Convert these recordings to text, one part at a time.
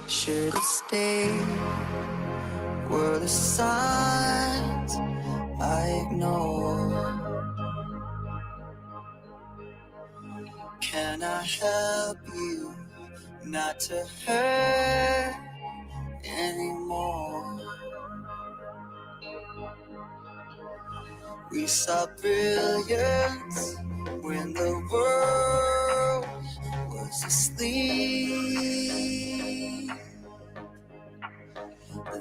Should have stayed. Were the signs I ignored? Can I help you not to hurt anymore? We saw brilliance when the world was asleep.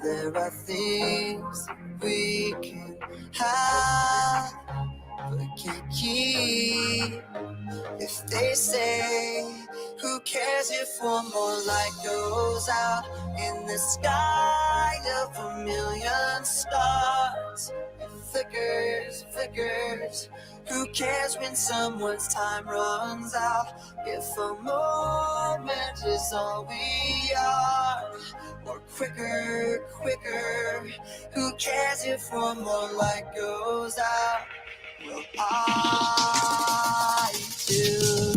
There are things we can have but can't keep. If they say, who cares if one more light goes out in the sky of a million stars? It flickers, flickers. Who cares when someone's time runs out? If a moment is all we are, or quicker, quicker. Who cares if one more light goes out? Well, I do.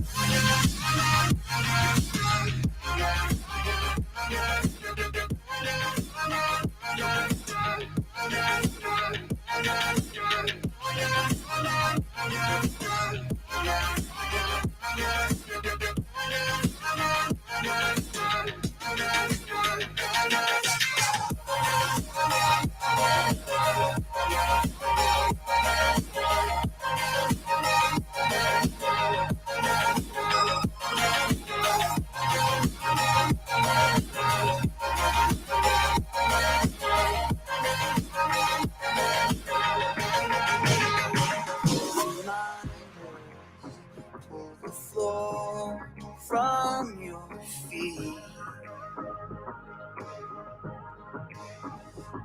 Pull the floor from your feet.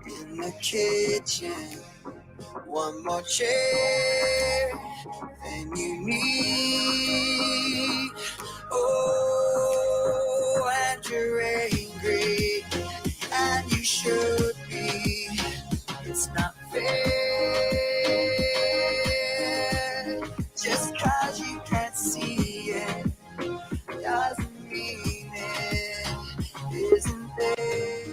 In the kitchen, one more chair than you need. Oh, and you're angry, and you should be. It's not fair. Just 'cause you can't see it doesn't mean it isn't there.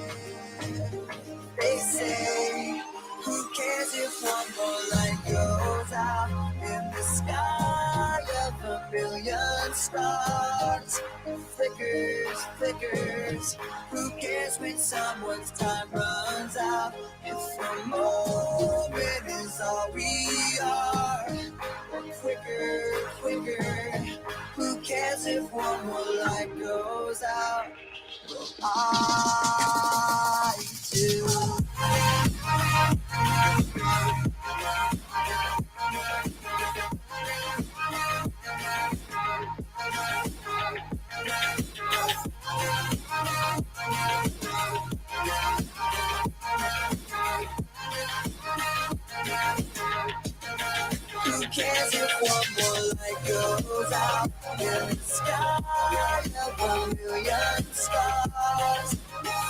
They say, who cares if one more light goes out in the sky of a million stars? It flickers, flickers. Who cares when someone's time runs out? If a moment is all we are, or quicker, quicker. Who cares if one more light goes out? Well, I do. Who cares if one more light goes out in the sky of a million stars?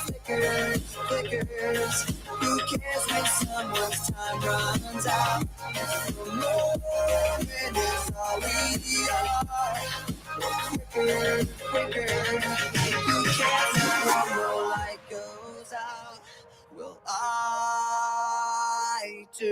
Flickers, flickers. Who cares when someone's time runs out? If the moment is all we are, quicker, quicker. Who cares if one more light goes out? Well, I do.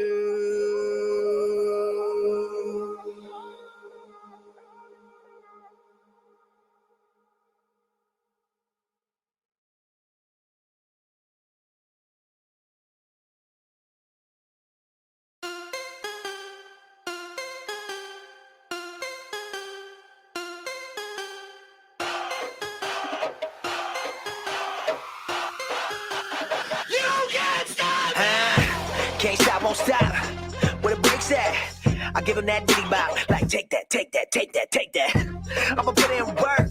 Can't stop, won't stop. Where the bricks at? I give him that ditty bop. Like, take that, take that, take that, take that. I'ma put in work.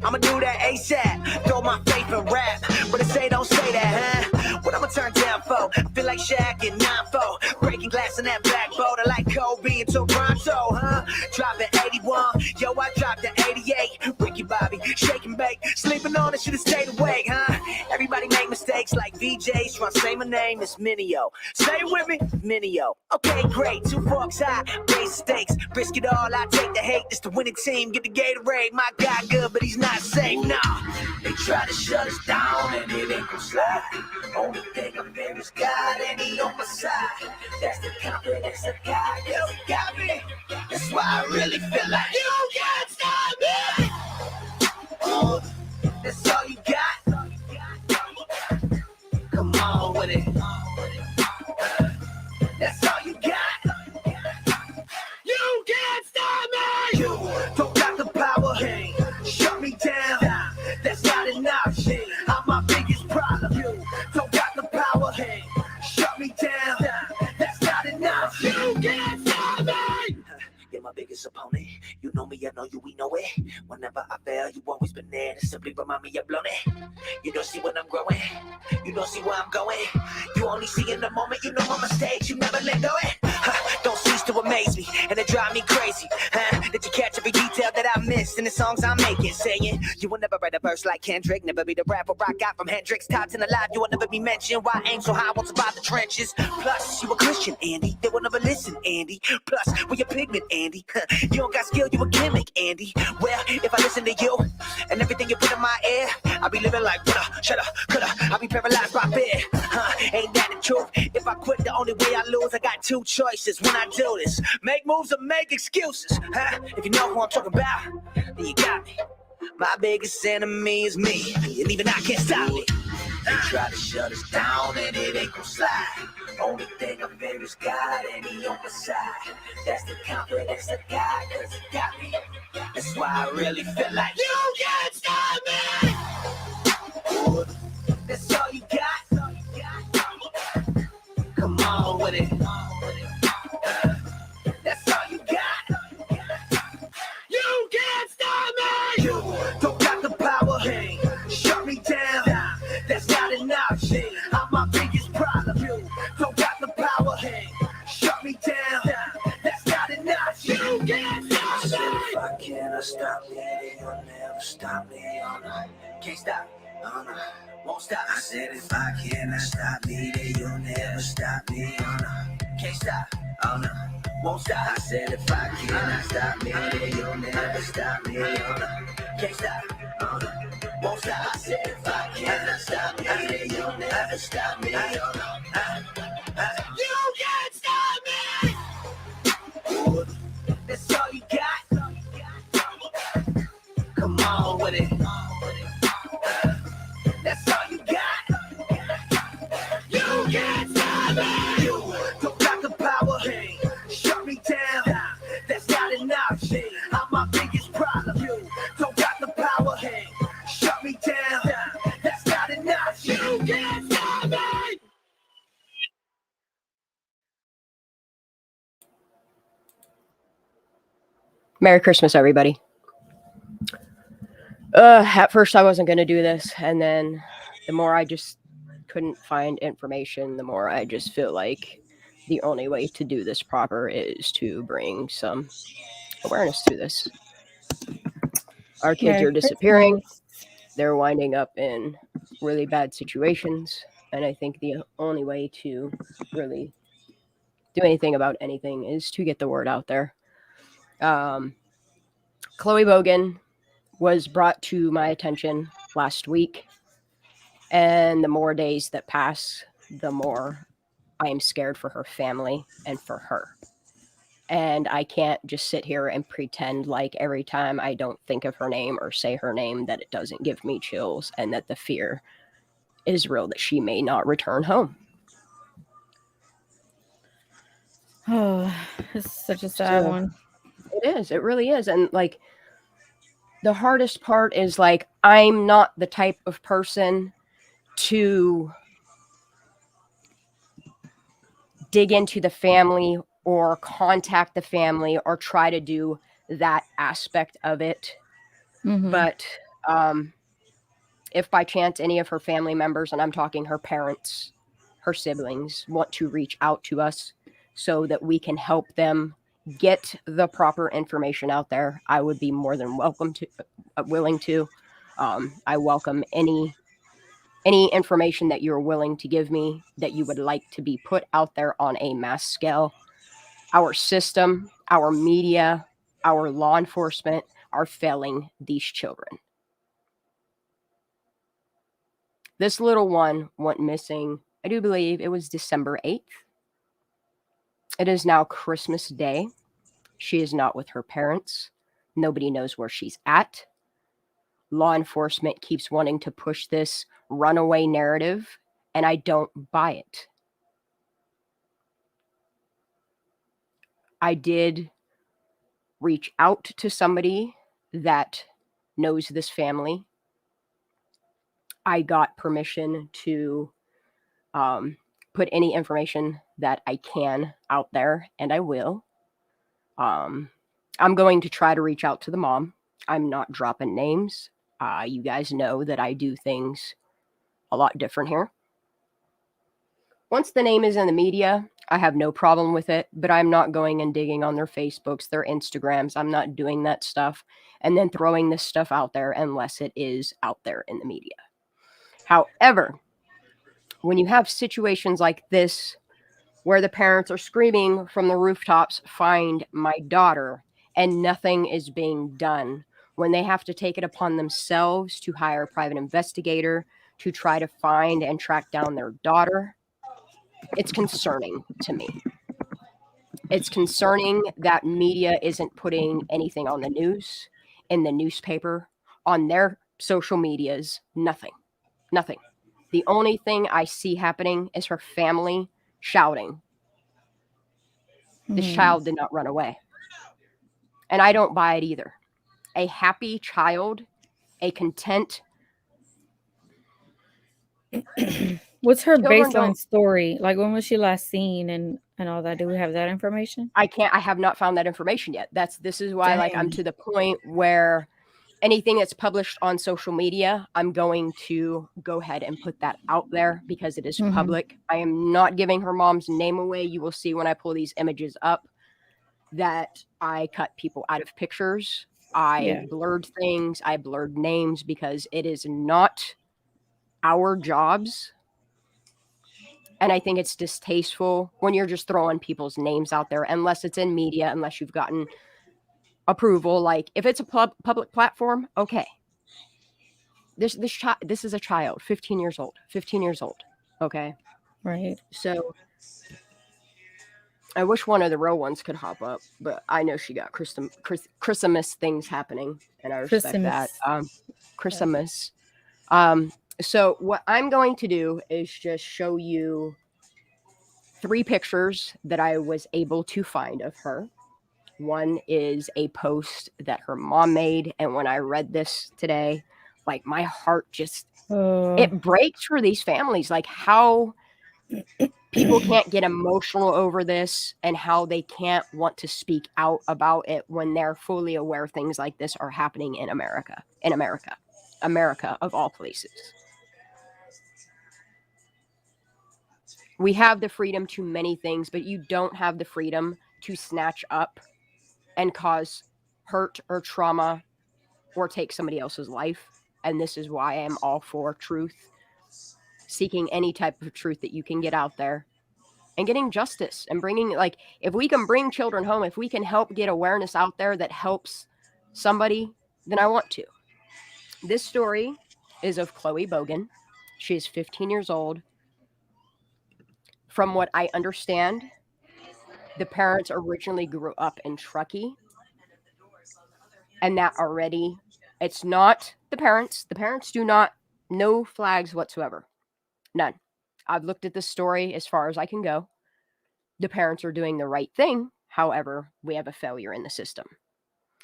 I'ma do that ASAP. Throw my faith in rap. But it say, don't say that, huh? What I'ma turn down for? I feel like Shaq in 9-4. Breaking glass in that black boat. I like Kobe in Toronto, huh? Dropping 81. Yo, I dropped the 88. Ricky Bobby, shake and bake. Sleeping on it, should've stayed awake, huh? Everybody make mistakes. mistakes like VJs. Try to say my name is Minio. Say it with me, Minio. Okay, great. 2 forks high, raise stakes. Risk it all, I take the hate. This the winning team, get the Gatorade. My guy good, but he's not safe, nah. They try to shut us down and it ain't gon' slide. Only thing I'm there is God and he on my side. That's the confidence I got, you got me. That's why I really feel like you can't stop me. Oh, that's all you got. Come on with it. That's all you got. You can't stop me. You don't got the power. Shut me down. That's not an option. I'm my biggest problem. You don't got the power. Shut me down. That's not an option. You can't stop me. You're my biggest opponent. You know me, I know you, we know it. Whenever I fail, you always been there to simply remind me you've blown it. You don't see when I'm growing. You don't see where I'm going. You only see in the moment. You know my mistakes. You never let go it. Don't cease to amaze me, and it drive me crazy. Did you catch every detail that I missed in the songs I'm making? Saying you will never write a verse like Kendrick, never be the rapper I got from Hendrix. Top 10 alive, you will never be mentioned. Why aim so high, won't survive the trenches? Plus, you a Christian, Andy. They will never listen, Andy. Plus, we a pigment, Andy. You don't got skill, you a gimmick, Andy. Well, if I listen to you and everything you put in my ear, I'll be living like woulda, shoulda, coulda. I'll be paralyzed by fear. Ain't that the truth? If I quit, the only way I lose. I got 2 choices when I do this: make moves or make excuses. If you know who I'm talking about, then you got me. My biggest enemy is me, and even I can't stop me. They try to shut us down and it ain't gon' slide. Only thing I fear is God and he on my side. That's the confidence I got, cause he got me. That's why I really feel like you can't stop me. That's all you got. Come on with it. That's all you got. You can't stop me. You don't got the power. Shut me down. That's not an option. I'm my biggest problem. You don't got the power. Shut me down. That's not an option. You can't stop me. If I cannot stop me, then you'll never stop me. Oh no, can't stop. Oh no, won't stop. I said if I cannot stop me, then you'll never stop me. Oh no, can't stop. Oh no, won't stop. I said if I cannot stop me, then you'll never stop me. Oh no, can't stop. Oh no, won't stop. I said if I cannot stop me, then you'll never stop me. Oh no, you can't stop me. That's all you got. Come on with it. That's all you got. You can't stop me. You don't got the power. Shut me down. That's not an option. I'm my biggest problem. You don't got the power. Shut me down. That's not an option. You can't stop me. Merry Christmas, everybody. At first I wasn't going to do this, and then the more I just couldn't find information, the more I just feel like the only way to do this proper is to bring some awareness to this. Our kids are disappearing. They're winding up in really bad situations, and I think the only way to really do anything about anything is to get the word out there. Kloey Bogan was brought to my attention last week, and the more days that pass, the more I am scared for her family and for her. And I can't just sit here and pretend like every time I don't think of her name or say her name that it doesn't give me chills and that the fear is real that she may not return home. Oh, it's such a sad one. It is. It really is. And like, the hardest part is like, I'm not the type of person to dig into the family or contact the family or try to do that aspect of it. Mm-hmm. But if by chance any of her family members, and I'm talking her parents, her siblings, want to reach out to us so that we can help them get the proper information out there, I would be more than willing to. I welcome any Any information that you're willing to give me that you would like to be put out there on a mass scale. Our system, our media, our law enforcement are failing these children. This little one went missing, I do believe it was December 8th. It is now Christmas Day. She is not with her parents. Nobody knows where she's at. Law enforcement keeps wanting to push this runaway narrative, and I don't buy it. I did reach out to somebody that knows this family. I got permission to put any information that I can out there, and I will. I'm going to try to reach out to the mom. I'm not dropping names. You guys know that I do things a lot different here. Once the name is in the media, I have no problem with it, but I'm not going and digging on their Facebooks, their Instagrams. I'm not doing that stuff and then throwing this stuff out there unless it is out there in the media. However, when you have situations like this where the parents are screaming from the rooftops, "Find my daughter," and nothing is being done, when they have to take it upon themselves to hire a private investigator to try to find and track down their daughter, it's concerning to me. It's concerning that media isn't putting anything on the news, in the newspaper, on their social medias. Nothing. Nothing. The only thing I see happening is her family shouting, "This child did not run away." And I don't buy it either. A happy child, a content. What's her Children baseline story? Like, when was she last seen and all that? Do we have that information? I have not found that information yet. This is why, like, I'm Dang. to the point where anything that's published on social media, I'm going to go ahead and put that out there because it is public. I am not giving her mom's name away. You will see when I pull these images up that I cut people out of pictures. I blurred things. I blurred names because it is not our jobs. And I think it's distasteful when you're just throwing people's names out there, unless it's in media, unless you've gotten approval. Like, if it's a public platform, okay. This is a child, 15 years old. Okay. Right. So I wish one of the real ones could hop up, but I know she got Christmas things happening, and I respect that. Christmas. So what I'm going to do is just show you 3 pictures that I was able to find of her. One is a post that her mom made, and when I read this today, like, my heart just it breaks for these families, like how people can't get emotional over this and how they can't want to speak out about it when they're fully aware things like this are happening in America. America of all places. We have the freedom to many things, but you don't have the freedom to snatch up and cause hurt or trauma or take somebody else's life. And this is why I am all for truth, seeking any type of truth that you can get out there and getting justice and bringing, like, if we can bring children home, if we can help get awareness out there that helps somebody, then I want to. This story is of Kloey Bogan. She is 15 years old. From what I understand, the parents originally grew up in Truckee. And that already, it's not the parents. The parents do not, no flags whatsoever. None. I've looked at this story as far as I can go. The parents are doing the right thing. However, we have a failure in the system.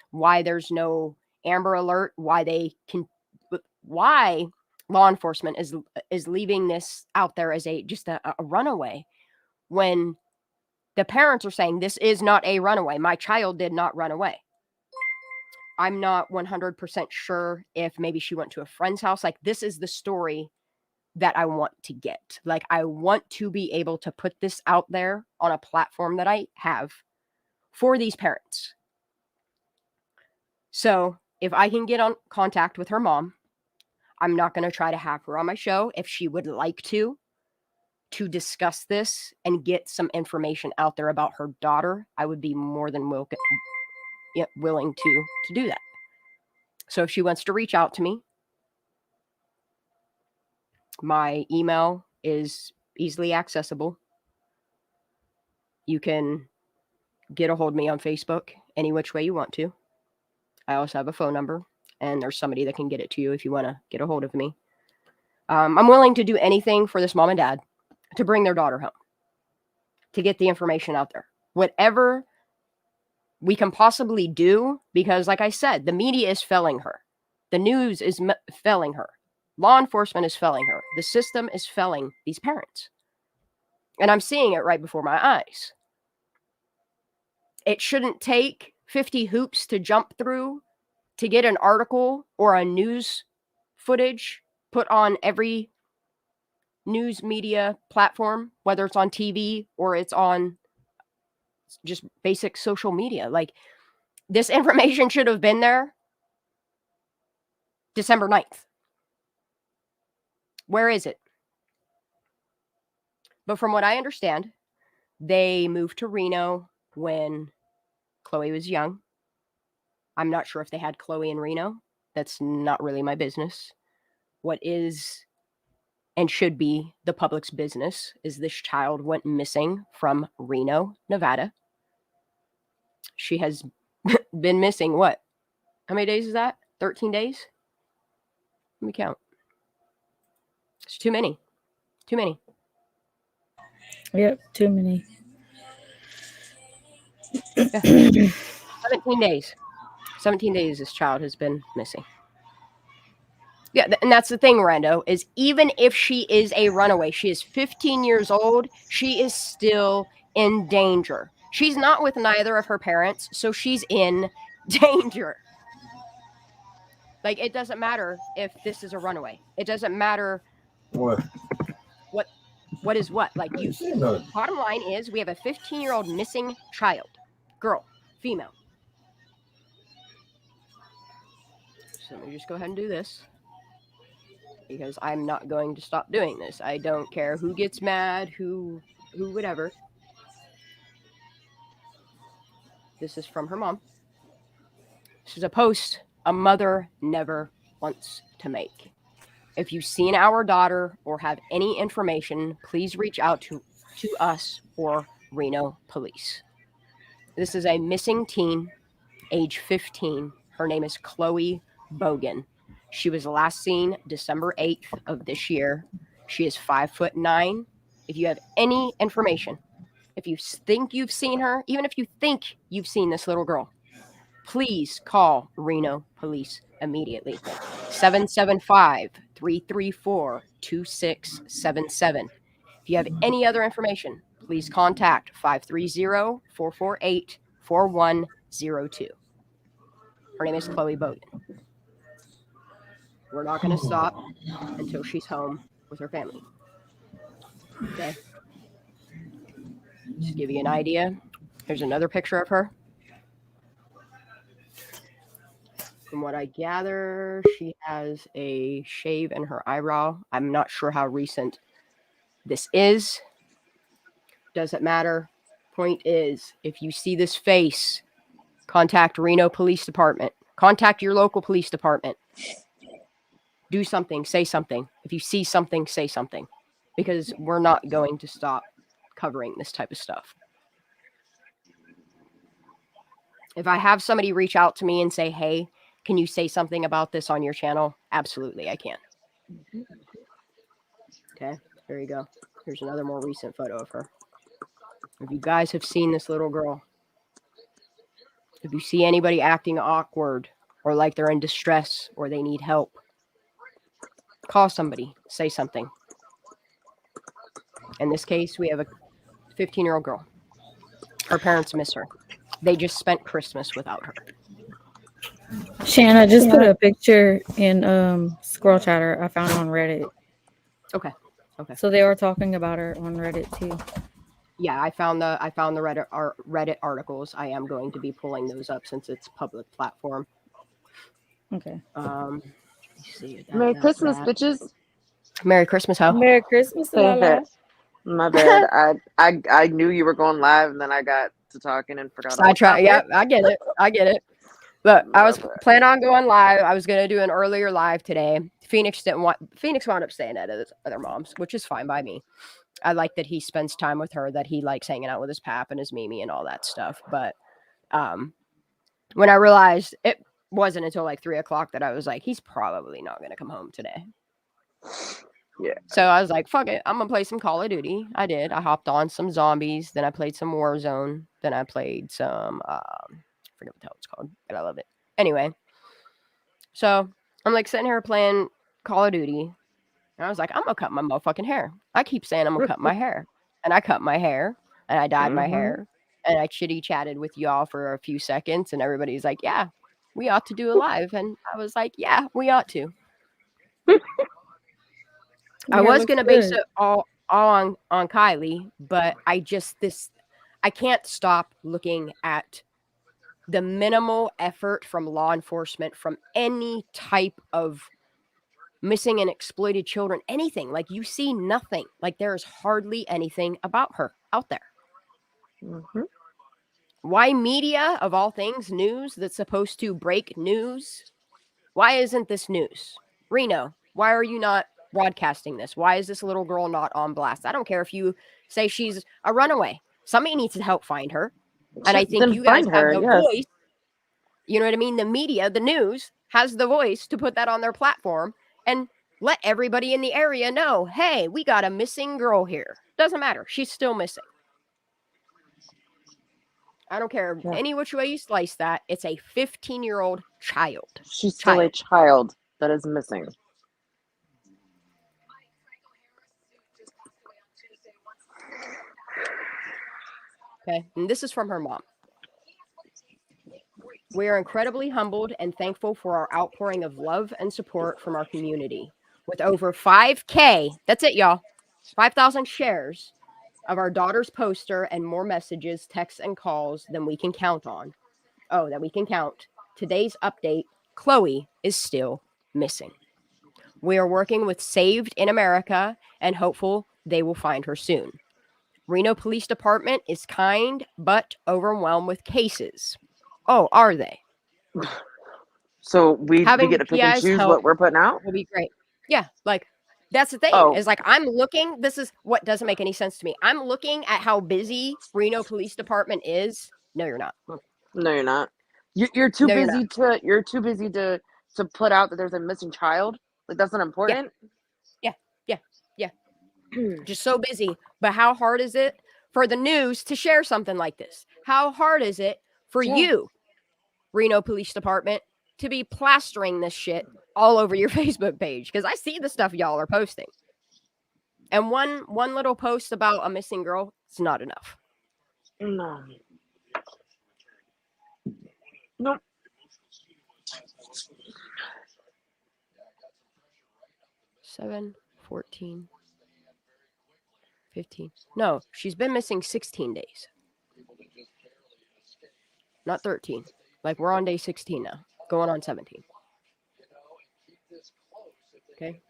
Why there's no Amber Alert, why law enforcement is leaving this out there as just a runaway, when the parents are saying this is not a runaway. My child did not run away. I'm not 100% sure if maybe she went to a friend's house. Like, this is the story that I want to get. Like, I want to be able to put this out there on a platform that I have for these parents. So if I can get on contact with her mom, I'm not going to try to have her on my show. If she would like to discuss this and get some information out there about her daughter, I would be more than willing to do that. So if she wants to reach out to me, my email is easily accessible. You can get a hold of me on Facebook any which way you want to. I also have a phone number, and there's somebody that can get it to you if you want to get a hold of me. I'm willing to do anything for this mom and dad to bring their daughter home, to get the information out there. Whatever we can possibly do, because like I said, the media is failing her. The news is failing her. Law enforcement is failing her. The system is failing these parents. And I'm seeing it right before my eyes. It shouldn't take 50 hoops to jump through to get an article or a news footage put on every news media platform, whether it's on TV or it's on just basic social media. Like, this information should have been there December 9th. Where is it? But from what I understand, they moved to Reno when Kloey was young. I'm not sure if they had Kloey in Reno. That's not really my business. What is and should be the public's business is this child went missing from Reno, Nevada. She has been missing what? How many days is that? 13 days? Let me count. It's too many. Too many. Yep, too many. Yeah. 17 days. 17 days this child has been missing. Yeah, and that's the thing, Rando, is even if she is a runaway, she is 15 years old, she is still in danger. She's not with neither of her parents, so she's in danger. Like, it doesn't matter if this is a runaway. It doesn't matter what is what. Like, bottom line is we have a 15-year-old missing child. Girl, female. So let me just go ahead and do this, because I'm not going to stop doing this. I don't care who gets mad, who whatever. This is from her mom. This is a post a mother never wants to make. If you've seen our daughter or have any information, please reach out to us or Reno Police. This is a missing teen, age 15. Her name is Kloey Bogan. She was last seen December 8th of this year. She is 5'9". If you have any information, if you think you've seen her, even if you think you've seen this little girl, please call Reno Police immediately. 775-334-2677. If you have any other information, please contact 530-448-4102. Her name is Kloey Bogan. We're not going to stop until she's home with her family. Okay? Just to give you an idea, here's another picture of her. From what I gather, she has a shave in her eyebrow. I'm not sure how recent this is. Doesn't matter. Point is, if you see this face, contact Reno Police Department. Contact your local police department. Do something. Say something. If you see something, say something. Because we're not going to stop covering this type of stuff. If I have somebody reach out to me and say, hey, can you say something about this on your channel? Absolutely, I can. Okay, there you go. Here's another more recent photo of her. If you guys have seen this little girl, if you see anybody acting awkward or like they're in distress or they need help, call somebody, say something. In this case, we have a 15-year-old girl. Her parents miss her. They just spent Christmas without her. Shanna, just put a picture in Squirrel Chatter. I found it on Reddit. Okay. So they are talking about her on Reddit too. Yeah, I found the Reddit articles. I am going to be pulling those up since it's public platform. Okay. See Merry Christmas, that. bitches. Merry Christmas, ho. Merry Christmas, Lala. My bad. I knew you were going live, and then I got to talking and forgot all Sidetrack. about Yeah, it. I get it. I get it. Look, I was My bad. planning on going live. I was gonna do an earlier live today. Phoenix wound up staying at his other mom's, which is fine by me. I like that he spends time with her, that he likes hanging out with his pap and his Mimi and all that stuff. But when I realized it wasn't until like 3:00 that I was like, he's probably not gonna come home today. Yeah. So I was like, fuck it, I'm gonna play some Call of Duty. I did. I hopped on some zombies, then I played some Warzone, then I played some I forget what the hell it's called, but I love it. Anyway, so I'm like sitting here playing Call of Duty, and I was like, I'm gonna cut my motherfucking hair. I keep saying I'm gonna cut my hair, and I cut my hair, and I dyed my hair, and I chitty chatted with y'all for a few seconds, and everybody's like, yeah, we ought to do a live, and I was like, yeah, we ought to. I Hair was looks gonna base good. it all on Kylie, but I can't stop looking at the minimal effort from law enforcement, from any type of missing and exploited children, anything. Like, you see nothing. Like, there's hardly anything about her out there. Why media, of all things, news that's supposed to break news? Why isn't this news? Reno, why are you not broadcasting this? Why is this little girl not on blast? I don't care if you say she's a runaway. Somebody needs to help find her. And I think Then you guys find have her, the yes. voice. You know what I mean? The media, the news, has the voice to put that on their platform and let everybody in the area know, hey, we got a missing girl here. Doesn't matter. She's still missing. I don't care any which way you slice that. It's a 15-year-old child. She's still a child that is missing. Okay. And this is from her mom. We are incredibly humbled and thankful for our outpouring of love and support from our community. With over 5K, that's it, y'all, 5,000 shares of our daughter's poster and more messages, texts, and calls than we can count on. Oh, that we can count. Today's update, Kloey is still missing. We are working with Saved in America and hopeful they will find her soon. Reno Police Department is kind but overwhelmed with cases. Oh, are they? So we Having get to pick and PI's choose help what we're putting out? will be great. Yeah, like, that's the thing. Oh. Is like, I'm looking, this is what doesn't make any sense to me. I'm looking at how busy Reno Police Department is. No, you're not. No, you're not. You're too No, you're busy to put out that there's a missing child. Like, that's not important. Yeah. Just so busy. But how hard is it for the news to share something like this? How hard is it for you, Reno Police Department, to be plastering this shit all over your Facebook page? Because I see the stuff y'all are posting. And one little post about a missing girl, it's not enough. No. Nope. Seven, 14, 15. No, she's been missing 16 days. Not 13. Like, we're on day 16 now. Going on 17. Okay.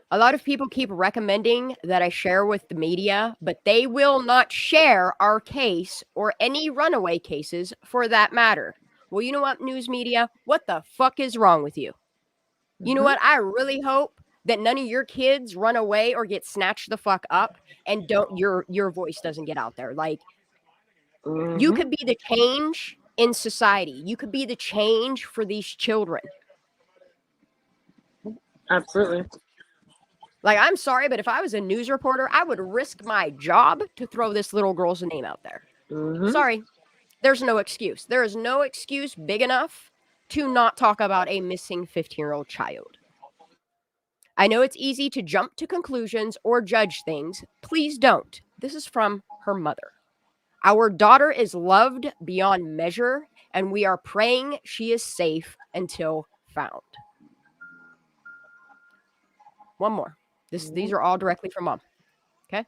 A lot of people keep recommending that I share with the media, but they will not share our case or any runaway cases for that matter. Well, you know what, news media? What the fuck is wrong with you? You know what? I really hope that none of your kids run away or get snatched the fuck up and your voice doesn't get out there. Like, you could be the change in society. You could be the change for these children. Absolutely. Like, I'm sorry, but if I was a news reporter, I would risk my job to throw this little girl's name out there. Sorry. There's no excuse. There is no excuse big enough to not talk about a missing 15-year-old child. I know it's easy to jump to conclusions or judge things. Please don't. This is from her mother. Our daughter is loved beyond measure, and we are praying she is safe until found. One more. These are all directly from mom. Okay?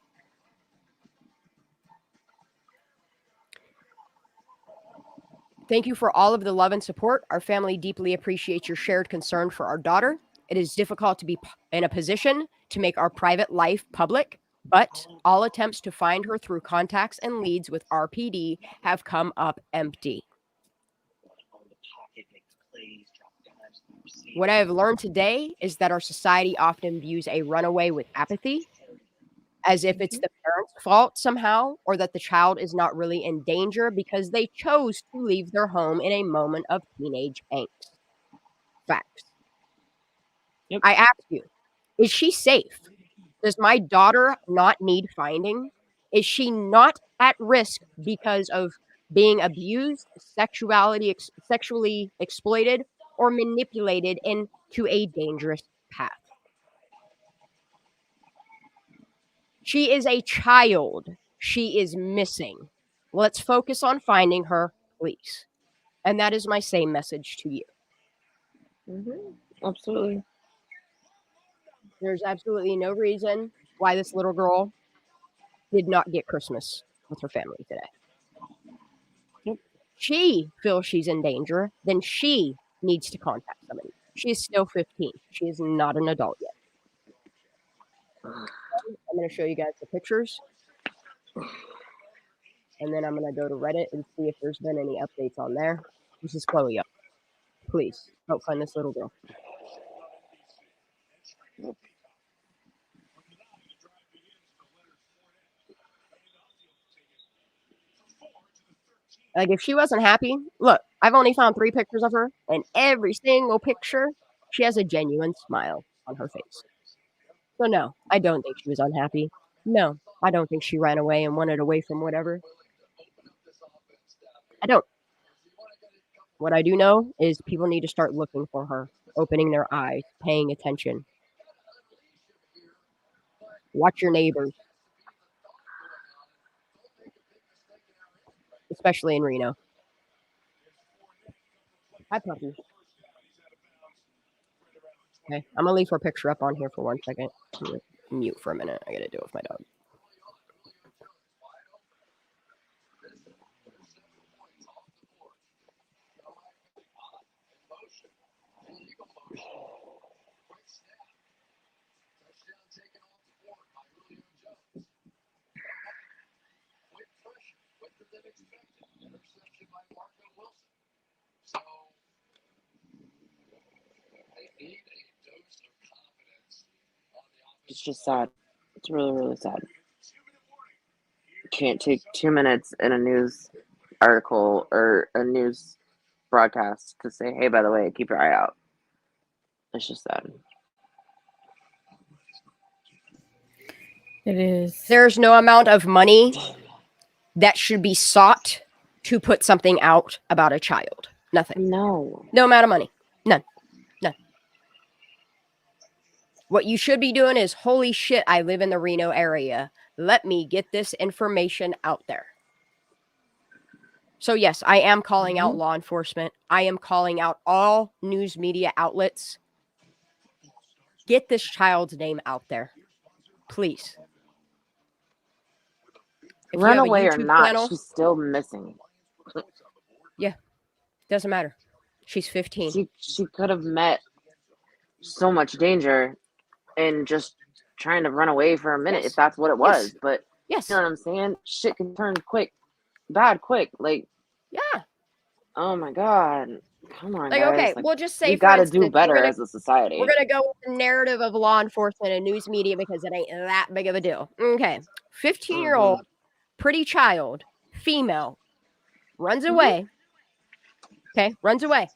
Thank you for all of the love and support. Our family deeply appreciates your shared concern for our daughter. It is difficult to be in a position to make our private life public, but all attempts to find her through contacts and leads with RPD have come up empty. What I have learned today is that our society often views a runaway with apathy, as if it's the parents' fault somehow, or that the child is not really in danger because they chose to leave their home in a moment of teenage angst. Facts. Yep. I ask you, is she safe? Does my daughter not need finding? Is she not at risk because of being abused, sexually exploited, or manipulated into a dangerous path? She is a child. She is missing. Let's focus on finding her, please. And that is my same message to you. Absolutely. There's absolutely no reason why this little girl did not get Christmas with her family today. Yep. She feels she's in danger, then she needs to contact somebody. She is still 15. She is not an adult yet. I'm going to show you guys the pictures. And then I'm going to go to Reddit and see if there's been any updates on there. This is Kloey. Please help find this little girl. Like, if she wasn't happy, look, I've only found 3 pictures of her, and every single picture, she has a genuine smile on her face. So no, I don't think she was unhappy. No, I don't think she ran away and wanted away from whatever. I don't. What I do know is people need to start looking for her, opening their eyes, paying attention. Watch your neighbors, especially in Reno. Hi, puppy. Okay, I'm gonna leave her picture up on here for 1 second. I'm gonna mute for a minute. I gotta deal with my dog. It's just sad. It's really, really sad. Can't take 2 minutes in a news article or a news broadcast to say, hey, by the way, keep your eye out. It's just sad. It is. There's no amount of money that should be sought to put something out about a child. Nothing. No. No amount of money. None. None. What you should be doing is, holy shit, I live in the Reno area. Let me get this information out there. So yes, I am calling out law enforcement. I am calling out all news media outlets. Get this child's name out there. Please. If Runaway you or have a YouTube not, channel, she's still missing. yeah, doesn't matter. She's 15. She could have met so much danger in just trying to run away for a minute, if that's what it was. But yes, you know what I'm saying? Shit can turn bad quick. Like, yeah. Oh my god. Come on, Like, guys. okay, Like, we'll just say, we for gotta instance, do better as a society. We're going to go with the narrative of law enforcement and news media because it ain't that big of a deal. Okay. 15-year-old, pretty child, female, runs away. Okay, runs away.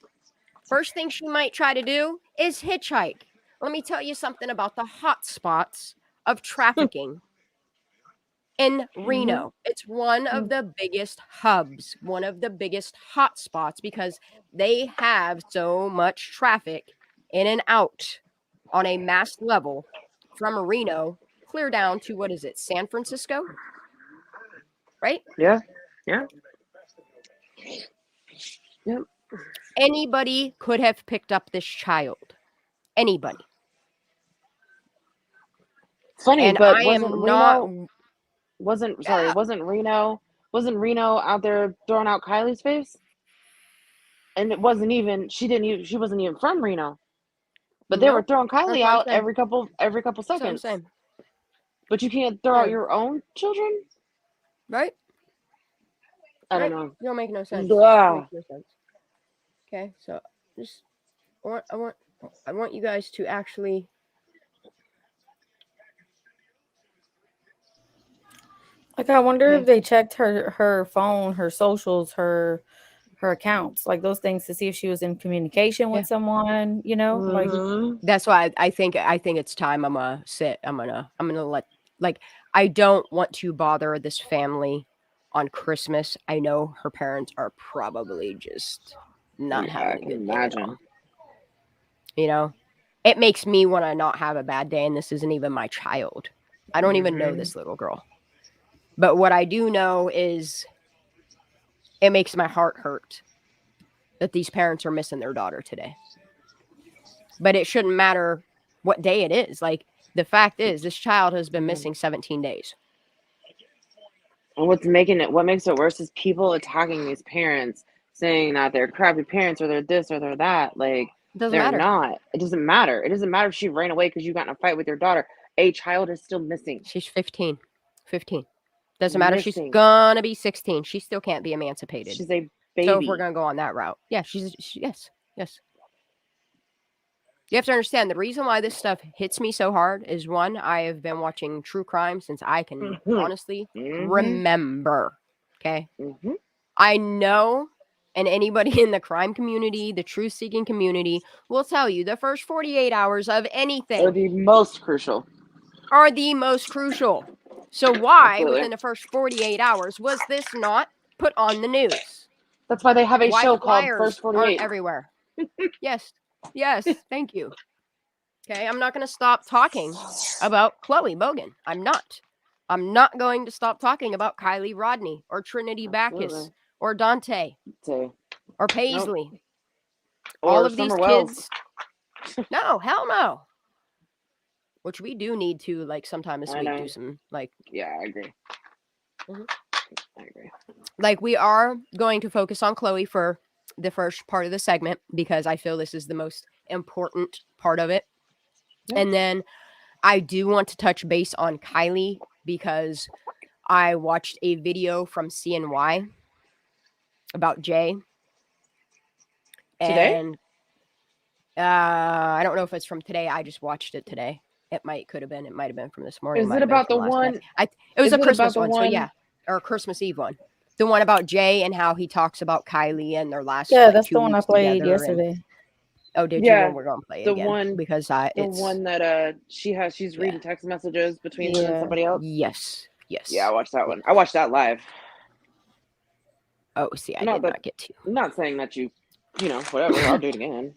First thing she might try to do is hitchhike. Let me tell you something about the hot spots of trafficking in Reno. It's one of the biggest hubs, one of the biggest hot spots because they have so much traffic in and out on a mass level from Reno clear down to, what is it, San Francisco? Right? Yeah. Yeah. Yep. Anybody could have picked up this child. Anybody. Funny, And but I wasn't am Reno not. wasn't Reno out there throwing out Kylie's face? And it wasn't even, she wasn't even from Reno. But they No, were throwing that's Kylie what I'm out saying. every couple That's what I'm seconds. saying. But you can't throw Yeah. out your own children? Right? I Right? don't know. It don't make no sense. Blah. It makes no sense. Okay, so just I want you guys to actually Like, I wonder Okay. if they checked her phone, her socials, her accounts, like those things, to see if she was in communication with someone. You know, like Mhm. That's why I think it's time I'm gonna sit. I'm gonna let, like, I don't want to bother this family on Christmas. I know her parents are probably just not Yeah, having I a can good day at all. imagine. You know, it makes me want to not have a bad day, and this isn't even my child. I don't even know this little girl. But what I do know is it makes my heart hurt that these parents are missing their daughter today. But it shouldn't matter what day it is. Like, the fact is, this child has been missing 17 days. And what makes it worse is people attacking these parents, saying that they're crappy parents or they're this or they're that. Like, It doesn't they're matter. not. It doesn't matter. It doesn't matter if she ran away because you got in a fight with your daughter. A child is still missing. She's 15. 15. Doesn't matter. She's Missing. gonna be 16. She still can't be emancipated. She's a baby. So if we're gonna go on that route, yeah, yes. You have to understand, the reason why this stuff hits me so hard is, one, I have been watching true crime since I can honestly remember. Okay. I know, and anybody in the crime community, the truth-seeking community, will tell you the first 48 hours of anything are the most crucial. So why, Absolutely. within the first 48 hours, was this not put on the news? That's why they have a Why show called flyers First aren't 48. everywhere? Yes, thank you. Okay, I'm not going to stop talking about Kloey Bogan. I'm not going to stop talking about Kylie Rodney or Trinity Backus or Dante or Paisley. Nope. All Or of these Summer Wells. kids. No, hell no. Which we do need to, like, sometime this week do some, like. Yeah, I agree. I agree. Like, we are going to focus on Kloey for the first part of the segment because I feel this is the most important part of it. Yeah. And then I do want to touch base on Kylie because I watched a video from CNY about Jay. Today? And I don't know if it's from today. I just watched it today. It might have been from this morning. Is it about the one? It was a Christmas one, so yeah. Or a Christmas Eve one. The one about Jay and how he talks about Kylie and their last. Yeah, that's the one I played yesterday. Oh, did you? Well, we're gonna play it again one because it's one that she's reading text messages between him and somebody else. Yes. Yeah, I watched that one. I watched that live. Oh, see, I did not get to. I'm not saying that you know, whatever. I'll do it again.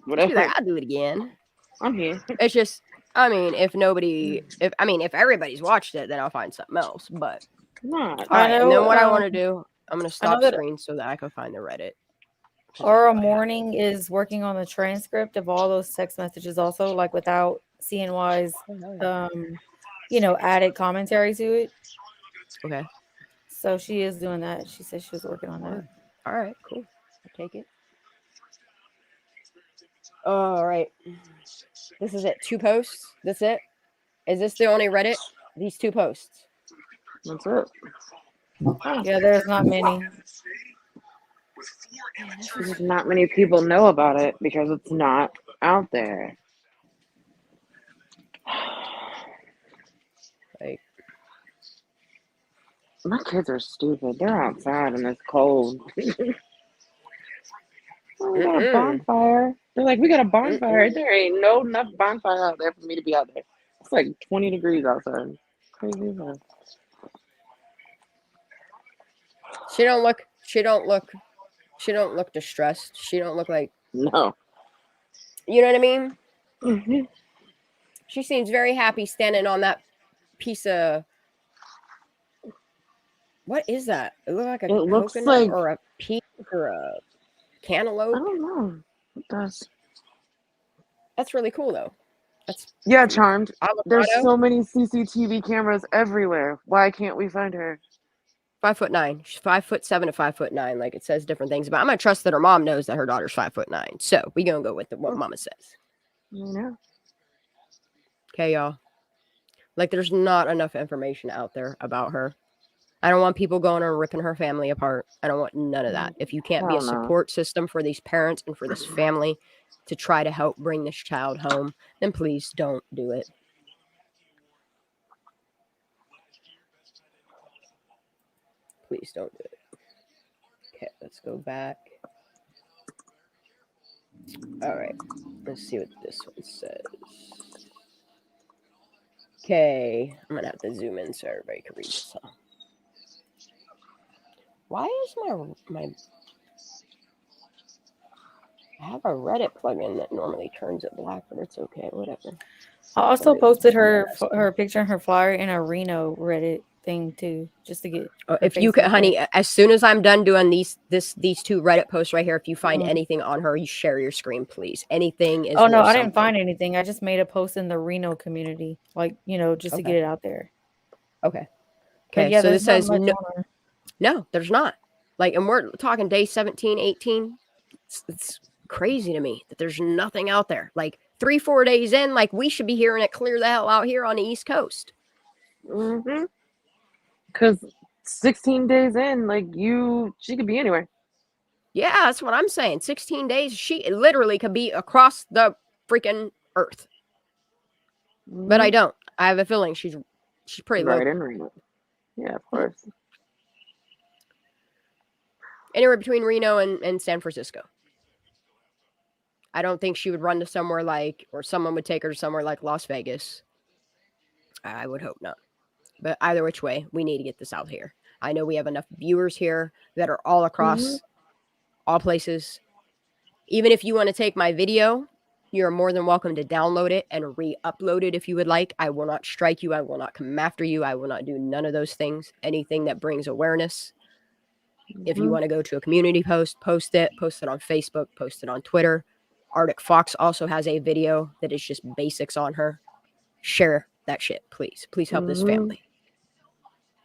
Whatever. I'll do it again. I'm here. It's just, I mean, if everybody's watched it, then I'll find something else. But not. All right, and then what I want to do, I'm gonna stop screen so that I can find the Reddit. Aura Morning is working on the transcript of all those text messages also, like without CNY's added commentary to it. Okay. So she is doing that. She said she was working on that. All right, cool. I'll take it. All right. This is it. 2 posts. That's it. Is this the only Reddit? These 2 posts. That's it. Yeah, there's not many. Not many people know about it because it's not out there. Like, my kids are stupid. They're outside in this cold. Oh, we got a bonfire. They're like, we got a bonfire. There ain't enough bonfire out there for me to be out there. It's like 20 degrees outside. Crazy, man. She don't look distressed. She don't look like. No. You know what I mean? Mm-hmm. She seems very happy standing on that piece of. What is that? It looks like a coconut or a peach or a cantaloupe. I don't know. It does. That's really cool, though. Yeah, Charmed. Avocado? There's so many CCTV cameras everywhere. Why can't we find her? 5'9". She's 5'7" to 5'9". Like it says different things, but I'm gonna trust that her mom knows that her daughter's 5'9". So we gonna go with what Mama says. Yeah. Okay, y'all. Like there's not enough information out there about her. I don't want people going and ripping her family apart. I don't want none of that. If you can't be a Hell no. support system for these parents and for this family to try to help bring this child home, then please don't do it. Please don't do it. Okay, let's go back. All right, let's see what this one says. Okay, I'm gonna have to zoom in so everybody can read this. Huh? Why is my I have a Reddit plugin that normally turns it black, but it's okay, whatever. I also posted her picture and her flyer in a Reno Reddit thing too, just to get. If you could, honey, as soon as I'm done doing these two Reddit posts right here, if you find anything on her, you share your screen, please. Anything is. Oh no, I didn't find anything. I just made a post in the Reno community, like just to get it out there. Okay. Okay. Yeah, so this says no, there's not. Like, and we're talking day 17, 18. It's crazy to me that there's nothing out there. Like 3-4 days in, like we should be hearing it clear the hell out here on the East Coast. Mm-hmm. Because 16 days in, like she could be anywhere. Yeah, that's what I'm saying. 16 days, she literally could be across the freaking earth. Mm-hmm. But I don't. I have a feeling she's pretty low. Right in Reno. Yeah, of course. Anywhere between Reno and San Francisco. I don't think she would run to somewhere or someone would take her to somewhere like Las Vegas. I would hope not. But either which way, we need to get this out here. I know we have enough viewers here that are all across all places. Even if you want to take my video, you're more than welcome to download it and re-upload it if you would like. I will not strike you. I will not come after you. I will not do none of those things. Anything that brings awareness. If you want to go to a community post it on Facebook, post it on Twitter. Arctic Fox also has a video that is just basics on her. Share that shit, please. Please help this family.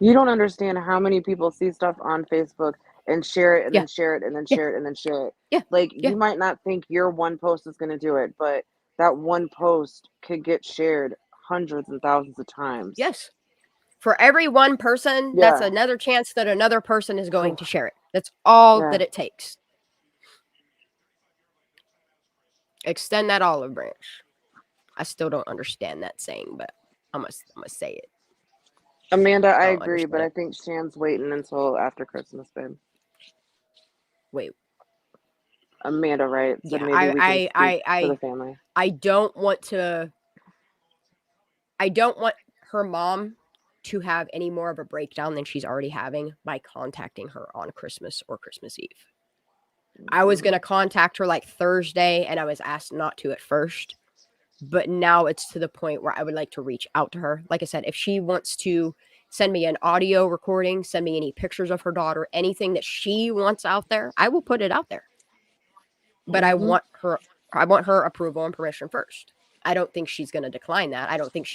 You don't understand how many people see stuff on Facebook and share it and then share it and then share it and then share it. Yeah. Like you might not think your one post is going to do it, but that one post could get shared hundreds and thousands of times. Yes. For every one person, that's another chance that another person is going to share it. That's all that it takes. Extend that olive branch. I still don't understand that saying, but I'm gonna say it. Amanda, I agree, but I think Shan's waiting until after Christmas, babe. Wait. Amanda, right? So maybe we can for the family. I don't want her mom to have any more of a breakdown than she's already having by contacting her on Christmas or Christmas Eve. I was going to contact her like Thursday and I was asked not to at first, but now it's to the point where I would like to reach out to her. Like I said, if she wants to send me an audio recording, send me any pictures of her daughter, anything that she wants out there, I will put it out there. But I want her approval and permission first. I don't think she's going to decline that. I don't think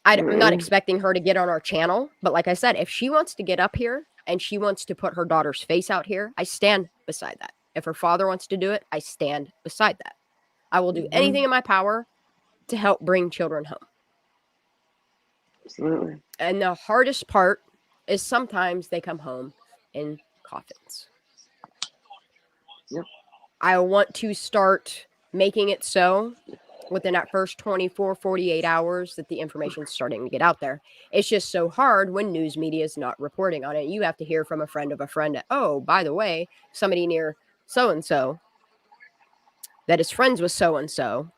I'm not expecting her to get on our channel, but like I said, if she wants to get up here and she wants to put her daughter's face out here, I stand beside that. If her father wants to do it, I stand beside that. I will do anything in my power to help bring children home. Absolutely. And the hardest part is sometimes they come home in coffins. Yep. I want to start making it so within that first 24, 48 hours that the information's starting to get out there. It's just so hard when news media is not reporting on it. You have to hear from a friend of a friend that, oh, by the way, somebody near so-and-so that is friends with so-and-so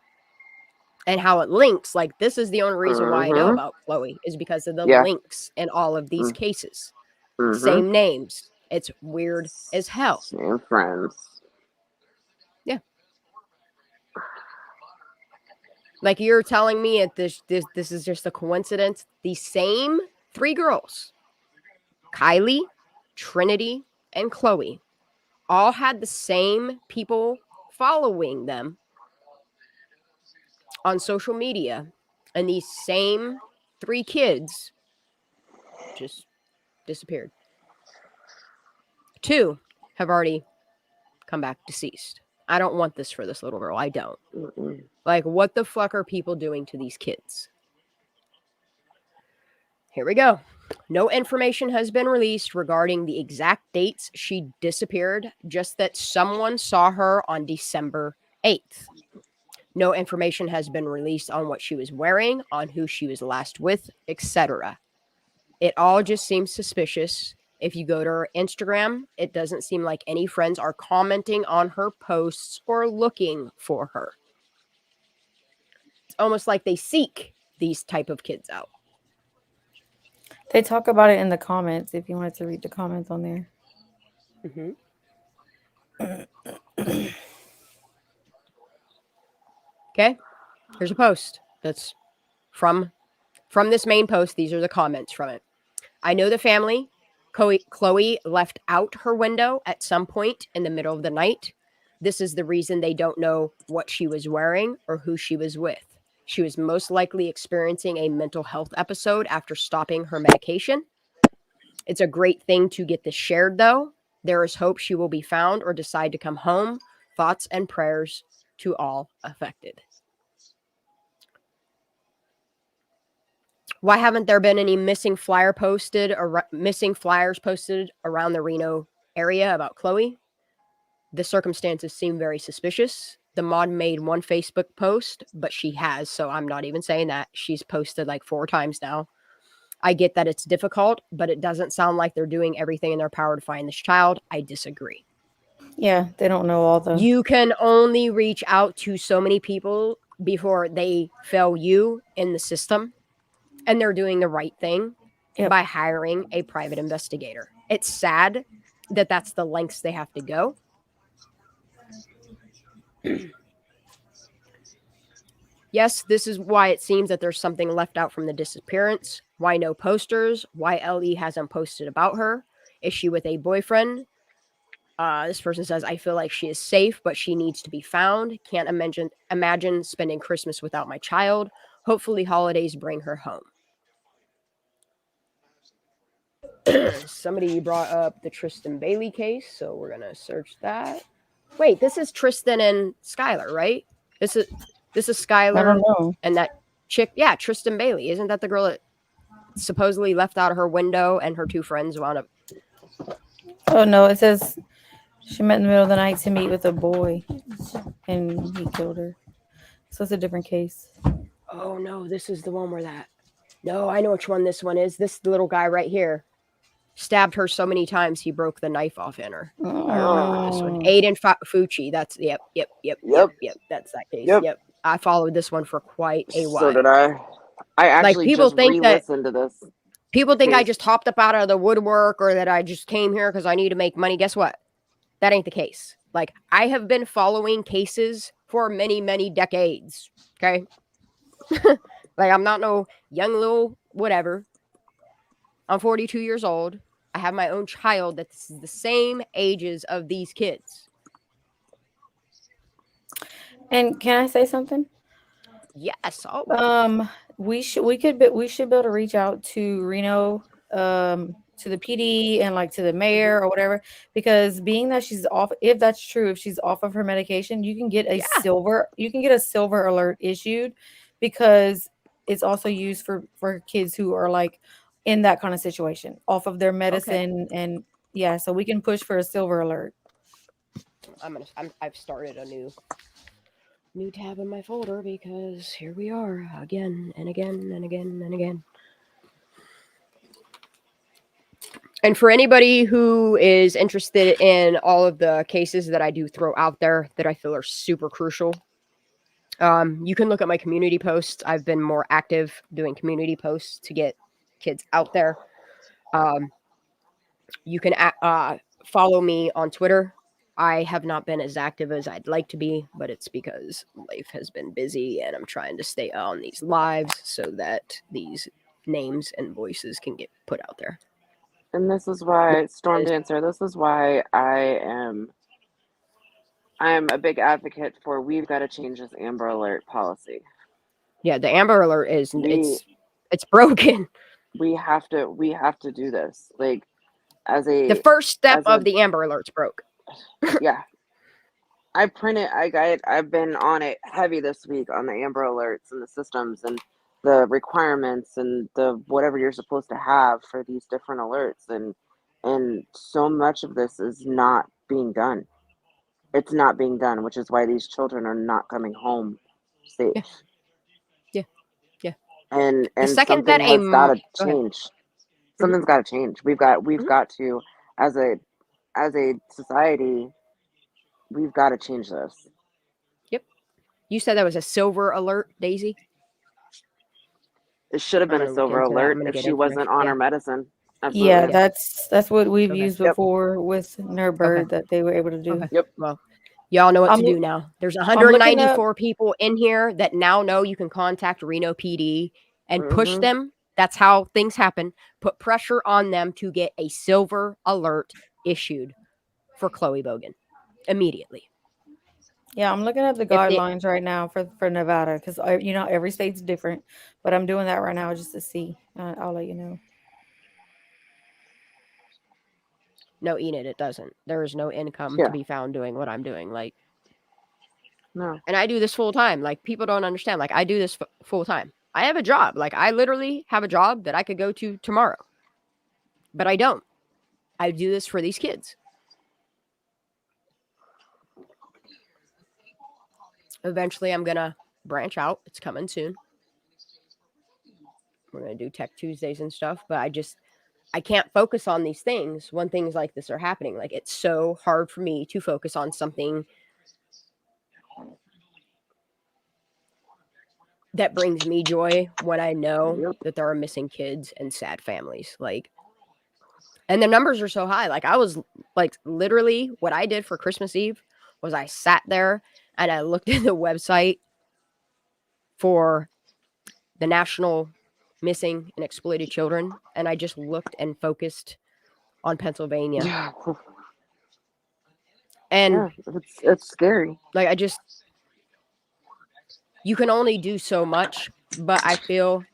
and how it links. Like, this is the only reason why I know about Kloey is because of the links in all of these cases. Same names. It's weird as hell. Same friends. Yeah. Like, you're telling me this is just a coincidence? The same 3 girls, Kylie, Trinity, and Kloey, all had the same people following them on social media. And these same 3 kids just disappeared. 2 have already come back deceased. I don't want this for this little girl. I don't. Like, what the fuck are people doing to these kids? Here we go. No information has been released regarding the exact dates she disappeared, just that someone saw her on December 8th. No information has been released on what she was wearing, on who she was last with, etc. It all just seems suspicious. If you go to her Instagram, it doesn't seem like any friends are commenting on her posts or looking for her. It's almost like they seek these type of kids out. They talk about it in the comments if you wanted to read the comments on there. Okay, here's a post that's from this main post. These are the comments from it. I know the family. Kloey left out her window at some point in the middle of the night. This is the reason they don't know what she was wearing or who she was with. She was most likely experiencing a mental health episode after stopping her medication. It's a great thing to get this shared, though. There is hope she will be found or decide to come home. Thoughts and prayers to all affected. Why haven't there been any missing flyers posted around the Reno area about Kloey? The circumstances seem very suspicious. The mod made one Facebook post, but she has, so I'm not even saying that. She's posted like 4 times now. I get that it's difficult, but it doesn't sound like they're doing everything in their power to find this child. I disagree. Yeah, they don't know all the... You can only reach out to so many people before they fail you in the system. And they're doing the right thing by hiring a private investigator. It's sad that that's the lengths they have to go. Yes, this is why it seems that there's something left out from the disappearance. Why no posters? Why LE hasn't posted about her? Is she with a boyfriend? This person says, I feel like she is safe, but she needs to be found. Can't imagine spending Christmas without my child. Hopefully holidays bring her home. Somebody brought up the Tristan Bailey case, so we're gonna search that. Wait, this is Tristan and Skylar, right? This is Skylar. I don't know. And that chick, yeah, Tristan Bailey. Isn't that the girl that supposedly left out of her window and her 2 friends wound up? Oh no, it says she met in the middle of the night to meet with a boy, and he killed her. So it's a different case. Oh no, this is the one where that. No, I know which one this one is. This little guy right here stabbed her so many times he broke the knife off in her. I remember this one. Aiden Fucci. That's yep. That's that case. Yep. I followed this one for quite a while. So did I. I actually people just think re-listened to this. People think I just hopped up out of the woodwork or that I just came here because I need to make money. Guess what? That ain't the case. Like, I have been following cases for many, many decades. Okay. Like, I'm not no young little whatever. I'm 42 years old. I have my own child that's the same ages of these kids. And can I say something? Yes. We should be able to reach out to Reno, to the PD and like to the mayor or whatever, because being that she's off, if that's true, if she's off of her medication, you can get a silver alert issued, because it's also used for kids who are like in that kind of situation off of their medicine. Okay. And yeah, so we can push for a silver alert. I've started a new tab in my folder because here we are again and again and again and again. And for anybody who is interested in all of the cases that I do throw out there that I feel are super crucial, you can look at my community posts. I've been more active doing community posts to get kids out there. You can follow me on Twitter. I have not been as active as I'd like to be, but it's because life has been busy and I'm trying to stay on these lives so that these names and voices can get put out there. And this is why, Storm Dancer, this is why I am a big advocate for we've got to change this Amber Alert policy. Yeah, the Amber Alert is it's broken. we have to do this. Like, The first step as of a the Amber Alerts broke. yeah. I've been on it heavy this week on the Amber Alerts and the systems and the requirements and the whatever you're supposed to have for these different alerts, and so much of this is not being done. It's not being done, which is why these children are not coming home safe. Yeah. Yeah. Yeah. And The second that something has got to go ahead. change. Something's got to change. We've got to, as a society, we've got to change this. Yep. You said that was a silver alert, Daisy? It should have I'm been a gonna look silver into that. I'm alert gonna if get she wasn't information. on Yeah. her medicine. Yeah, Absolutely. that's what we've Okay. used Yep. before with Nurbird Okay. that they were able to do. Okay. Yep. Well, y'all know what I'm to do now. There's I'm looking up. 194 people in here that now know you can contact Reno PD and push Mhm. them. That's how things happen. Put pressure on them to get a silver alert issued for Kloey Bogan immediately. Yeah, I'm looking at the If they, guidelines right now for Nevada because every state's different, but I'm doing that right now just to see. I'll let you know. no, Enid, it doesn't. There is no income Yeah. to be found doing what I'm doing. Like, No. and I do this full time. Like, people don't understand. Like, I do this full time. I have a job. Like, I literally have a job that I could go to tomorrow, but I don't. I do this for these kids. Eventually, I'm going to branch out. It's coming soon. We're going to do Tech Tuesdays and stuff, but I can't focus on these things when things like this are happening. Like, it's so hard for me to focus on something that brings me joy when I know Yep. that there are missing kids and sad families. Like, and the numbers are so high. Like, I was like, literally, what I did for Christmas Eve was I sat there and I looked at the website for the National Missing and Exploited Children, and I just looked and focused on Pennsylvania. Yeah. And Yeah. It's scary. like, you can only do so much, but I feel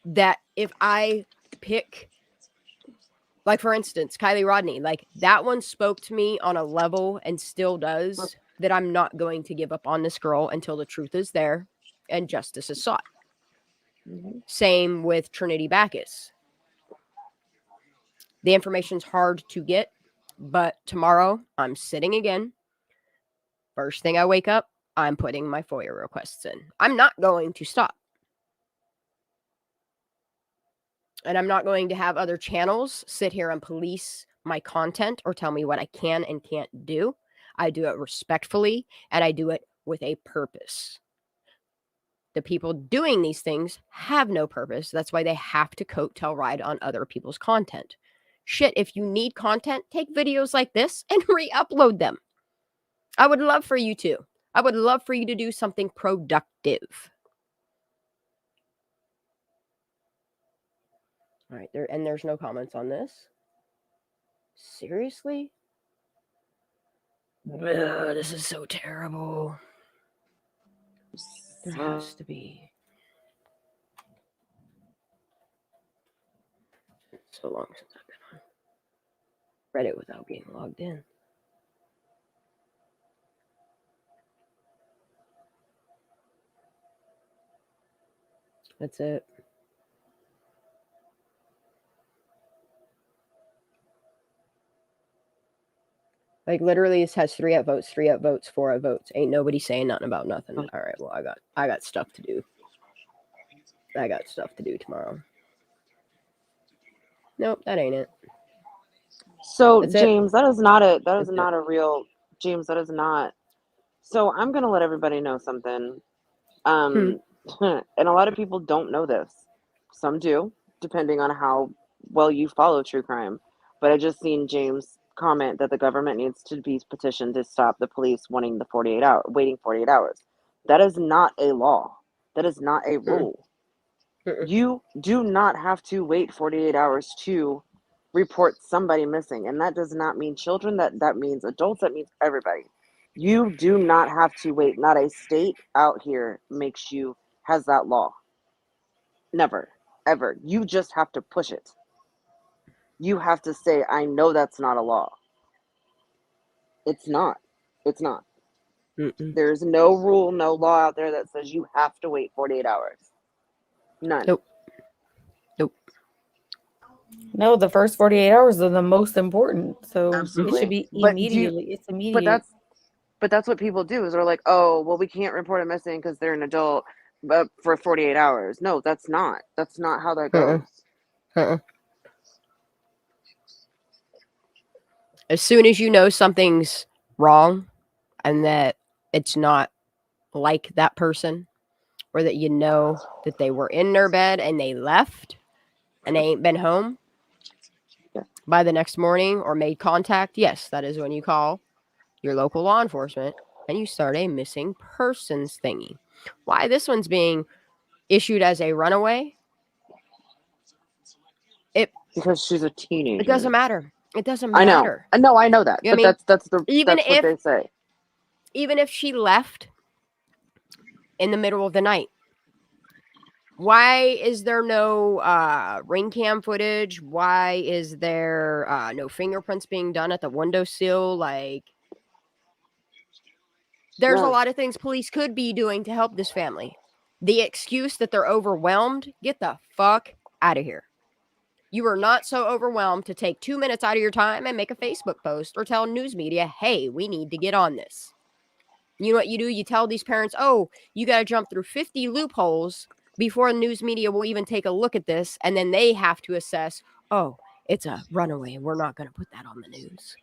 that if I pick, like, for instance, Kylie Rodney, like, that one spoke to me on a level and still does, that I'm not going to give up on this girl until the truth is there and justice is sought. Mhm. Same with Trinity Backus. The information's hard to get, but tomorrow I'm sitting again. First thing I wake up, I'm putting my FOIA requests in. I'm not going to stop. And I'm not going to have other channels sit here and police my content or tell me what I can and can't do. I do it respectfully, and I do it with a purpose. The people doing these things have no purpose. That's why they have to coattail ride on other people's content. Shit, if you need content, take videos like this and re-upload them. I would love for you to. I would love for you to do something productive. All right, there's no comments on this. Seriously? Ugh, this is so terrible. There has to be. So long since I've been on Reddit without being logged in. That's it. Like, literally, this has 3 upvotes, 3 upvotes, 4 upvotes. Ain't nobody saying nothing about nothing. All right, well, I got stuff to do. I got stuff to do tomorrow. Nope, that ain't it. So That's it. James, that is not a real James. That is not. So I'm gonna let everybody know something. And a lot of people don't know this. Some do, depending on how well you follow true crime. But I just seen James comment that the government needs to be petitioned to stop the police waiting 48 hours. That is not a law. That is not a rule. You do not have to wait 48 hours to report somebody missing. And that does not mean children, that means adults, that means everybody. You do not have to wait. Not a state out here has that law. Never. ever. You just have to push it. You have to say, I know that's not a law. It's not. It's not. Mm-mm. There's no rule, no law out there that says you have to wait 48 hours. None. Nope. Nope. No, the first 48 hours are the most important. So Absolutely. it should be But immediately. It's but immediate. that's what people do is they're like, oh, well, we can't report a missing because they're an adult, but for 48 hours. No, that's not how that Uh-uh. goes. Uh-uh. As soon as you know something's wrong and that it's not like that person, or that you know that they were in their bed and they left and they ain't been home by the next morning or made contact, yes, that is when you call your local law enforcement and you start a missing persons thingy. Why this one's being issued as a runaway? Because she's a teenager. It doesn't matter. It doesn't I know. matter. No, I know that. You know But what I mean? that's Even what if they say. even if she left in the middle of the night, why is there no ring cam footage? Why is there no fingerprints being done at the windowsill? Like, there's a lot of things police could be doing to help this family. The excuse that they're overwhelmed, get the fuck out of here. You are not so overwhelmed to take 2 minutes out of your time and make a Facebook post or tell news media, hey, we need to get on this. You know what you do? You tell these parents, oh, you got to jump through 50 loopholes before the news media will even take a look at this. And then they have to assess, oh, it's a runaway. We're not going to put that on the news.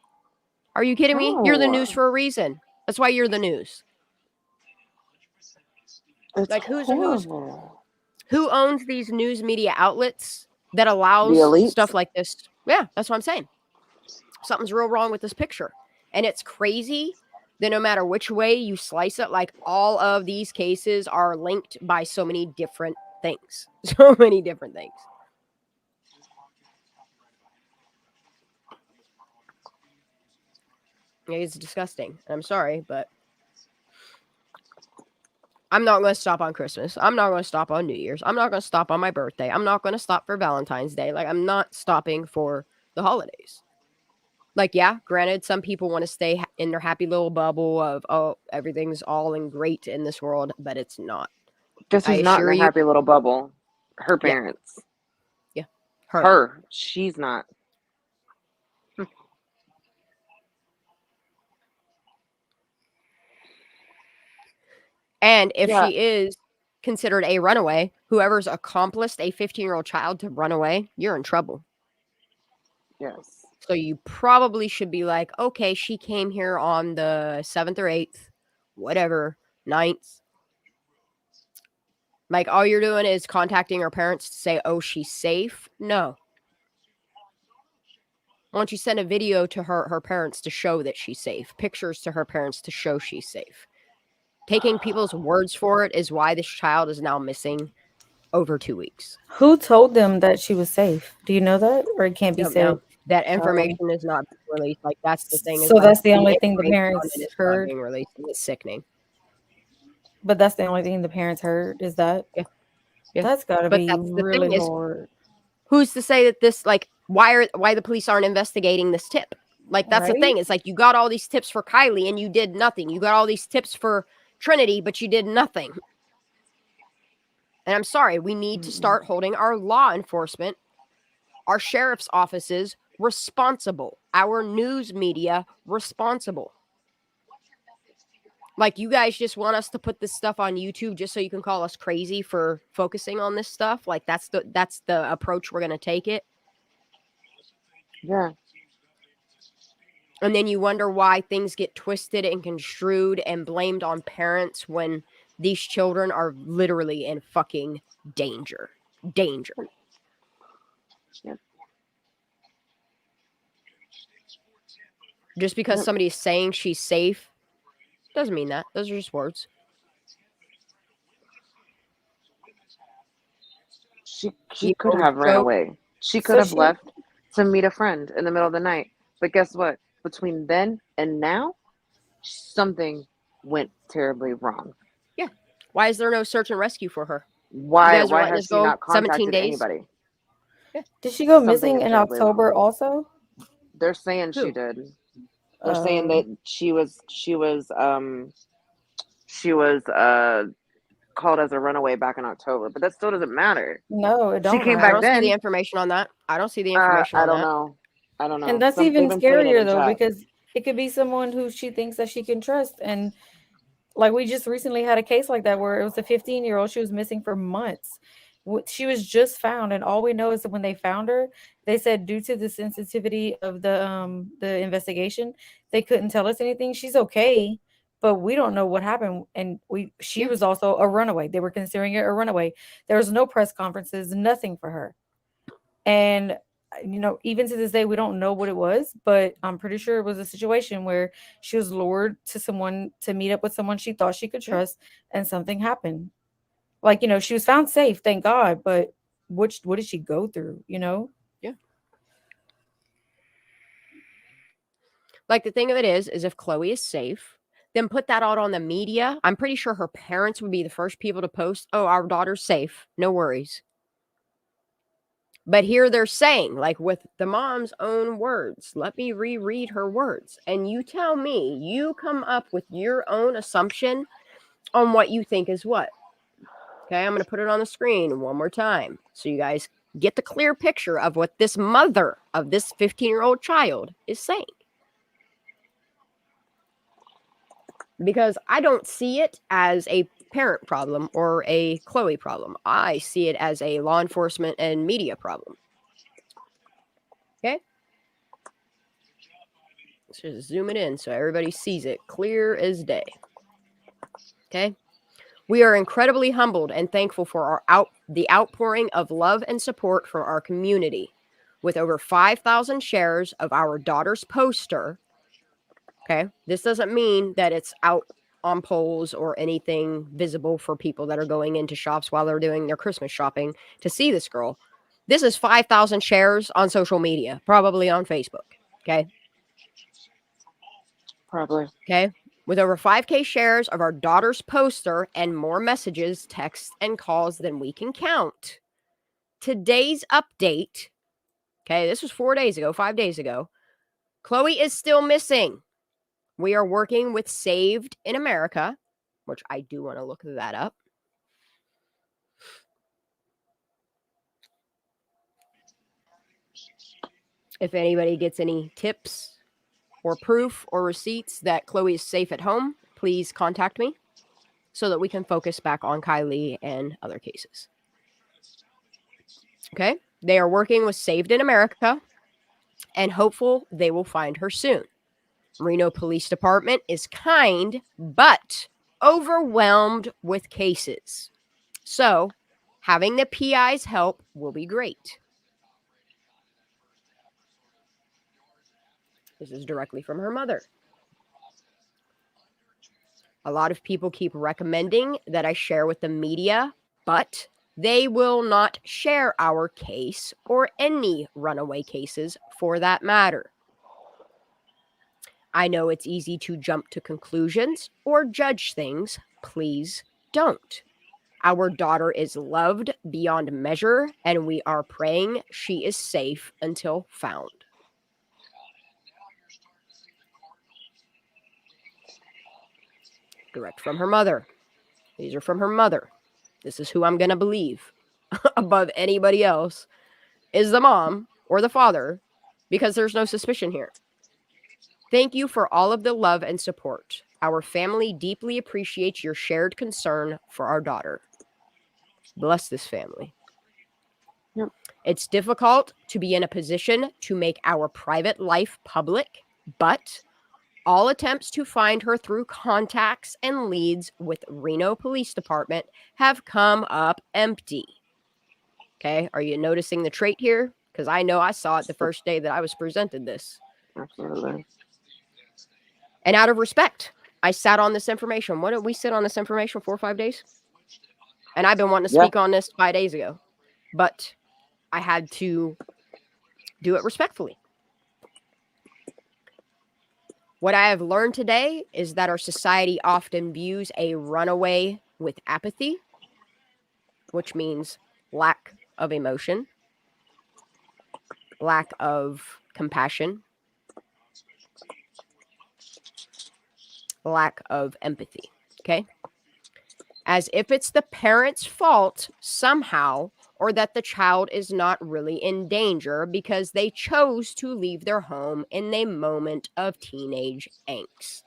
Are you kidding me? You're the news for a reason. That's why you're the news. It's like who owns these news media outlets that The allows elites? stuff like this? Yeah, that's what I'm saying. Something's real wrong with this picture. And it's crazy that no matter which way you slice it, like all of these cases are linked by so many different things. So many different things. Yeah, it's disgusting. I'm sorry, but I'm not going to stop on Christmas. I'm not going to stop on New Year's. I'm not going to stop on my birthday. I'm not going to stop for Valentine's Day. Like, I'm not stopping for the holidays. Like, yeah, granted, some people want to stay in their happy little bubble of, oh, everything's all and great in this world, but it's not. Guess who's not in a happy little bubble? Her parents. Yeah. Her. She's not. And if she is considered a runaway, whoever's accomplished a 15-year-old child to run away, you're in trouble. Yes. So you probably should be like, okay, she came here on the 7th or 8th, whatever, 9th. Like, all you're doing is contacting her parents to say, oh, she's safe. No. Why don't you send a video to her parents to show that she's safe? Pictures to her parents to show she's safe. Taking people's words for it is why this child is now missing over 2 weeks. Who told them that she was safe? Do you know that? Or it can't be said? No. That information is not released. Like, that's the thing. So that's the only thing the parents heard? Being released, and it's sickening. But that's the only thing the parents heard, is that? Yeah. That's got to be really hard. Who's to say that this, like, why the police aren't investigating this tip? Like, that's the thing. It's like, you got all these tips for Kylie and you did nothing. You got all these tips for Trinity, but you did nothing. And I'm sorry, we need to start holding our law enforcement, our sheriff's offices responsible, our news media responsible. Like, you guys just want us to put this stuff on YouTube just so you can call us crazy for focusing on this stuff? Like, that's the approach we're going to take it? Yeah. And then you wonder why things get twisted and construed and blamed on parents when these children are literally in fucking danger. Danger. Yeah. Just because somebody is saying she's safe doesn't mean that. Those are just words. She could have ran away. She could have left to meet a friend in the middle of the night. But guess what? Between then and now, something went terribly wrong. Yeah. Why is there no search and rescue for her? Why? guys are Why letting has us she go not 17 contacted days. anybody? Did she go Something missing is in terribly October wrong. also? They're saying she Who? did. They're saying Oh, that she was called as a runaway back in October, but that still doesn't matter. no, it She don't came I back don't matter. see the then. information on that. I don't see the information I on don't that. know. I don't And know. that's They've even been putting it scarier in though, chat. because it could be someone who she thinks that she can trust. And like we just recently had a case like that where it was a 15-year-old. She was missing for months. She was just found, and all we know is that when they found her, they said due to the sensitivity of the investigation, they couldn't tell us anything. She's okay, but we don't know what happened. And she Yeah. was also a runaway. They were considering it a runaway. There was no press conferences, nothing for her. And even to this day, we don't know what it was, but I'm pretty sure it was a situation where she was lured to meet up with someone she thought she could Yeah. trust, and something happened. Like, she was found safe, thank God, but what did she go through, Yeah. Like, the thing of it is if Kloey is safe, then put that out on the media. I'm pretty sure her parents would be the first people to post, oh, our daughter's safe. No worries. But here they're saying, like with the mom's own words, let me reread her words. And you tell me, you come up with your own assumption on what you think is what. Okay, I'm going to put it on the screen one more time so you guys get the clear picture of what this mother of this 15-year-old child is saying. Because I don't see it as a parent problem or a Kloey problem. I see it as a law enforcement and media problem. Okay? Let's just zoom it in so everybody sees it clear as day. Okay? We are incredibly humbled and thankful for the outpouring of love and support from our community. With over 5,000 shares of our daughter's poster. Okay? This doesn't mean that it's out on poles or anything visible for people that are going into shops while they're doing their Christmas shopping to see this girl. This is 5,000 shares on social media, probably on Facebook. Okay? Probably. Okay? With over 5K shares of our daughter's poster and more messages, texts, and calls than we can count. Today's update, okay, this was 5 days ago. Kloey is still missing. We are working with Saved in America, which I do want to look that up. If anybody gets any tips or proof or receipts that Kloey is safe at home, please contact me so that we can focus back on Kylie and other cases. Okay? They are working with Saved in America and hopeful they will find her soon. Reno Police Department is kind, but overwhelmed with cases. So, having the PI's help will be great. This is directly from her mother. A lot of people keep recommending that I share with the media, but they will not share our case or any runaway cases for that matter. I know it's easy to jump to conclusions or judge things. Please don't. Our daughter is loved beyond measure, and we are praying she is safe until found. Direct from her mother. These are from her mother. This is who I'm going to believe above anybody else is the mom or the father, because there's no suspicion here. Thank you for all of the love and support. Our family deeply appreciates your shared concern for our daughter. Bless this family. Yep. It's difficult to be in a position to make our private life public, but all attempts to find her through contacts and leads with Reno Police Department have come up empty. Okay, are you noticing the trait here? Because I know I saw it the first day that I was presented this. Absolutely. And out of respect, I sat on this information. What did we sit on this information 4 or 5 days? And I've been wanting to speak on this 5 days ago. But I had to do it respectfully. What I have learned today is that our society often views a runaway with apathy. which means lack of emotion, lack of compassion, lack of empathy. Okay. As if it's the parent's fault somehow, or that the child is not really in danger because they chose to leave their home in a moment of teenage angst.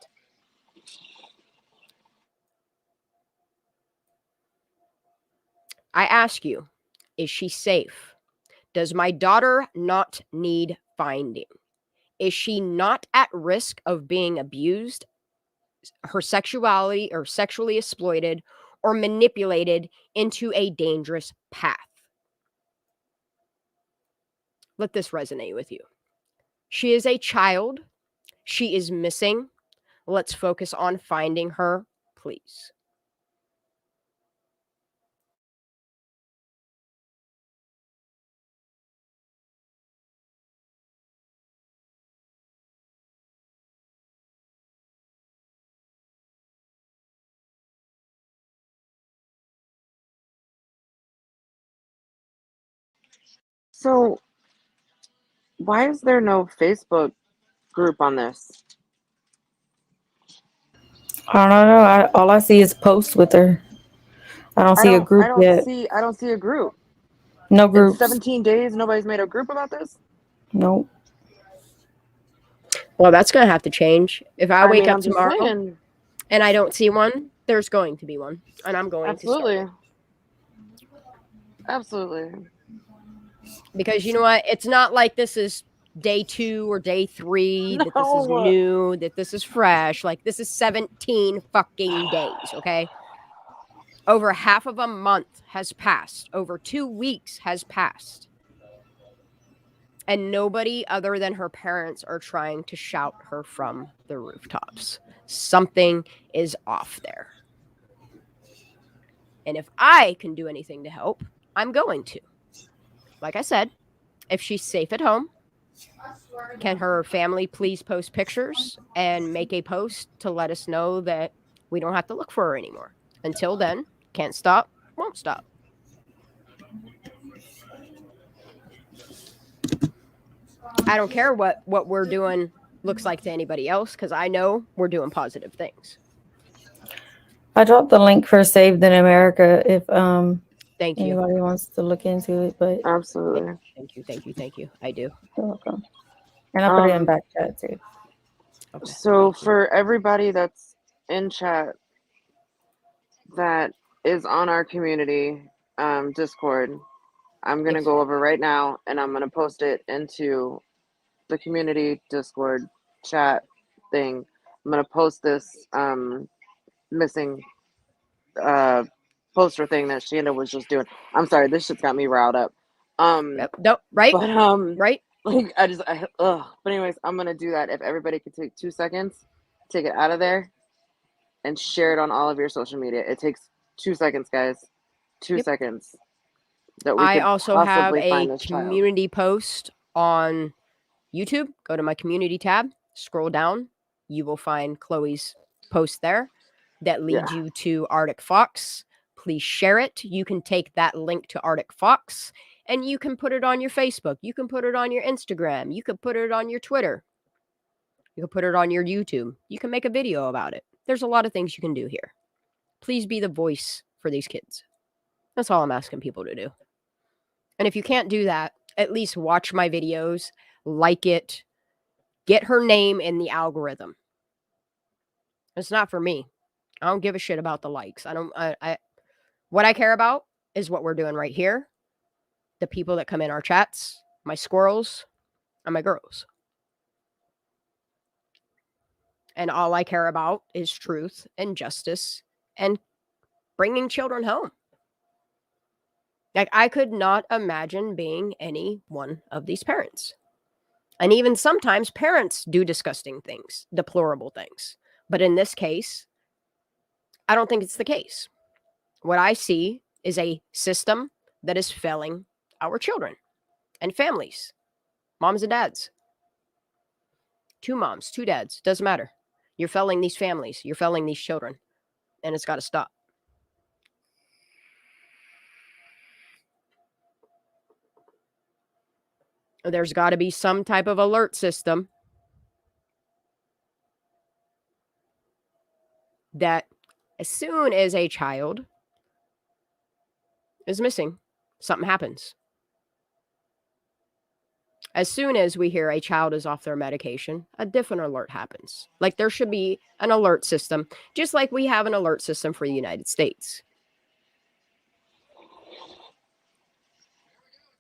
I ask you, is she safe? Does my daughter not need finding? Is she not at risk of being abused, her sexuality or sexually exploited, or manipulated into a dangerous path? Let this resonate with you. She is a child. She is missing. Let's focus on finding her, please. So, why is there no Facebook group on this? I don't know. All I see is posts with her. I don't see a group yet. I don't see a group. No In groups. 17 days, nobody's made a group about this? Nope. Well, that's going to have to change. If I wake up I'm just tomorrow saying. and I don't see one, there's going to be one. And I'm going to start it. Absolutely. Because you know what? It's not like this is day 2 or day 3, that this is No. new, that this is fresh. Like, this is 17 fucking days, okay? Over half of a month has passed. Over 2 weeks has passed. And nobody other than her parents are trying to shout her from the rooftops. Something is off there. And if I can do anything to help, I'm going to. Like I said, if she's safe at home, can her family please post pictures and make a post to let us know that we don't have to look for her anymore? Until then, can't stop, won't stop. I don't care what we're doing looks like to anybody else, because I know we're doing positive things. I dropped the link for Saved in America if Thank you. anybody wants to look into it. But Absolutely. Thank you. I do. You're welcome. And I'll put it in back chat too. Okay, so for everybody that's in chat that is on our community Discord, I'm going to go over right now and I'm going to post it into the community Discord chat thing. I'm going to post this missing poster thing that Shanda was just doing. I'm sorry, this shit's got me riled up. No, right? But right? like but anyways, I'm gonna do that. If everybody could take 2 seconds, take it out of there and share it on all of your social media. It takes 2 seconds, guys. 2 seconds. That we I could also have possibly a find this child. community post on YouTube. Go to my community tab, scroll down. You will find Chloe's post there that leads you to Arctic Fox. Please share it. You can take that link to Arctic Fox and you can put it on your Facebook. You can put it on your Instagram. You can put it on your Twitter. You can put it on your YouTube. You can make a video about it. There's a lot of things you can do here. Please be the voice for these kids. That's all I'm asking people to do. And if you can't do that, at least watch my videos, like it, get her name in the algorithm. It's not for me. I don't give a shit about the likes. What I care about is what we're doing right here. The people that come in our chats, my squirrels, and my girls. And all I care about is truth and justice and bringing children home. Like, I could not imagine being any one of these parents. And even sometimes parents do disgusting things, deplorable things. But in this case, I don't think it's the case. What I see is a system that is failing our children and families, moms and dads. 2 moms, 2 dads, doesn't matter. You're failing these families. You're failing these children. And it's got to stop. There's got to be some type of alert system that as soon as a child is missing, something happens. As soon as we hear a child is off their medication, a different alert happens. Like there should be an alert system, just like we have an alert system for the United States.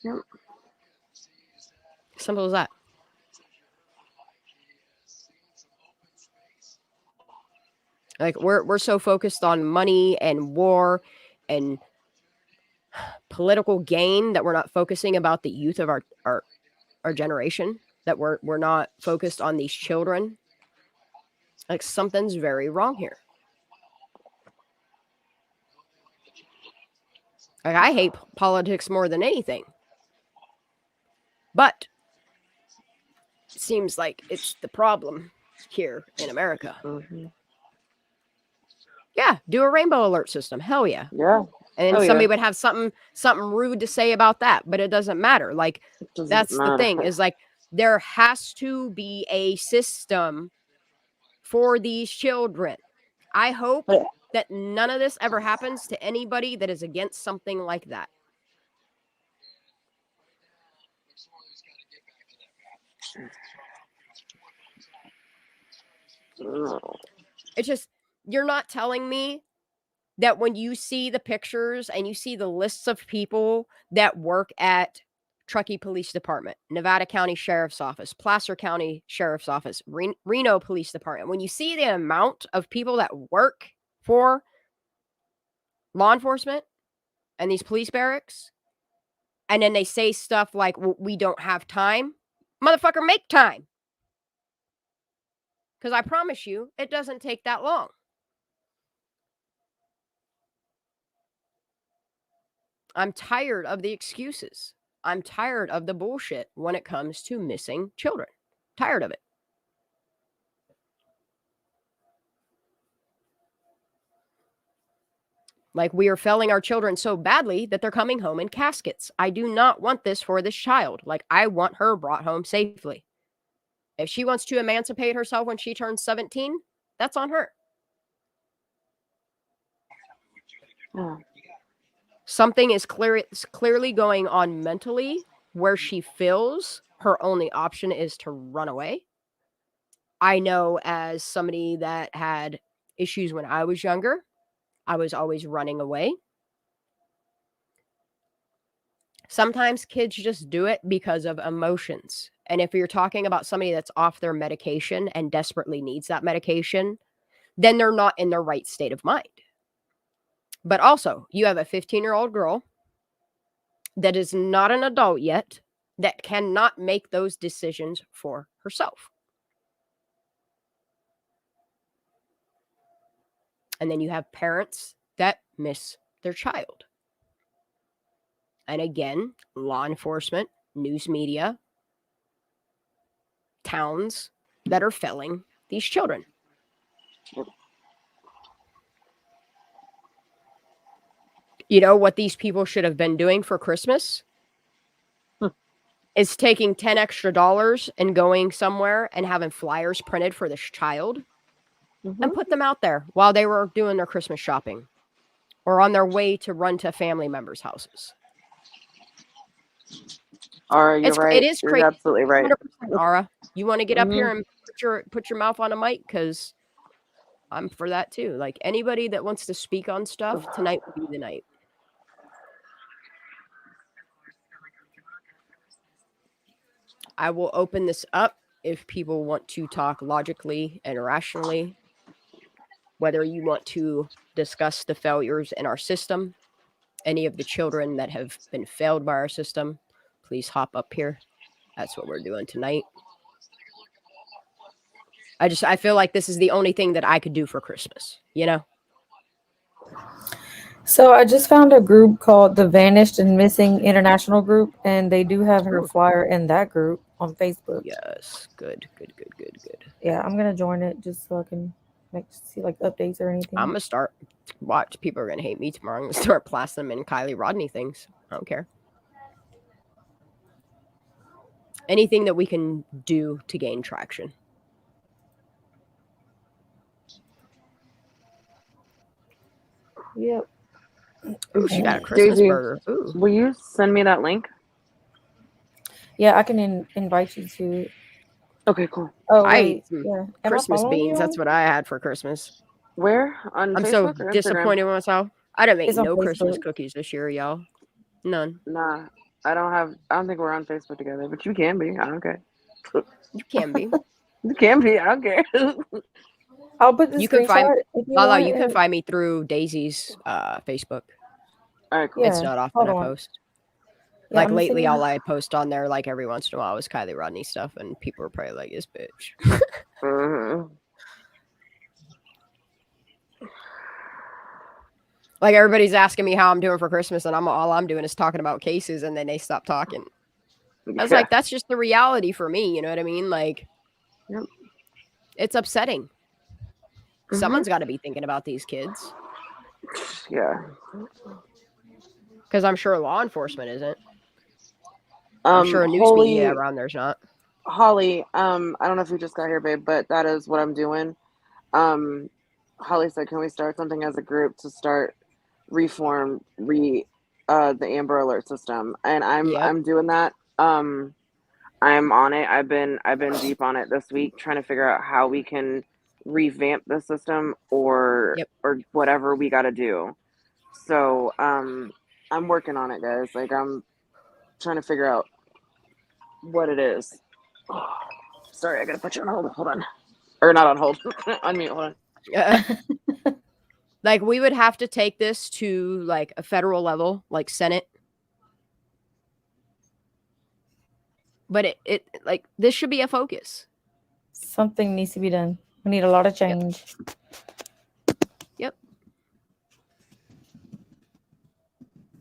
Yep. Simple as that. Like we're so focused on money and war and political gain that we're not focusing about the youth of our generation, that we're not focused on these children. Like something's very wrong here. Like I hate politics more than anything. But it seems like it's the problem here in America. Mm-hmm. Yeah, do a rainbow alert system. Hell yeah. Yeah. And Hell somebody yeah. would have something rude to say about that, but it doesn't matter. Like that's the thing, is like there has to be a system for these children. I hope that none of this ever happens to anybody that is against something like that. It's just, you're not telling me that when you see the pictures and you see the lists of people that work at Truckee Police Department, Nevada County Sheriff's Office, Placer County Sheriff's Office, Reno Police Department, when you see the amount of people that work for law enforcement and these police barracks, and then they say stuff like, well, we don't have time. Motherfucker, make time. Because I promise you, it doesn't take that long. I'm tired of the excuses. I'm tired of the bullshit when it comes to missing children. Tired of it. Like we are failing our children so badly that they're coming home in caskets. I do not want this for this child. Like I want her brought home safely. If she wants to emancipate herself when she turns 17, that's on her. Yeah. Something is clearly going on mentally where she feels her only option is to run away. I know as somebody that had issues when I was younger, I was always running away. Sometimes kids just do it because of emotions. And if you're talking about somebody that's off their medication and desperately needs that medication, then they're not in their right state of mind. But also, you have a 15-year-old girl that is not an adult yet that cannot make those decisions for herself. And then you have parents that miss their child. And again, law enforcement, news media, towns that are failing these children. You know what these people should have been doing for Christmas? Is taking $10 extra and going somewhere and having flyers printed for this child and put them out there while they were doing their Christmas shopping or on their way to run to family members' houses. Aura, you're right. It is crazy. You're absolutely right. 100%, Aura. You want to get up here and put your mouth on a mic? Because I'm for that too. Like anybody that wants to speak on stuff, tonight would be the night. I will open this up if people want to talk logically and rationally, whether you want to discuss the failures in our system, any of the children that have been failed by our system, please hop up here. That's what we're doing tonight. I feel like this is the only thing that I could do for Christmas, you know? So I just found a group called the Vanished and Missing International Group, and they do have her flyer in that group on Facebook. Yes, good. Yeah, I'm gonna join it just so I can see like updates or anything. I'm gonna start. Watch, people are gonna hate me tomorrow. I'm gonna start blasting them in Kylie Rodney things. I don't care. Anything that we can do to gain traction. Yep. Ooh, she got a Christmas Daisy, burger. Ooh. will you send me that link? Yeah, I can invite you to it. Okay, cool. Oh I ate wait, some yeah. Am I Christmas following beans. you? That's what I had for Christmas. Where? On I'm so Facebook or Instagram? disappointed with myself. I didn't make It's on no Christmas Facebook. cookies this year, y'all. None. Nah, I don't think we're on Facebook together, but you can be. I don't care. You can be. You can be. I don't care. I'll put the You can find screenshot if you Lala, want. you can and- find me through Daisy's Facebook. All right, cool. Yeah, It's not often hold I on. post. Yeah, Like I'm lately, sending- all I post on there, like every once in a while, is Kylie Rodney stuff, and people are probably like, "This bitch." Mhm. Like everybody's asking me how I'm doing for Christmas, and all I'm doing is talking about cases, and then they stop talking. I was Yeah. like, that's just the reality for me. You know what I mean? Like, Yep. it's upsetting. Mhm. Someone's got to be thinking about these kids, Yeah. because I'm sure law enforcement isn't. I'm sure news media around there's not. Holly, I don't know if you just got here, babe, but that is what I'm doing. Holly said, can we start something as a group to start the Amber Alert system? And Yep. I'm doing that. I'm on it. I've been deep on it this week, trying to figure out how we can revamp the system or whatever we got to do. So I'm working on it, guys. Like I'm trying to figure out what it is. Oh, sorry, I gotta put you on hold. Hold on, or not on hold. Unmute. Hold on. Like we would have to take this to like a federal level, like Senate. But it like this should be a focus. Something needs to be done. We need a lot of change. Yep.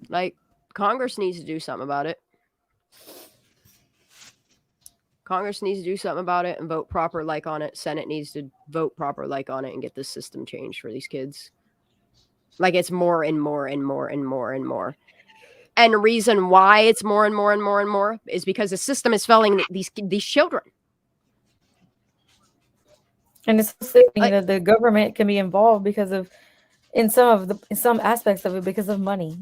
Like Congress needs to do something about it. Congress needs to do something about it and vote proper like on it. Senate needs to vote proper like on it and get this system changed for these kids. Like it's more and more and more and more and more. And the reason why it's more and more and more and more is because the system is failing these children. And it's sickening that the government can be involved because of in some aspects of it because of money.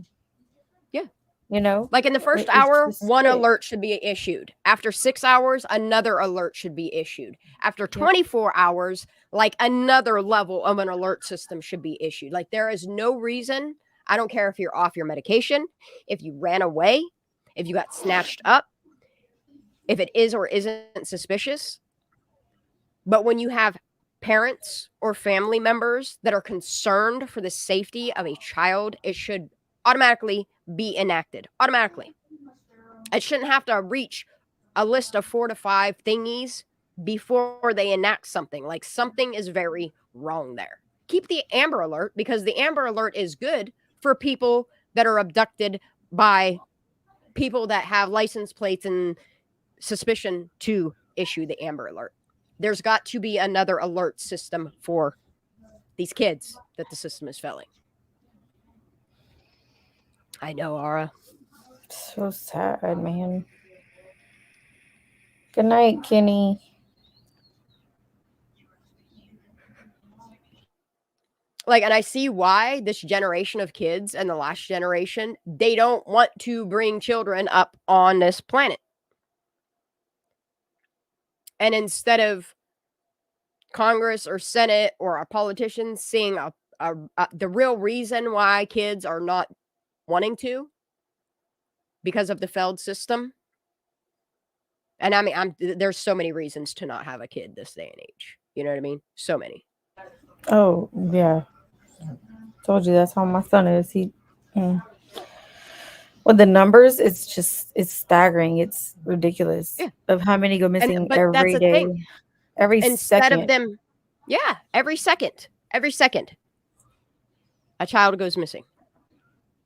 Yeah. You know? Like in the first hour, one alert should be issued. After 6 hours, another alert should be issued. After 24 hours, like another level of an alert system should be issued. Like there is no reason. I don't care if you're off your medication, if you ran away, if you got snatched up, if it is or isn't suspicious. But when you have parents or family members that are concerned for the safety of a child, it should automatically be enacted. Automatically. It shouldn't have to reach a list of 4 to 5 thingies before they enact something. Like something is very wrong there. Keep the Amber Alert because the Amber Alert is good for people that are abducted by people that have license plates and suspicion to issue the Amber Alert. There's got to be another alert system for these kids that the system is failing. I know, Ara. So sad, man. Good night, Kenny. Like, and I see why this generation of kids and the last generation, they don't want to bring children up on this planet. And instead of Congress or Senate or our politicians seeing the real reason why kids are not wanting to, because of the failed system. And I mean, there's so many reasons to not have a kid this day and age. You know what I mean? So many. Oh, yeah. Told you that's how my son is. Well, the numbers, it's staggering. It's ridiculous of how many go missing every day. Thing. Every Instead second. of them, every second, a child goes missing.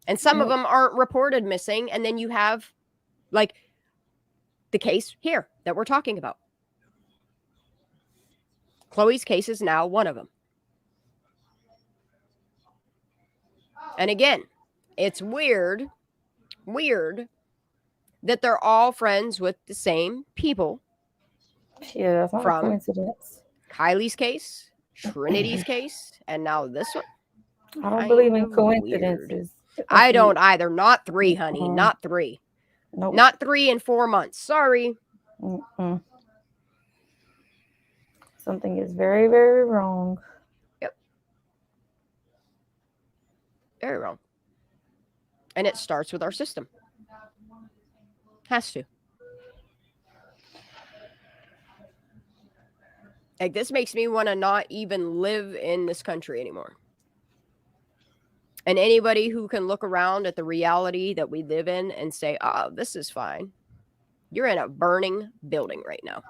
And some of them aren't reported missing. And then you have like the case here that we're talking about. Kloey's case is now one of them. And again, it's weird that they're all friends with the same people. Yeah, that's not a From coincidence. Kylie's case, Trinity's case, and now this one. I don't believe in Kind of coincidences. I don't either. Not 3, honey. Not 3. Nope. Not 3 in 4 months. Sorry. Mm-mm. Something is very, very wrong. Yep. Very wrong. And it starts with our system. Has to. Like, this makes me want to not even live in this country anymore. And anybody who can look around at the reality that we live in and say, oh, this is fine. You're in a burning building right now.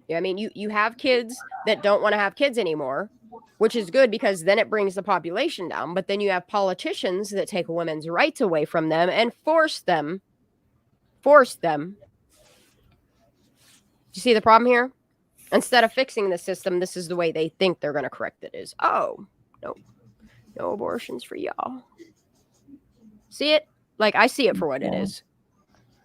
Yeah, I mean, you have kids that don't want to have kids anymore, which is good because then it brings the population down. But then you have politicians that take women's rights away from them and force them. Do you see the problem here? Instead of fixing the system, this is the way they think they're going to correct it is, oh, no abortions for y'all. See it? Like, I see it for what it is.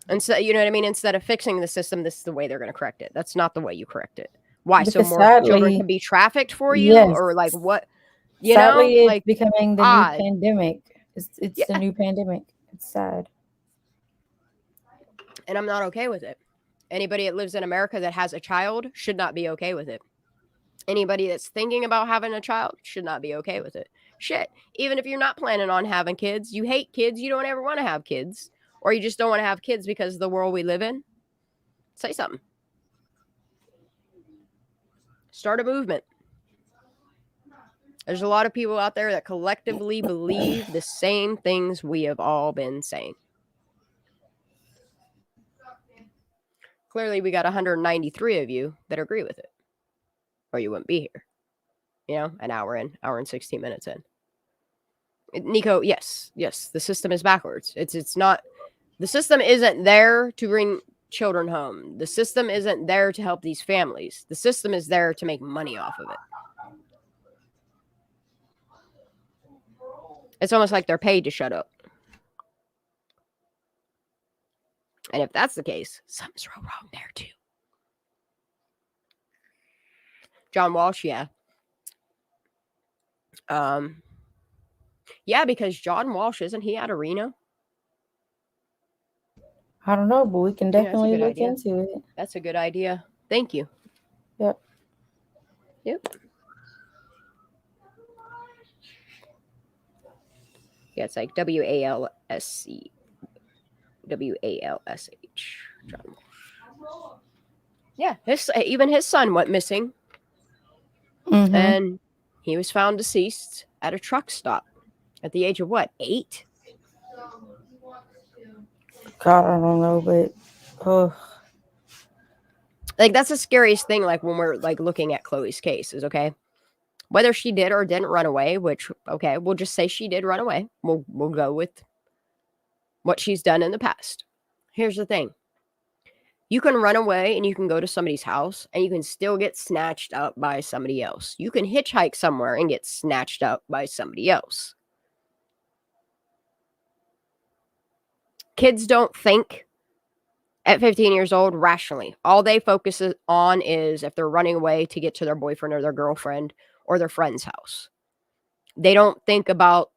And so, you know what I mean? Instead of fixing the system, this is the way they're going to correct it. That's not the way you correct it. Why? Because so more children can be trafficked for you? Yes. Or like what? Sadly, it's like becoming the odd. new pandemic. It's the new pandemic. It's sad. And I'm not okay with it. Anybody that lives in America that has a child should not be okay with it. Anybody that's thinking about having a child should not be okay with it. Shit. Even if you're not planning on having kids, you hate kids, you don't ever want to have kids, or you just don't want to have kids because of the world we live in, say something. Start a movement. There's a lot of people out there that collectively believe the same things we have all been saying. Clearly, we got 193 of you that agree with it, or you wouldn't be here. You know, an hour and 16 minutes in. Nico, yes, the system is backwards. It's not. The system isn't there to bring children home. The system isn't there to help these families. The system is there to make money off of it. It's almost like they're paid to shut up. And if that's the case, something's real wrong there too. John Walsh, yeah. Yeah, because John Walsh, isn't he out of Reno? I don't know, but we can definitely look into it. That's a good idea. Thank you. Yep. Yeah, it's like WALSC. WALSH. John Walsh. Yeah, even his son went missing. Mm-hmm. And he was found deceased at a truck stop at the age of what, 8? God, I don't know, but like that's the scariest thing. Like when we're like looking at Kloey's case is okay, whether she did or didn't run away. Which okay, we'll just say she did run away. We'll go with what she's done in the past. Here's the thing: you can run away and you can go to somebody's house and you can still get snatched up by somebody else. You can hitchhike somewhere and get snatched up by somebody else. Kids don't think at 15 years old rationally. All they focus on is if they're running away to get to their boyfriend or their girlfriend or their friend's house. They don't think about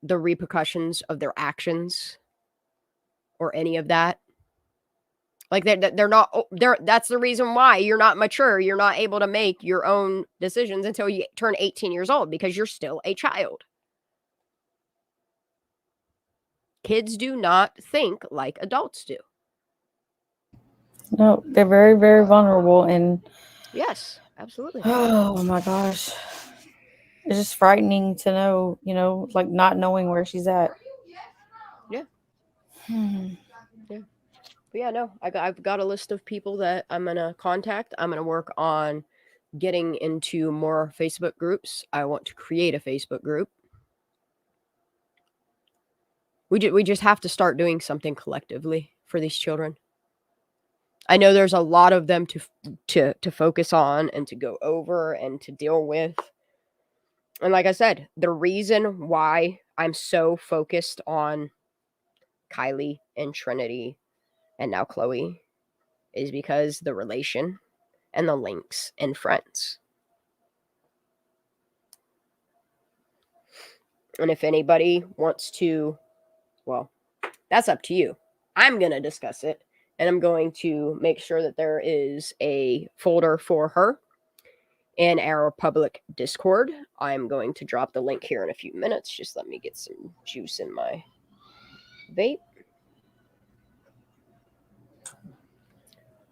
the repercussions of their actions or any of that. Like they're not there. That's the reason why you're not mature. You're not able to make your own decisions until you turn 18 years old because you're still a child. Kids do not think like adults do. No, they're very, very vulnerable. And yes, absolutely. Oh my gosh. It's just frightening to know, you know, like not knowing where she's at. Yeah. Yeah. But yeah, no, I've got a list of people that I'm going to contact. I'm going to work on getting into more Facebook groups. I want to create a Facebook group. We just have to start doing something collectively for these children. I know there's a lot of them to focus on and to go over and to deal with. And like I said, the reason why I'm so focused on Kylie and Trinity and now Kloey is because the relation and the links and friends. And if anybody wants to, well, that's up to you. I'm going to discuss it, and I'm going to make sure that there is a folder for her in our public Discord. I'm going to drop the link here in a few minutes. Just let me get some juice in my vape.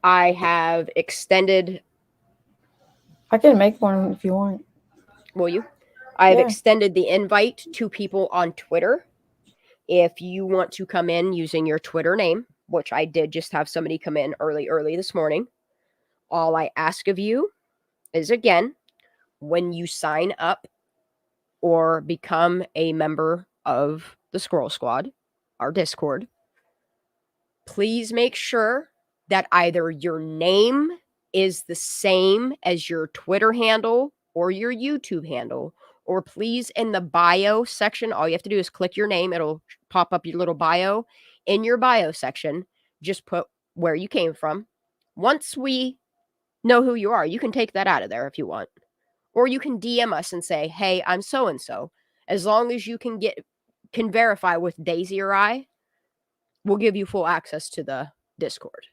I have extended. I can make one if you want. Will you? I've Yeah. extended the invite to people on Twitter. If you want to come in using your Twitter name, which I did just have somebody come in early this morning, all I ask of you is, again, when you sign up or become a member of the Squirrel Squad, our Discord, please make sure that either your name is the same as your Twitter handle or your YouTube handle, or please, in the bio section, all you have to do is click your name. It'll pop up your little bio. In your bio section, just put where you came from. Once we know who you are, you can take that out of there if you want. Or you can DM us and say, hey, I'm so-and-so. As long as you can verify with Daisy or I, we'll give you full access to the Discord.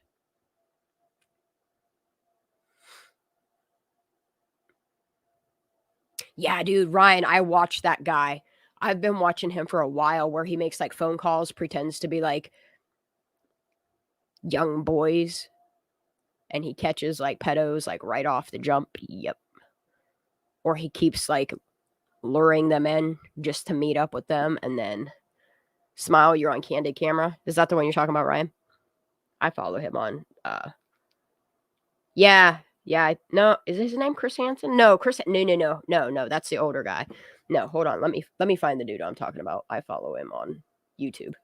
Yeah, dude, Ryan, I watched that guy. I've been watching him for a while where he makes like phone calls, pretends to be like young boys, and he catches like pedos like right off the jump. Yep. Or he keeps like luring them in just to meet up with them and then smile, you're on candid camera. Is that the one you're talking about, Ryan? I follow him on yeah, no, is his name Chris Hansen? No, no, that's the older guy. No, hold on, let me find the dude I'm talking about. I follow him on YouTube.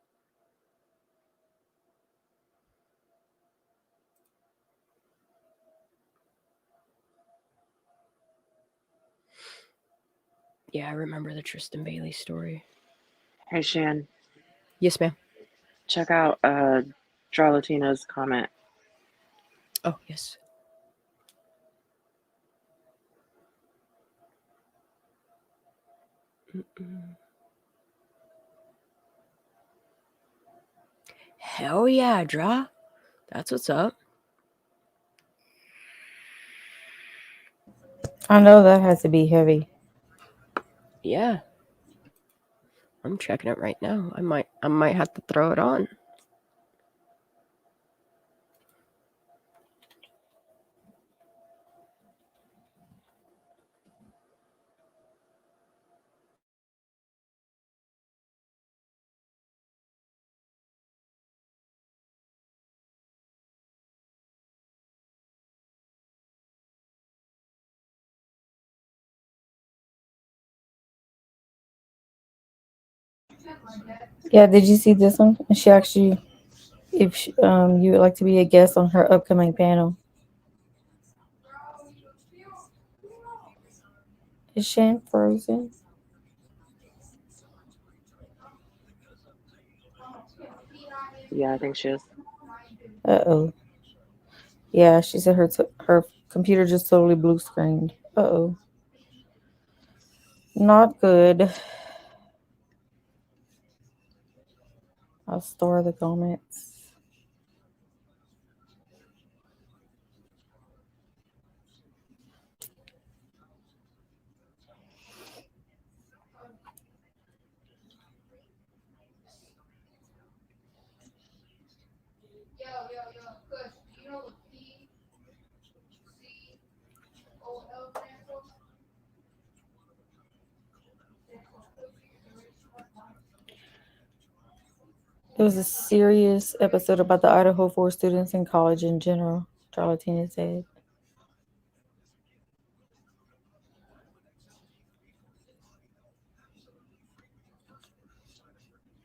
Yeah, I remember the Tristan Bailey story. Hey, Shan. Yes, ma'am. Check out Dralatina's comment. Oh, yes. Mm-mm. Hell yeah, Dra. That's what's up. I know that has to be heavy. Yeah. I'm checking it right now. I might have to throw it on. Yeah, did you see this one? She actually, if she, you would like to be a guest on her upcoming panel. Is Shan frozen? Yeah, I think she is. Uh-oh. Yeah, she said her computer just totally blue screened. Uh-oh. Not good. I'll store the comments. It was a serious episode about the Idaho 4 students in college in general, Charlatina said.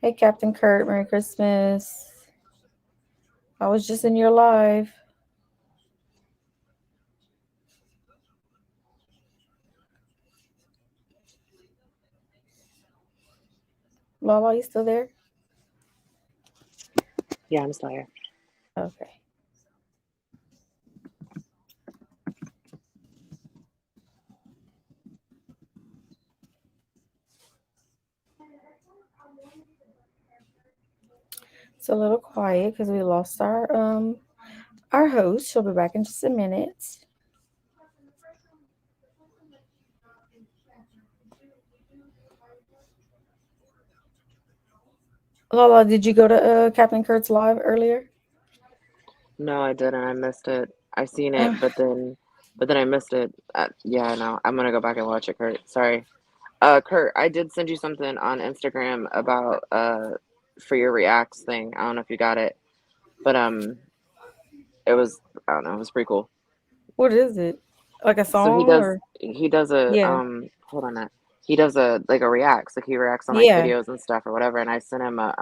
Hey, Captain Kurt, Merry Christmas. I was just in your live. Lala, you still there? Yeah, I'm still here. Okay. It's a little quiet because we lost our host. She'll be back in just a minute. Lala, did you go to Captain Kurt's live earlier? No, I didn't. I missed it. I seen it, but then I missed it. Yeah, I know. I'm gonna go back and watch it, Kurt. Sorry. Kurt, I did send you something on Instagram about for your reacts thing. I don't know if you got it, but it was, I don't know, it was pretty cool. What is it? Like a So song or? he does a Yeah. hold on that. He does a like a reacts, like he reacts on like Yeah. videos and stuff or whatever. And I sent him a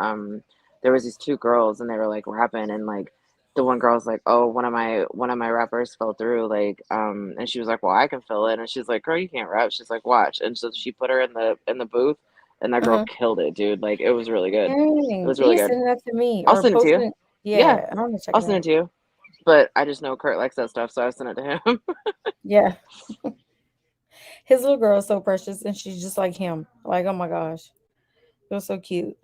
there was these two girls and they were like rapping and like the one girl's like, oh, one of my rappers fell through, like and she was like, well, I can fill it, and she's like, girl, you can't rap. She's like, watch. And so she put her in the booth and that girl Uh-huh. killed it, dude. Like it was really good. It Dang. was You really need to good. send that to me I'll or send it to post you. it. Yeah, Yeah, I want to check I'll it send it out. to you. But I just know Kurt likes that stuff, so I sent it to him. Yeah. His little girl is so precious and she's just like him. Like, oh my gosh. It was so cute.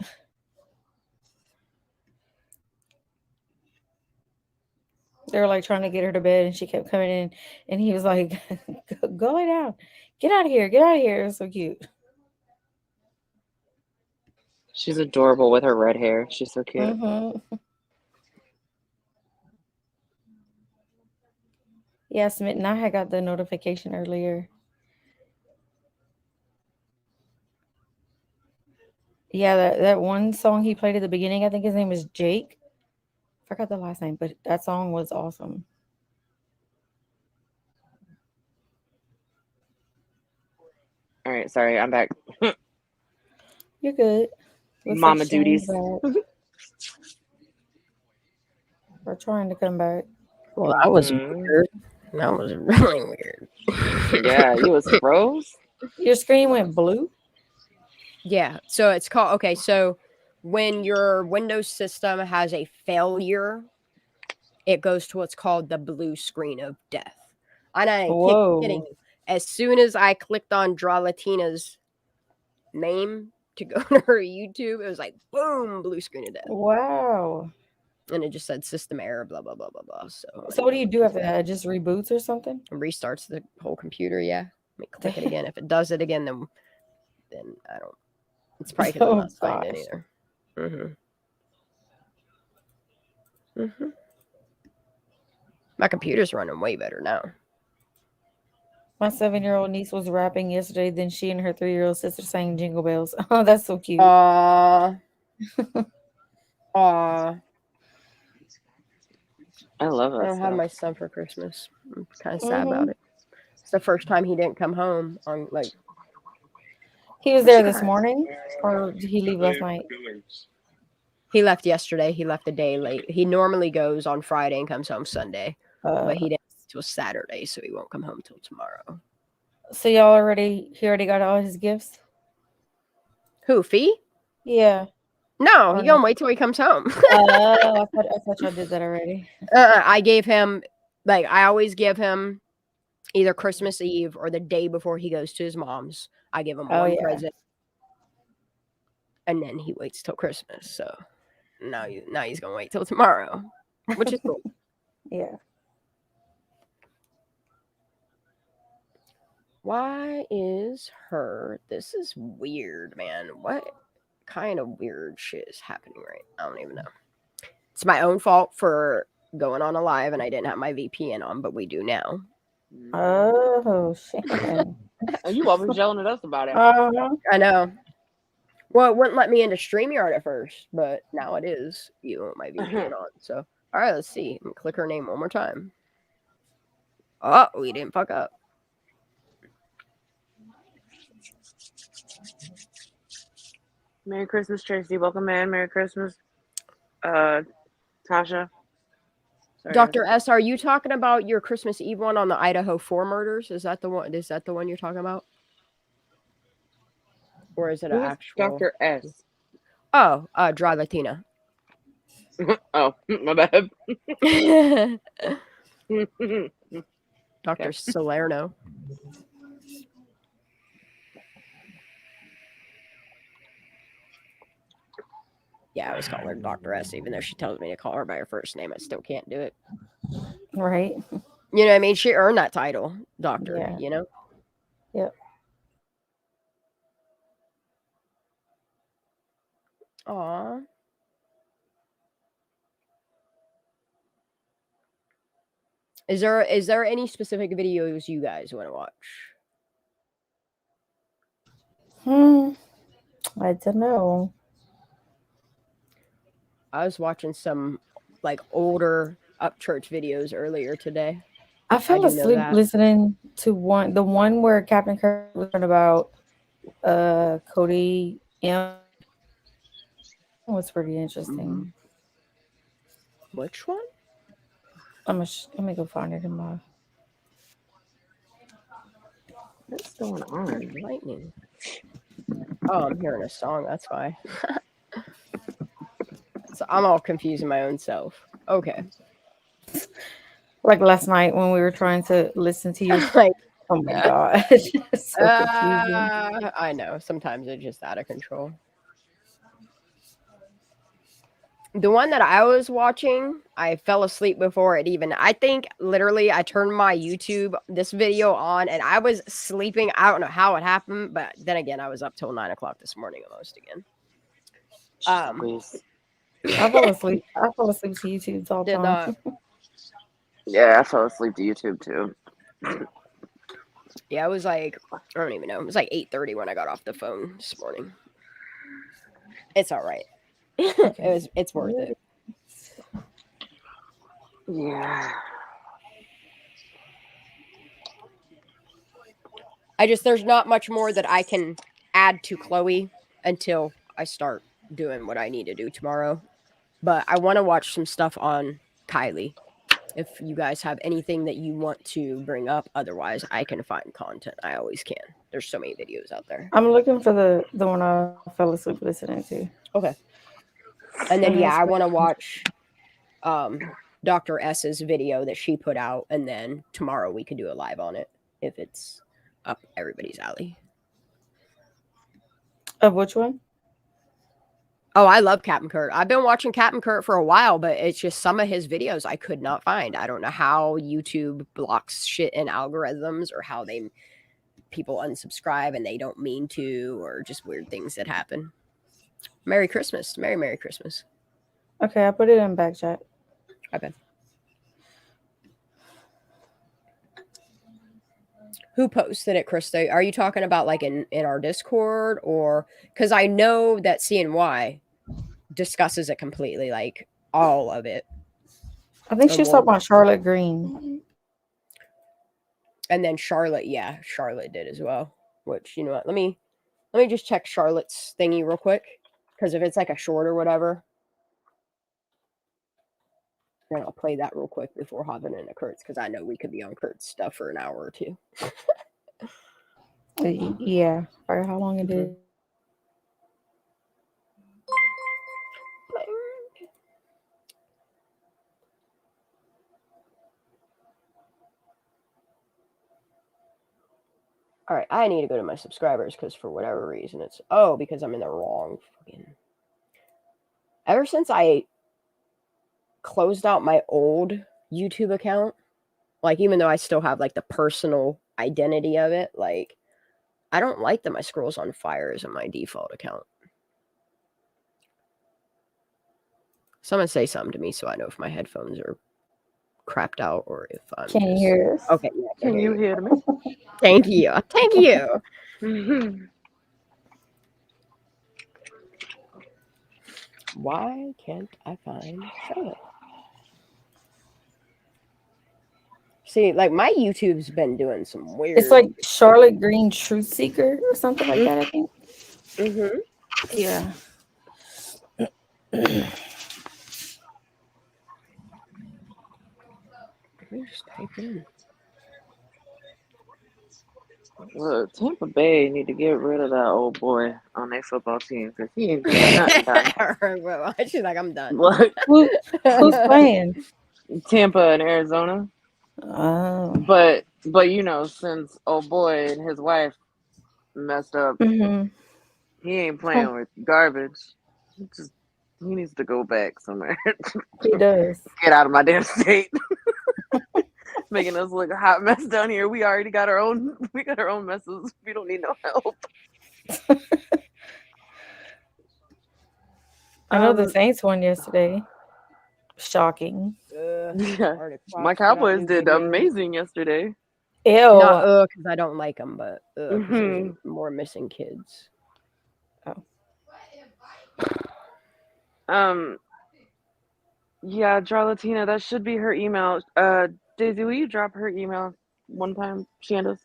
They were like trying to get her to bed and she kept coming in and he was like, go lay down. Get out of here. Get out of here. It was so cute. She's adorable with her red hair. She's so cute. Mm-hmm. Yeah, Smitten. I had got the notification earlier. Yeah, that one song he played at the beginning, I think his name is Jake. Forgot the last name, but that song was awesome. All right, sorry, I'm back. You're good. Looks Mama like Shane's duties. back. We're trying to come back. Well, that was weird. That was really weird. Yeah, you was froze. Your screen went blue? Yeah, so it's called, okay, so when your Windows system has a failure, it goes to what's called the blue screen of death. And I keep kidding you. As soon as I clicked on Draw Latina's name to go to her YouTube, it was like, boom, blue screen of death. Wow. And it just said system error, blah, blah, blah, blah, blah. So what do you do after that? It just reboots or something? It restarts the whole computer, yeah. Let me click it again. If it does it again, then I don't. It's probably because I'm not signed in either. My computer's running way better now. My 7-year-old niece was rapping yesterday. Then she and her 3-year-old sister sang Jingle Bells. Oh, that's so cute. Aww. I love that. I don't have my son for Christmas. I'm kind of sad about it. It's the first time he didn't come home on like. He was there this morning, or did he leave last night? He left yesterday. He left a day late. He normally goes on Friday and comes home Sunday, but he didn't till Saturday, so he won't come home till tomorrow. So he already got all his gifts? Who, Fee? Yeah. No, you gonna wait till he comes home. I thought y'all did that already. I gave him, like, I always give him either Christmas Eve or the day before he goes to his mom's. I give him one present, and then he waits till Christmas. So now he's gonna wait till tomorrow, which is cool. Yeah. Why is her? This is weird, man. What kind of weird shit is happening right now? I don't even know. It's my own fault for going on a live and I didn't have my VPN on, but we do now. Oh, shit. You always yelling at us about it. I know. Well, it wouldn't let me into StreamYard at first, but now it is. You want my VPN on. So, all right, let's see. Click her name one more time. Oh, we didn't fuck up. Merry Christmas, Tracy. Welcome in. Merry Christmas, Tasha. Sorry, Dr. S, are you talking about your Christmas Eve one on the Idaho 4 murders? Is that the one? Is that the one you're talking about? Or is it an actual? Dr. S? Oh, Dry Latina. Oh, my bad. Dr. Salerno. Yeah, I always call her Dr. S, even though she tells me to call her by her first name. I still can't do it. Right. You know what I mean? She earned that title, doctor, Yeah. you know? Yep. Aw. Is there any specific videos you guys want to watch? I don't know. I was watching some like older Upchurch videos earlier today. I fell do know asleep that. listening to the one where Captain Kirk was talking about Cody M. Was pretty interesting. Which one? Let me go find it in my. What's going on? Lightning. Oh, I'm hearing a song. That's why. So I'm all confusing my own self. Okay. Like last night when we were trying to listen to your. Like, Oh my god, it's so confusing. I know. Sometimes it's just out of control. The one that I was watching, I fell asleep before it even. I think literally I turned my YouTube this video on and I was sleeping. I don't know how it happened, but then again, I was up till 9 o'clock this morning almost again. Please. I fall asleep. I fall asleep to YouTube all the Did time. Yeah, I fell asleep to YouTube too. Yeah, it was like, I don't even know. It was like 8:30 when I got off the phone this morning. It's all right. It's worth it. Yeah. There's not much more that I can add to Kloey until I start doing what I need to do tomorrow. But I want to watch some stuff on Kylie. If you guys have anything that you want to bring up, otherwise I can find content. I always can. There's so many videos out there. I'm looking for the one I fell asleep listening to. Okay. And then I want to watch Dr. S's video that she put out, and then tomorrow we could do a live on it if it's up everybody's alley. Of which one? Oh, I love Captain Kurt. I've been watching Captain Kurt for a while, but it's just some of his videos I could not find. I don't know how YouTube blocks shit in algorithms or how people unsubscribe and they don't mean to, or just weird things that happen. Merry Christmas. Merry Christmas. Okay, I put it in back chat. Okay. Who posted it, Krista? Are you talking about like in our Discord, or because I know that CNY discusses it completely, like all of it. I think she was talking about Charlotte Green. And then Charlotte did as well. Which, you know what? Let me just check Charlotte's thingy real quick, because if it's like a short or whatever, then I'll play that real quick before hopping into Kurt's, because I know we could be on Kurt's stuff for an hour or two. Yeah, for how long it is. All right, I need to go to my subscribers because for whatever reason because I'm in the wrong fucking. Ever since I closed out my old YouTube account, like even though I still have like the personal identity of it, like I don't like that my scroll's on fire as in my default account. Someone say something to me so I know if my headphones are crapped out or if I'm. Can you hear us? Okay, yeah. Can you hear me? Thank you. Thank you. Why can't I find Charlotte? See, like my YouTube's been doing some weird. It's like Charlotte Green Truth Seeker or something like that, I think. Mm-hmm. Yeah. Let me just type in. Look, Tampa Bay need to get rid of that old boy on their football team because he ain't getting nothing done. Well, she's like, I'm done. Look, Who's playing? Tampa and Arizona. Oh. But since old boy and his wife messed up, Mm-hmm. he ain't playing with garbage. He needs to go back somewhere. He does. Get out of my damn state. Making us look a hot mess down here. We already got our own messes. We don't need no help. I know the Saints won yesterday. Shocking. Yeah. My Cowboys did amazing yesterday. Ew. Not because I don't like them, but more missing kids. Yeah, Dralatina, that should be her email. Daisy, will you drop her email one time, Shanda's?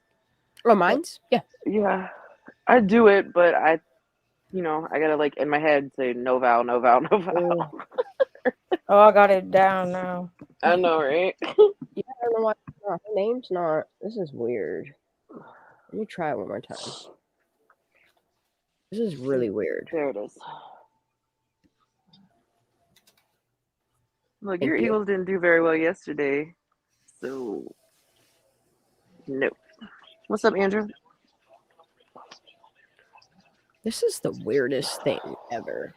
Oh, mine's? Yeah. Yeah. I do it, but I gotta like in my head say no vowel, no vowel, no vowel. Oh, I got it down now. I know, right? Yeah, I don't know why her name's not. This is weird. Let me try it one more time. This is really weird. There it is. Look, your Eagles didn't do very well yesterday, so no. What's up, Andrew? This is the weirdest thing ever.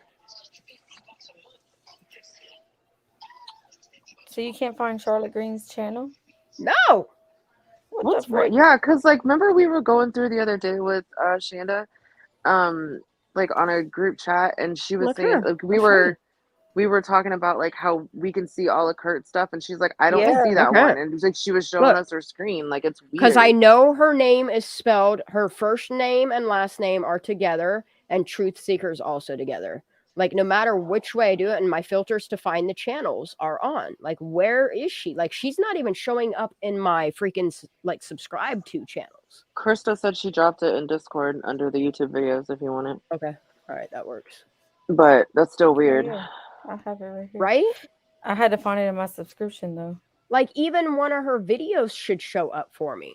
So you can't find Charlotte Green's channel? No. What's right? Yeah, because like remember we were going through the other day with Shanda, like on a group chat, and she was saying like we were talking about like how we can see all of Kurt's stuff, and she's like, I don't see that one, and like she was showing us her screen, like it's weird. Because I know her name is spelled, her first name and last name are together, and Truth Seeker's also together. Like no matter which way I do it, and my filters to find the channels are on. Like where is she? Like she's not even showing up in my freaking like subscribe to channels. Krista said she dropped it in Discord under the YouTube videos if you want it. Okay, all right, that works. But that's still weird. I have it right here. Right? I had to find it in my subscription though. Like even one of her videos should show up for me.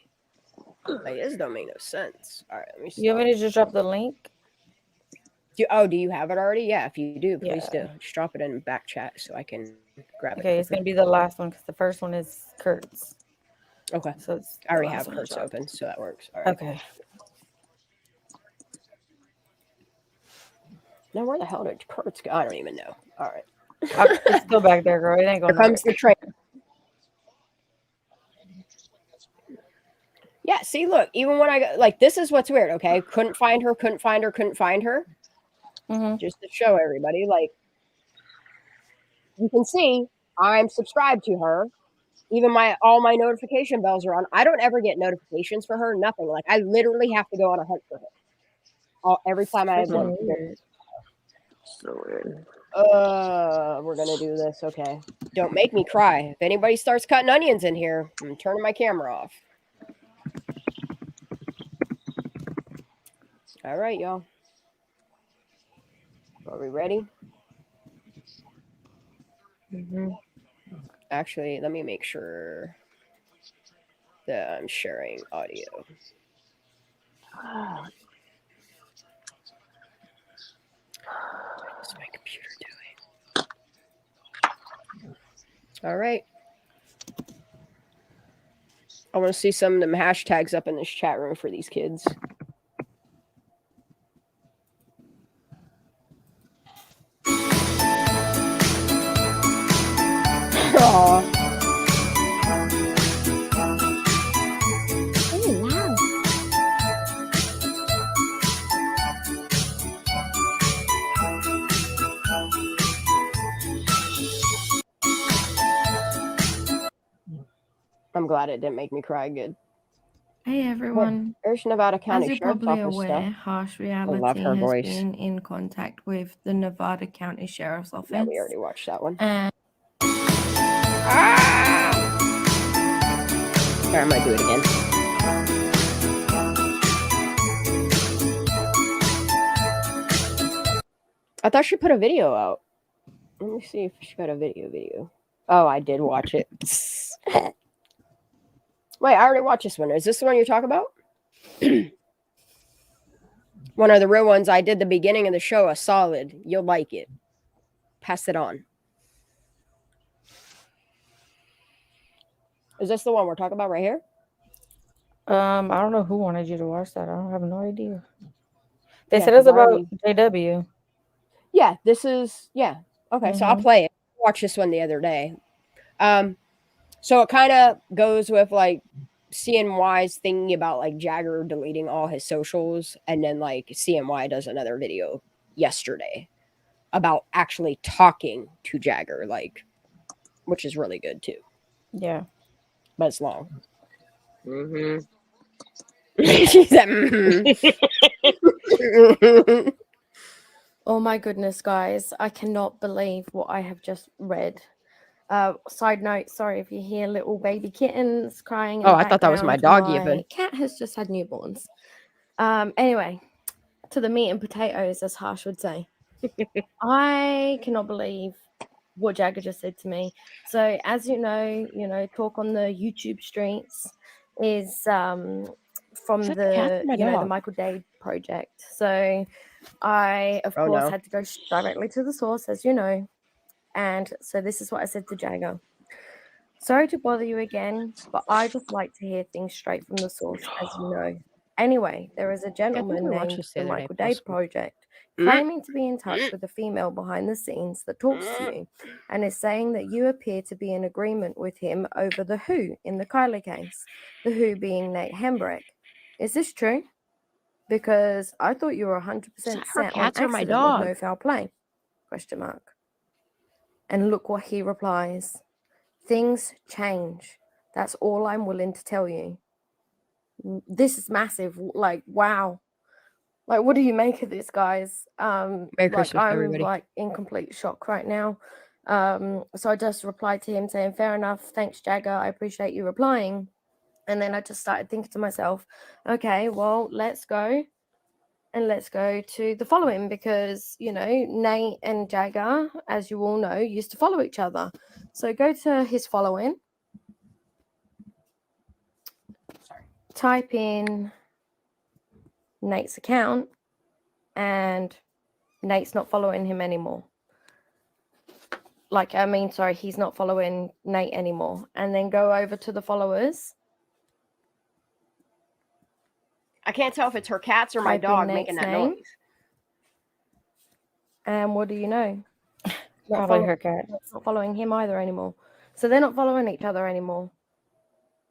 Like this don't make no sense. All right, let me see. You want me to just drop the link? Do you have it already? Yeah, if you do, please do. Just drop it in back chat so I can grab it. Okay, it's gonna be the last one because the first one is Kurt's. Okay. So it's I already have Kurt's open, so that works. All right. Okay. Now where the hell did Kurt's go? I don't even know. All right. It's still back there, girl. It ain't going. Here comes the train. Yeah, see, look, even when I got like this is what's weird, okay? Couldn't find her. Just to show everybody, like you can see I'm subscribed to her. Even all my notification bells are on. I don't ever get notifications for her, nothing. Like I literally have to go on a hunt for her. Every time I have one. So weird. We're gonna do this. Okay. Don't make me cry. If anybody starts cutting onions in here, I'm turning my camera off. All right, y'all. Are we ready? Actually, let me make sure that I'm sharing audio. What's my computer doing? All right. I want to see some of them hashtags up in this chat room for these kids. Aww. Oh, wow. I'm glad it didn't make me cry. Good. Hey everyone. There's Nevada County As you're Sheriff's probably Office aware, stuff. Harsh I Reality love her has voice. been in contact with the Nevada County Sheriff's Office. Yeah, we already watched that one. And Sorry, I might do it again. I thought she put a video out. Let me see if she got a video. Oh, I did watch it. Wait, I already watched this one. Is this the one you're talking about? One of the real ones, I did the beginning of the show a solid. You'll like it. Pass it on. Is this the one we're talking about right here? I don't know who wanted you to watch that. I don't have no idea. They Yeah, said it's 'cause I about already- JW. Yeah, this is Okay, so I'll play it. I watched this one the other day. So it kind of goes with like CNY's thinking about like Jagger deleting all his socials, and then like CNY does another video yesterday about actually talking to Jagger, like, which is really good too. Yeah. But it's long. Mm-hmm. She said, mm-hmm. Oh my goodness, guys. I cannot believe what I have just read. Side note, sorry if you hear little baby kittens crying. In Oh, the I thought that was my background. dog even. Cat has just had newborns. Anyway, to the meat and potatoes, as Harsh would say. I cannot believe what Jagger just said to me. So, as you know, talk on the YouTube streets is from Is that the cat the or my the dog? Michael Day project. So, I of Oh, course no. had to go directly to the source, as you know. And so this is what I said to Jagger. Sorry to bother you again, but I just like to hear things straight from the source, as you know. Anyway, there is a gentleman we watched named this the the other day, Michael Day possibly. Project claiming to be in touch with a female behind the scenes that talks to you and is saying that you appear to be in agreement with him over the who in the Kylie case, the who being Nate Hembrick. Is this true? Because I thought you were 100% Is that her set on cats or my accident with no dog? foul play? Question mark. And look what he replies. Things change. That's all I'm willing to tell you. This is massive. Like, wow. Like, what do you make of this, guys? Merry Like, Christmas, I'm everybody. like in complete shock right now. So I just replied to him saying, fair enough. Thanks, Jagger. I appreciate you replying. And then I just started thinking to myself, okay, well, let's go. And let's go to the following because, Nate and Jagger, as you all know, used to follow each other. So go to his following. Type in Nate's account and Nate's not following him anymore. He's not following Nate anymore. And then go over to the followers. I can't tell if it's her cats or my Type in dog Nate's making that name. noise. And what do you know? Probably her cat. It's not following him either anymore. So they're not following each other anymore.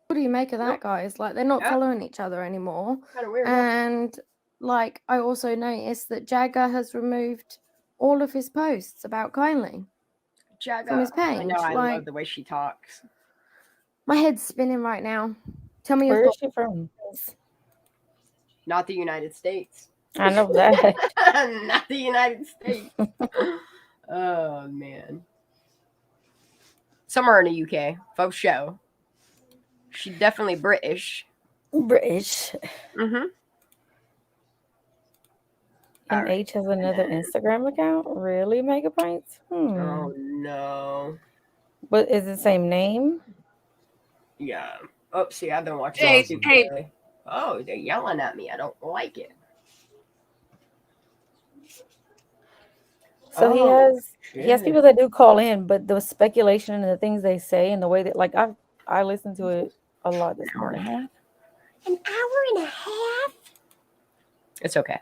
What do you make of that, Nope. guys? Like, they're not Yep. following each other anymore. Kind of weird. Huh? And, like, I also noticed that Jagger has removed all of his posts about Kylie Jagger. from his page. I know, I Like, love the way she talks. my head's spinning right now. Tell me your Where is thoughts. she from? Not the United States. I know that. Not the United States. Oh, man. Somewhere in the UK. Faux show. She's definitely British. British. Mm-hmm. And H has another Instagram account? Really, Megabytes? Oh, no. But is it the same name? Yeah. Oh, see, I've been watching. Hey. Oh, they're yelling at me. I don't like it. So he has shit. people that do call in, but the speculation and the things they say and the way that, like, I listened to it a lot this morning. An hour and a half? It's okay.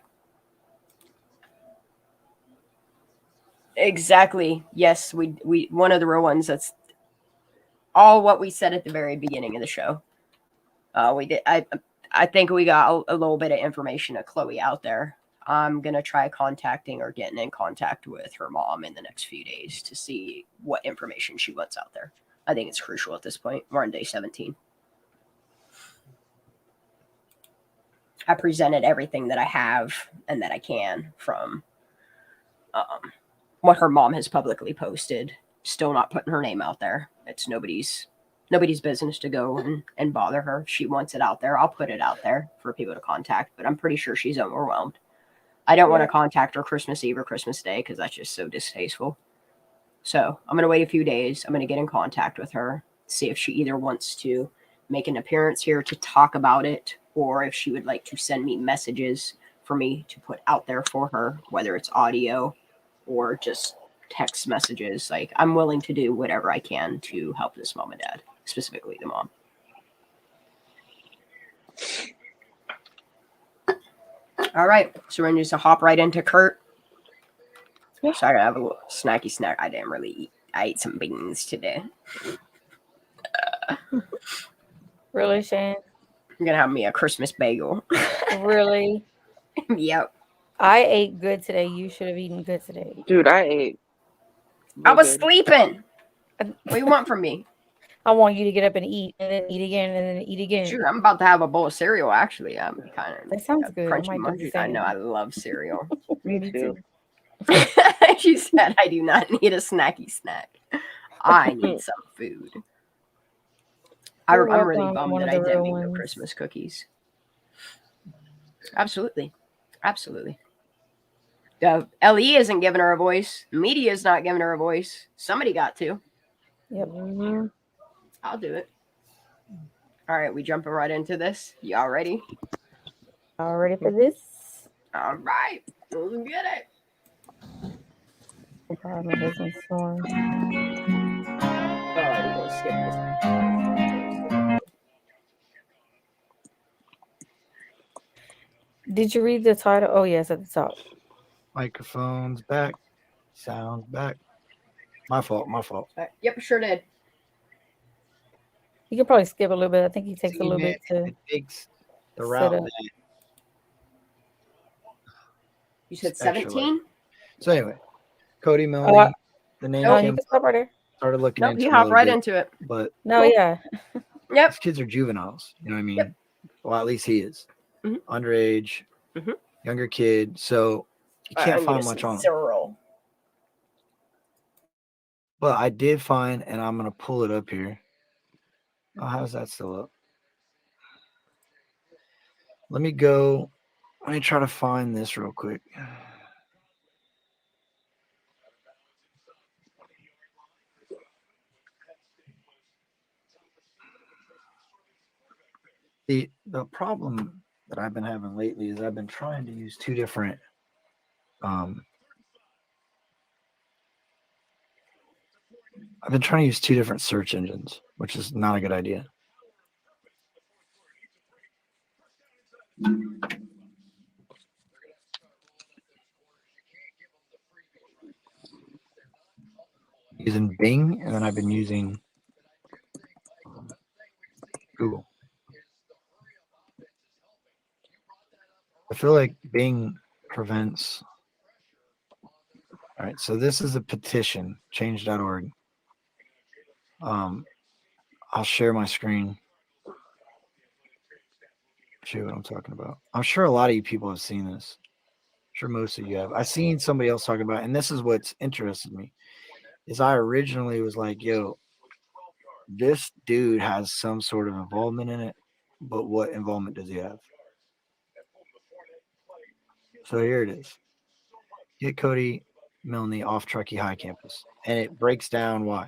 Exactly. Yes, we one of the real ones. That's all what we said at the very beginning of the show. We did. I think we got a little bit of information of Kloey out there. I'm gonna try contacting or getting in contact with her mom in the next few days to see what information she wants out there. I think it's crucial at this point. We're on day 17. I presented everything that I have and that I can from what her mom has publicly posted. Still not putting her name out there. It's nobody's business to go and bother her. If she wants it out there, I'll put it out there for people to contact, but I'm pretty sure she's overwhelmed. I don't want to contact her Christmas Eve or Christmas Day because that's just so distasteful. So I'm going to wait a few days. I'm going to get in contact with her, see if she either wants to make an appearance here to talk about it or if she would like to send me messages for me to put out there for her, whether it's audio or just text messages. Like, I'm willing to do whatever I can to help this mom and dad, specifically the mom. All right, so we're gonna just hop right into Kurt. Yeah. So I gotta have a little snacky snack. I didn't really eat. I ate some beans today. Really, Shane? I'm gonna have me a Christmas bagel. Really? Yep. I ate good today. You should have eaten good today. Dude, I ate. I real was good. sleeping. What do you want from me? I want you to get up and eat, and then eat again, and then eat again. Shoot, I'm about to have a bowl of cereal. Actually, I'm kind of. That sounds good. I Crunchy might do the munchies. I know. same. I love cereal. Me too. She said, "I do not need a snacky snack. I need some food." I'm really welcome, bummed one that of I the didn't real make no ones. Christmas cookies. Absolutely, absolutely. LE isn't giving her a voice. Media is not giving her a voice. Somebody got to. Yep. I'll do it. All right, we jumping right into this. Y'all ready? All ready for this? All right, let's get it. God, my husband's snoring. Oh, we're gonna skip this. Did you read the title? Oh, yes, at the top. Microphones back. Sounds back. My fault. Yep, sure did. You can probably skip a little bit. I think he takes See, a little man, bit to it takes the set route up. that You said it's extra 17? So anyway, Cody Melanie, the name No, you came can stop right there. started looking Nope, into you it a hop little right bit, into it. but No, Cool. yeah. Yep. these kids are juveniles. You know what I mean? Yep. Well, at least he is. Mhm. Underage, Mhm. younger kid. So you can't find much on him. Cyril. But I did find, and I'm gonna pull it up here. Oh, how's that still up? Let me go. Let me try to find this real quick. The problem that I've been having lately is I've been trying to use two different I've been trying to use two different search engines, which is not a good idea. Using Bing, and then I've been using Google. I feel like Bing prevents. All right, so this is a petition, change.org. I'll share my screen. Show you what I'm talking about. I'm sure a lot of you people have seen this. I'm sure most of you have. I've seen somebody else talking about it, and this is what's interested me. Is I originally was like, yo, this dude has some sort of involvement in it, but what involvement does he have? So here it is. Get Cody Milne off Truckee High campus. And it breaks down why.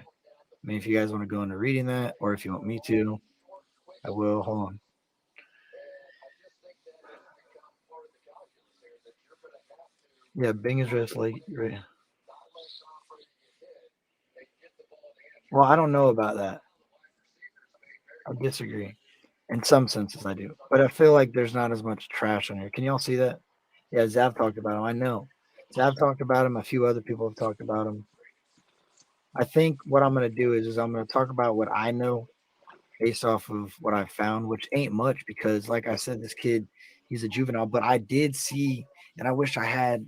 I mean, if you guys want to go into reading that, or if you want me to, I will. Hold on. Yeah, Bing is just like, right. Well, I don't know about that. I disagree. In some senses, I do. But I feel like there's not as much trash on here. Can y'all see that? Yeah, Zav talked about him. I know. Zav talked about him. A few other people have talked about him. I think what I'm going to do is I'm going to talk about what I know based off of what I found, which ain't much because, like I said, this kid, he's a juvenile. But I did see, and I wish I had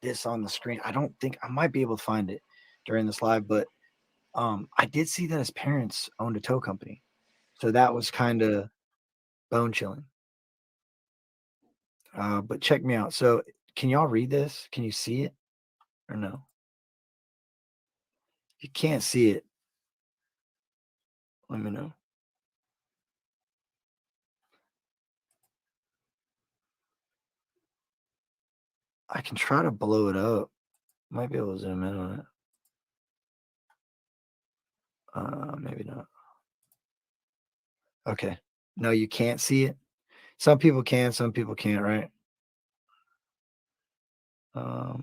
this on the screen. I don't think I might be able to find it during this live, but I did see that his parents owned a tow company. So that was kind of bone chilling. But check me out. So can y'all read this? Can you see it or no? If you can't see it, let me know. I can try to blow it up. Might be able to zoom in on it. Maybe not. Okay. No, you can't see it. Some people can, some people can't, right? Let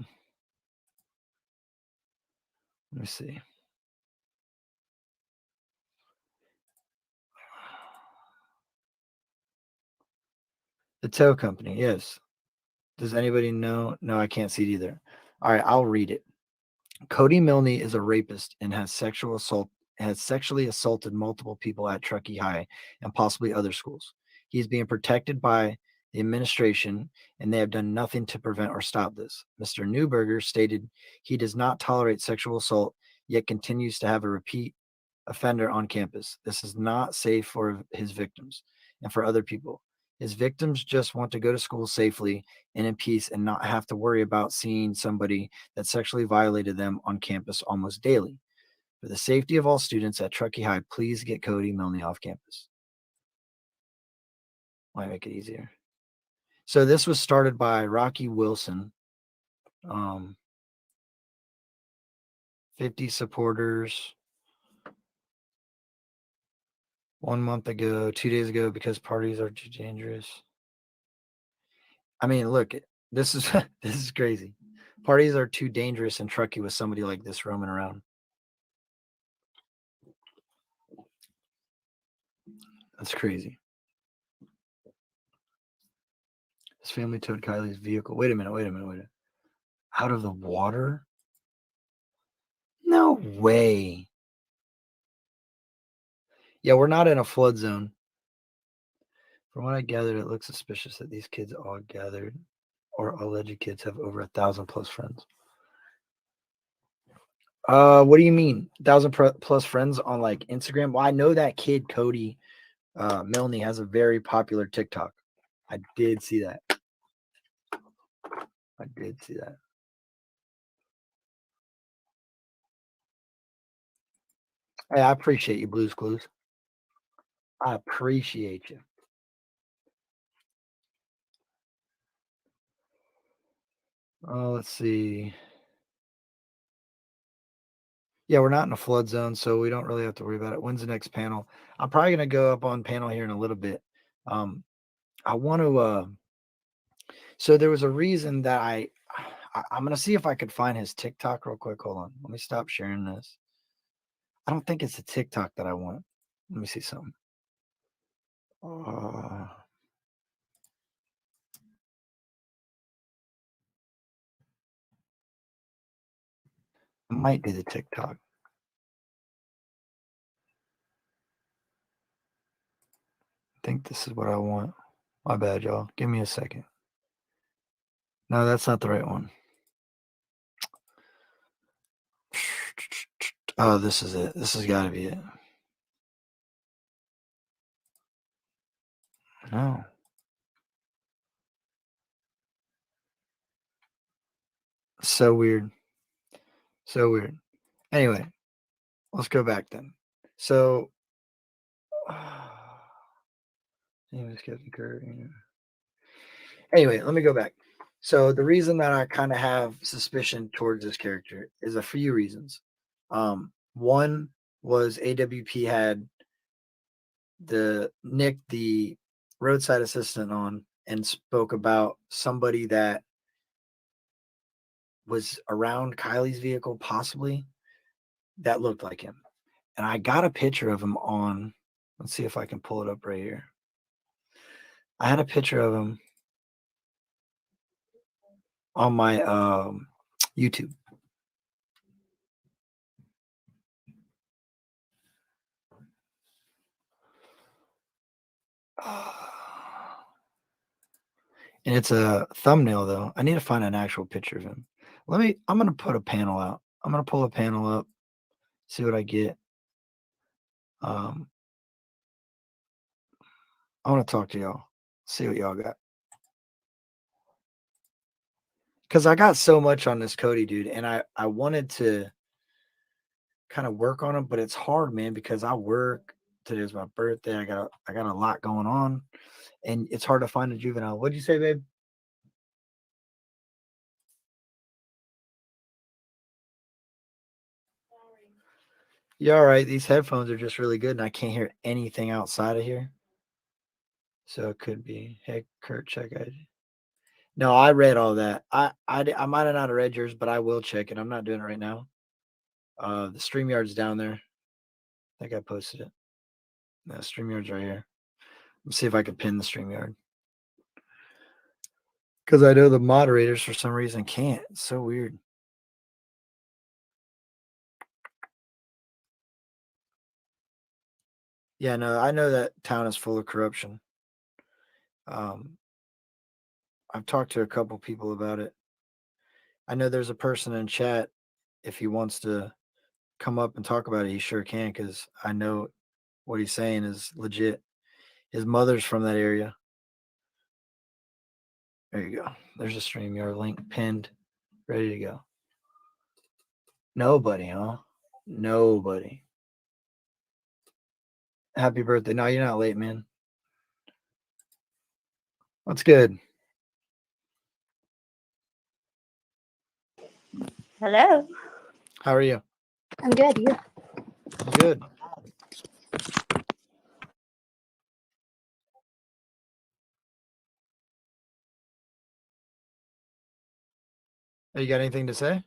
me see. The tow company, yes. Does anybody know? No, I can't see it either. All right, I'll read it. Cody Milne is a rapist and has sexually assaulted multiple people at Truckee High and possibly other schools. He's being protected by the administration, and they have done nothing to prevent or stop this. Mr. Newberger stated he does not tolerate sexual assault, yet continues to have a repeat offender on campus. This is not safe for his victims and for other people. His victims just want to go to school safely and in peace and not have to worry about seeing somebody that sexually violated them on campus almost daily. For the safety of all students at Truckee High, please get Cody Milne off campus. Might make it easier. So this was started by Rocky Wilson. 50 supporters 1 month ago, 2 days ago, because parties are too dangerous. I mean, look, this is this is crazy. Parties are too dangerous in Truckee with somebody like this roaming around. That's crazy. His family towed Kylie's vehicle. Wait a minute. Out of the water? No way. Yeah, we're not in a flood zone. From what I gathered, it looks suspicious that these kids all gathered, or alleged kids, have over 1,000 plus friends. What do you mean? 1,000 plus friends on like Instagram? Well, I know that kid Cody Milne has a very popular TikTok. I did see that. Hey, I appreciate you, Blues Clues. I appreciate you. Oh, let's see. Yeah, we're not in a flood zone, so we don't really have to worry about it. When's the next panel? I'm probably going to go up on panel here in a little bit. I want to. So there was a reason that I'm going to see if I could find his TikTok real quick. Hold on. Let me stop sharing this. I don't think it's a TikTok that I want. Let me see something. It might be the TikTok. I think this is what I want. My bad, y'all. Give me a second. No, that's not the right one. Oh, this is it. This has got to be it. No. So weird. Anyway, let's go back then. So, anyway, let me go back. So the reason that I kind of have suspicion towards this character is a few reasons. One was AWP had Nick, the roadside assistant, on and spoke about somebody that was around Kylie's vehicle, possibly, that looked like him. And I got a picture of him on, let's see if I can pull it up right here. I had a picture of him on my YouTube. And it's a thumbnail, though. I need to find an actual picture of him. I'm going to put a panel out. I'm going to pull a panel up, see what I get. I want to talk to y'all, see what y'all got. Because I got so much on this Cody dude, and I wanted to kind of work on him, but it's hard, man, because I work. Today's my birthday. I got a lot going on, and it's hard to find a juvenile. What'd you say, babe? Yeah, all right. These headphones are just really good, and I can't hear anything outside of here. So it could be, hey, Kurt, check ID. No, I read all that. I might have not read yours, but I will check it. I'm not doing it right now. The StreamYard's down there. I think I posted it. No, StreamYard's right here. Let's see if I can pin the StreamYard. Because I know the moderators for some reason can't. It's so weird. Yeah, no, I know that town is full of corruption. I've talked to a couple people about it. I know there's a person in chat. If he wants to come up and talk about it, he sure can, because I know what he's saying is legit. His mother's from that area. There you go. There's a StreamYard link pinned, ready to go. Nobody, huh? Nobody. Happy birthday. No, you're not late, man. What's good? Hello. How are you? I'm good. You? I'm good. You got anything to say?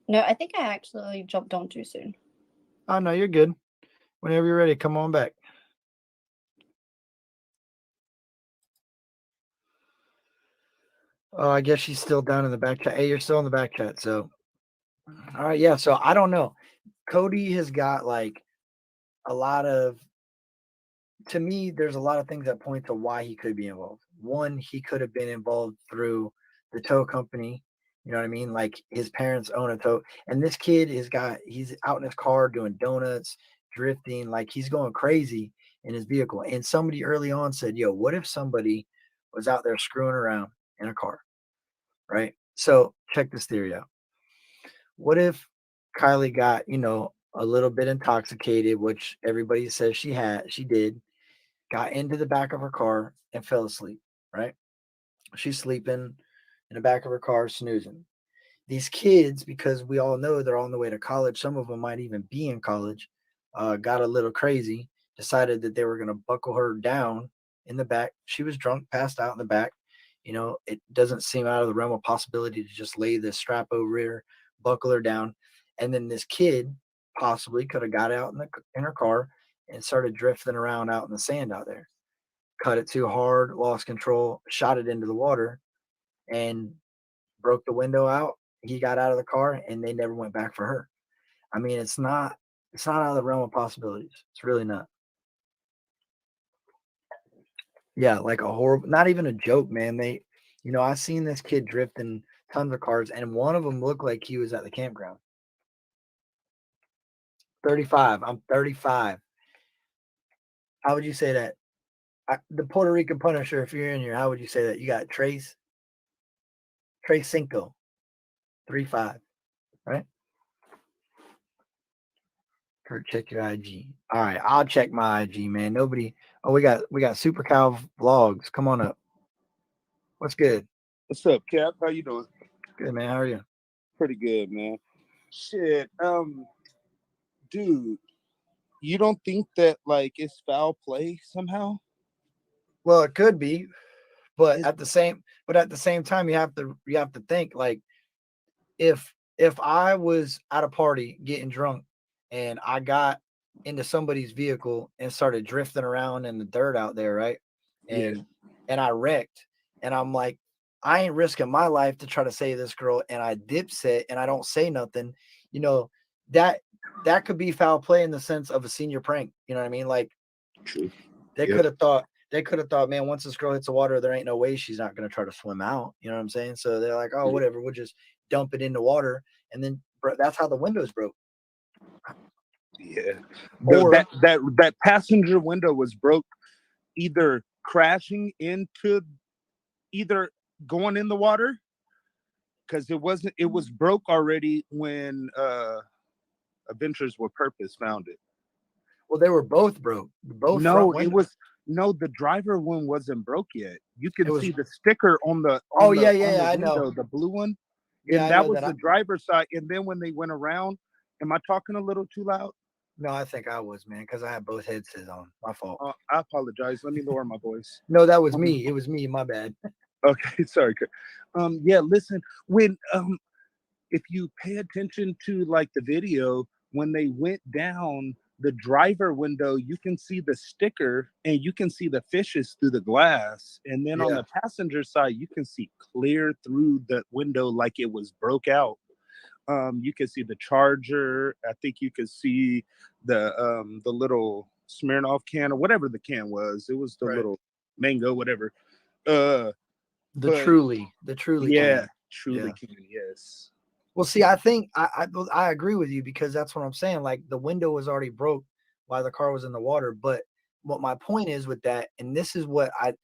No, I think I actually jumped on too soon. Oh, no, you're good. Whenever you're ready, come on back. Oh, I guess she's still down in the back chat. Hey, you're still in the back chat. So, all right. Yeah. So I don't know. Cody has got like a lot of, to me, there's a lot of things that point to why he could be involved. One, he could have been involved through the tow company. You know what I mean? Like his parents own a tow, and this kid he's out in his car doing donuts, drifting, like he's going crazy in his vehicle. And somebody early on said, yo, what if somebody was out there screwing around in a car? Right? So check this theory out. What if Kylie got, a little bit intoxicated, which everybody says she did, got into the back of her car and fell asleep, right? She's sleeping in the back of her car, snoozing. These kids, because we all know they're on the way to college, some of them might even be in college, got a little crazy, decided that they were going to buckle her down in the back. She was drunk, passed out in the back. It doesn't seem out of the realm of possibility to just lay this strap over her, buckle her down. And then this kid possibly could have got out in her car and started drifting around out in the sand out there. Cut it too hard, lost control, shot it into the water, and broke the window out. He got out of the car, and they never went back for her. I mean, it's not out of the realm of possibilities. It's really not. Yeah, like a horrible, not even a joke, man. I seen this kid drifting tons of cars, and one of them looked like he was at the campground. 35. I'm 35. How would you say that? The Puerto Rican Punisher, if you're in here, how would you say that? You got Trace Cinco, 3-5, right? Kurt, check your IG. All right, I'll check my IG, man. Nobody. Oh, we got Super Cow Vlogs. Come on up. What's good? What's up, Cap? How you doing? Good, man. How are you? Pretty good, man. Shit, dude, you don't think that like it's foul play somehow? Well, it could be, but at the same time, you have to think like if I was at a party getting drunk and I got into somebody's vehicle and started drifting around in the dirt out there, right? And I wrecked, and I'm like, I ain't risking my life to try to save this girl, and I dipset and I don't say nothing, that could be foul play in the sense of a senior prank. You know what I mean? Like, true. They could have thought, man, once this girl hits the water, there ain't no way she's not going to try to swim out. You know what I'm saying? So they're like, oh, whatever, we'll just dump it in the water. And then that's how the windows broke. Yeah. Or that passenger window was broke either crashing into, either going in the water, because it was broke already when Adventures with Purpose found it. Well, they were both broke. The driver one wasn't broke yet. You can see the sticker on the I window, know, the blue one. Yeah, And that was the driver's side. And then when they went around, am I talking a little too loud? No, I think I was, man, because I had both headsets on. My fault. I apologize. Let me lower my voice. No, that was me. It was me. My bad. Okay, sorry. Yeah, listen, when if you pay attention to like the video, when they went down the driver window, you can see the sticker and you can see the fishes through the glass. And then on the passenger side, you can see clear through the window like it was broke out. You can see the charger. I think you could see the little Smirnoff can or whatever the can was. It was the little mango, whatever. The truly yeah, can. truly can, yes. Well, see, I think I agree with you, because that's what I'm saying. Like, the window was already broke while the car was in the water. But what my point is with that, and this is what I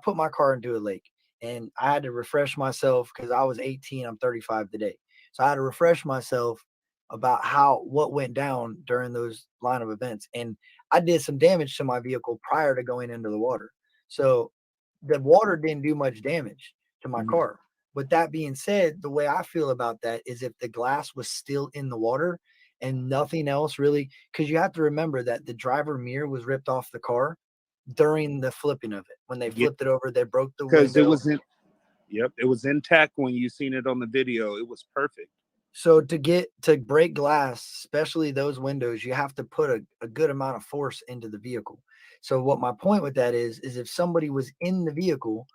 put my car into a lake, and I had to refresh myself because I was 18. I'm 35 today. So I had to refresh myself about what went down during those line of events. And I did some damage to my vehicle prior to going into the water. So the water didn't do much damage to my car. But that being said, the way I feel about that is if the glass was still in the water and nothing else really, because you have to remember that the driver mirror was ripped off the car during the flipping of it. When they flipped it over, they broke the window. Because it was it was intact when you seen it on the video. It was perfect. So to break glass, especially those windows, you have to put a good amount of force into the vehicle. So what my point with that is if somebody was in the vehicle,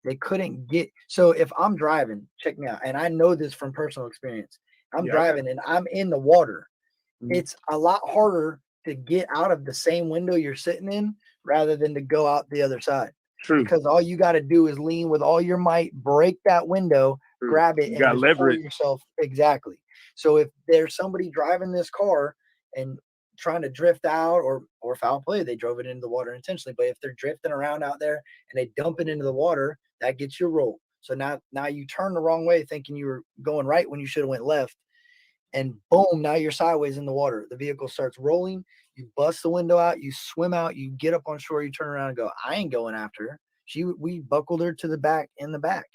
they couldn't get. So if I'm driving, check me out, and I know this from personal experience. I'm driving and I'm in the water. It's a lot harder to get out of the same window you're sitting in rather than to go out the other side. True. Because all you got to do is lean with all your might, break that window, grab it, and just pull yourself. Exactly. So if there's somebody driving this car and trying to drift out or foul play, they drove it into the water intentionally. But if they're drifting around out there and they dump it into the water, that gets you rolled. So now you turn the wrong way thinking you were going right when you should have went left. And boom, now you're sideways in the water. The vehicle starts rolling. You bust the window out. You swim out. You get up on shore. You turn around and go, I ain't going after her. We buckled her to the back in the back.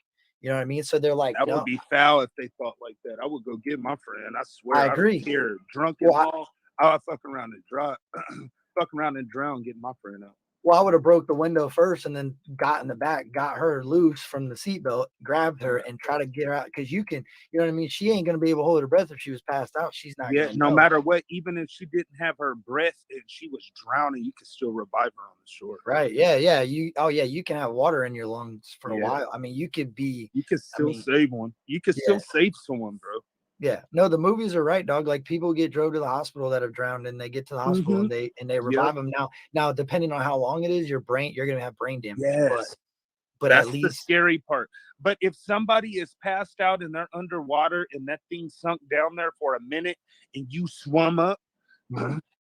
You know what I mean? So they're like, that would be foul if they thought like that. I would go get my friend. I swear. I agree. Here, drunk and all. I'll fuck around and drown, getting my friend out. Well, I would have broke the window first and then got in the back, got her loose from the seatbelt, grabbed her, and try to get her out. Because you know what I mean? She ain't going to be able to hold her breath if she was passed out. She's not going to no matter what, even if she didn't have her breath and she was drowning, you could still revive her on the shore. Right. Yeah. You can have water in your lungs for a while. I mean, you could still save one. You could still save someone, bro. Yeah, no, the movies are right, dog. Like, people get drove to the hospital that have drowned, and they get to the hospital and they revive them. Now, depending on how long it is, you're gonna have brain damage. Yes, but that's at least the scary part. But if somebody is passed out and they're underwater and that thing sunk down there for a minute and you swum up,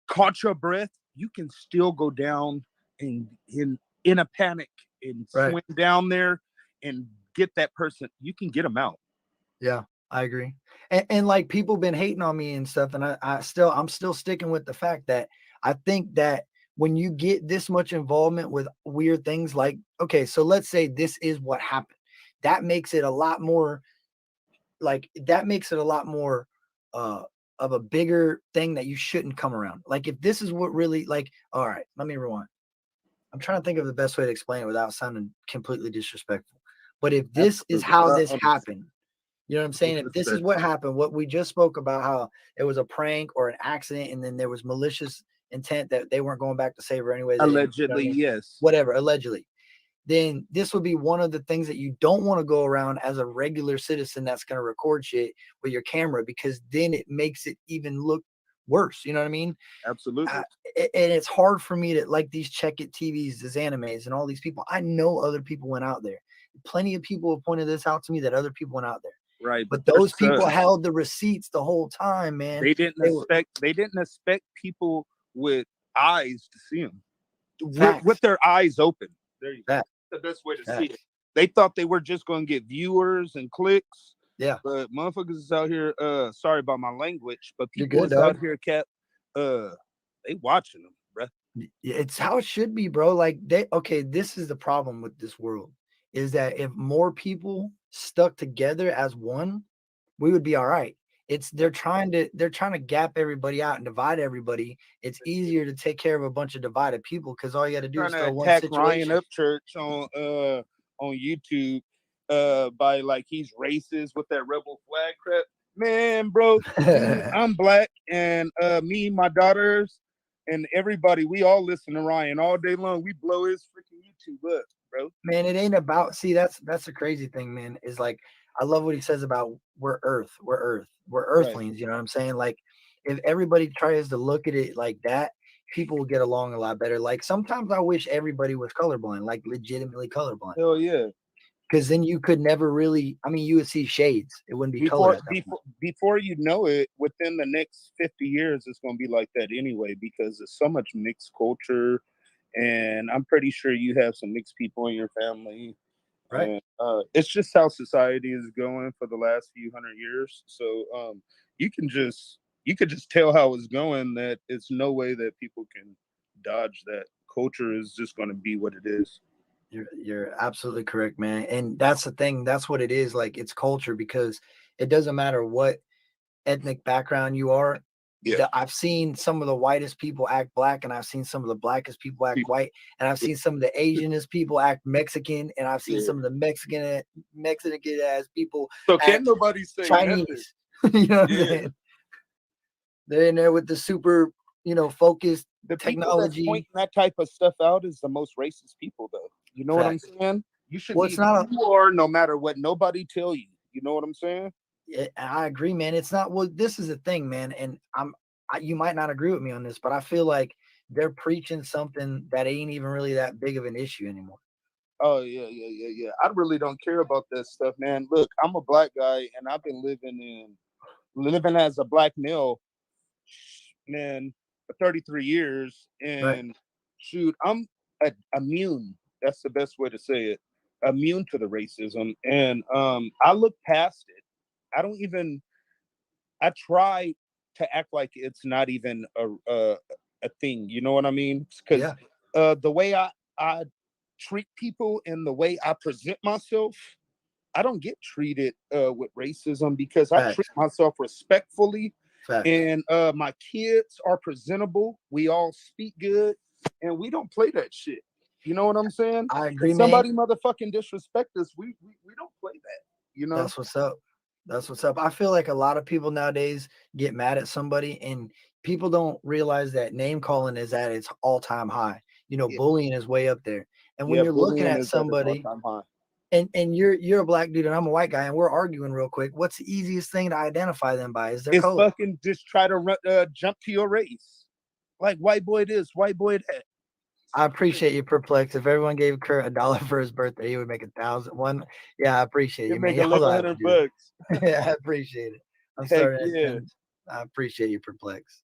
caught your breath, you can still go down and in a panic and swim down there and get that person. You can get them out. Yeah, I agree. And like, people been hating on me and stuff, and I'm still sticking with the fact that I think that when you get this much involvement with weird things, like, okay, so let's say this is what happened. That makes it a lot more of a bigger thing that you shouldn't come around. Like, if this is what really, like, all right, let me rewind. I'm trying to think of the best way to explain it without sounding completely disrespectful. But if this is how this happened, you know what I'm saying? If this is what happened, what we just spoke about, how it was a prank or an accident, and then there was malicious intent that they weren't going back to save her anyway. Allegedly, yes. Whatever, allegedly. Then this would be one of the things that you don't want to go around as a regular citizen that's going to record shit with your camera, because then it makes it even look worse. You know what I mean? Absolutely. And it's hard for me to, like, these Check It TVs, these animes, and all these people. I know other people went out there. Plenty of people have pointed this out to me, that other people went out there. Right, but those people held the receipts the whole time, man. They didn't expect people with eyes to see them with their eyes open. There you go. That's the best way to see it. They thought they were just going to get viewers and clicks. Yeah, but motherfuckers is out here. Sorry about my language, but people is out here, Cap. They watching them, bro. It's how it should be, bro. Like, this is the problem with this world, is that if more people stuck together as one, we would be all right. they're trying to gap everybody out and divide everybody. It's easier to take care of a bunch of divided people because all you got to do is Trying to throw one attack Ryan situation. Upchurch on YouTube by like he's racist with that rebel flag crap. Man, bro, dude, I'm black, and me, my daughters, and everybody, we all listen to Ryan all day long. We blow his freaking YouTube up, bro. Man, it ain't about, see, that's the crazy thing, man, is like, I love what he says about we're earthlings, you know what I'm saying? Like, if everybody tries to look at it like that, people will get along a lot better. Like, sometimes I wish everybody was colorblind, like legitimately colorblind. Hell yeah. Because then you could never really, I mean, you would see shades. It wouldn't be color. Before you know it, within the next 50 years, it's going to be like that anyway, because there's so much mixed culture. And I'm pretty sure you have some mixed people in your family. Right. And, it's just how society is going for the last few hundred years. So you could just tell how it's going, that it's no way that people can dodge that. Culture is just going to be what it is. You're absolutely correct, man. And that's the thing. That's what it is. Like, it's culture, because it doesn't matter what ethnic background you are. Yeah. I've seen some of the whitest people act black, and I've seen some of the blackest people act white, and I've seen some of the Asianest people act Mexican, and I've seen some of the Mexican ass people. So can't nobody say Chinese. You know what I'm saying? They're in there with the super, focused the technology. People that point that type of stuff out is the most racist people, though. You know what I'm saying? You should be who you are, no matter what nobody tell you. You know what I'm saying? I agree, man. It's not, well, this is the thing, man. And you might not agree with me on this, but I feel like they're preaching something that ain't even really that big of an issue anymore. Oh, yeah. I really don't care about that stuff, man. Look, I'm a black guy, and I've been living as a black male, man, for 33 years. And shoot, I'm immune. That's the best way to say it. Immune to the racism. And I look past it. I try to act like it's not even a thing. You know what I mean? Because the way I treat people and the way I present myself, I don't get treated with racism, because I treat myself respectfully. And my kids are presentable. We all speak good, and we don't play that shit. You know what I'm saying? I agree, if somebody motherfucking disrespect us, we don't play that. You know? That's what's up. That's what's up. I feel like a lot of people nowadays get mad at somebody, and people don't realize that name calling is at its all-time high. Bullying is way up there. And when you're looking at somebody, and you're a black dude and I'm a white guy, and we're arguing real quick, what's the easiest thing to identify them by? Is their color. Fucking just try to jump to your race. Like, white boy this, white boy that. I appreciate you, Perplex. If everyone gave Kurt $1 for his birthday, he would make 1,000. Yeah, I appreciate you, man. Make $1,100. Yeah, I appreciate it. I'm sorry. I appreciate you, Perplex.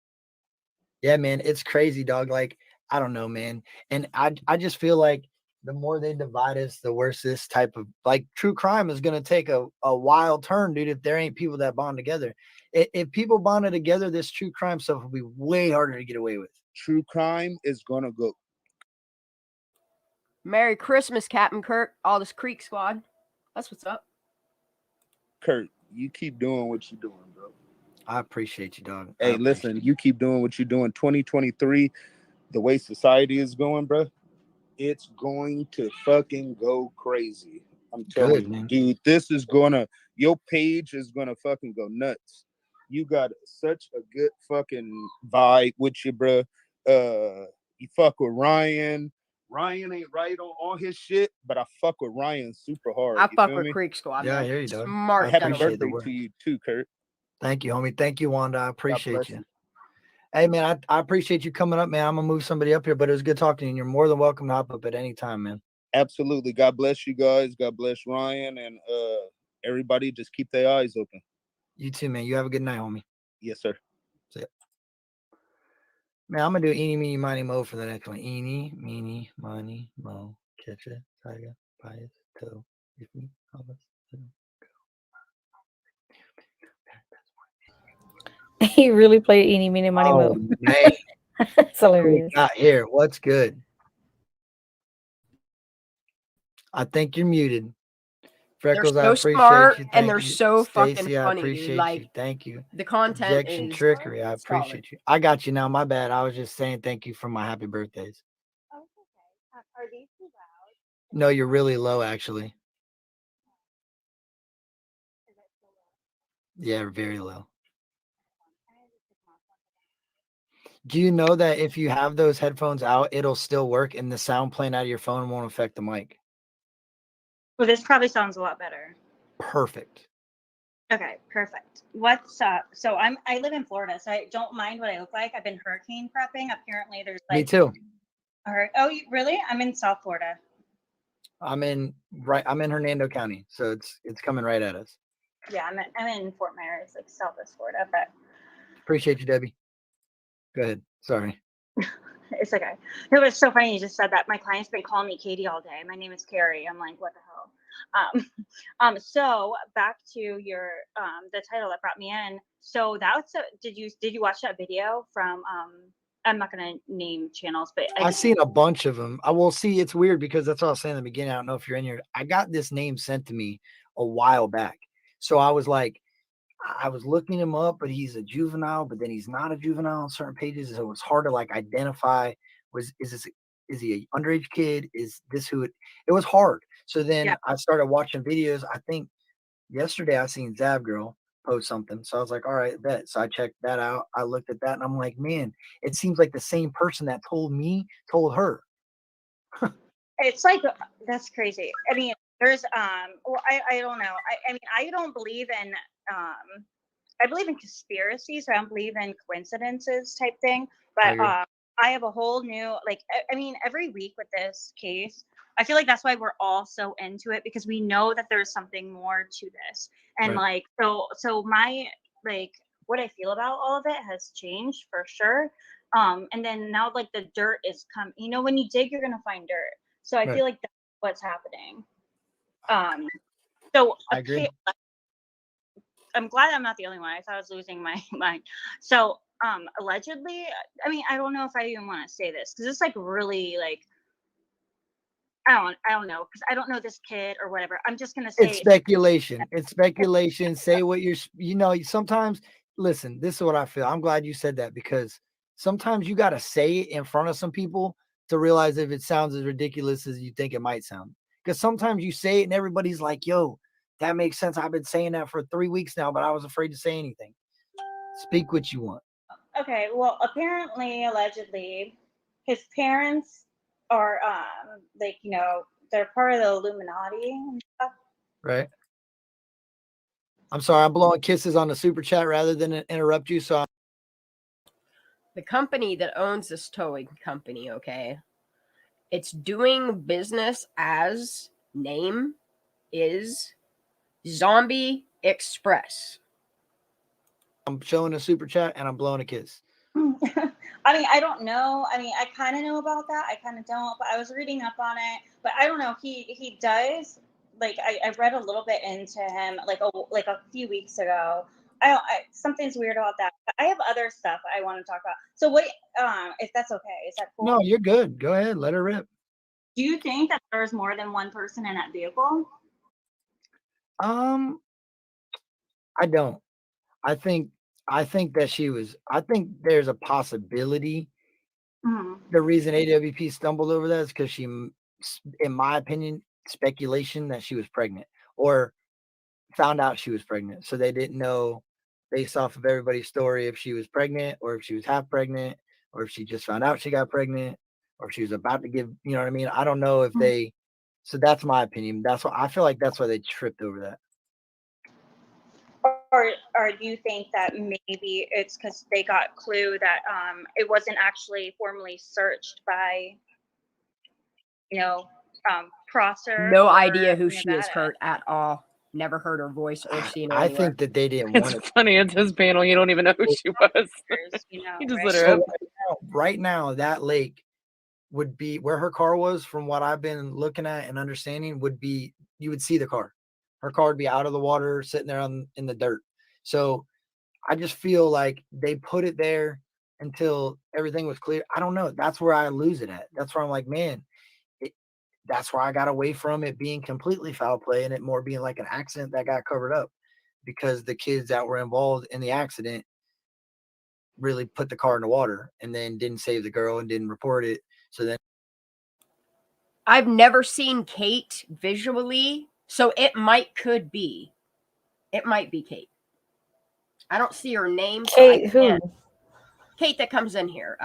Yeah, man, it's crazy, dog. Like, I don't know, man. And I just feel like the more they divide us, the worse this type of, like, true crime is going to take a wild turn, dude, if there ain't people that bond together. If people bonded together, this true crime stuff will be way harder to get away with. True crime is going to go. Merry Christmas, Captain Kurt. All this Creek Squad. That's what's up. Kurt, you keep doing what you're doing, bro. I appreciate you, dog. Hey, listen, you keep doing what you're doing. 2023, the way society is going, bro, it's going to fucking go crazy. I'm telling you, dude, your page is gonna fucking go nuts. You got such a good fucking vibe with you, bro. You fuck with Ryan. Ryan ain't right on all his shit, but I fuck with Ryan super hard. I fuck with Creek Squad. Yeah, I hear you, dog. Smart. Happy birthday to you too, Kurt. Thank you, homie. Thank you, Wanda. I appreciate you. Hey, man, I appreciate you coming up, man. I'm gonna move somebody up here, but it was good talking to you. And you're more than welcome to hop up at any time, man. Absolutely. God bless you guys. God bless Ryan, and everybody. Just keep their eyes open. You too, man. You have a good night, homie. Yes, sir. See ya. Man, I'm gonna do eeny, meeny, miny, mo for the next one. Eeny, meeny, miny, mo. Catch it, tiger, bias, toe. If me, all of us, He really played eeny, meeny, miny, mo. Man. It's hilarious. Not here. What's good? I think you're muted. Freckles, I so appreciate smart you. and Thank they're you. so fucking Stacy, I funny, dude. appreciate Like you. Thank you. the content Objection, is trickery, I solid. appreciate you. I got you now. My bad. I was just saying thank you for my happy birthdays. Oh, it's okay. Are these too loud? No, you're really low, actually. Is it too low? Yeah, very low. Do you know that if you have those headphones out, it'll still work and the sound playing out of your phone won't affect the mic? Well, this probably sounds a lot better. Perfect. Okay, perfect. What's up? So I live in Florida, so I don't mind what I look like. I've been hurricane prepping. Apparently, there's Me like too. Oh, really? I'm in South Florida. I'm in Hernando County, so it's coming right at us. Yeah, I'm in Fort Myers, like Southwest Florida, but Appreciate you, Debbie. Go ahead. Sorry. it's okay. It was so funny you just said that. My client's been calling me Katie all day. My name is Carrie. I'm like, what the hell? So back to your the title that brought me in. So that's did you watch that video from I'm not gonna name channels, but I've seen a bunch of them. I will see. It's weird because that's what I was saying in the beginning. I don't know if you're in here. I got this name sent to me a while back. So I was like, I was looking him up, but he's a juvenile, but then he's not a juvenile on certain pages. So it's hard to like identify is he an underage kid? Is this who it was hard. So then I started watching videos. I think yesterday I seen Zab Girl post something. So I was like, all right, bet. So I checked that out. I looked at that and I'm like, man, it seems like the same person that told me told her. It's like that's crazy. I mean, there's well, I don't know. I mean, I don't believe in I believe in conspiracies, so I don't believe in coincidences type thing. But I have a whole new like I mean, every week with this case, I feel like that's why we're all so into it because we know that there's something more to this. And like so my like what I feel about all of it has changed for sure. And then now like the dirt is come, you know, when you dig, you're gonna find dirt. So I feel like that's what's happening. So I agree. I'm glad I'm not the only one. I thought I was losing my mind. So allegedly, I mean, I don't know if I even want to say this because it's like really like I don't know because I don't know this kid or whatever. I'm just gonna say it's speculation. It's speculation. Say what sometimes listen, this is what I feel. I'm glad you said that because sometimes you gotta say it in front of some people to realize if it sounds as ridiculous as you think it might sound. Because sometimes you say it and everybody's like, yo, that makes sense. I've been saying that for 3 weeks now, but I was afraid to say anything. Speak what you want. Okay, well, apparently, allegedly, his parents are like, you know, they're part of the Illuminati and stuff. Right. I'm sorry, I'm blowing kisses on the super chat rather than interrupt you. So the company that owns this towing company, okay, it's doing business as name is Zombie Express. I'm showing a super chat and I'm blowing a kiss. I mean, I don't know. I mean, I kind of know about that. I kind of don't, but I was reading up on it. But I don't know. He does like I read a little bit into him like a few weeks ago. Something's weird about that. But I have other stuff I want to talk about. So what? If that's okay, is that cool? No, you're good. Go ahead, let her rip. Do you think that there's more than one person in that vehicle? I don't. I think that I think there's a possibility. The reason AWP stumbled over that is because she, in my opinion, speculation that she was pregnant or found out she was pregnant. So they didn't know based off of everybody's story if she was pregnant or if she was half pregnant or if she just found out she got pregnant or if she was about to give, you know what I mean? I don't know if they, so that's my opinion. That's why I feel like that's why they tripped over that. Or do you think that maybe it's because they got clue that it wasn't actually formally searched by, you know, Prosser? No idea who she is hurt at all. Never heard her voice or seen her. I think that they didn't want it. It's funny. It's his panel. You don't even know who she was. You know, You just let her up. Right now, that lake would be where her car was, from what I've been looking at and understanding, would be you would see the car. Her car would be out of the water, sitting there in the dirt. So I just feel like they put it there until everything was clear. I don't know. That's where I lose it at. That's where I'm like, man, that's where I got away from it being completely foul play and it more being like an accident that got covered up, because the kids that were involved in the accident really put the car in the water and then didn't save the girl and didn't report it. So then I've never seen Kate visually, so it might be Kate. I don't see her name. Kate, so who? Kate that comes in here.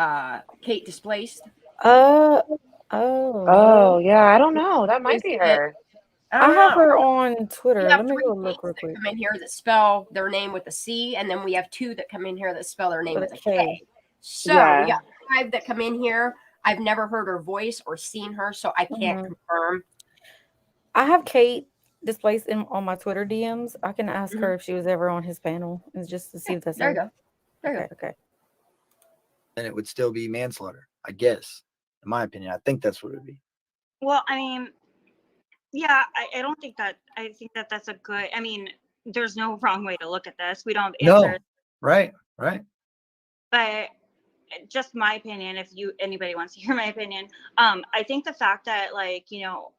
Kate Displaced. Oh, Oh, yeah, I don't know. That might Is be it? her. I I don't have know. her on Twitter. We have Let me 3 go look Kates real that quick. come in here that spell their name with a C, and then we have 2 that come in here that spell their name With with a a K. K. So Yeah. we got 5 that come in here. I've never heard her voice or seen her, so I can't confirm. I have Kate Displaced on my Twitter DMs. I can ask her if she was ever on his panel, and just to see if that's There you her. go. There you Okay, go. okay. then it would still be manslaughter, I guess. In my opinion, I think that's what it would be. Well, I mean, yeah, I don't think that. I think that that's a good. I mean, there's no wrong way to look at this. We don't have No, answers, right. but just my opinion. If anybody wants to hear my opinion, I think the fact that, like, you know,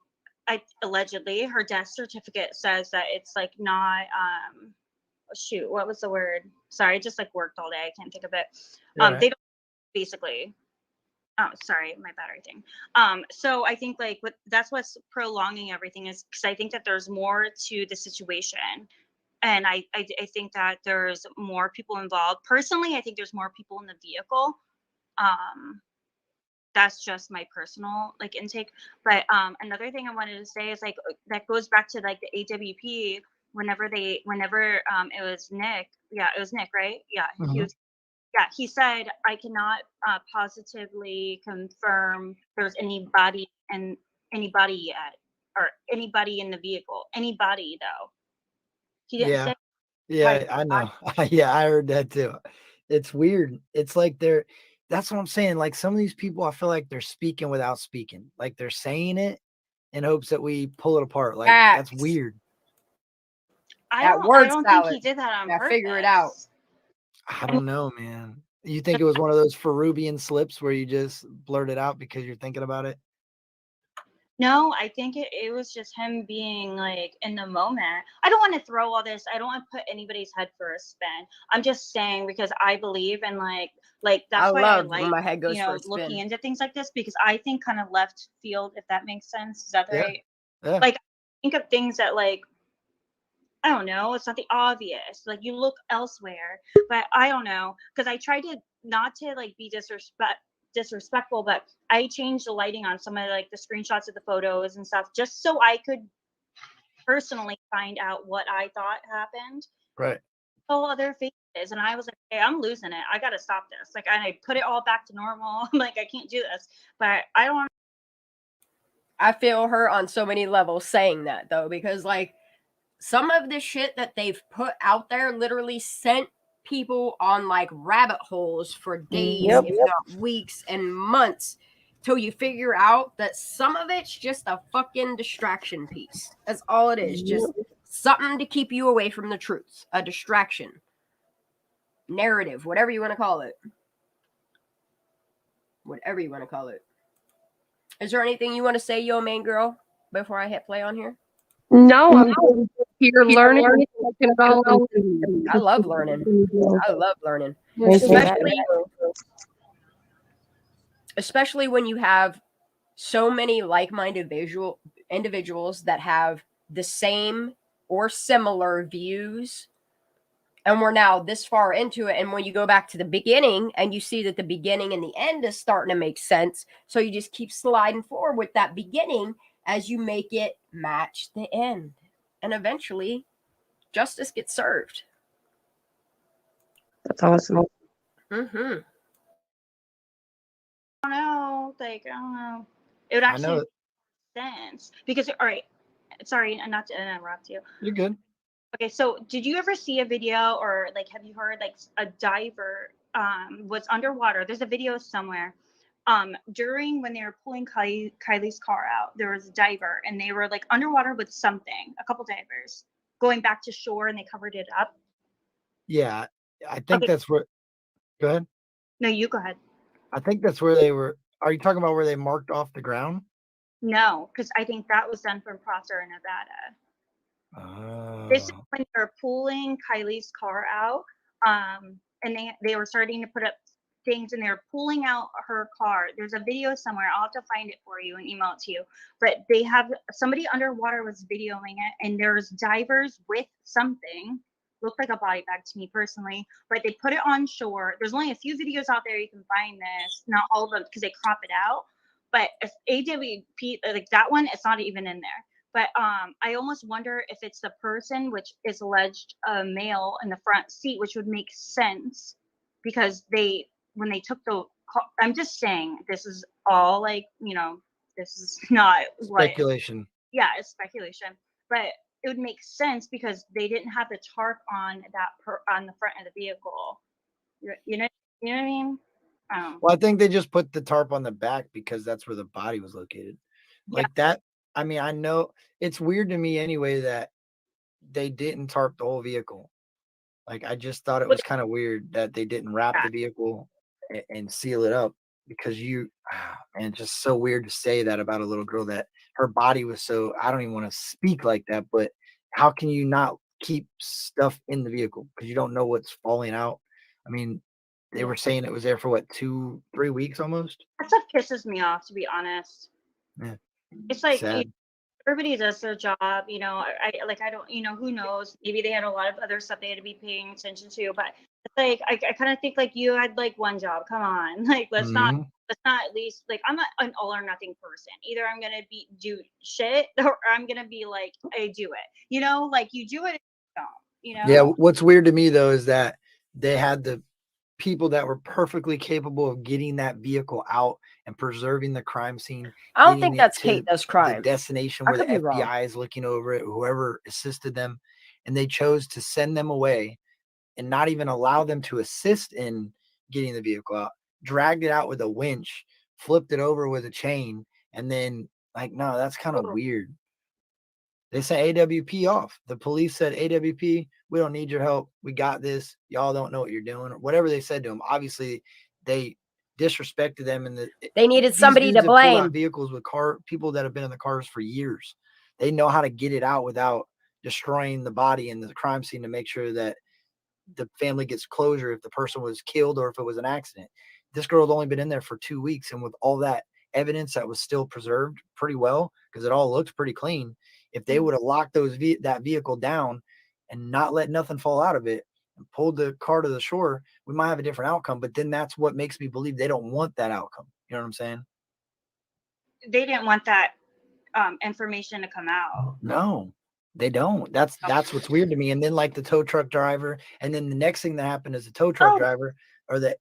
allegedly her death certificate says that it's like not shoot, what was the word? Sorry, I just like worked all day. I can't think of it. Right. They don't basically. Oh, sorry, my battery thing. So I think like that's what's prolonging everything, is because I think that there's more to the situation, and I think that there's more people involved. Personally, I think there's more people in the vehicle. That's just my personal like intake. But another thing I wanted to say is like that goes back to like the AWP. Whenever it was Nick. Yeah, it was Nick, right? Yeah, he was. Yeah, he said, I cannot positively confirm there's anybody yet, or anybody in the vehicle. Anybody though. He didn't say. Yeah, I know. Yeah, I heard that too. It's weird. It's like that's what I'm saying. Like some of these people, I feel like they're speaking without speaking. Like they're saying it in hopes that we pull it apart. Like that's Facts. weird. I That don't word think salad. he did that on Yeah, purpose. figure it out. I don't know, man. You think it was one of those Peruvian slips where you just blurt it out because you're thinking about it? No, I think it was just him being like in the moment. I don't want to throw all this. I don't want to put anybody's head for a spin. I'm just saying because I believe in like that's why I love when like, my head goes you for know, a spin. looking into things like this, because I think kind of left field, if that makes sense. Is that Yeah. right? Yeah. Like think of things that like, I don't know, it's not the obvious. Like you look elsewhere, but I don't know, because I tried to not to like be disrespectful, but I changed the lighting on some of like the screenshots of the photos and stuff just so I could personally find out what I thought happened. Right. Oh, other faces, and I was like, hey, I'm losing it. I gotta stop this. Like I put it all back to normal. I'm like, I can't do this. But I don't. I feel her on so many levels saying that though, because like some of the shit that they've put out there literally sent people on like rabbit holes for days, if not weeks and months, till you figure out that some of it's just a fucking distraction piece. That's all it is. Just something to keep you away from the truth. A distraction. Narrative, whatever you want to call it. Whatever you want to call it. Is there anything you want to say, yo, main girl, before I hit play on here? No, I'm here learning. I love learning. I love learning. Especially when you have so many like-minded individuals that have the same or similar views, and we're now this far into it, and when you go back to the beginning and you see that the beginning and the end is starting to make sense, so you just keep sliding forward with that beginning as you make it match the end, and eventually justice gets served. That's awesome. Mm-hmm. I don't know. Like I don't know. It would actually make sense because all right. Sorry, not to interrupt you. You're good. Okay, so did you ever see a video or like have you heard like a diver was underwater? There's a video somewhere. During when they were pulling Kylie's car out, there was a diver and they were like underwater with something, a couple divers going back to shore, and they covered it up. Yeah, I think that's where. Go ahead. No, you go ahead. I think that's where they were. Are you talking about where they marked off the ground? No, because I think that was done from Prosser, Nevada. This is Oh. when they were pulling Kylie's car out, and they were starting to put up things, and they were pulling out her car. There's a video somewhere. I'll have to find it for you and email it to you. But they have somebody underwater was videoing it, and there's divers with something. Looked like a body bag to me personally, but they put it on shore. There's only a few videos out there you can find this, not all of them because they crop it out. But AWP, like that one, it's not even in there. But I almost wonder if it's the person which is alleged a male in the front seat, which would make sense because when they took the call, I'm just saying this is all like, this is not what. Speculation. Yeah, it's speculation, but it would make sense because they didn't have the tarp on on the front of the vehicle. You know what I mean? Well, I think they just put the tarp on the back because that's where the body was located. Yeah. Like that. I mean, I know it's weird to me anyway that they didn't tarp the whole vehicle. Like, I just thought it was kind of weird that they didn't wrap the vehicle and seal it up because man, it's just so weird to say that about a little girl that her body was so, I don't even want to speak like that, but how can you not keep stuff in the vehicle? Because you don't know what's falling out. I mean, they were saying it was there for what, 2-3 weeks almost? That stuff pisses me off, to be honest. Yeah. It's like Sad. everybody does their job, I don't, who knows? Maybe they had a lot of other stuff they had to be paying attention to, but it's like I kind of think like you had like one job. Come on, like let's not at least like I'm not an all or nothing person. Either I'm gonna do shit or I'm gonna be like I do it. Like you do it, you don't. Yeah. What's weird to me though is that they had the people that were perfectly capable of getting that vehicle out and preserving the crime scene. I don't think that's Kate does crime. The destination where the FBI is looking over it, whoever assisted them, and they chose to send them away and not even allow them to assist in getting the vehicle out. Dragged it out with a winch, flipped it over with a chain, and then no, that's kind of weird. They sent AWP off. The police said, AWP, we don't need your help. We got this. Y'all don't know what you're doing, or whatever they said to them. Obviously, they disrespected them, and they needed somebody to blame. Vehicles with people that have been in the cars for years. They know how to get it out without destroying the body and the crime scene to make sure that the family gets closure if the person was killed or if it was an accident. This girl had only been in there for 2 weeks, and with all that evidence that was still preserved pretty well, because it all looks pretty clean. If they would have locked that vehicle down and not let nothing fall out of it and pulled the car to the shore, we might have a different outcome. But then that's what makes me believe they don't want that outcome. You know what I'm saying? They didn't want that information to come out. No, they don't. That's what's weird to me. And then like the tow truck driver, and then the next thing that happened is the tow truck driver or the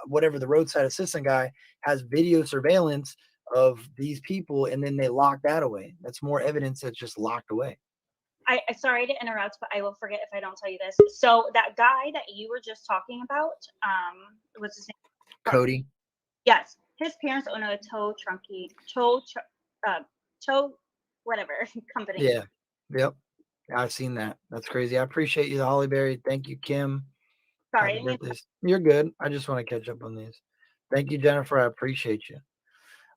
whatever the roadside assistant guy has video surveillance of these people, and then they lock that away. That's more evidence that's just locked away. I sorry to interrupt, but I will forget if I don't tell you this. So that guy that you were just talking about, what's his name? Cody. Yes, his parents own a tow whatever company. Yeah. Yep. I've seen that. That's crazy. I appreciate you, Hollyberry. Thank you, Kim. Sorry. You're good. I just want to catch up on these. Thank you, Jennifer. I appreciate you.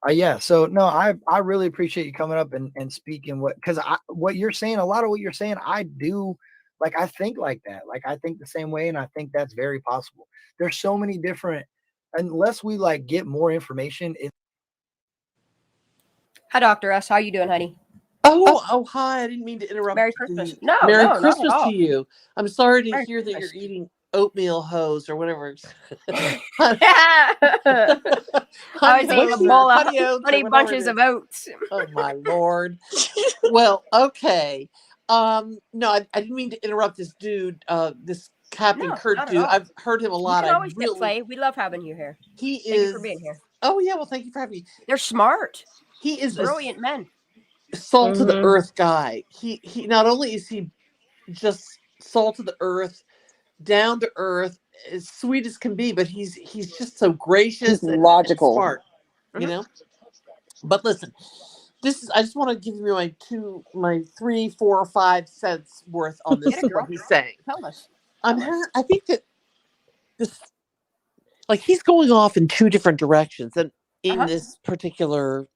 Yeah. So no, I really appreciate you coming up and speaking because what you're saying, a lot of what you're saying, I do. Like, I think like that. Like, I think the same way. And I think that's very possible. There's so many different, unless we get more information. Hi, Dr. S. How you doing, honey? Oh, hi. I didn't mean to interrupt. Merry Christmas. Merry Christmas to you. I'm sorry to hear that you're eating oatmeal hose or whatever. I was eating a bowl of honey bunches of oats. Oh my Lord. Well, okay. No, I didn't mean to interrupt this dude, this Captain Kurt dude. I've heard him a lot. You can always get Clay. We love having you here. Thank you for being here. Oh yeah, well, thank you for having me. They're smart. He is brilliant men. Salt of the earth guy. He not only is he just salt of the earth, down to earth, as sweet as can be, but he's just so gracious and logical, and smart, you know. But listen, I just want to give you my 3, 4, or 5 cents worth on this. What he's saying. Tell us. I think that this, he's going off in 2 different directions, and in this particular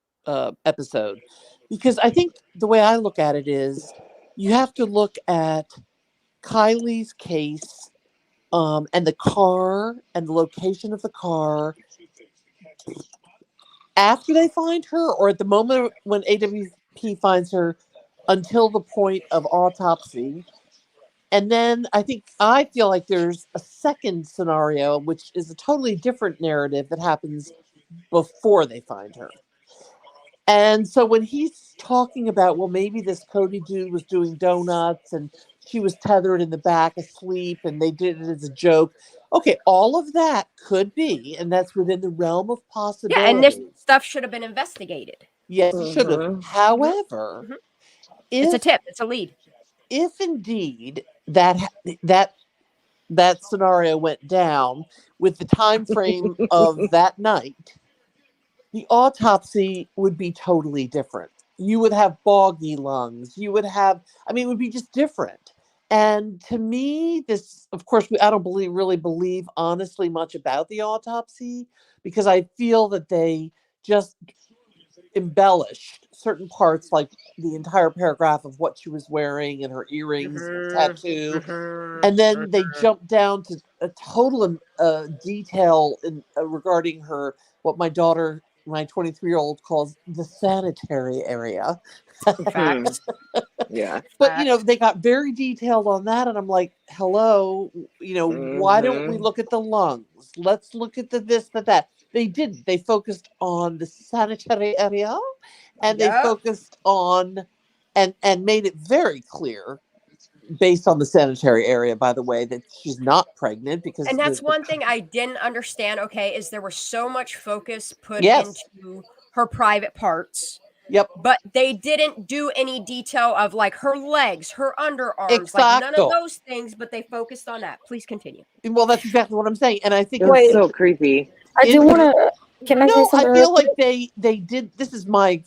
episode, because I think the way I look at it is you have to look at Kylie's case and the car and the location of the car after they find her, or at the moment when AWP finds her, until the point of autopsy. And then I feel like there's a second scenario, which is a totally different narrative that happens before they find her. And so when he's talking about, well, maybe this Cody dude was doing donuts and she was tethered in the back asleep and they did it as a joke. Okay, all of that could be, and that's within the realm of possibility. Yeah, and this stuff should have been investigated. Yes, it should have. However, it's a tip, it's a lead. If indeed that scenario went down with the time frame of that night, the autopsy would be totally different. You would have boggy lungs. You would have, it would be just different. And to me, this, of course, I don't really believe honestly much about the autopsy, because I feel that they just embellished certain parts, like the entire paragraph of what she was wearing and her earrings and tattoo. And then they jumped down to a total detail regarding her, what my daughter, my 23-year-old, calls the sanitary area. Fact. Yeah. But, they got very detailed on that. And I'm like, hello, why don't we look at the lungs? Let's look at the this, that. They didn't. They focused on the sanitary area, and they focused on and made it very clear, based on the sanitary area, by the way, that she's not pregnant. Because and that's one thing I didn't understand, is there was so much focus put into her private parts. Yep. But they didn't do any detail of like her legs, her underarms, exactly. like none of those things, but they focused on that. Please continue. Well, that's exactly what I'm saying. And I think it's so creepy. I do want to. Can I say something? I feel like they did. This is my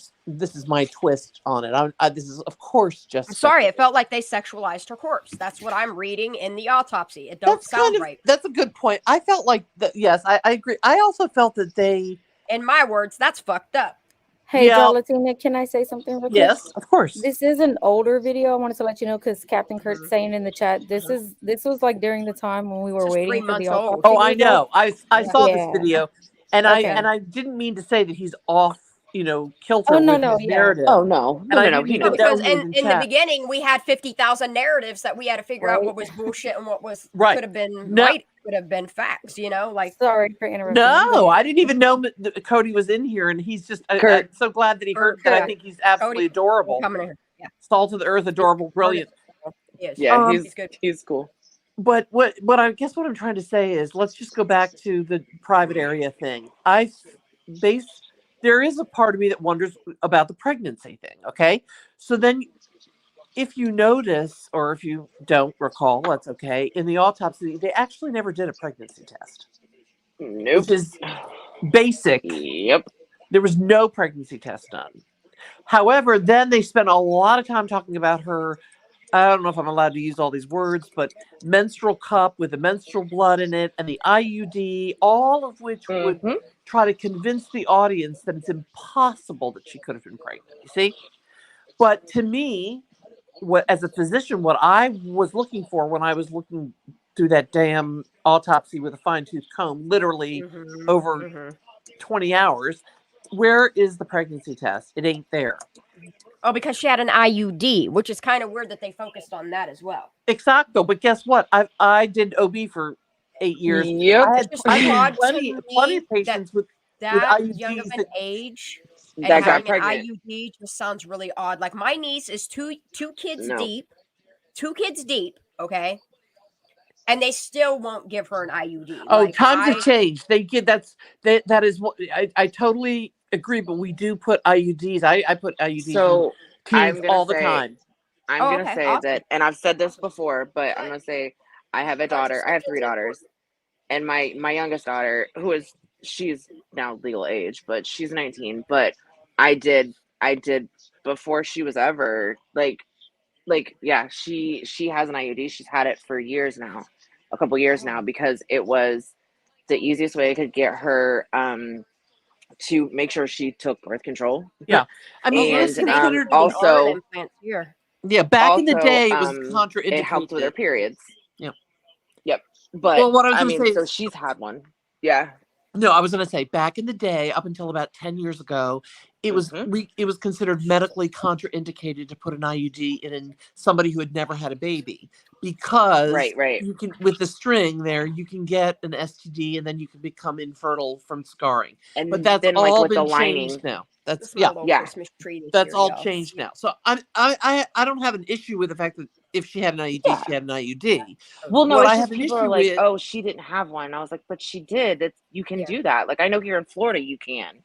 twist on it. This is, of course, just. I'm sorry, it felt like they sexualized her corpse. That's what I'm reading in the autopsy. It don't sound right. That's a good point. I felt like that. Yes, I agree. I also felt that they. In my words, that's fucked up. Hey, Latina, can I say something real quick? Yes, of course. This is an older video. I wanted to let you know, because Captain Kurt's saying in the chat, this was like during the time when we were waiting for the autopsy. Oh, I know. I saw this video, and I didn't mean to say that he's off, kilter with his narrative. Oh no, no. Because in the beginning we had 50,000 narratives that we had to figure out what was bullshit and what was could have been right, could have been facts. Like, sorry for interrupting. No, I didn't even know that Cody was in here, and he's just. I'm so glad that he heard that. I think he's absolutely adorable. Coming in. Yeah. Salt of the earth, adorable, brilliant. Yeah, he's good. He's cool. But what I guess what I'm trying to say is, let's just go back to the private area thing. There is a part of me that wonders about the pregnancy thing. Okay, so then if you notice, or if you don't recall, that's okay. In the autopsy, they actually never did a pregnancy test. Nope. Which is basic. Yep. There was no pregnancy test done. However, then they spent a lot of time talking about her. I don't know if I'm allowed to use all these words, but menstrual cup with the menstrual blood in it and the IUD, all of which would try to convince the audience that it's impossible that she could have been pregnant. You see? But to me, as a physician, what I was looking for when I was looking through that damn autopsy with a fine-tooth comb, literally over 20 hours, where is the pregnancy test? It ain't there. Oh, because she had an IUD, which is kind of weird that they focused on that as well. Exactly. But guess what? I did OB for 8 years. Yep. I had plenty of patients with IUDs young of an age. And that got having an pregnant. IUD just sounds really odd. Like, my niece is two kids deep, okay? And they still won't give her an IUD. Oh, times have changed. That is what I totally agree. But we do put IUDs. I put IUDs. So teens all the time. I'm gonna say that, and I've said this before, but I'm gonna say I have a daughter. I have 3 daughters, and my youngest daughter, she's now legal age, but she's 19. But I did before she was ever like she has an IUD. She's had it for years now, a couple years now, because it was the easiest way I could get her to make sure she took birth control. Yeah, I mean, and it's considered also implants here. Yeah, back in the also, day, it was it helped with her contraindicated. periods. Yep. Yep. But Well, what I was I going mean, to say so is, she's had one. Yeah. no, I was going to say back in the day, up until about 10 years ago, it was it was considered medically contraindicated to put an IUD in somebody who had never had a baby, because Right. you can, with the string there, you can get an STD and then you can become infertile from scarring. And But that's then, like, all with the been lining, changed now. That's This is my little Christmas tree this that's year, all y'all. changed now. So I don't have an issue with the fact that if she had an IUD, she had an IUD. Well, no, What it's I just have an people issue are like, with, oh, she didn't have one. I was like, but she did. It's, you can do that. Like, I know here in Florida, you can.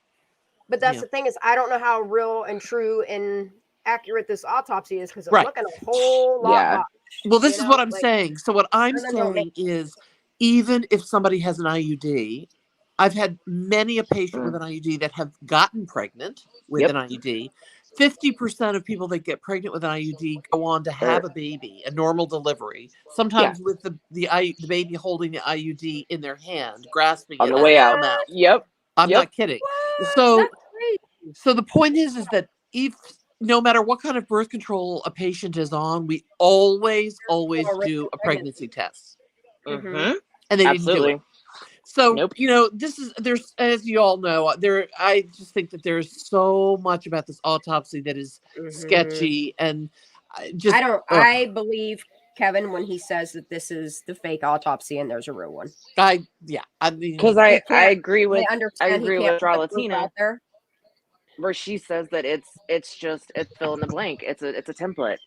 But that's the thing, is I don't know how real and true and accurate this autopsy is, because it's Right. looking a whole lot botched, Well, this is what I'm like, saying. So what I'm none of them make saying is, even if somebody has an IUD, I've had many a patient with an IUD that have gotten pregnant with an IUD. 50% of people that get pregnant with an IUD go on to have a baby, a normal delivery, sometimes with the baby holding the IUD in their hand, grasping On it the as way they out. come out. Yep. I'm Yep. not kidding. So the point is that if, no matter what kind of birth control a patient is on, we always do a pregnancy test. Mm-hmm. And they Absolutely. didn't do it. So, Nope. you know, there's, as you all know, I just think that there's so much about this autopsy that is sketchy, and I believe Kevin when he says that this is the fake autopsy and there's a real one. I mean, because I agree with put Draw the proof Latina out there, where she says that it's fill in the blank. It's a template.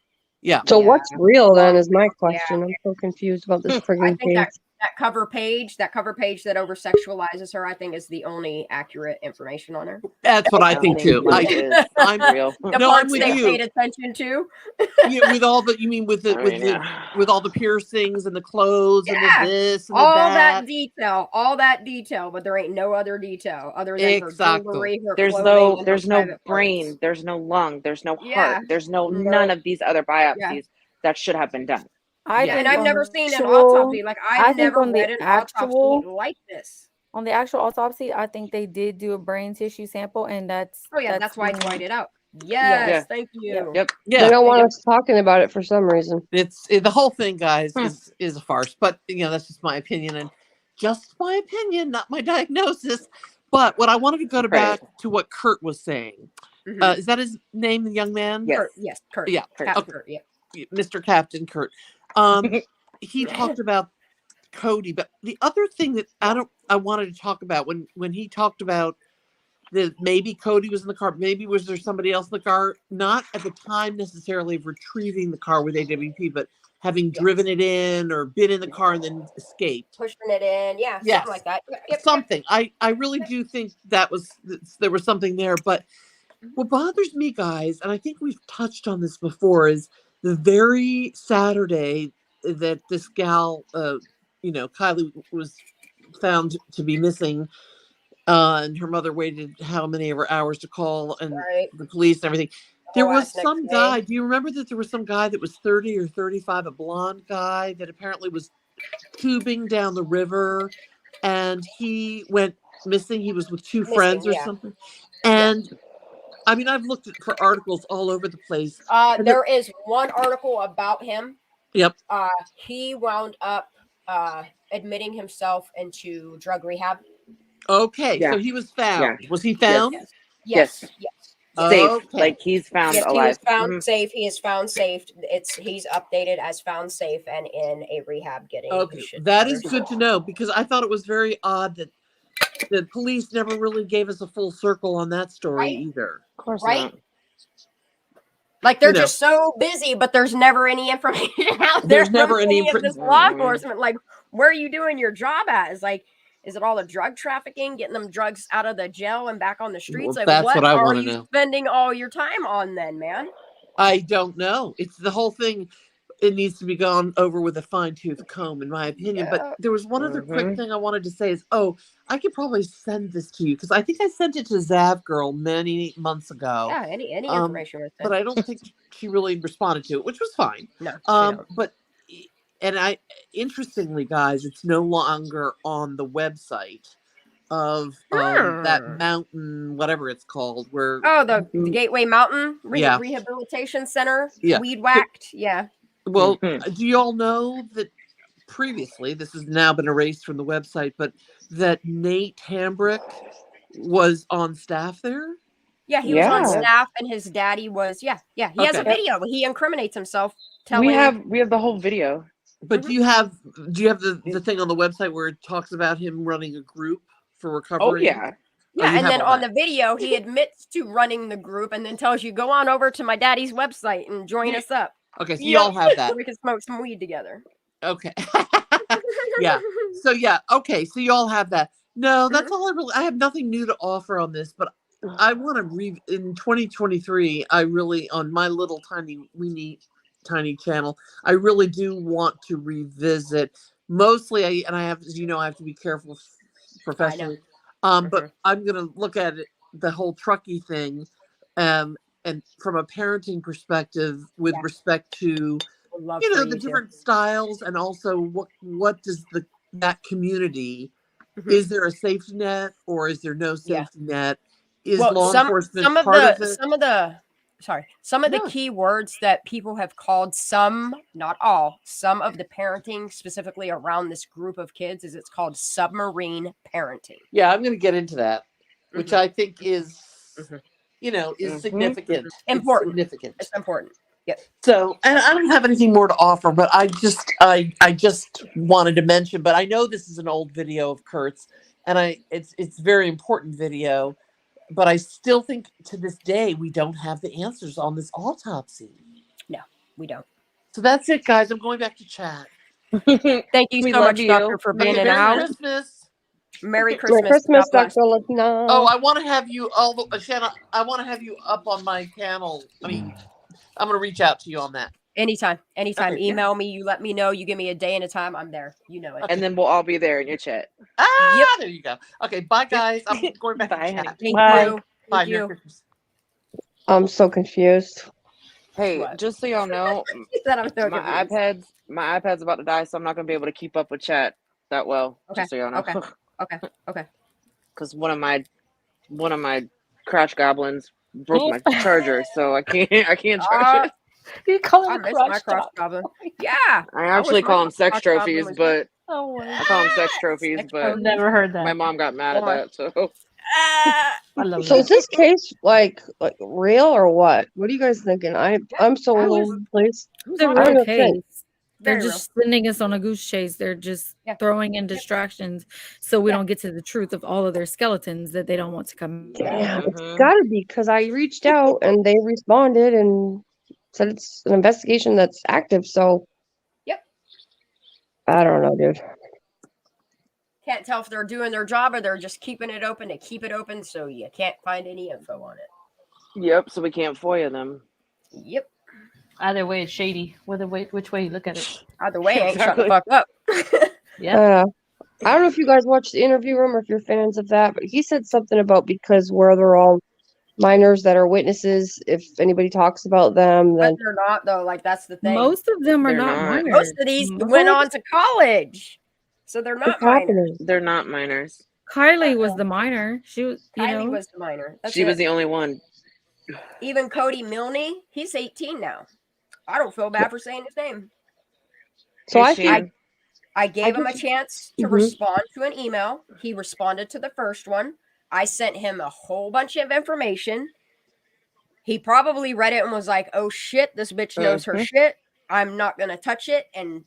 Yeah. So what's real then is my question. I'm so confused about this frigging I think thing. that cover page that over sexualizes her, I think, is the only accurate information on her. That's what I think too. I'm real. The No, I'm parts with they you. paid attention to. With all the, you mean with all the piercings and the clothes and the this and the all that. all that detail, but there ain't no other detail other than her jewelry, her There's clothing, there's and no her brain, parts. there's no lung, there's no Yeah. heart, there's none of these other biopsies that should have been done. And I've never seen an autopsy. Like, I've never read an autopsy like this. On the actual autopsy, I think they did do a brain tissue sample, and that's that's why it's whited out. Yes, Yes, thank you. Yep. Yeah. They don't want us talking about it for some reason. The whole thing, guys, is a farce. But you know, that's just my opinion, and just my opinion, not my diagnosis. But what I wanted to go back to what Kurt was saying. Is that his name, the young man? Yes, Kurt. Yeah, Captain Kurt. Yeah, Mr. Captain Kurt. He talked about Cody, but the other thing that I wanted to talk about when he talked about that maybe Cody was in the car, maybe was there somebody else in the car, not at the time necessarily of retrieving the car with AWP, but having driven it in or been in the car and then escaped, pushing it in, something like that. Something. I really do think there was something there. But what bothers me, guys, and I think we've touched on this before, is the very Saturday that this gal, Kylie, was found to be missing. And her mother waited how many ever hours to call and the police and everything. There was some guy. Do you remember that there was some guy that was 30 or 35, a blonde guy that apparently was tubing down the river, and he went missing. He was with two friends or something. And I mean, I've looked for articles all over the place. There is one article about him. Yep. He wound up admitting himself into drug rehab. Okay, so he was found. Was he found? Yes. Safe. Okay. Like, he's found alive. He was found safe. He is found safe. He's updated as found safe and in a rehab getting. Okay, that is good to know, because I thought it was very odd that the police never really gave us a full circle on that story either. Of course not. Like, they're just so busy, but there's never any information out there. There's never any information. Law enforcement, like, where are you doing your job at? Is it all the drug trafficking, getting them drugs out of the jail and back on the streets? Well, like, that's what I are want to you know. spending all your time on then, man? I don't know. It's the whole thing. It needs to be gone over with a fine-tooth comb, in my opinion. But there was one other quick thing I wanted to say is, I could probably send this to you, because I think I sent it to Zav Girl many months ago. Yeah, any information with but I don't think she really responded to it, which was fine. No. But interestingly, guys, it's no longer on the website. of that mountain, whatever it's called, where Oh, the Gateway Mountain Yeah. Rehabilitation Center, Yeah. weed whacked. Yeah. Well, do you all know that previously, this has now been erased from the website, but that Nate Hambrick was on staff there? Yeah, he was on Yeah. staff, and his daddy was. Yeah. He has a Okay. video. He incriminates himself telling. We have the whole video. But do you have the thing on the website where it talks about him running a group for recovery? Oh yeah. Yeah, you and have then all on that. the video, he admits to running the group, and then tells you, "Go on over to my daddy's website and join us up. Okay, so y'all have that. So we can smoke some weed together." Okay. Yeah. So yeah. Okay. So you all have that. No, that's all I have nothing new to offer on this, but I want to in 2023. I really, on my little tiny channel, I really do want to revisit. Mostly, I have, as you know, I have to be careful professionally. But I'm gonna look at it, the whole Truckee thing, and from a parenting perspective, with respect to the different styles, and also what does that community, is there a safety net or is there no safety net? Is law enforcement part of it? Some of the key words that people have called some, not all, some of the parenting specifically around this group of kids is it's called submarine parenting. Yeah, I'm going to get into that, which I think is, is significant. Important. It's significant. It's important. Yep. So, and I don't have anything more to offer, but I just wanted to mention, but I know this is an old video of Kurt's, and it's very important video, but I still think to this day we don't have the answers on this autopsy. No, we don't. So that's it, guys. I'm going back to chat. Thank you so much, Doctor, for being in the house. Christmas. Merry Christmas. Merry Christmas, God bless. Dr. Lupino. Oh, I want to have you Shanna, I want to have you up on my panel. I mean, I'm going to reach out to you on that. Anytime. Okay. Email me. You let me know. You give me a day and a time. I'm there. You know it. And then we'll all be there in your chat. There you go. Okay, bye, guys. I'm going back to chat. Thank you. Bye. Thank Merry you. Christmas. I'm so confused. Hey, just so y'all know, my iPad's about to die, so I'm not gonna be able to keep up with chat that well. Okay. Just so y'all know. Okay. Because one of my crash goblins broke my charger, so I can't charge it. You call I him miss crush my crush top. goblin. Yeah. I actually call them sex trophies, but Oh, I call them sex trophies, but I've never heard that. my mom got mad at that, so. I love So that. is this case like real or what? What are you guys thinking? I'm so all over the place. It's a I don't real know case. They're Very just sending us on a goose chase. They're just throwing in distractions so we don't get to the truth of all of their skeletons that they don't want to come. Yeah, it's gotta be because I reached out and they responded and said it's an investigation that's active. So, Yep. I don't know, dude. Can't tell if they're doing their job or they're just keeping it open to keep it open, so you can't find any info on it. Yep, so we can't FOIA them. Yep. Either way, it's shady. Which way you look at it. Either way, ain't shut the fuck up. Yeah. I don't know if you guys watched the interview room or if you're fans of that, but he said something about because where they're all minors that are witnesses, if anybody talks about them, But then they're not, though. Like, that's the thing. Most of them are They're not not. minors. Most of these went on to college. So they're not what's minors. happening? They're not minors. Kylie was the minor. She was, Kylie was the minor. That's She was it. the only one. Even Cody Milne, he's 18 now. I don't feel bad for saying his name. So Is she? I gave him a chance to Mhm. respond to an email. He responded to the first one. I sent him a whole bunch of information. He probably read it and was like, oh shit, this bitch knows her shit. I'm not going to touch it. And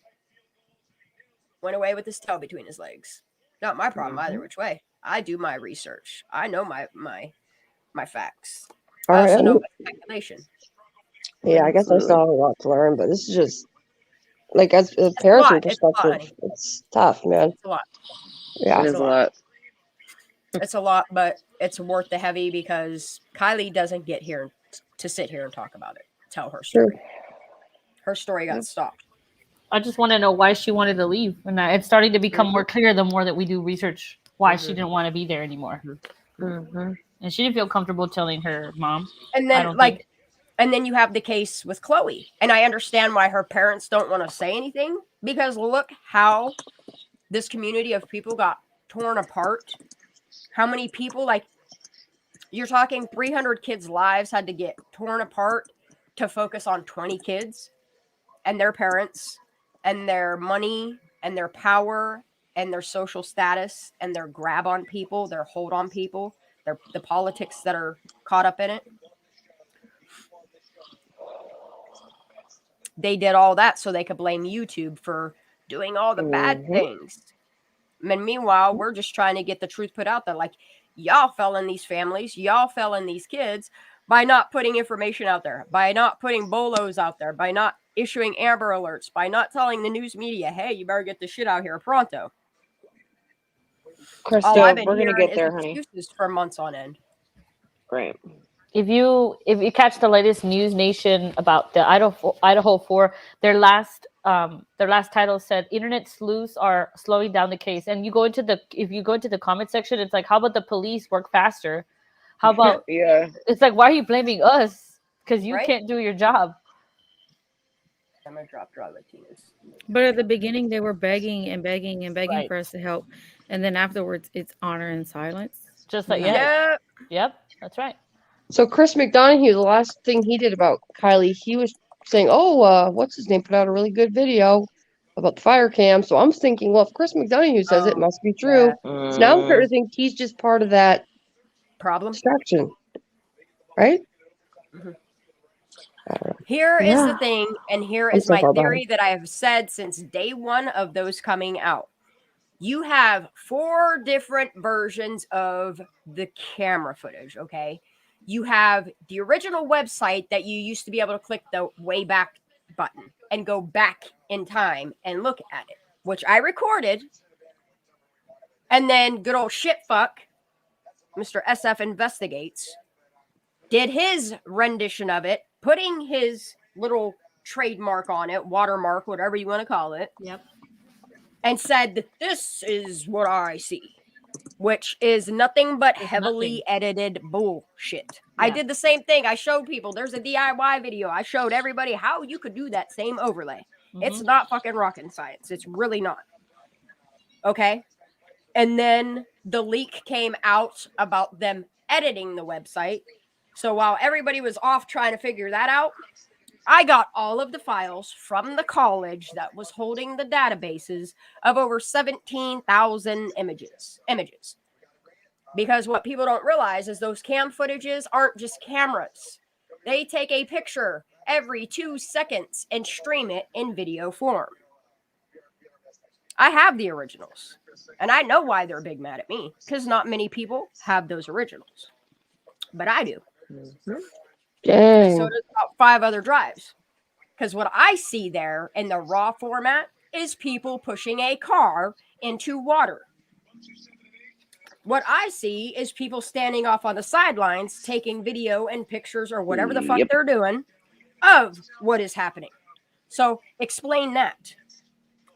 went away with his tail between his legs. Not my problem either which way. I do my research. I know my facts. All I also right. know my speculation. Yeah, I guess I still have a lot to learn, but this is just like as a lot. parenting It's a lot, perspective, honey. it's tough, man. It's a lot. Yeah. It is a lot. It's a lot, but it's worth the heavy because Kylie doesn't get here to sit here and talk about it. Tell her story. Her story got stopped. I just want to know why she wanted to leave. And it's starting to become more clear the more that we do research why she didn't want to be there anymore. And she didn't feel comfortable telling her mom. And then and then you have the case with Kloey. And I understand why her parents don't want to say anything because look how this community of people got torn apart How many people, like, you're talking 300 kids' lives had to get torn apart to focus on 20 kids and their parents and their money and their power and their social status and their grab on people, their hold on people, the politics that are caught up in it. They did all that so they could blame YouTube for doing all the bad things. And meanwhile, we're just trying to get the truth put out there. Like, y'all fell in these families, y'all fell in these kids by not putting information out there, by not putting bolos out there, by not issuing Amber Alerts, by not telling the news media, hey, you better get this shit out here pronto. Krista, All I've been we're gonna hearing get is there, honey. excuses for months on end. Right. If you catch the latest News Nation about the Idaho 4, their last title said internet sleuths are slowing down the case. And if you go into the comment section, it's like, how about the police work faster? How about Yeah. It's like, why are you blaming us? Because you Right? can't do your job. I'm gonna drop Latinos. But at the beginning, they were begging and begging and begging Right. for us to help, and then afterwards, it's honor and silence. Just like Yep, that's right. So Chris McDonough, the last thing he did about Kylie, he was saying, "Oh, what's his name? Put out a really good video about the fire cam." So I'm thinking, well, if Chris McDonough says it, must be true. So now I'm starting to think he's just part of that problem distraction, right? Mm-hmm. Here is the thing, and here is my theory that I have said since day one of those coming out. You have 4 different versions of the camera footage, okay? You have the original website that you used to be able to click the way back button and go back in time and look at it, which I recorded. And then good old shitfuck, Mr. SF Investigates, did his rendition of it, putting his little trademark on it, watermark, whatever you want to call it. Yep. And said that this is what I see, which is nothing but heavily edited bullshit. Yeah. I did the same thing. I showed people, there's a DIY video. I showed everybody how you could do that same overlay. Mm-hmm. It's not fucking rocket science. It's really not. Okay? And then the leak came out about them editing the website. So while everybody was off trying to figure that out, I got all of the files from the college that was holding the databases of over 17,000 images. Because what people don't realize is those cam footages aren't just cameras. They take a picture every 2 seconds and stream it in video form. I have the originals, and I know why they're big mad at me, because not many people have those originals. But I do. Dang. So there's about 5 other drives. Because what I see there in the raw format is people pushing a car into water. What I see is people standing off on the sidelines taking video and pictures or whatever the fuck they're doing of what is happening. So explain that.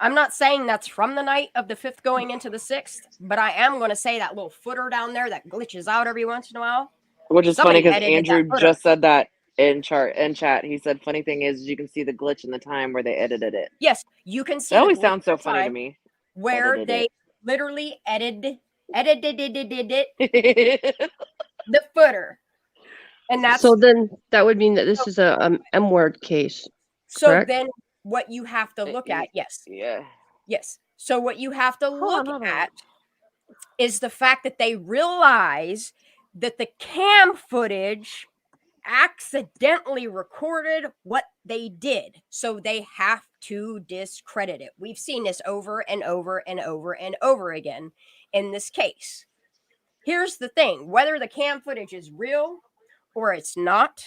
I'm not saying that's from the night of the 5th going into the 6th, but I am going to say that little footer down there that glitches out every once in a while. Which is funny because Andrew just said that in chat. He said, funny thing is you can see the glitch in the time where they edited it. Yes, you can see. That always sounds so funny to me. Where they literally edited it, the footer. And that's so then that would mean that this is a M-word case. So correct? Then what you have to look at, yes. So what you have to look at is the fact that they realize that the cam footage accidentally recorded what they did. So they have to discredit it. We've seen this over and over and over and over again in this case. Here's the thing, whether the cam footage is real or it's not,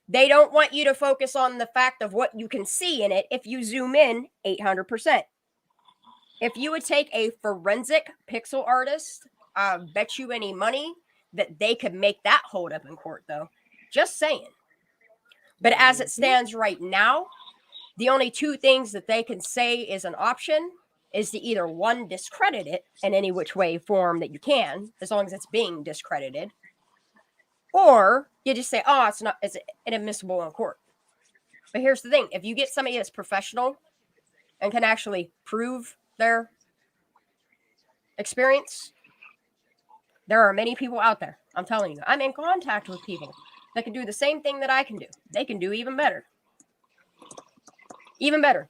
they don't want you to focus on the fact of what you can see in it if you zoom in 800%. If you would take a forensic pixel artist, bet you any money that they could make that hold up in court, though. Just saying. But as it stands right now, the only 2 things that they can say is an option is to either 1, discredit it in any which way form that you can, as long as it's being discredited, or you just say, oh, it's inadmissible in court. But here's the thing. If you get somebody that's professional and can actually prove their experience, There are many people out there. I'm telling you, I'm in contact with people that can do the same thing that I can do. They can do even better. Even better.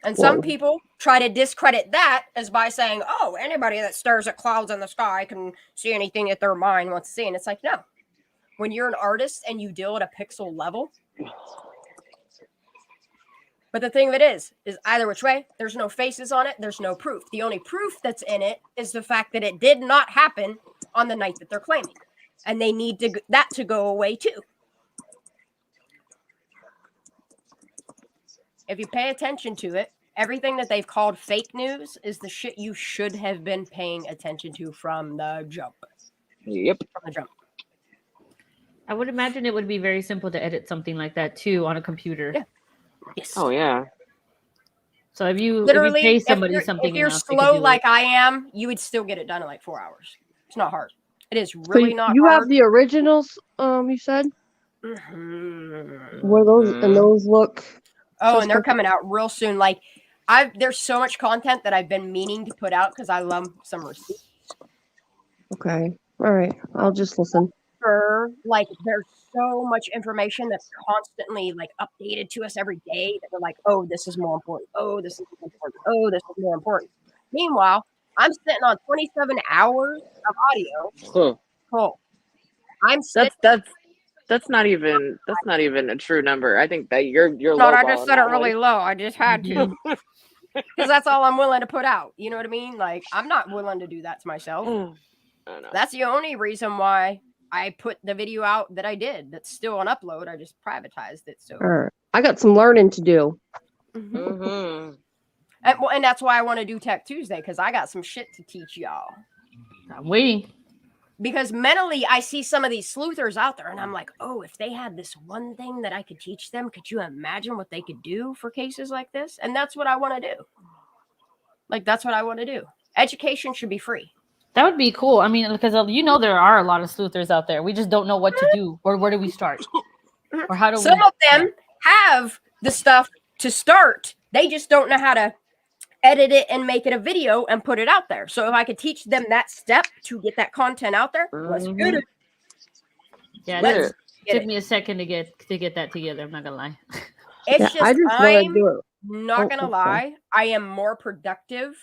And some people try to discredit that as by saying, oh, anybody that stares at clouds in the sky can see anything that their mind wants to see. And it's like, no. When you're an artist and you deal at a pixel level, but the thing of it is either which way, there's no faces on it, there's no proof. The only proof that's in it is the fact that it did not happen on the night that they're claiming. And they need that to go away too. If you pay attention to it, everything that they've called fake news is the shit you should have been paying attention to from the jump. Yep. From the jump. I would imagine it would be very simple to edit something like that too on a computer. Yeah. Yes. Oh yeah. So if you literally pay somebody if something, you're enough, slow like I am, you would still get it done in like 4 hours. It's not hard. It is really not you hard. have the originals, you said? Mm-hmm. Where those and those look. Oh, and they're coming out real soon. Like there's so much content that I've been meaning to put out because I love some receipts. Okay. All right. I'll just listen. Like there's so much information that's constantly like updated to us every day that we're like, oh, this is more important. Oh, this is more important. Oh, this is more important. Meanwhile, I'm sitting on 27 hours of audio. Cool. I'm sitting. That's not even a true number. I think that you're Not. low. I just said it really low. I just had to. Because that's all I'm willing to put out. You know what I mean? Like I'm not willing to do that to myself. That's the only reason why I put the video out that I did. That's still on upload. I just privatized it. So All right. I got some learning to do. And that's why I want to do Tech Tuesday, because I got some shit to teach y'all. I'm waiting. Because mentally, I see some of these sleuthers out there, and I'm like, oh, if they had this one thing that I could teach them, could you imagine what they could do for cases like this? And that's what I want to do. Like, that's what I want to do. Education should be free. That would be cool. I mean, because there are a lot of sleuthers out there. We just don't know what to do, or where do we start, or how do Some of them have the stuff to start. They just don't know how to edit it and make it a video and put it out there. So if I could teach them that step to get that content out there, let's get it. Yeah, it took me a second to get that together. I'm not gonna lie. It's just I'm not gonna lie. I am more productive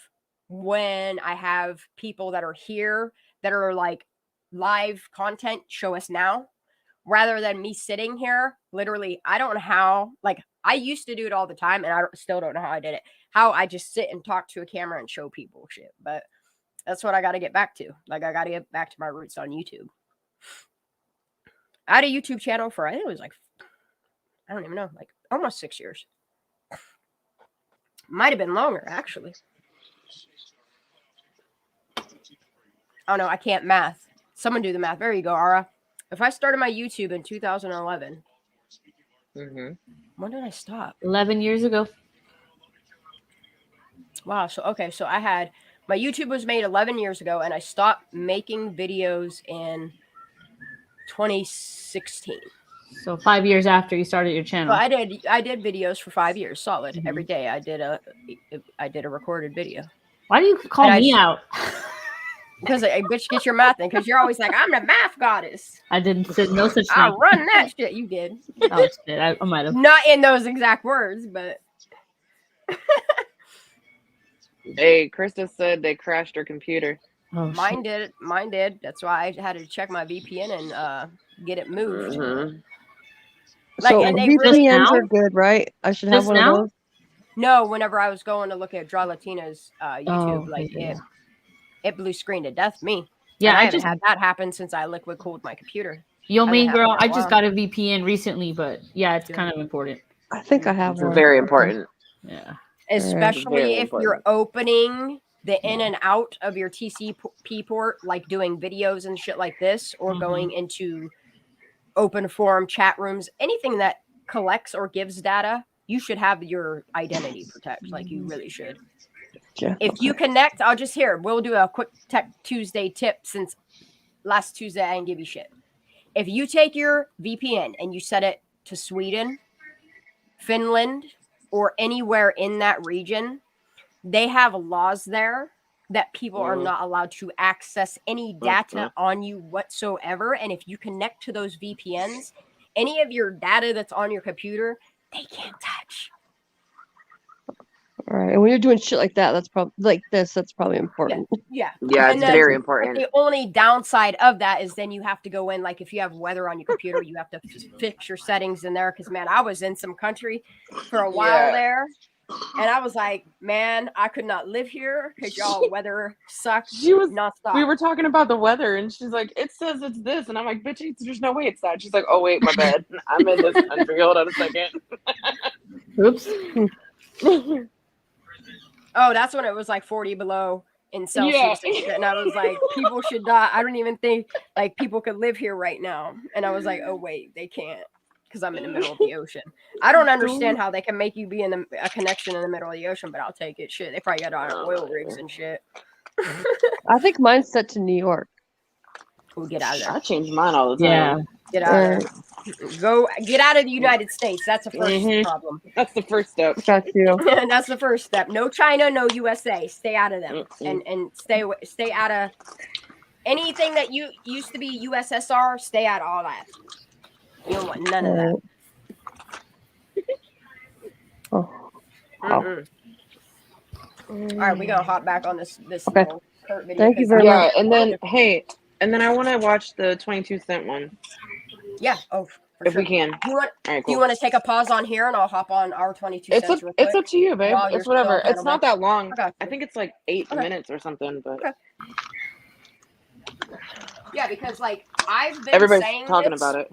when I have people that are here that are like live content, show us now, rather than me sitting here. Literally, I don't know how. Like I used to do it all the time, and I still don't know how I did it. How I just sit and talk to a camera and show people shit. But that's what I got to get back to. Like I got to get back to my roots on YouTube. I had a YouTube channel for, I think it was like, I don't even know, like almost 6 years. Might have been longer, actually. Oh no, I can't math. Someone do the math. There you go, Ara. If I started my YouTube in 2011, when did I stop? 11 years ago. Wow. So I had, my YouTube was made 11 years ago, and I stopped making videos in 2016. So 5 years after you started your channel. So I did videos for 5 years, solid. Every day I did a recorded video. Why do you call me out? Because I bitch, get your math in. Because you're always like, I'm the math goddess. I didn't say no such thing. I run that shit. You did. Oh shit! I might have. Not in those exact words, but. Hey, Krista said they crashed her computer. Oh, Mine did. Mine did. That's why I had to check my VPN and get it moved. Like, so VPNs are good, right? I should have one of those. No, whenever I was going to look at Draw Latina's YouTube, it blue screen to death me. Yeah, I haven't had that happen since I liquid cooled my computer. Yo, main girl, I just got a VPN recently, but yeah, it's kind of important. I think I have one. Very important. Yeah. Especially if you're opening the in and out of your TCP port, like doing videos and shit like this, or going into open forum chat rooms, anything that collects or gives data, you should have your identity protect. Like you really should. If you connect, we'll do a quick Tech Tuesday tip, since last Tuesday I didn't give you shit. If you take your VPN and you set it to Sweden, Finland, or anywhere in that region, they have laws there that people are not allowed to access any data on you whatsoever. And if you connect to those VPNs, any of your data that's on your computer, they can't touch. All right. And when you're doing shit like that, that's probably like this, that's probably important. Yeah. Yeah, it's very important. The only downside of that is then you have to go in, like if you have weather on your computer, you have to fix your settings in there. Because, man, I was in some country for a while there. And I was like, man, I could not live here because y'all weather sucks nonstop. We were talking about the weather, and she's like, it says it's this. And I'm like, bitch, there's no way it's that. She's like, oh, wait, my bad. I'm in this country. Hold on a second. Oops. Oh, that's when it was like 40 below in Celsius and shit. And I was like, people should die. I don't even think like people could live here right now. And I was like, oh, wait, they can't because I'm in the middle of the ocean. I don't understand how they can make you be in a connection in the middle of the ocean, but I'll take it. Shit, they probably got on oil rigs and shit. I think mine's set to New York. We'll get out of there. I change mine all the time. Yeah. Get out of there. Get out of the United States. That's the first problem. That's the first step. Got you. That's the first step. No China, no USA. Stay out of them, and stay out of anything that you used to be USSR. Stay out of all that. You don't want none of that. Oh. Wow. All right, we gotta hop back on this Okay. little Kurt video. Thank you very much. And then I want to watch the 22 cent one. Yeah. Oh, if we can. Do you want to take a pause on here and I'll hop on our 22 cents real quick? It's up to you, babe. It's whatever. It's not that long. Okay. I think it's like 8 minutes or something, but yeah, because like I've been everybody's saying talking this about it.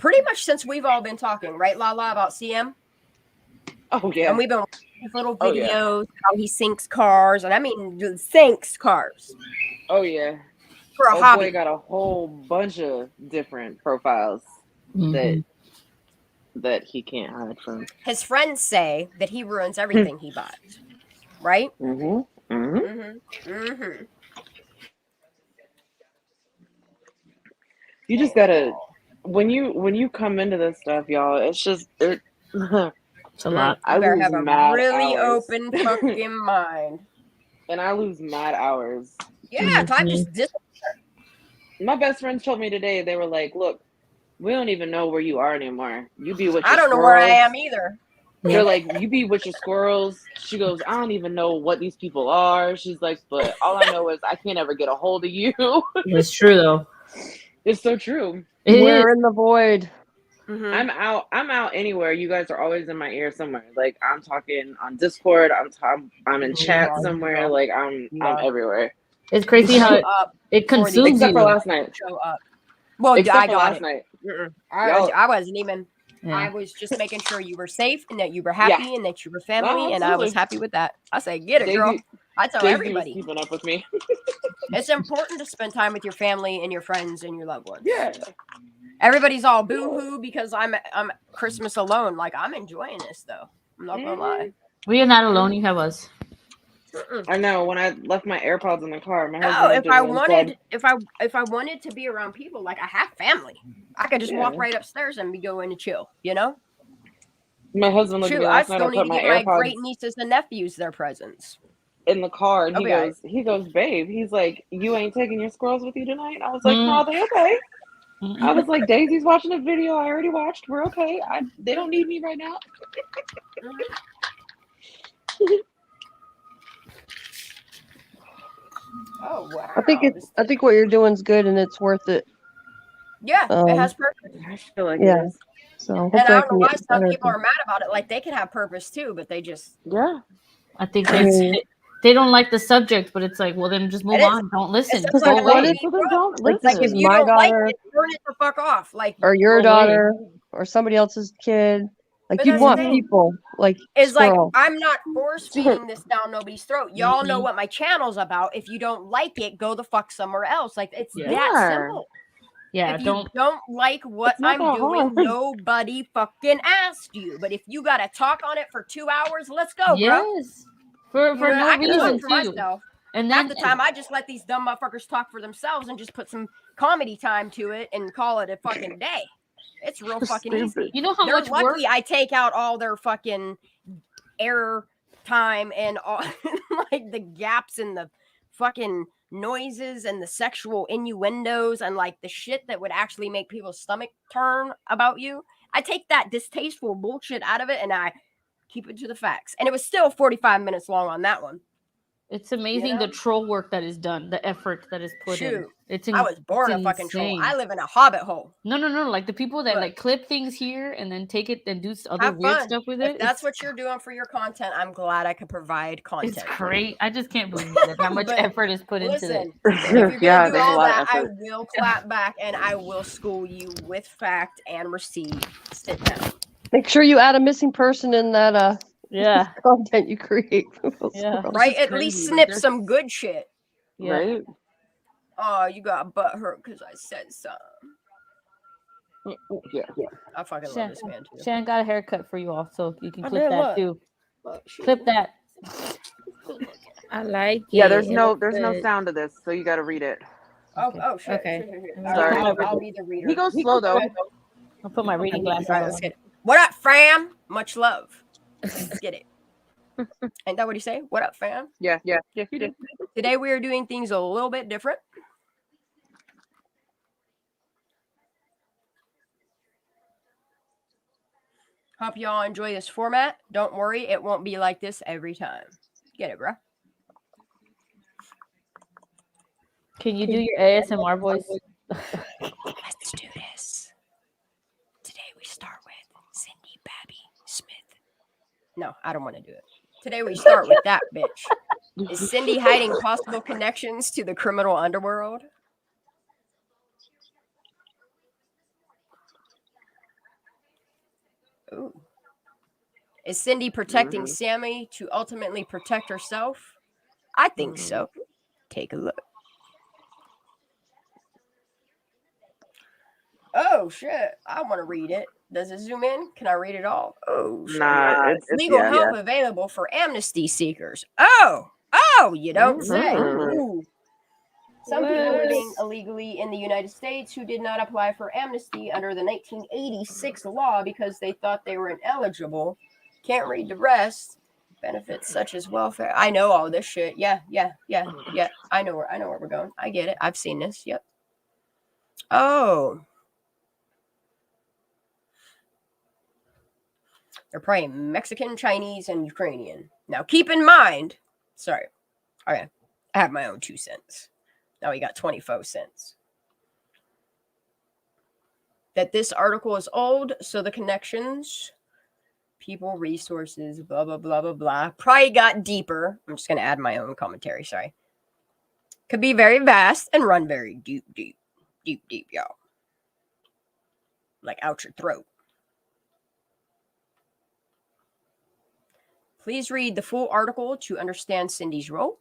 pretty much since we've all been talking, right, Lala, about CM? Oh yeah. And we've been watching these little videos how he sinks cars, and I mean sinks cars. Oh yeah. For a hobby. Boy got a whole bunch of different profiles that he can't hide from. His friends say that he ruins everything he buys, right? You just gotta when you come into this stuff, y'all. It's just it's a lot. I better have a really hours. open fucking mind, and I lose mad hours. Yeah, time just disappears. My best friends told me today, they were like, look, we don't even know where you are anymore. You be with your I don't know squirrels. where I am either. They're like, you be with your squirrels. She goes, I don't even know what these people are. She's like, but all I know is I can't ever get a hold of you. It's true though. It's so true. We're in the void. I'm out anywhere. You guys are always in my ear somewhere. Like I'm talking on Discord. I'm in chat somewhere. Like I'm everywhere. It's crazy how it consumes except you. for last night. Show up. Well, Except I for got last it. night. I wasn't even. Yeah. I was just making sure you were safe and that you were happy and that you were family, and I was absolutely. happy with that. I say, get it, girl. I tell Daisy everybody. was keeping up with me. It's important to spend time with your family and your friends and your loved ones. Yeah. Everybody's all boo-hoo because I'm Christmas alone. Like I'm enjoying this though. I'm not gonna lie. We are not alone. You have us. I know. When I left my AirPods in the car, my No, husband if I wanted to be around people, like I have family, I could just walk right upstairs and be going to chill. You know. My husband looked at me I last night. still I need put to my get my AirPods great nieces and nephews their presents in the car, and Okay. he goes, babe. He's like, you ain't taking your squirrels with you tonight. I was like, no, they okay. I was like, Daisy's watching a video I already watched. We're okay. They don't need me right now. Oh wow! I think what you're doing is good and it's worth it. Yeah, it has purpose. I feel like Yeah. it is. So And hopefully I I don't can know why get some better. people are mad about it. Like they could have purpose too, but they just I think they don't like the subject, but it's like, well, then just move on. Don't listen. It's Go like, away. like if you my don't daughter like it, turn it the fuck off. Like or your go away. daughter or somebody else's kid. Like But you that's the want thing. people like It's like squirrel. I'm not force feeding this down nobody's throat. Y'all know what my channel's about. If you don't like it, go the fuck somewhere else. Like it's that simple. Yeah, If you don't like what not I'm that doing, hard. nobody fucking asked you. But if you gotta talk on it for 2 hours, let's go, bro. Yes. For You know, no I can talk reason for too. myself. And Half then the time, I just let these dumb motherfuckers talk for themselves and just put some comedy time to it and call it a fucking day. It's real fucking easy. You know how They're much lucky work I take out all their fucking error time and all like the gaps in the fucking noises and the sexual innuendos and like the shit that would actually make people's stomach turn about you. I take that distasteful bullshit out of it and I keep it to the facts. And it was still 45 minutes long on that one. It's amazing the troll work that is done, the effort that is put in. I was born a fucking troll. I live in a hobbit hole. No. Like the people that like clip things here and then take it and do other weird stuff with it. If that's what you're doing for your content, I'm glad I could provide content. It's great. I just can't believe that how much effort is put into it. If you're gonna do all that, I will clap back and I will school you with fact and receipt. Sit down. Make sure you add a missing person in that content you create. Right? At least snip some good shit. Yeah. Right? Oh, you got butt hurt because I said something. Yeah. I fucking love this man too. Shan got a haircut for you all, so you can clip that too. Clip that. I like it. Yeah, there's no sound to this, so you got to read it. Oh shit. Okay. Sorry. I'll be the reader. He goes slow though. I'll put my reading glasses on. Let's get it. What up, fam? Much love. Let's get it. Ain't that what he say? What up, fam? Yeah, you did. Today we are doing things a little bit different. Hope y'all enjoy this format. Don't worry, it won't be like this every time. Get it, bro? Can you do your ASMR voice? Let's do this. Today we start with Cindy Babby Smith. No, I don't want to do it. Today we start with that bitch. Is Cindy hiding possible connections to the criminal underworld? Ooh. Is Cindy protecting Sammy to ultimately protect herself? I think so. Take a look. Oh, shit. I want to read it. Does it zoom in? Can I read it all? Oh, shit. Nah, it's legal help available for amnesty seekers. Oh, you don't say. Ooh. Some people living illegally in the United States who did not apply for amnesty under the 1986 law because they thought they were ineligible. Can't read the rest. Benefits such as welfare. I know all this shit. Yeah. I know where we're going. I get it. I've seen this. Yep. Oh. They're probably Mexican, Chinese, and Ukrainian. Now, keep in mind. Sorry. Okay. I have my own 2 cents. Now we got 24 cents. That this article is old, so the connections, people, resources, blah, blah, blah, blah, blah, probably got deeper. I'm just going to add my own commentary, sorry. Could be very vast and run very deep, y'all. Like out your throat. Please read the full article to understand Cindy's role.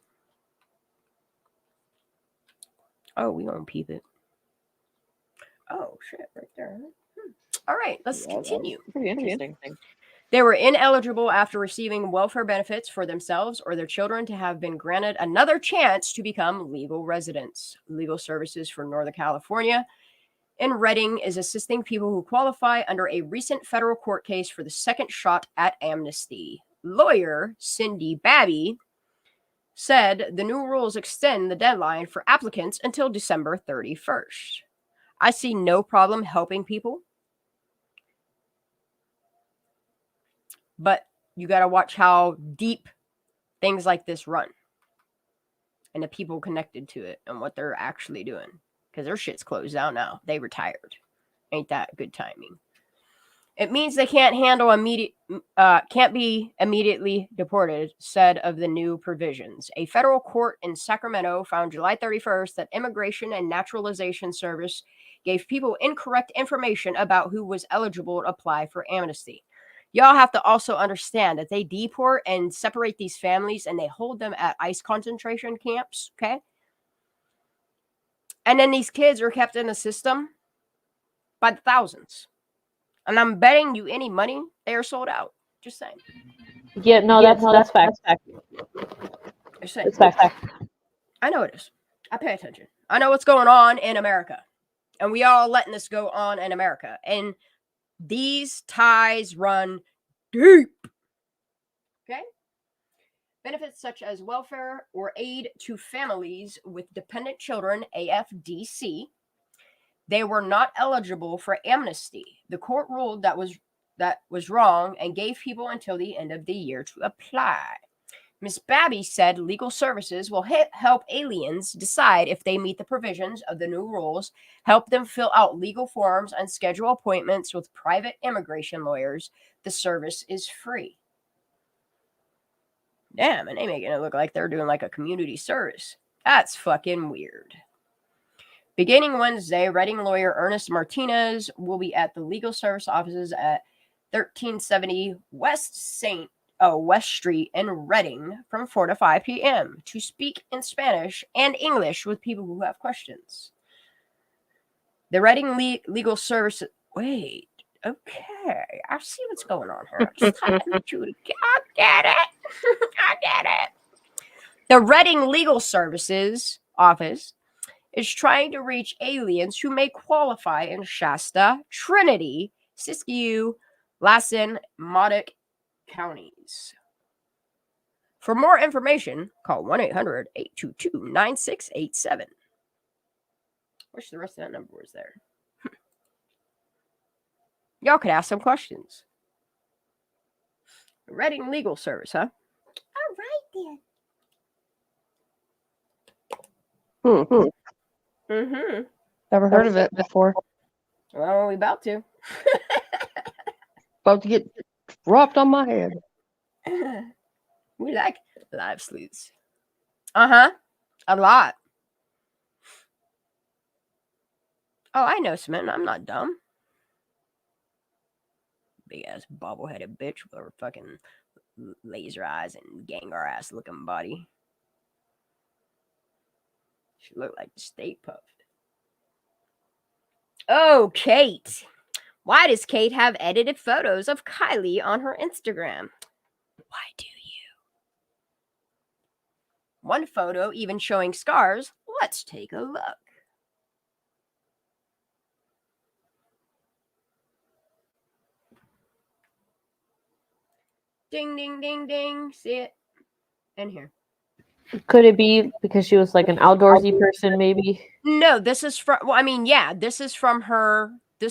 Oh, we won't peep it. Oh, shit, right there. All right, let's continue. Pretty interesting. They were ineligible after receiving welfare benefits for themselves or their children to have been granted another chance to become legal residents. Legal Services for Northern California in Redding is assisting people who qualify under a recent federal court case for the second shot at amnesty. Lawyer Cindy Babby said the new rules extend the deadline for applicants until December 31st. I see no problem helping people, but you got to watch how deep things like this run and the people connected to it and what they're actually doing, because their shit's closed out now. They retired. Ain't that good timing? It means they can't can't be immediately deported, said of the new provisions. A federal court in Sacramento found July 31st that Immigration and Naturalization Service gave people incorrect information about who was eligible to apply for amnesty. Y'all have to also understand that they deport and separate these families and they hold them at ICE concentration camps, okay? And then these kids are kept in the system by the thousands. And I'm betting you any money they are sold out. Just saying. Yeah, no, that's fact. Just saying. It's fact. I know it is. I pay attention. I know what's going on in America. And we all letting this go on in America. And these ties run deep. Okay? Benefits such as welfare or aid to families with dependent children, AFDC. They were not eligible for amnesty. The court ruled that was wrong and gave people until the end of the year to apply. Ms. Babby said legal services will help aliens decide if they meet the provisions of the new rules, help them fill out legal forms, and schedule appointments with private immigration lawyers. The service is free. Damn, and they making it look like they're doing like a community service. That's fucking weird. Beginning Wednesday, Reading lawyer Ernest Martinez will be at the legal service offices at 1370 West Street in Reading from 4 to 5 p.m. to speak in Spanish and English with people who have questions. The Reading legal service. Wait, okay, I see what's going on here. I get it. I get it. The Reading Legal Services office is trying to reach aliens who may qualify in Shasta, Trinity, Siskiyou, Lassen, Modoc counties. For more information, call 1-800-822-9687. Wish the rest of that number was there. Y'all could ask some questions. Reading Legal Service, huh? All right, then. Never heard of it before. Well, we about to. About to get dropped on my head. We like live sleuths. A lot. Oh, I know, Samantha. I'm not dumb. Big ass bobble-headed bitch with her fucking laser eyes and Gengar ass looking body. She looked like Stay Puffed. Oh, Kate. Why does Kate have edited photos of Kylie on her Instagram? Why do you? One photo even showing scars. Let's take a look. Ding, ding, ding, ding. See it? In here. Could it be because she was like an outdoorsy person, maybe? No, this is from, well, I mean, yeah, this is from her. She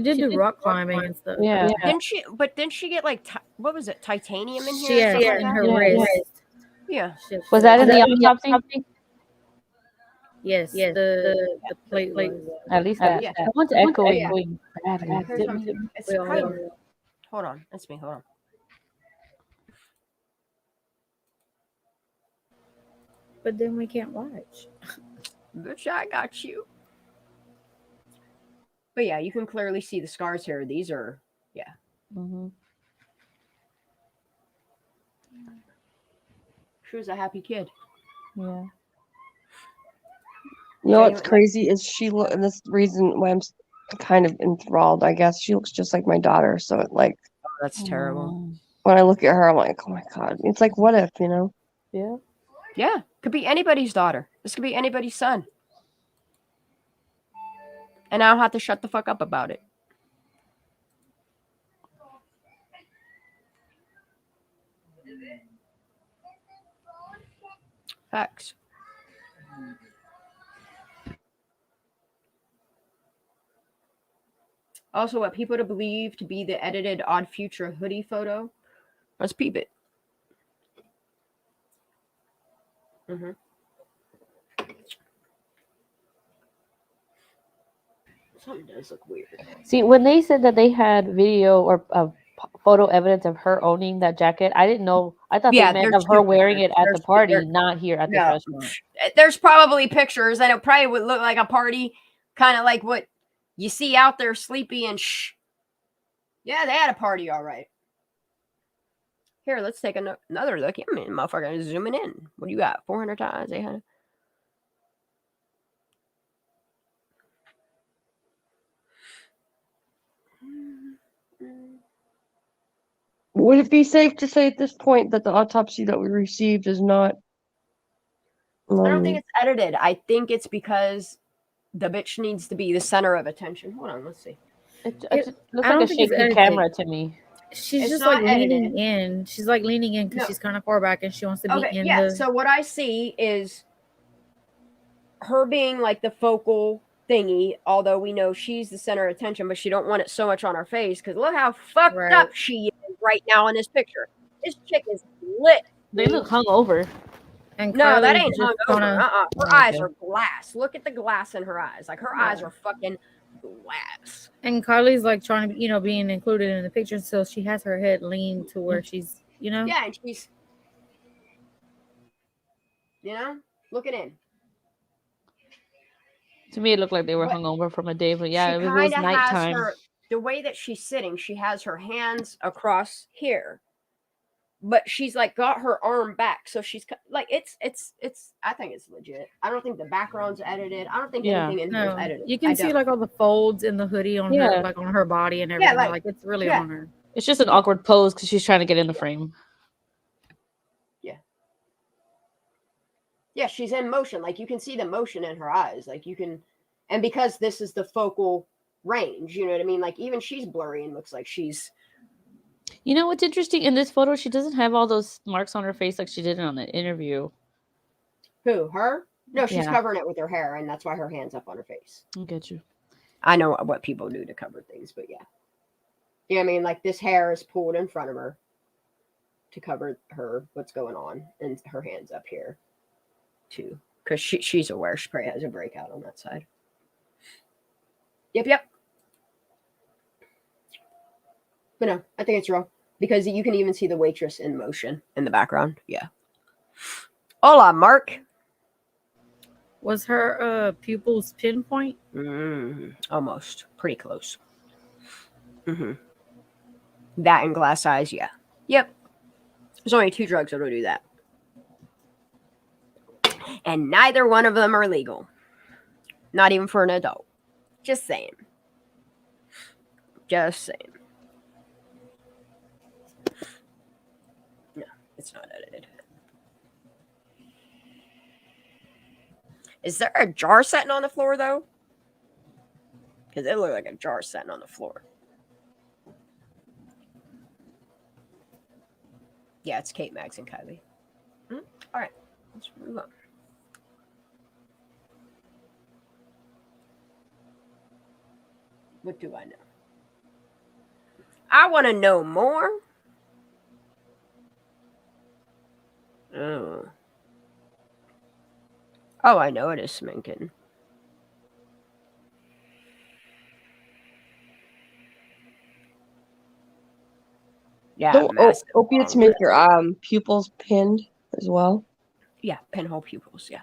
did do rock climbing and stuff. Yeah. Didn't she get like, what was it, titanium in here? Yeah, Something like in that? her wrist. Yeah. Was that in the autopsy? Yes, the plate was. At least that. Yeah. Someone's echoing really bad. Hold on. That's me. Hold on. But then we can't watch. Bitch, I got you. But yeah, you can clearly see the scars here. These are, yeah. She was a happy kid. Yeah. You know what's crazy is and this reason why I'm kind of enthralled, I guess. She looks just like my daughter. So it like. Oh, that's terrible. When I look at her, I'm like, oh my God. It's like, what if, you know? Yeah. Yeah. Could be anybody's daughter. This could be anybody's son. And I don't have to shut the fuck up about it. Facts. Also, what people to believe to be the edited Odd Future hoodie photo. Let's peep it. Something does look weird. See, when they said that they had video or photo evidence of her owning that jacket, I didn't know. I thought they meant of her wearing it at the party, not here at the restaurant. There's probably pictures, and it probably would look like a party, kind of like what you see out there, Sleepy and shh. Yeah, they had a party, all right. Here, let's take another look. I mean, motherfucker, zooming in. What do you got? 400 times, 800. Would it be safe to say at this point that the autopsy that we received is not? I don't think it's edited. I think it's because the bitch needs to be the center of attention. Hold on, let's see. It looks like a shaky camera to me. She's It's just not like leaning edited. in. She's like leaning in because No. she's kind of far back and she wants to be Okay, in yeah. the. So what I see is her being like the focal thingy, although we know she's the center of attention, but she don't want it so much on her face because look how fucked Right. up she is right now in this picture. This chick is lit. They look hungover. And No, that Carly's ain't just hungover. kinda- Her eyes are glass. Look at the glass in her eyes. Like her eyes Yeah. are fucking glass. And Carly's like trying to, being included in the picture, so she has her head leaned to where she's, Yeah, and she's, looking in. To me, it looked like they were But hungover from a day, but yeah, she it was kind of has nighttime. the way that she's sitting, she has her hands across here, but she's like got her arm back, so she's like it's I think it's legit. I don't think the background's edited. I don't think anything in here is edited. You can see like all the folds in the hoodie on her, like on her body and everything. Like it's really on her. It's just an awkward pose because she's trying to get in the frame. Yeah, she's in motion. Like you can see the motion in her eyes. Like you can, and because this is the focal range, you know what I mean? Like even she's blurry and looks like she's. You know what's interesting in this photo? She doesn't have all those marks on her face like she did on the interview. Who? Her? No, she's covering it with her hair, and that's why her hand's up on her face. I get you. I know what people do to cover things, but yeah. You know what I mean? Like this hair is pulled in front of her to cover her what's going on, and her hand's up here too, because she's aware she probably has a breakout on that side. Yep. But no, I think it's real because you can even see the waitress in motion in the background. Yeah. Hola, Mark. Was her pupils pinpoint? Almost. Pretty close. That and glass eyes, yeah. Yep. There's only 2 drugs that'll do that. And neither one of them are legal. Not even for an adult. Just saying. No, it's not edited. Is there a jar sitting on the floor, though? Because it looked like a jar sitting on the floor. Yeah, it's Kate, Max, and Kylie. All right, let's move on. What do I know? I want to know more. Oh, I know it is sminking. Yeah, Don't opiates make your pupils pinned as well? Yeah, pinhole pupils. Yeah,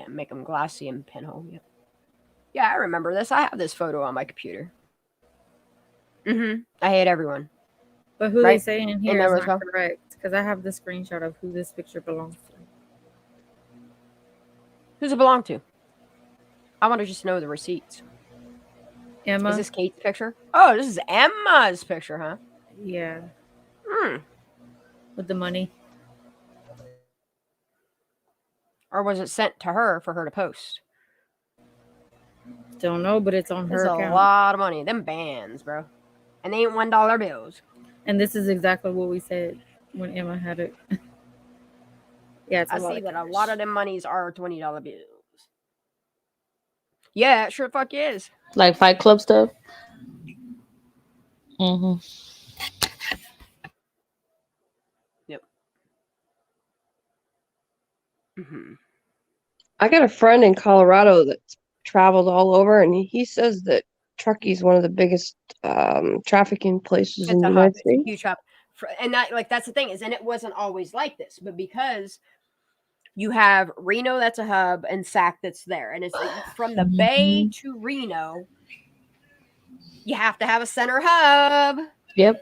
make them glassy and pinhole. Yeah, I remember this. I have this photo on my computer. I hate everyone. But who they say in here is not correct, because I have the screenshot of who this picture belongs to. Who's it belong to? I want to just know the receipts. Emma. Is this Kate's picture? Oh, this is Emma's picture, huh? Yeah. With the money. Or was it sent to her for her to post? Don't know, but it's on her account. It's a lot of money. Them bands, bro. And they ain't $1 bills. And this is exactly what we said when Emma had it. Yeah, it's I see that a lot of them monies are $20 bills. Yeah, it sure fuck is. Like Fight Club stuff? Yep. I got a friend in Colorado that's traveled all over, and he says that Truckee is one of the biggest trafficking places in the United States. Huge hub. And that's the thing is, and it wasn't always like this, but because you have Reno that's a hub and Sac that's there, and it's like from the Bay to Reno, you have to have a center hub. Yep.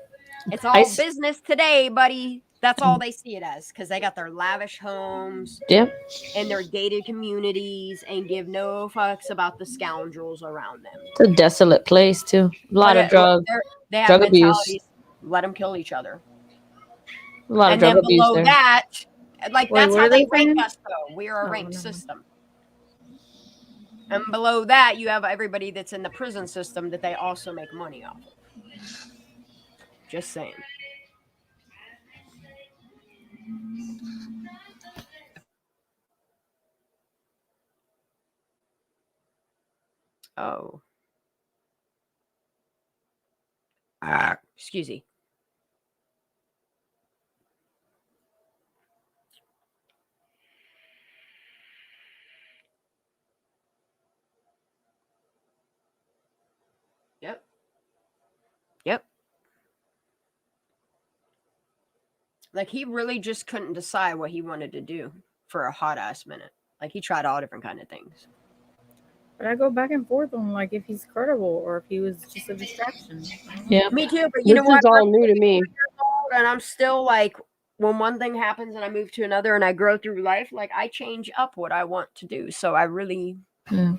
It's all business today, buddy. That's all they see it as, because they got their lavish homes, and their gated communities, and give no fucks about the scoundrels around them. It's a desolate place too. A lot of drugs, they have drug abuse. Let them kill each other. A lot of and drug then abuse below there. that, like Wait, that's what how are they they rank saying? us, though. We are a ranked system. And below that, you have everybody that's in the prison system that they also make money off of. Just saying. Oh. Excuse me. Yep. Yep. Like, he really just couldn't decide what he wanted to do for a hot ass minute. Like, he tried all different kind of things. But I go back and forth on like if he's credible or if he was just a distraction. Yeah. Me too, but you know This what? is all new to me. And I'm still like, when one thing happens and I move to another and I grow through life, like, I change up what I want to do. So I really, Yeah.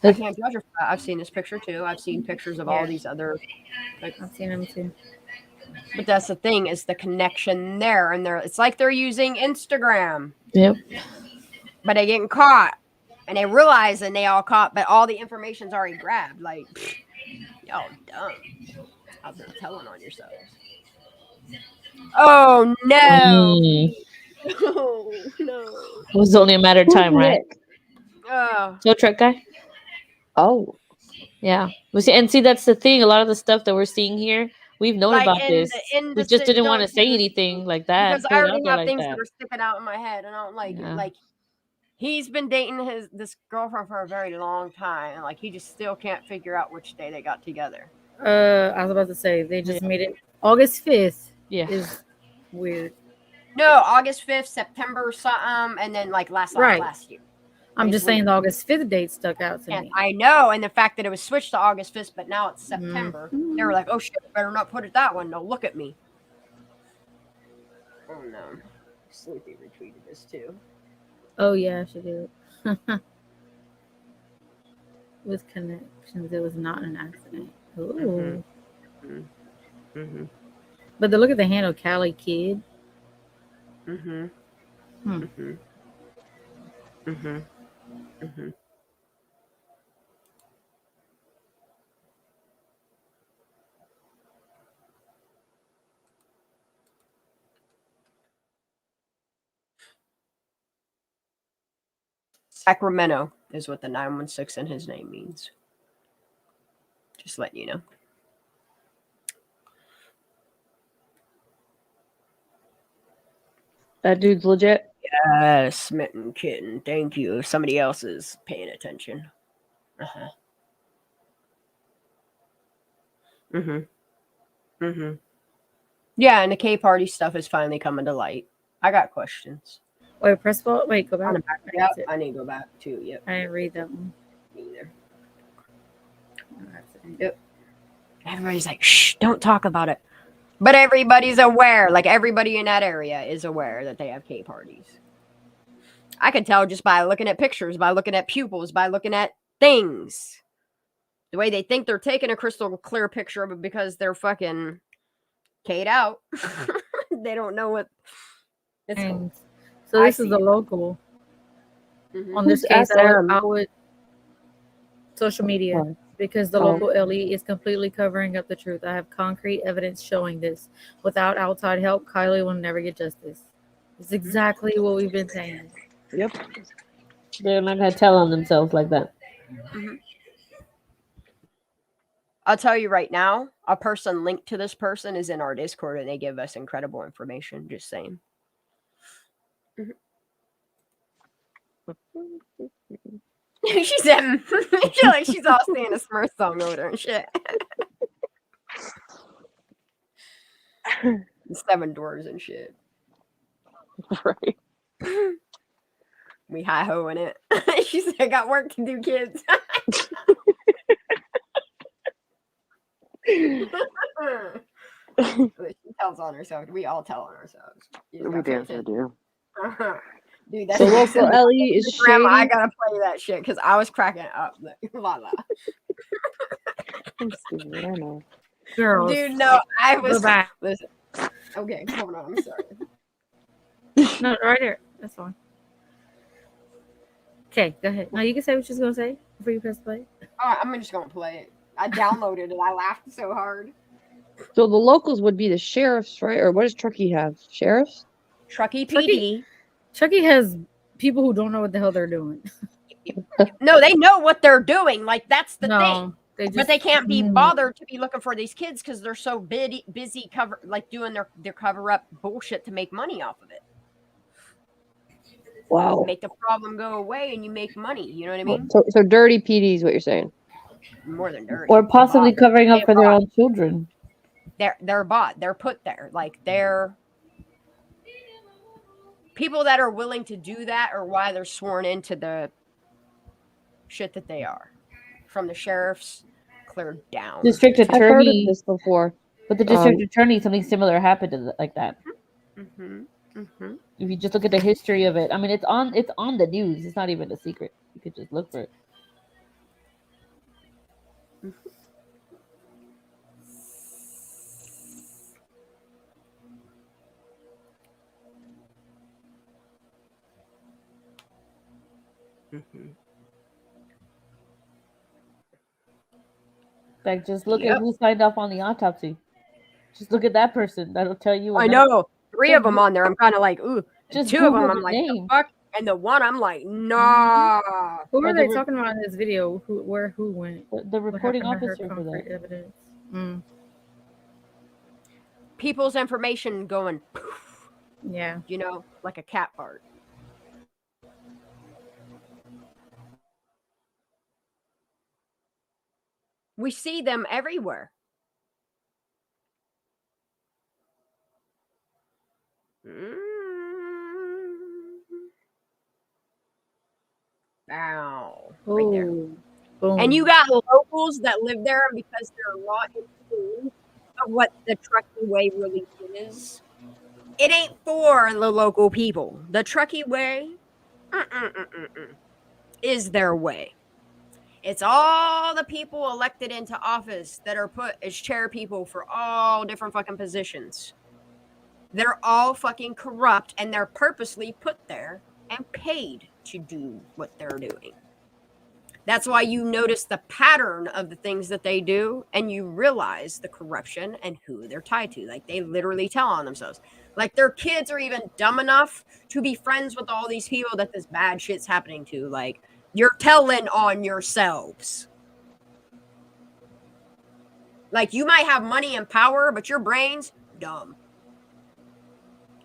I can't judge her for that. I've seen this picture too. I've seen pictures of all these other, like, I've seen them too. But that's the thing, is the connection there, and it's like they're using Instagram. Yep. But they getting caught, and they realize, and they all caught, but all the information's already grabbed. Like, y'all dumb. Out there telling on yourselves. Oh no! Oh no! It was only a matter of time, right? Oh. Truck guy. Oh. Yeah. See, that's the thing. A lot of the stuff that we're seeing here, we've known Like, about this. We just didn't want to say anything like that. Because Put I it out already there have like things that. that are sticking out in my head, and I don't like it. Yeah. Like, he's been dating this girlfriend for a very long time, and like, he just still can't figure out which day they got together. I was about to say they just made it August 5th. Yeah. Is weird. No, August 5th, September something, and then like last year. I'm just saying the August 5th date stuck out to me. I know, and the fact that it was switched to August 5th, but now it's September. They were like, oh shit, better not put it that one. No, look at me. Oh no. Sleepy retweeted this too. Oh yeah, she did. With connections, it was not an accident. Ooh. Mm-hmm. But look at the handle, Cali Kid. Mm-hmm. Mm-hmm. Mm-hmm. Mm-hmm. Sacramento is what the 916 in his name means. Just letting you know. That dude's legit. Yes, smitten kitten. Thank you. Somebody else is paying attention. Uh-huh. Mm-hmm. Mm-hmm. Yeah, and the K party stuff is finally coming to light. I got questions. Wait, press ball. Wait, go back. I need to go back too. Yep. I didn't read that one. Me either. Yep. Everybody's like, shh, don't talk about it. But everybody's aware. Like, everybody in that area is aware that they have K parties. I can tell just by looking at pictures, by looking at pupils, by looking at things. The way they think they're taking a crystal clear picture of it because they're fucking K'd out. They don't know what. So this is the local. Mm-hmm. On this case, I would social media because the local LE is completely covering up the truth. I have concrete evidence showing this. Without outside help, Kylie will never get justice. It's exactly what we've been saying. Yep. They're not gonna tell on themselves like that. Mm-hmm. I'll tell you right now, a person linked to this person is in our Discord, and they give us incredible information. Just saying. Mm-hmm. She said, like she's all singing a Smurf song over there and shit. 7 Dwarves and shit. Right. We high-hoing it. She said, I got work to do, kids. She tells on herself. We all tell on ourselves. We damn sure do. Dude, that's the local LE is Grandma, shady. I gotta play that shit because I was cracking up. La la. I'm stupid. I know. Girls. Dude, no, I was. Go back. Listen. Okay, hold on. I'm sorry. No, right here. That's fine. Okay, go ahead. No, you can say what you're gonna say before you press play. I'm just gonna play it. I downloaded it. I laughed so hard. So the locals would be the sheriffs, right? Or what does Truckee have? Sheriffs? Truckee Truckee- PD. Chucky has people who don't know what the hell they're doing. No, they know what they're doing. Like that's the thing. No, they But just they can't be bothered to be looking for these kids because they're so busy doing their cover up bullshit to make money off of it. Wow. Make the problem go away and you make money. You know what I mean? So dirty PD is what you're saying. More than dirty. Or possibly They're covering up bought. for their own children. They're bought. They're put there. Like they're people that are willing to do that are why they're sworn into the shit that they are. From the sheriffs clear down. District I've heard of attorney. this before. But the district attorney, something similar happened to like that. Mm-hmm. Mm-hmm. If you just look at the history of it, I mean, it's on the news. It's not even a secret. You could just look for it. Mm-hmm. Like, just look at who signed off on the autopsy. Just look at that person. That'll tell you. I know 3 of them on there. I'm kind of like, ooh. Just 2 of Google them, I'm the like, name. the fuck? And the one, I'm like, nah. Who are they talking about in this video? Who went? The reporting What happened to officer her for concrete that. evidence? People's information going poof. Yeah. You know, like a cat fart. We see them everywhere. Ow. Right there. Boom. And you got locals that live there, and because they're not in tune of what the Truckee Way really is, it ain't for the local people. The Truckee Way is their way. It's all the people elected into office that are put as chair people for all different fucking positions. They're all fucking corrupt, and they're purposely put there and paid to do what they're doing. That's why you notice the pattern of the things that they do, and you realize the corruption and who they're tied to. Like, they literally tell on themselves. Like, their kids are even dumb enough to be friends with all these people that this bad shit's happening to. Like, you're telling on yourselves. Like, you might have money and power, but your brain's dumb.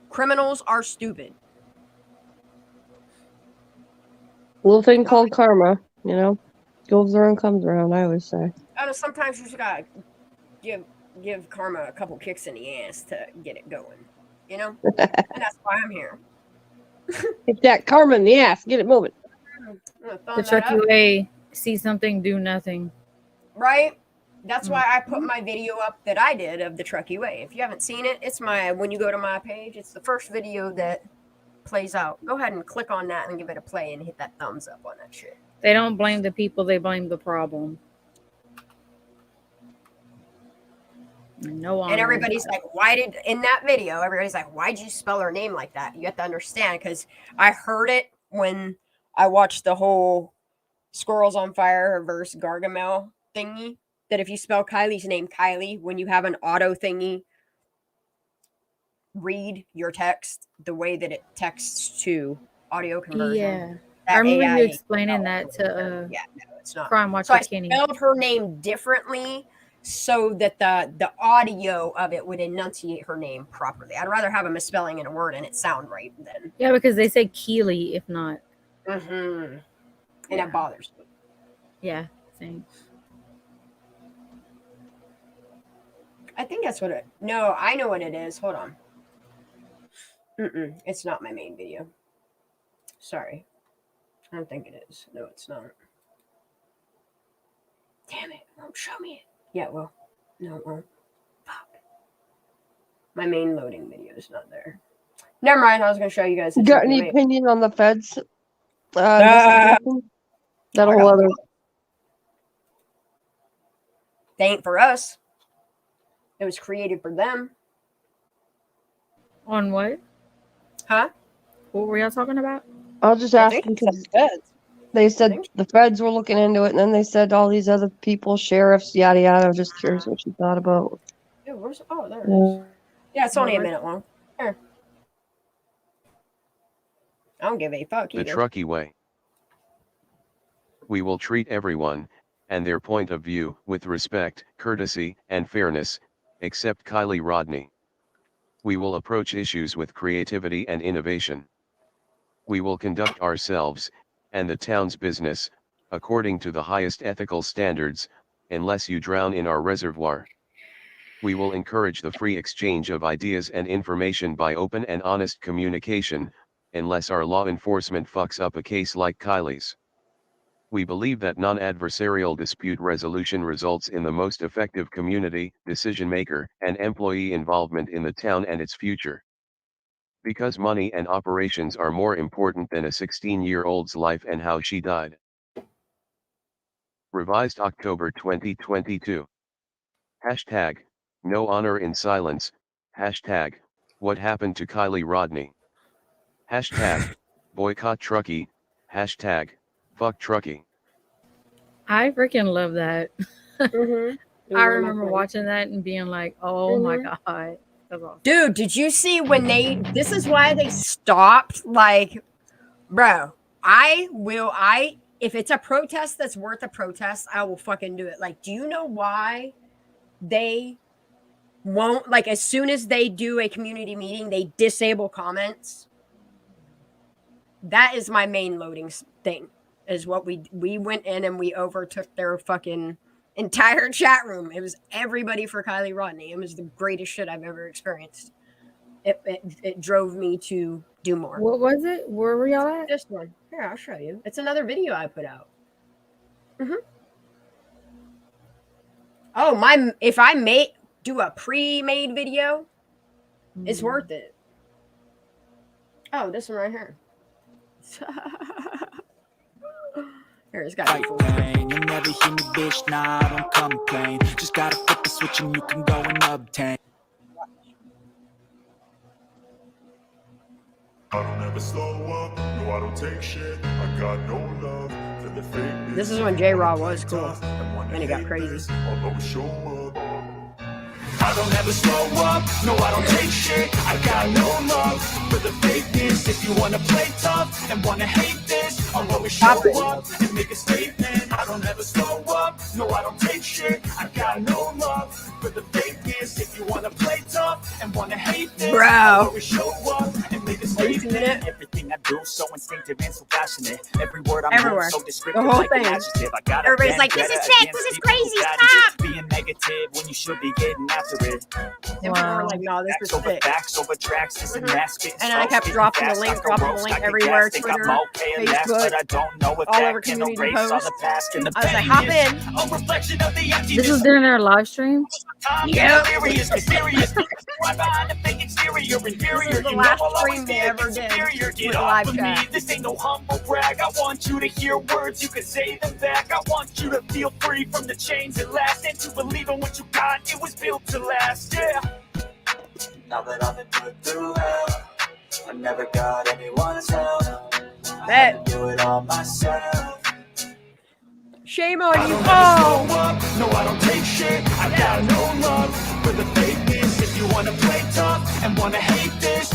Criminals are stupid. Little thing called karma, you know, goes around, comes around. I always say. I know sometimes you just gotta give karma a couple kicks in the ass to get it going, you know. And that's why I'm here. Hit that karma in the ass. Get it moving. The Truckee Way, see something, do nothing. Right? That's why I put my video up that I did of the Truckee Way. If you haven't seen it, it's when you go to my page, it's the first video that plays out. Go ahead and click on that and give it a play and hit that thumbs up on that shit. They don't blame the people, they blame the problem. No honor. And everybody's like, in that video, everybody's like, why'd you spell her name like that? You have to understand, because I heard it when I watched the whole Squirrels on Fire versus Gargamel thingy, that if you spell Kylie's name Kylie, when you have an auto thingy read your text the way that it texts to audio conversion. Yeah. I remember you explaining that to it's not. Crime Watcher So I Kenny. spelled her name differently so that the audio of it would enunciate her name properly. I'd rather have a misspelling in a word and it sound right than. Yeah, because they say Keely if not. And it bothers me. Yeah, same. I think that's what it. No, I know what it is. Hold on. It's not my main video. Sorry. I don't think it is. No, it's not. Damn it. It won't show me it. Yeah, well. No, it won't. Fuck. My main loading video is not there. Never mind. I was going to show you guys. Got any opinion on the feds? That whole other. They ain't for us. It was created for them. On what? Huh? What were y'all talking about? I was just asking because they said the feds were looking into it, and then they said all these other people, sheriffs, yada yada. I was just curious what you thought about. Yeah, where's? Oh, there it is. Yeah, it's only a minute long. Here. I don't give a fuck The either. Truckee Way. We will treat everyone, and their point of view, with respect, courtesy, and fairness, except Kylie Rodney. We will approach issues with creativity and innovation. We will conduct ourselves, and the town's business, according to the highest ethical standards, unless you drown in our reservoir. We will encourage the free exchange of ideas and information by open and honest communication, unless our law enforcement fucks up a case like Kylie's. We believe that non-adversarial dispute resolution results in the most effective community, decision-maker, and employee involvement in the town and its future. Because money and operations are more important than a 16-year-old's life and how she died. Revised October 2022. Hashtag, no honor in silence, hashtag, what happened to Kylie Rodney? Hashtag, boycott Truckee, hashtag, fuck Truckee. I freaking love that. Mm-hmm. I remember watching that and being like, oh my God. That's awesome. Dude, did you see when this is why they stopped? Like, bro, if it's a protest that's worth a protest, I will fucking do it. Like, do you know why they won't, like, as soon as they do a community meeting, they disable comments? That is my main loading thing, is what we went in and we overtook their fucking entire chat room. It was everybody for Kylie Rodney. It was the greatest shit I've ever experienced. It drove me to do more. What was it? Where were y'all at? This one. Here, I'll show you. It's another video I put out. Oh, if I do a pre-made video, it's worth it. Oh, this one right here. Here, it's got you never hear me, bitch. Nah, I don't complain. Just gotta flip the switch and you can go and obtain. I don't ever slow up, no I don't take shit. I got no love for the fake. This is when J-Raw was cool. Then he got crazy. I'll always show up. I don't ever slow up, no I don't take shit. I got no love for the fakeness. If you wanna play tough and wanna hate this, I'll always show up and make a statement. I don't ever slow up, no I don't take shit. I got no love for the fakeness. If you wanna play tough and wanna hate this, I'll always show up and make a statement. Everything I do so instinctive and so passionate. Every word I'm doing so descriptive, the whole like thing. an adjective. I got Everybody's like, this is sick, this is crazy, stop! Being negative when you should be getting after it. And people were like, no, this is sick. Facts over tracks, this and And then I kept dropping the link everywhere, Twitter, Facebook, all over community posts. I was like, hop in. This was during our live stream? Yeah. This is the last stream they ever did with live chat. This ain't no humble brag. I want you to hear words, you can say them back. I want you to feel free from the chains that last, and to believe in what you got, it was built to last, yeah. Now that I've been put through hell, I never got anyone's help. I had to do it all myself. Shame on you. No, I don't take shit. I got no love for the fakeness. If you wanna play tough and wanna hate this,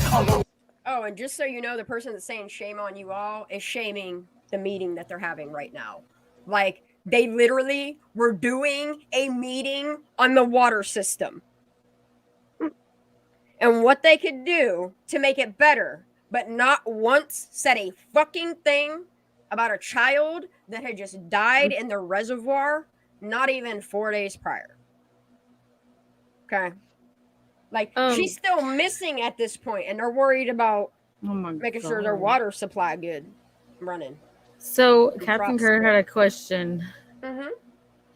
Oh, and just so you know, the person that's saying shame on you all is shaming the meeting that they're having right now. Like, they literally were doing a meeting on the water system and what they could do to make it better, but not once said a fucking thing about a child that had just died in the reservoir not even 4 days prior. Okay. Like, she's still missing at this point, and they're worried about making sure their water supply good running. So Captain Kerr had a question.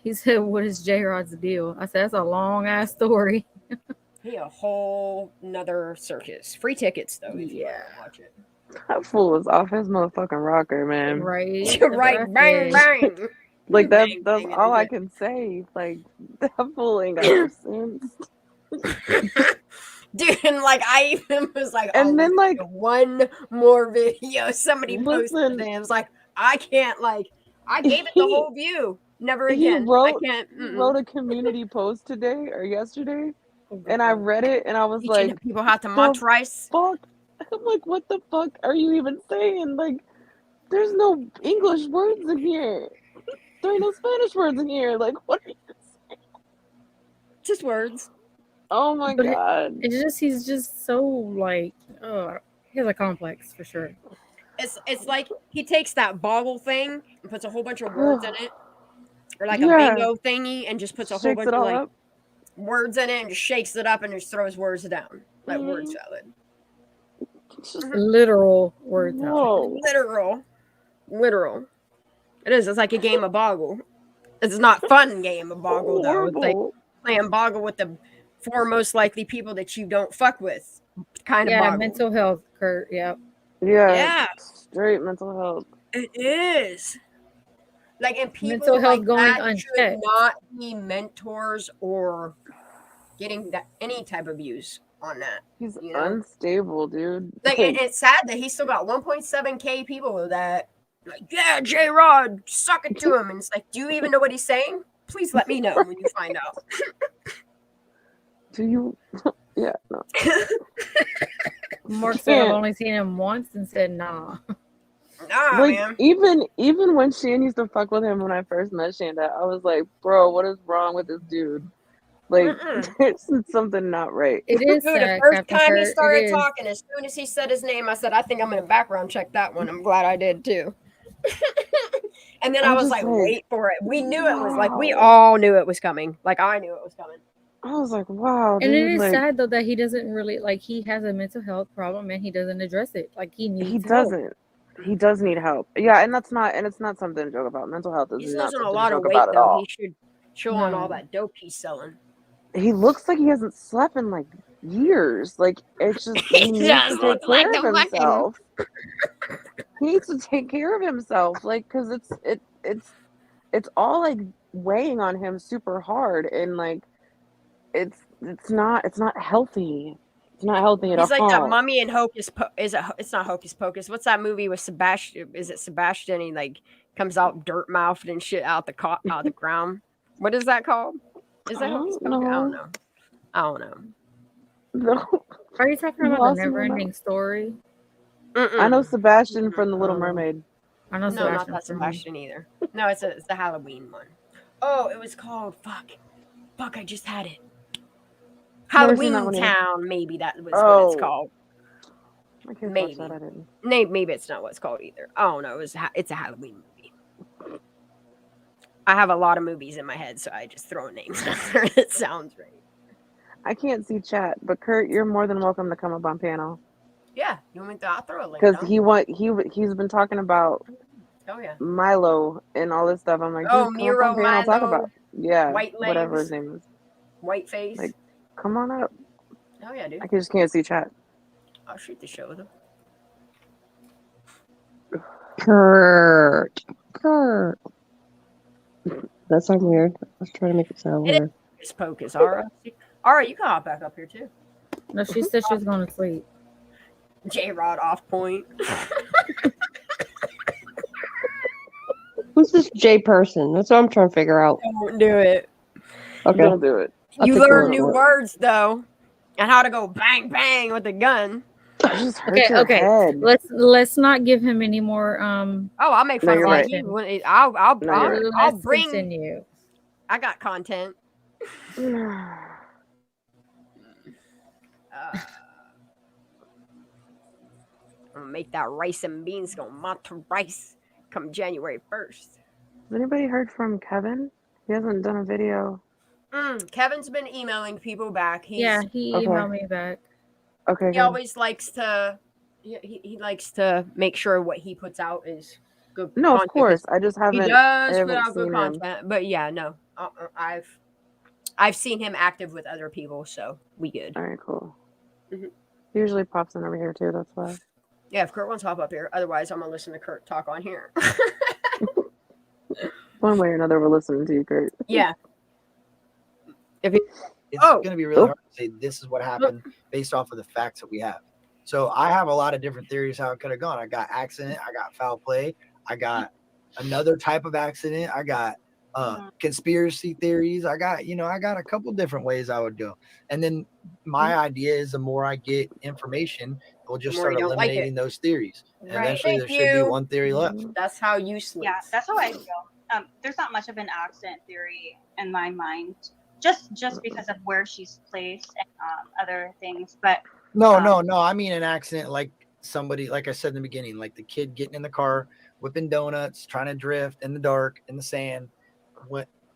He said, what is J-Rod's deal? I said, that's a long ass story. He a whole nother circus. Free tickets though, if you want to watch it. That fool was off his motherfucking rocker, man. Right. Right, bang, bang. Like that's all I can say. Like that fool ain't got no sense. Dude, and like I even was like, and then like one more video somebody posted, and it was like, I can't, like, I gave it the whole view. Never again. He wrote, I can't. Wrote a community post today or yesterday and I read it, and I was Teaching like, people how to "The munch rice. fuck?" I'm like, "What the fuck are you even saying? Like, there's no English words in here. There ain't no Spanish words in here. Like, what are you saying?" Just words. Oh my But god. it's just he's just so like, oh, he has a complex for sure. It's like he takes that boggle thing and puts a whole bunch of words in it, or like a Yeah. bingo thingy, and just puts a whole Shakes bunch it of all like up. words in it, and just shakes it up and just throws words down like word salad. It's just Literal word salad. whoa. Literal. It is. It's like a game of boggle. It's not fun game of boggle though. It's like Horrible. playing boggle with the 4 most likely people that you don't fuck with. Kind of Yeah, boggle. mental health, Kurt. Yep. Yeah. Yeah, Straight mental health. it is. Like, and people Mental health like going that should unchecked. not be mentors or getting that any type of views on that. He's You know, unstable, dude. like it's sad that he's still got 1.7K people that like, yeah, J Rod, suck it to him, and it's like, do you even know what he's saying? Please let me know when you find out. Do you? Yeah, no. Mark said I've only seen him once and said nah. Nah, Like, man. even when Shan used to fuck with him when I first met Shanda, I was like, bro, what is wrong with this dude? Like, there's something not right. It is Dude, the sad, first Captain time he Kurt. It started is. talking, as soon as he said his name, I said, I think I'm gonna background check that one. I'm glad I did too. And then I I'm was just like, like, wait for it. We knew it was like, we wow. all knew it was coming. Like, I knew it was coming. I was like, wow, And it dude. is Like, sad though that he doesn't really like he has a mental health problem and he doesn't address it. Like he needs he help. doesn't. He does need help. Yeah, and it's not something to joke about. Mental health is He's not losing a something to lot of joke weight about at though. He all. should chill on all No. that dope he's selling. He looks like he hasn't slept in like years. Like, it's just he needs does to take look like care of the fucking- himself. He needs to take care of himself, like, because it's all like weighing on him super hard, and like it's not healthy. It's not healthy at He's like that all. mummy in Hocus it's not Hocus Pocus. What's that movie with Sebastian? Is it Sebastian? He like comes out dirt mouthed and shit out the ground. What is that called? Is that Hocus Pocus? I don't know. No. Are you talking about the never ending story? I know Sebastian from The Little Mermaid. I know No, Sebastian not that from- Sebastian either. No, it's the Halloween one. Oh, it was called fuck, I just had it. Never seen that Halloween one either. Town, maybe that was what it's called. I can't Maybe. watch that. I didn't. Maybe it's not what it's called either. Oh no, it's a Halloween movie. I have a lot of movies in my head, so I just throw names out there. It sounds right. I can't see chat, but Kurt, you're more than welcome to come up on panel. Yeah, you want me to? I'll throw a link. Because down. he's been talking about Oh yeah. Milo and all this stuff. I'm like, dude, Oh, come Miro, up on panel, talk Milo, about White whatever Legs, his name is. White Face. Like, come on up. Oh yeah, dude. I just can't see chat. I'll shoot the show with him. Kurt. That sounds weird. Let's try to make it sound It weird. is Pocus, Ara. Ara, you can hop back up here too. No, she said she's going to sleep. J Rod off point. Who's this J person? That's what I'm trying to figure out. Don't do it. Okay. Don't do it. You learn new words though, and how to go bang bang with a gun. Just hurt your Okay. head. Let's not give him any more. Oh, I'll make No, fun of you're him. right. I'll No, you're right. I'll Let's bring. continue. I got content. I'm gonna make that rice and beans go Monte rice come January 1st. Has anybody heard from Kevin? He hasn't done a video. Kevin's been emailing people back. He emailed me back. Okay. He always likes to. He likes to make sure what he puts out is good. No, content, of course. I just haven't. He I does put haven't out good seen him. content, but yeah, no, I've seen him active with other people, so we good. All right, cool. Mhm. He usually pops in over here too. That's why. Yeah, if Kurt wants to hop up here, otherwise I'm gonna listen to Kurt talk on here. One way or another, we're listening to you, Kurt. Yeah. It's going to be really hard to say this is what happened based off of the facts that we have. So I have a lot of different theories how it could have gone. I got accident. I got foul play. I got another type of accident. I got conspiracy theories. I got a couple different ways I would go. And then my idea is the more I get information, we'll just more start you don't like it. eliminating those theories. And Right. eventually there Thank should be you. one theory left. That's how you sleep. Yeah, that's how I feel. There's not much of an accident theory in my mind, just because of where she's placed and other things. But No. I mean an accident, like somebody, like I said in the beginning, like the kid getting in the car, whipping donuts, trying to drift in the dark, in the sand,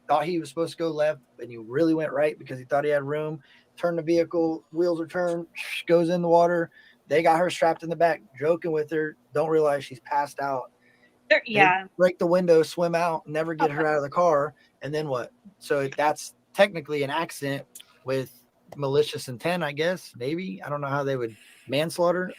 thought he was supposed to go left, and he really went right because he thought he had room. Turned the vehicle, wheels are turned, goes in the water. They got her strapped in the back, joking with her. Don't realize she's passed out. Yeah. They break the window, swim out, never get her out of the car, and then what? So that's technically an accident with malicious intent, I guess. Maybe. I don't know how they would manslaughter.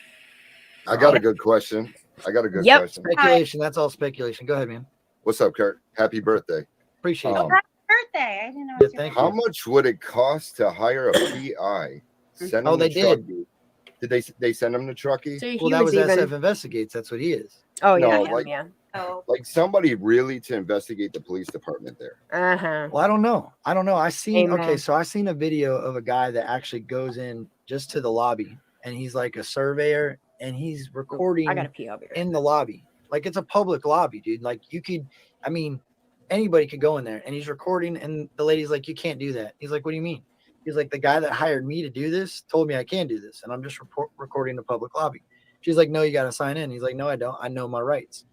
I got a good question. Question. Speculation. That's all speculation. Go ahead, man. What's up, Kurt? Happy birthday. Appreciate it. Happy birthday. I didn't know. Yeah, thank How you. much would it cost to hire a PI? Send him they to did. Truckee? Did they send him to Truckee? So Well, that was SF Investigates. That's what he is. Oh No, yeah, like- yeah. Like somebody really to investigate the police department there. Uh-huh. Well, I don't know. I seen Amen. so I seen a video of a guy that actually goes in just to the lobby, and he's like a surveyor, and he's recording I gotta pee over here. in the lobby. Like it's a public lobby, dude. Like you could, I mean, anybody could go in there, and he's recording, and the lady's like, "You can't do that." He's like, "What do you mean?" He's like, "The guy that hired me to do this told me I can't do this, and I'm just recording the public lobby." She's like, "No, you got to sign in." He's like, "No, I don't. I know my rights."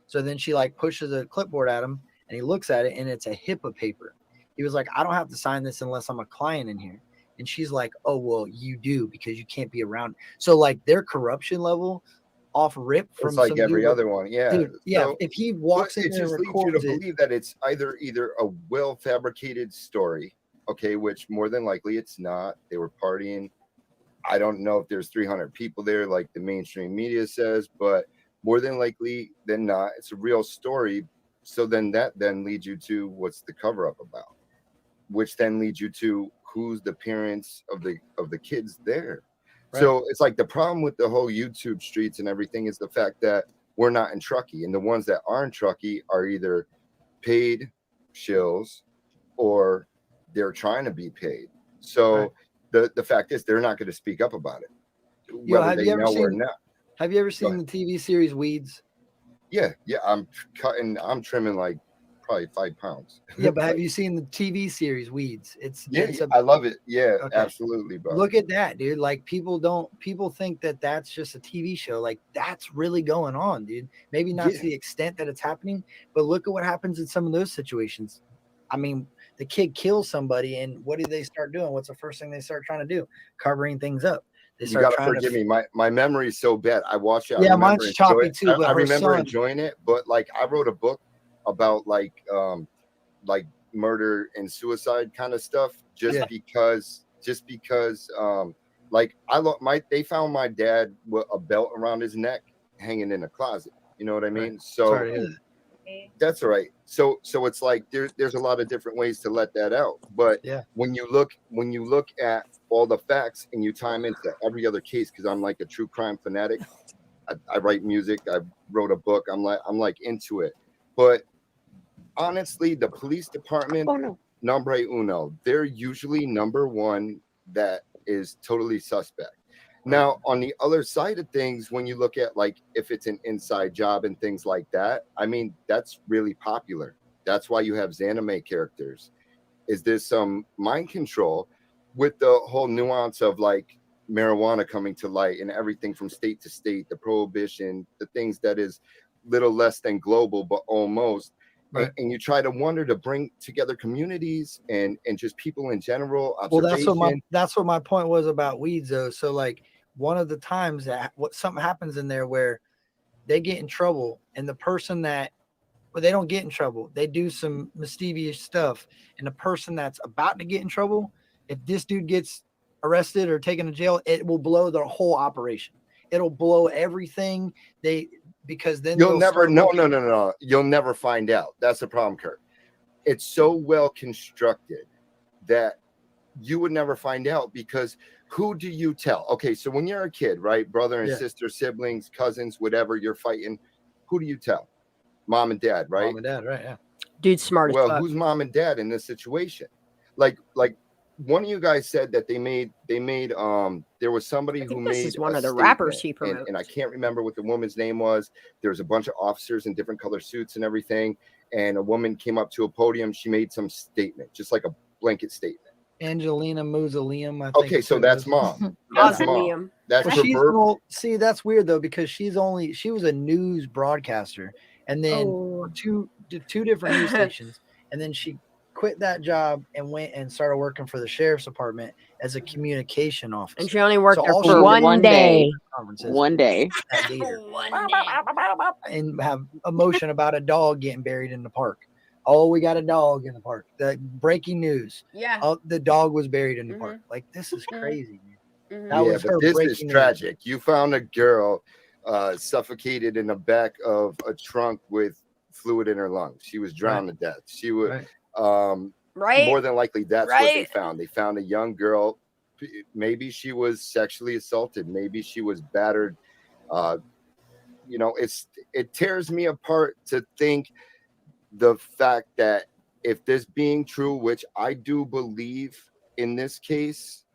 So then she like pushes a clipboard at him, and he looks at it, and it's a HIPAA paper. He was like, "I don't have to sign this unless I'm a client in here." And she's like, "Oh, well, you do because you can't be around." So like their corruption level off rip from It's like some every dude- other one. Yeah. Dude, yeah. So- If he walks But in it there and just leads you records to it, believe that it's either a well fabricated story, okay, which more than likely it's not. They were partying. I don't know if there's 300 people there like the mainstream media says, but more than likely than not, it's a real story. So then that leads you to what's the cover up about, which then leads you to who's the parents of the kids there. Right. So it's like the problem with the whole YouTube streets and everything is the fact that we're not in Truckee, and the ones that are in Truckee are either paid shills or they're trying to be paid. So the fact is they're not going to speak up about it, whether have they you ever know or seen- not. have you ever seen the TV series Weeds? Yeah, I'm trimming like probably 5 pounds. Yeah, but have you seen the TV series Weeds? It's I love it. Yeah, Okay. absolutely, bro. Look at that, dude. Like people think that that's just a TV show. Like that's really going on, dude. Maybe not to the extent that it's happening, but look at what happens in some of those situations. I mean, the kid kills somebody, and what do they start doing? What's the first thing they start trying to do? Covering things up. They You start gotta trying forgive to. me. My memory is so bad. I watch it. I Yeah, remember mine's enjoy choppy it. too, but I her remember son- enjoying it, but like I wrote a book about like murder and suicide kind of stuff just because like they found my dad with a belt around his neck hanging in a closet. You know what I mean? So Sorry to hear that. that's all right. So it's like there's a lot of different ways to let that out. But when you look at all the facts and you tie them into every other case, because I'm like a true crime fanatic. I write music. I wrote a book. I'm like into it. But honestly, the police department, number uno, they're usually number one that is totally suspect. Now, on the other side of things, when you look at like if it's an inside job and things like that, I mean, that's really popular. That's why you have Zanime characters. Is this some mind control with the whole nuance of like marijuana coming to light and everything from state to state, the prohibition, the things that is little less than global, but almost. Right. And you try to wonder to bring together communities and just people in general. Well, Observation. that's what my point was about Weeds, though. So like one of the times that something happens in there where they get in trouble, and the person that, well, they don't get in trouble, they do some mischievous stuff, and the person that's about to get in trouble, if this dude gets arrested or taken to jail, it will blow their whole operation. It'll blow everything. Because then You'll never no. You'll never find out. That's the problem, Kurt. It's so well constructed that you would never find out, because who do you tell? Okay, so when you're a kid, right? Brother and sister, siblings, cousins, whatever, you're fighting. Who do you tell? Mom and dad, right? Mom and dad, right? Yeah. Dude's smart as Well, fuck. who's mom and dad in this situation? Like one of you guys said that they made there was somebody who this made is one a of the rappers statement, he promotes. and I can't remember what the woman's name was. There was a bunch of officers in different color suits and everything, and a woman came up to a podium. She made some statement, just like a blanket statement. Angelina Mausoleum, I think. Okay, so that's mom. That's mom. That's well, her she's verb. well, see, that's weird though, because she was a news broadcaster, and then two different news stations, and then she quit that job and went and started working for the sheriff's department as a communication officer. And she only worked there all for she one did day. Conferences One day. that gator. And have emotion about a dog getting buried in the park. Oh, we got a dog in the park. The breaking news. Yeah. Oh, the dog was buried in the park. Like, this is crazy, man. That Yeah, was but her this is breaking news. tragic. You found a girl suffocated in the back of a trunk with fluid in her lungs. She was drowned to death. She would Right. more than likely that's what they found. They found a young girl. Maybe she was sexually assaulted. Maybe she was battered. You know, it tears me apart to think the fact that if this being true, which I do believe in this case,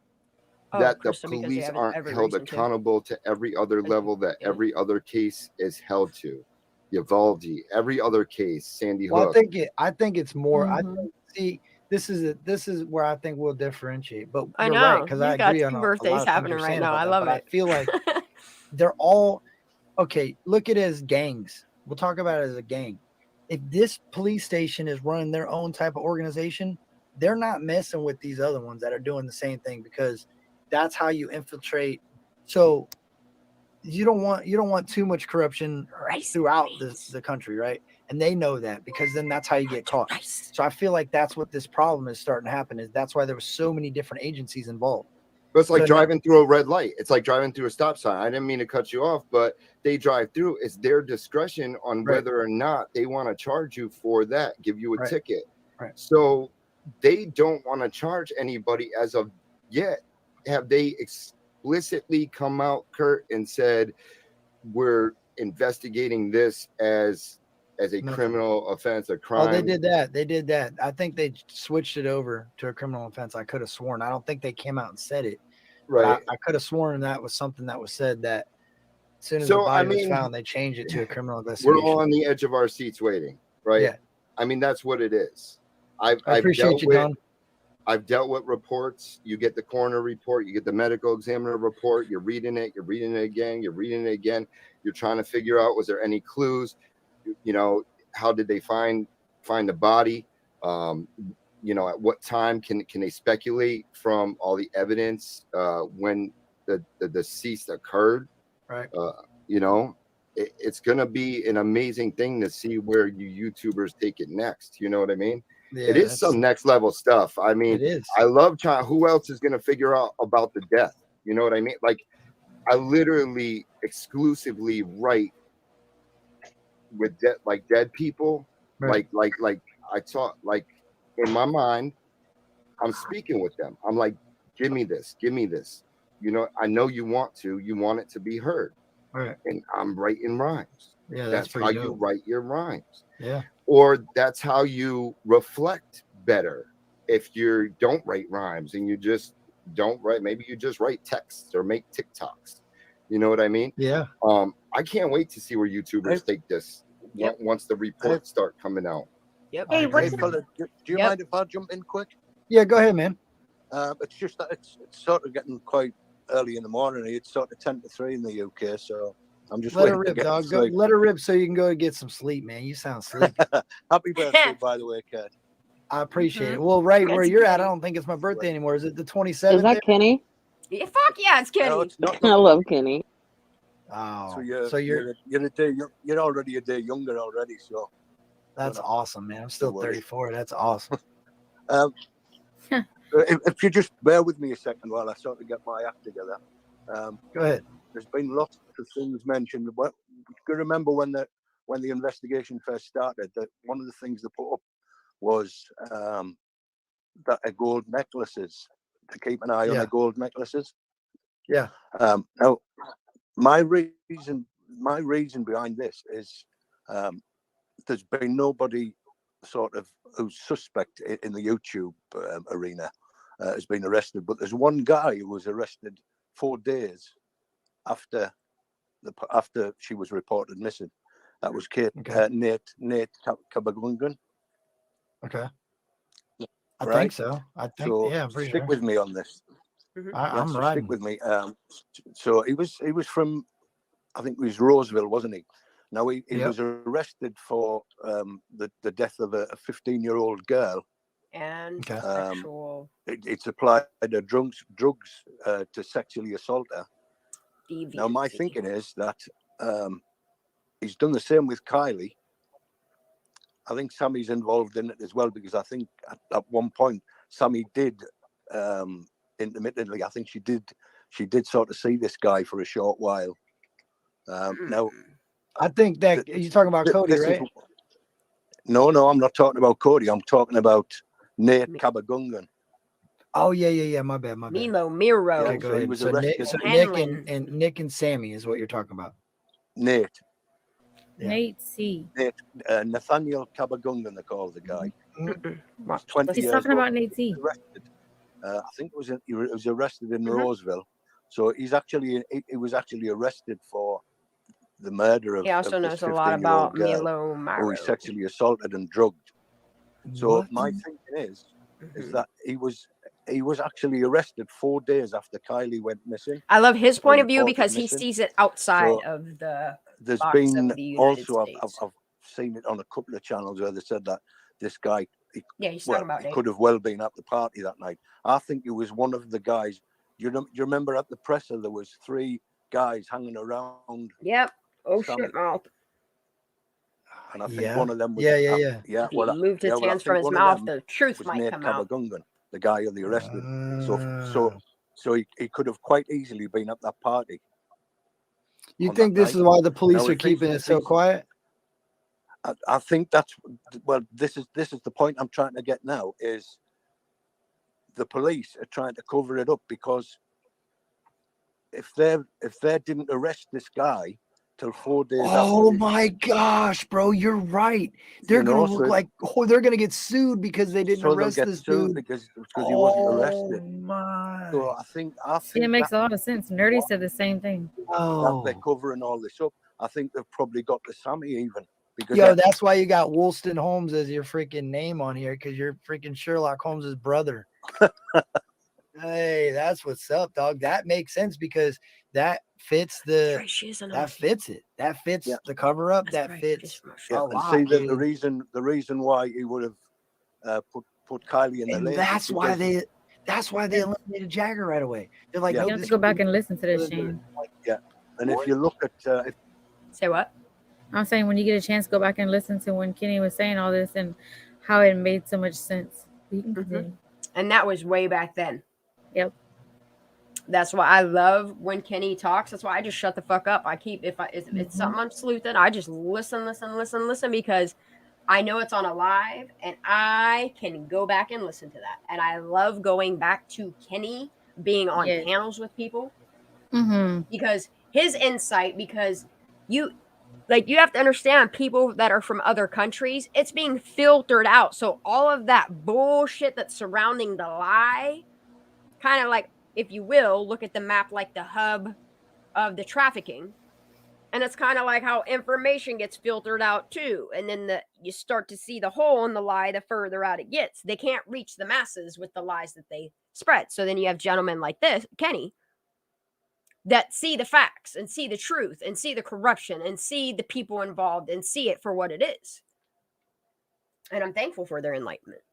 that the Krista, because you police have aren't every held reason to. accountable to every other level that every other case is held to. Uvalde, every other case, Sandy Hook. Well, I think it's more. I think, see, this is where I think we'll differentiate. But I you're know. right, because I You've got agree two on a birthdays lot of things happening you're right saying now. about I that, love but it. I feel like they're all okay. Look at it as gangs. We'll talk about it as a gang. If this police station is running their own type of organization, they're not messing with these other ones that are doing the same thing, because that's how you infiltrate. So you don't want too much corruption throughout the country, right? And they know that, because then that's how you get caught. So I feel like that's what this problem is starting to happen. Is that's why there were so many different agencies involved. But it's like So driving through a red light. It's like driving through a stop sign. I didn't mean to cut you off, but they drive through. It's their discretion on whether or not they want to charge you for that, give you a ticket. So they don't want to charge anybody as of yet. Have they explicitly come out, Kurt, and said we're investigating this as a criminal offense, a crime? Oh, they did that. They did that. I think they switched it over to a criminal offense. I could have sworn. I don't think they came out and said it. Right. I could have sworn that was something that was said, that as soon as the body was found, they changed it to a criminal investigation. We're all on the edge of our seats waiting, right? Yeah. I mean, that's what it is. I appreciate you, Don. I've dealt with reports. You get the coroner report, you get the medical examiner report, you're reading it again, you're reading it again. You're trying to figure out, was there any clues? You know, how did they find the body? You know, at what time can they speculate from all the evidence when the deceased occurred? Right. You know, it's gonna be an amazing thing to see where you YouTubers take it next. You know what I mean? Yeah, it is some next level stuff. I mean, it is. I love trying. Who else is gonna figure out about the death? You know what I mean? Like, I literally exclusively write with dead people. Right. Like I talk, like, in my mind, I'm speaking with them. I'm like, give me this. You know, I know you want it to be heard. Right. And I'm writing rhymes. Yeah, that's how you write your rhymes. Yeah. Or that's how you reflect better. If you don't write rhymes and you just don't write, maybe you just write texts or make TikToks. You know what I mean? Yeah. I can't wait to see where YouTubers take this once the reports start coming out. Yep. Hey, fella, do you mind if I jump in quick? Yeah, go ahead, man. It's just that it's sort of getting quite early in the morning. It's sort of 2:50 in the UK, so I'm just let her waiting rip, to get dog. to Go, sleep. let her rip so you can go get some sleep, man. You sound sleepy. Happy birthday, by the way, Kurt. I appreciate it. Well, right where you're at, I don't think it's my birthday anymore. Is it the 27th? Is that Kenny? Yeah, fuck yeah, it's Kenny. No, it's not. I love Kenny. Oh, So you're already a day younger already. So that's awesome, man. I'm still 34. That's awesome. If you just bear with me a second while I sort of get my act together. Go ahead. There's been lots of things mentioned. But you can remember when the investigation first started, that one of the things they put up was that gold necklaces, to keep an eye on the gold necklaces. Yeah. Now, my reason behind this is there's been nobody sort of who's suspect in the YouTube arena has been arrested. But there's one guy who was arrested 4 days after she was reported missing. That was Nate Kabagungan. Okay. I Right? think so. I think So yeah, I'm pretty stick sure. with me on this. I'm So riding. stick with me. So he was from, I think it was Roseville, wasn't he? Now he was arrested for the death of a 15-year-old girl. And sexual It supplied drugs to sexually assault her. deviancy. Now my thinking is that he's done the same with Kylie. I think Sammy's involved in it as well, because I think at one point Sammy did intermittently. I think she did sort of see this guy for a short while. Now, I think that you're talking about Cody, right? No, I'm not talking about Cody. I'm talking about Nate Kabagungan. Oh yeah. My bad. Milo Miro. Okay, go ahead. He was So arrested. Nick and Sammy is what you're talking about. Nate. Yeah. Nate C. Nathaniel Kabagungan, they call the guy. He's 20 years talking old. about Nate C. Arrested. I think he was arrested in Roseville. So he was actually arrested for the murder of He also of knows this a lot 15-year-old about girl Milo who Miro. he sexually assaulted and drugged. So What? my thinking is that he was actually arrested 4 days after Kylie went missing. I love his point of view reported because he missing. sees it outside So of the there's box been of the United also States. I've seen it on a couple of channels where they said that this guy he's talking about he Nate. could have well been at the party that night. I think he was one of the guys. You remember at the presser there was 3 guys hanging around. Yep. Oh Sammy. shit, mouth. And I think one of them was If he moved his I hands from think his one of mouth, them the truth was might Nate come out. Kabagungan, the guy who they arrested. So he could have quite easily been at that party. You on think that this night. is why the police Now, are if he's- keeping it if so he's- quiet? I think that's this is the point I'm trying to get now is the police are trying to cover it up, because if they didn't arrest this guy till 4 days Oh after my gosh, bro, you're right. They're gonna look like they're gonna get sued because they didn't so they'll arrest get this sued dude because he wasn't Oh arrested. my! So I think See, it makes a lot of sense. Nerdy said the same thing. that they're covering all this up. I think they've probably got the Sammy even. Because Yo, that's why you got Woolston Holmes as your freaking name on here, because you're freaking Sherlock Holmes's brother. Hey, that's what's up, dog. That makes sense because that fits the that fits it. That fits the cover up. That fits a and lot. see that Dude. the reason why he would have put Kylie in the And lane. that's why they eliminated Jagger right away. They're like, Yeah. no, You have to this go back and listen to this, Shane. Yeah, and if you look at Say what? I'm saying when you get a chance, go back and listen to when Kenny was saying all this and how it made so much sense. You can continue. And that was way back then. Yep. That's why I love when Kenny talks. That's why I just shut the fuck up. I keep if it's something I'm sleuthing, I just listen because I know it's on a live and I can go back and listen to that. And I love going back to Kenny being on panels with people because his insight, because you have to understand people that are from other countries, it's being filtered out. So all of that bullshit that's surrounding the lie, kind of like, if you will, look at the map like the hub of the trafficking. And it's kind of like how information gets filtered out too. And then you start to see the hole in the lie the further out it gets. They can't reach the masses with the lies that they spread. So then you have gentlemen like this, Kenny, that see the facts and see the truth and see the corruption and see the people involved and see it for what it is. And I'm thankful for their enlightenment.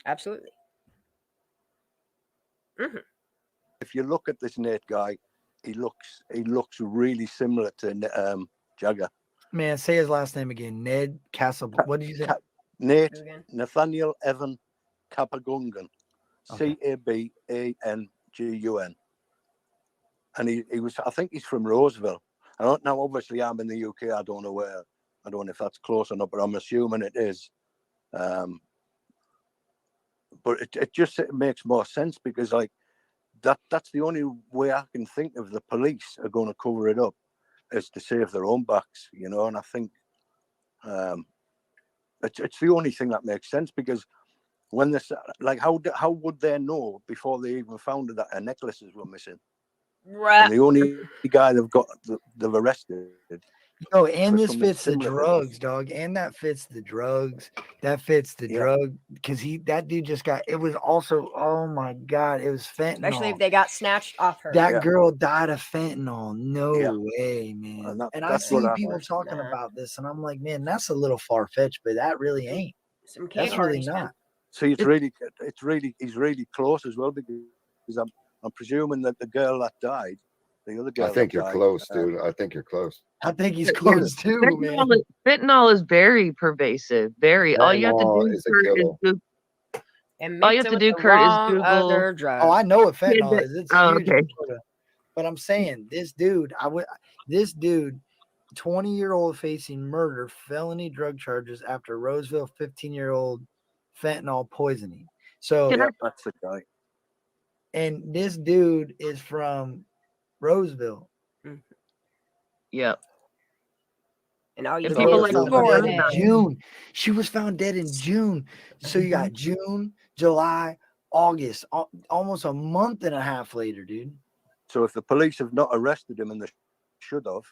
Absolutely. if you look at this Nate guy, he looks really similar to Jagger. Man, say his last name again. Ned Castle. What did you say? Nate Nathaniel Evan Kabagungan. Okay. Cabangun. And he was, I think he's from Roseville. I don't know, obviously I'm in the UK, I don't know if that's close or not, but I'm assuming it is. But it just makes more sense because like that's the only way I can think of the police are going to cover it up is to save their own backs, you know. And I think It's the only thing that makes sense, because when this, like, how would they know before they even found that her necklaces were missing? And the only guy they've arrested. Oh, and for this something fits the similar to drugs, this. dog. And that fits the drugs. That fits the drug, because that dude just got. It was also, oh my god, it was fentanyl. Especially if they got snatched off her. That girl died of fentanyl. No way, man. And I that's see what people talking about this, and I'm like, man, that's a little far fetched, but that really ain't. That's really not. See, he's really close as well, because I'm presuming that the girl that died, the other girl. I think you're close, dude. I think you're close. I think he's close too, man. Fentanyl is very pervasive. Very. All you have to do, Kurt, is Google. All you have to do, Kurt, is Google. Oh, I know what fentanyl is. It's Oh, huge. okay. But I'm saying this dude, 20-year-old facing murder, felony drug charges after Roseville 15-year-old fentanyl poisoning. So that's the guy. And this dude is from Roseville. Yep. And all you If people people like like Florida. In June. She was found dead in June. So you got June, July, August, almost a month and a half later, dude. So if the police have not arrested him, and they should have,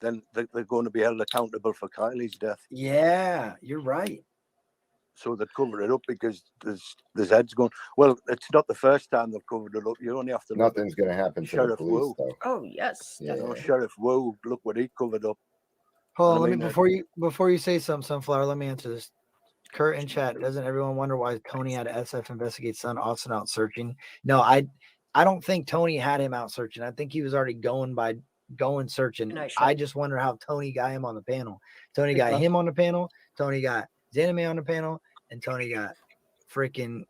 then they're going to be held accountable for Kylie's death. Yeah, you're right. So they cover it up, because there's heads going. Well, it's not the first time they've covered it up. You only have to. Nothing's going to happen to the Sheriff police, Wu. though. Oh yes. You know, Sheriff Wu, look what he covered up. Hold on, let me before you say something, Sunflower, let me answer this. Kurt in chat, doesn't everyone wonder why Tony had SF investigate son Austin out searching? No, I don't think Tony had him out searching. I think he was already going searching. I just wonder how Tony got him on the panel. Tony got him on the panel. Tony got Zanime on the panel, and Tony got freaking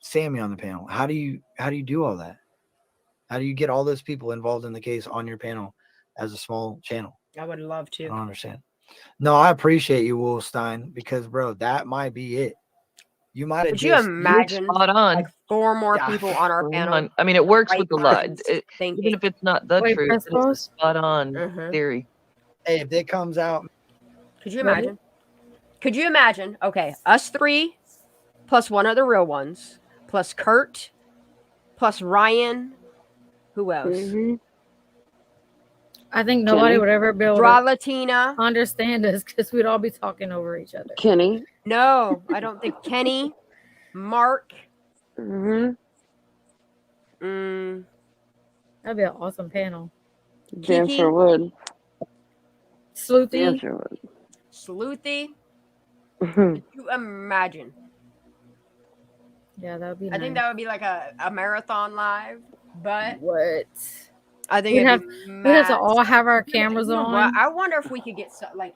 Sammy on the panel. How do you do all that? How do you get all those people involved in the case on your panel as a small channel? I would love to. I don't understand. No, I appreciate you, Wolfstein, because bro, that might be it. You might have. Could you imagine spot on. like 4 more people on our panel? I mean, it works right with the lot. minds Even if it's not the truth, it's a spot on theory. Hey, if it comes out, could you imagine? Could you imagine? Okay, us 3 plus 1 of the real ones, plus Kurt, plus Ryan. Who else? I think nobody would ever be able Latina. to understand us, because we'd all be talking over each other. Kenny. No, I don't think Kenny, Mark. That'd be an awesome panel. Dancer Wood. Sleuthy. Sleuthy. Could you imagine? Yeah, that would be I think that would be like a marathon live, but what? I think we'd have to all have our cameras Well, on. I wonder if we could get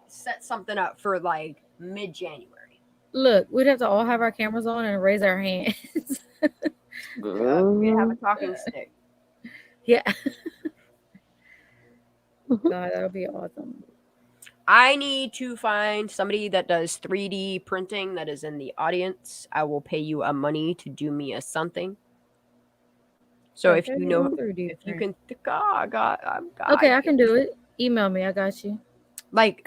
set something up for like mid-January. Look, we'd have to all have our cameras on and raise our hands. We have a talking stick. Yeah. God, that would be awesome. I need to find somebody that does 3D printing that is in the audience. I will pay you a money to do me a something. So if you know, if you can, I can do it. Email me. I got you. But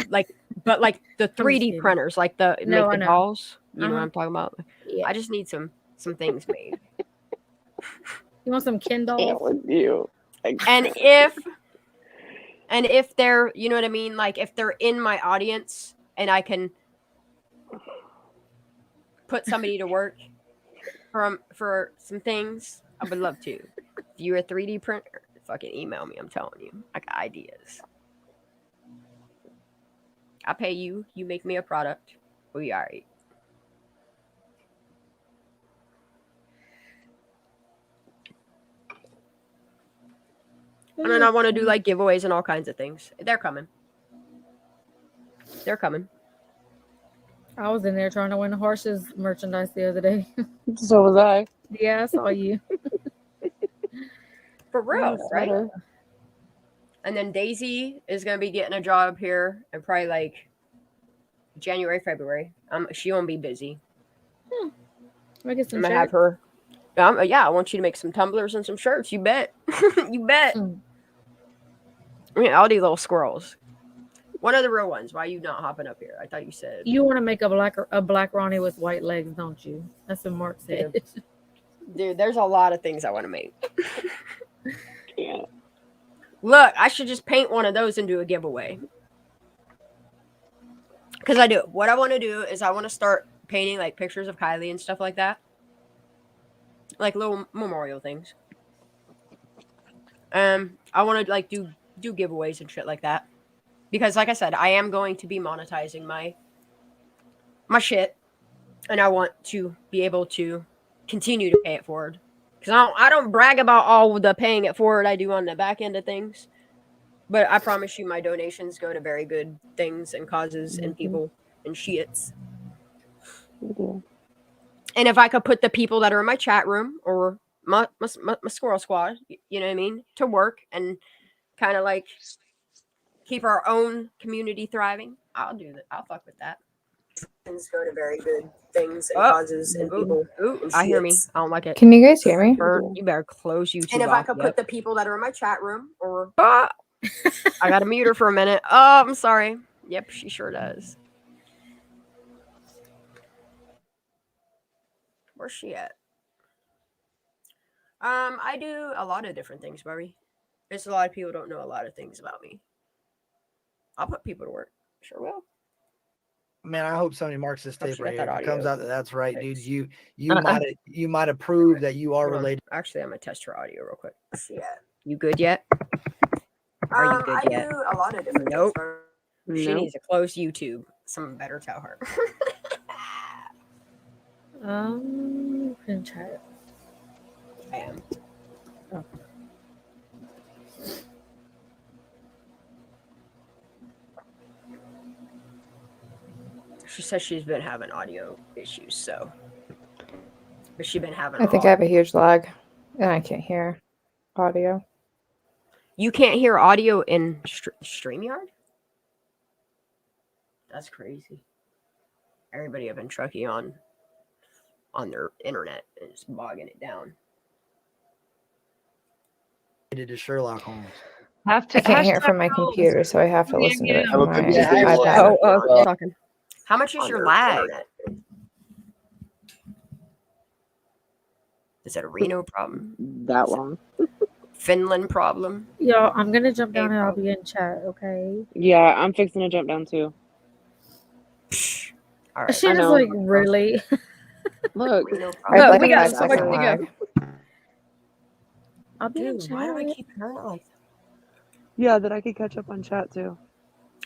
the 3D printers, like the dolls. You know what I'm talking about? Yeah. I just need some things made. You want some Ken dolls? With you. And if they're, you know what I mean? Like if they're in my audience and I can put somebody to work for some things, I would love to. If you're a 3D printer, fucking email me. I'm telling you, I got ideas. I pay you. You make me a product. We all right. And then I want to do like giveaways and all kinds of things. They're coming. They're coming. I was in there trying to win horses merchandise the other day. So was I. Yeah, I saw you. For real, Yes, right? better. And then Daisy is going to be getting a job here in probably like January, February. She won't be busy. I get I'm some going to have her. Yeah, I want you to make some tumblers and some shirts. You bet. You bet. I mean, all these little squirrels. One of the real ones. Why are you not hopping up here? I thought you said You want to make a black Ronnie with white legs, don't you? That's what Mark said. Dude, there's a lot of things I want to make. Yeah. Look, I should just paint one of those and do a giveaway. Because I do. What I want to do is I want to start painting like pictures of Kylie and stuff like that. Like little memorial things. I want to like do giveaways and shit like that. Because like I said, I am going to be monetizing my shit. And I want to be able to continue to pay it forward. Because I don't brag about all the paying it forward I do on the back end of things. But I promise you my donations go to very good things and causes and people and shits. And if I could put the people that are in my chat room or my squirrel squad, you know what I mean, to work and kind of like keep our own community thriving, I'll do that. I'll fuck with that. Things go to very good things and causes and people. Ooh, I hear me. I don't like it. Can you guys hear me? You better close YouTube. And if off. I could put the people that are in my chat room or I gotta mute her for a minute. Oh, I'm sorry. Yep, she sure does. Where's she at? I do a lot of different things, Barbie. There's a lot of people don't know a lot of things about me. I'll put people to work. Sure will. Man, I hope somebody marks this tape right here. It comes audio. out that that's right, dude. You might have proved that you are related. Actually, I'm gonna test her audio real quick. Yeah. You good yet? Are you good yet? I do a lot of different things. She needs to close YouTube. Someone better tell her. In chat. I am. Oh. She says she's been having audio issues, so. But she's been having. I think I have a huge lag, and I can't hear audio. You can't hear audio in StreamYard? That's crazy. Everybody up in Truckee on their internet is bogging it down. To Sherlock Holmes. I can't hear it from my computer, so I have to listen to it from my iPad. Talking. How much is your lag? Is that a Reno problem? That long? Finland problem? Yo, I'm gonna jump down and I'll be in chat, okay? Yeah, I'm fixing to jump down too. All right. She was like, really? Look, we got so much to go. I'll be in Dude, chat. why do I keep hearing it like that? Yeah, that I could catch up on chat too.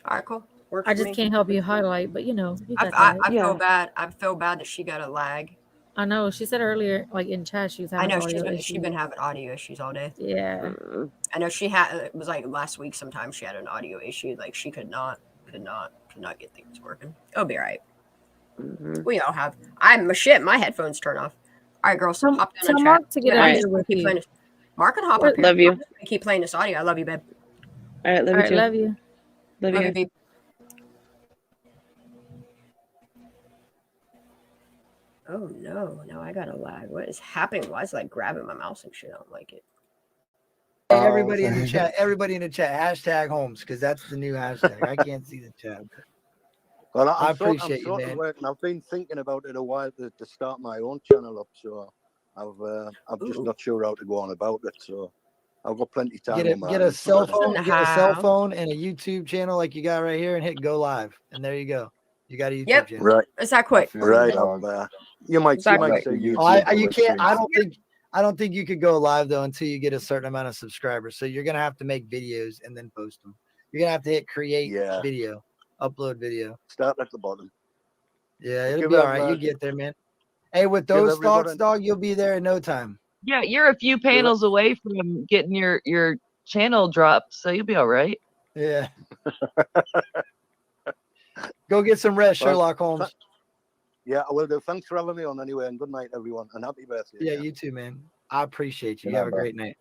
All right, cool. I just can't help you highlight, but you know. I feel bad. I feel bad that she got a lag. I know. She said earlier, like in chat, she was having audio issues. She's been having audio issues all day. Yeah. I know she had. It was like last week. Sometimes she had an audio issue. Like she could not get things working. It'll be all right. We all have. My headphones turn off. All right, girls. Hop down and Mark chat. to get out here with keep you. playing this. Mark and hop up here. Love you. Keep playing this audio. I love you, babe. All right, love you too. Love you. Love you, babe. Oh no, I got a lag. What is happening? Why is it like grabbing my mouse and shit? I don't like it. Hey, everybody in the chat, hashtag Holmes, because that's the new hashtag. I can't see the chat. Well, I appreciate you, man. I've been thinking about it a while to start my own channel up, so I'm just not sure how to go on about it. So I've got plenty of time. Get a cell phone, and a YouTube channel like you got right here, and hit go live, and there you go. You got a YouTube channel. Right. It's that quick. Right. You might say YouTube. You can't. I don't think you could go live though until you get a certain amount of subscribers. So you're gonna have to make videos and then post them. You're gonna have to hit create video, upload video. Start at the bottom. Yeah, it'll be all right. You get there, man. Hey, with those thoughts, dog, you'll be there in no time. Yeah, you're a few panels away from getting your channel dropped, so you'll be all right. Yeah. Go get some rest, Sherlock Holmes. Yeah, I will do. Thanks for having me on anyway, and good night, everyone, and happy birthday. Yeah, you too, man. I appreciate you. You have a great night.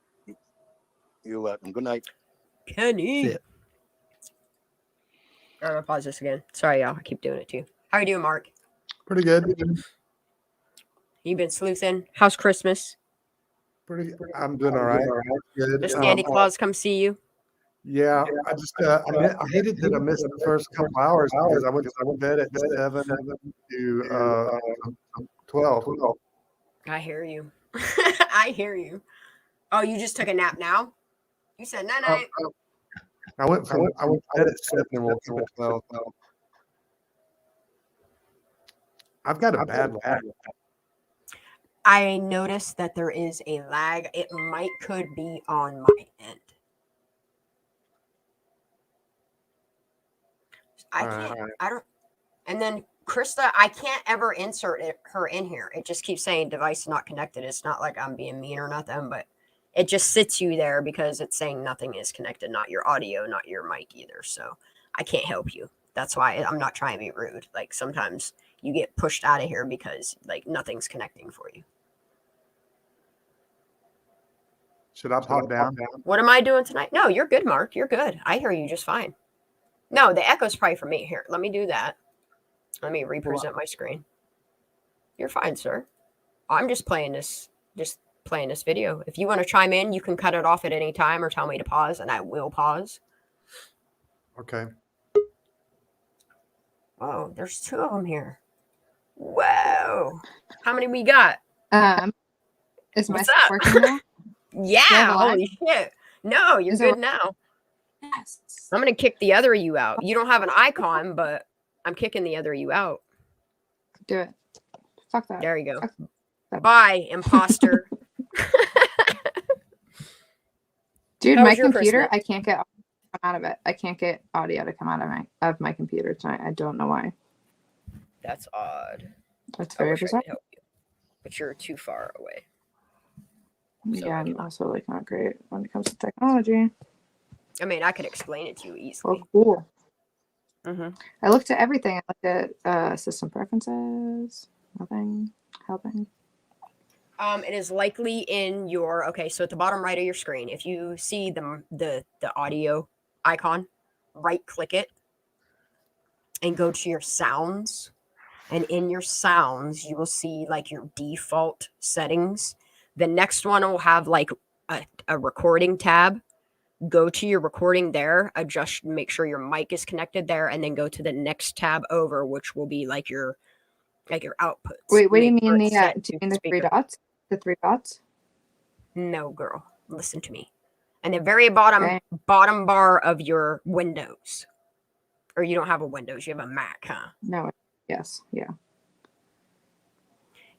You're welcome. Good night. Kenny. I'm gonna pause this again. Sorry, y'all. I keep doing it too. How you doing, Mark? Pretty good. You been sleuthing? How's Christmas? I'm doing all right. Good. Does Sandy Claus come see you? Yeah, I just I hated that I missed the first couple hours because I went to bed at 7 to 12. I hear you. I hear you. Oh, you just took a nap now? You said night Uh, night. I went to bed at 7 and woke up at 12. I've got a bad lag. I noticed that there is a lag. It could be on my end. I don't. And then Krista, I can't ever insert her in here. It just keeps saying device not connected. It's not like I'm being mean or nothing, but it just sits you there because it's saying nothing is connected, not your audio, not your mic either. So I can't help you. That's why I'm not trying to be rude. Like sometimes you get pushed out of here because like nothing's connecting for you. Should I pop down? What am I doing tonight? No, you're good, Mark. You're good. I hear you just fine. No, the echo's probably for me. Here, let me do that. Let me represent my screen. You're fine, sir. I'm just playing this video. If you want to chime in, you can cut it off at any time or tell me to pause, and I will pause. Okay. Oh, there's 2 of them here. Whoa. How many we got? Is my What's stuff up? working now? Yeah, holy shit. No, you're good now. Yes. I'm going to kick the other you out. You don't have an icon, but I'm kicking the other you out. Do it. Fuck that. There you go. Bye, imposter. Dude, How my was your computer, Christmas? I can't get out of it. I can't get audio to come out of my computer tonight. I don't know why. That's odd. That's I very wish I bizarre. could help you, but you're too far away. Yeah, I'm also like not great when it comes to technology. I mean, I could explain it to you easily. Oh, cool. Mm-hmm. I looked at everything. I looked at system preferences. Nothing helping. It is likely in your so at the bottom right of your screen, if you see the audio icon, right click it and go to your sounds. And in your sounds, you will see like your default settings. The next one will have like a recording tab. Go to your recording there, adjust, make sure your mic is connected there, and then go to the next tab over, which will be like your outputs. Wait, what do you Make sure mean it's set do you to mean the 3 speaker. dots? The 3 dots? No, girl. Listen to me. And the very bottom bar of your Windows. Or you don't have a Windows, you have a Mac, huh? No. Yes. Yeah.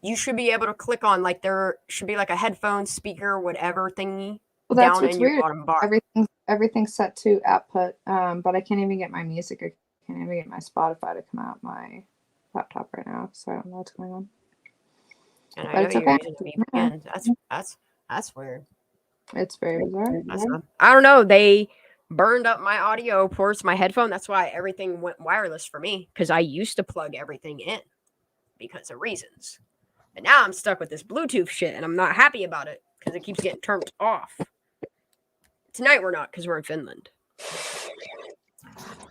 You should be able to click on like there should be like a headphone speaker, whatever thingy. Well, that's down what's in your weird. bottom bar. Everything's set to output, but I can't even get my music. I can't even get my Spotify to come out my laptop right now. So I don't know what's going on. And but I know it's you're okay. using a VPN. That's weird. It's very bizarre. I don't know. They burned up my audio ports, my headphone. That's why everything went wireless for me, because I used to plug everything in because of reasons. And now I'm stuck with this Bluetooth shit, and I'm not happy about it because it keeps getting turned off. Tonight we're not, because we're in Finland.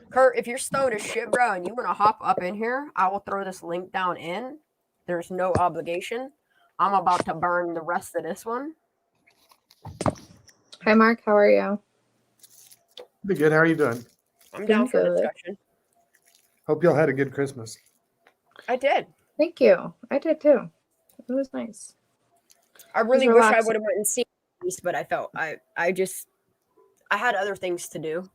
Kurt, if you're stoned as shit, bro, and you want to hop up in here, I will throw this link down in. There's no obligation. I'm about to burn the rest of this one. Hi, Mark. How are you? Pretty good. How are you doing? I'm down for a discussion. Hope y'all had a good Christmas. I did. Thank you. I did too. It was nice. I really wish I would have went and seen these, but I felt I had other things to do.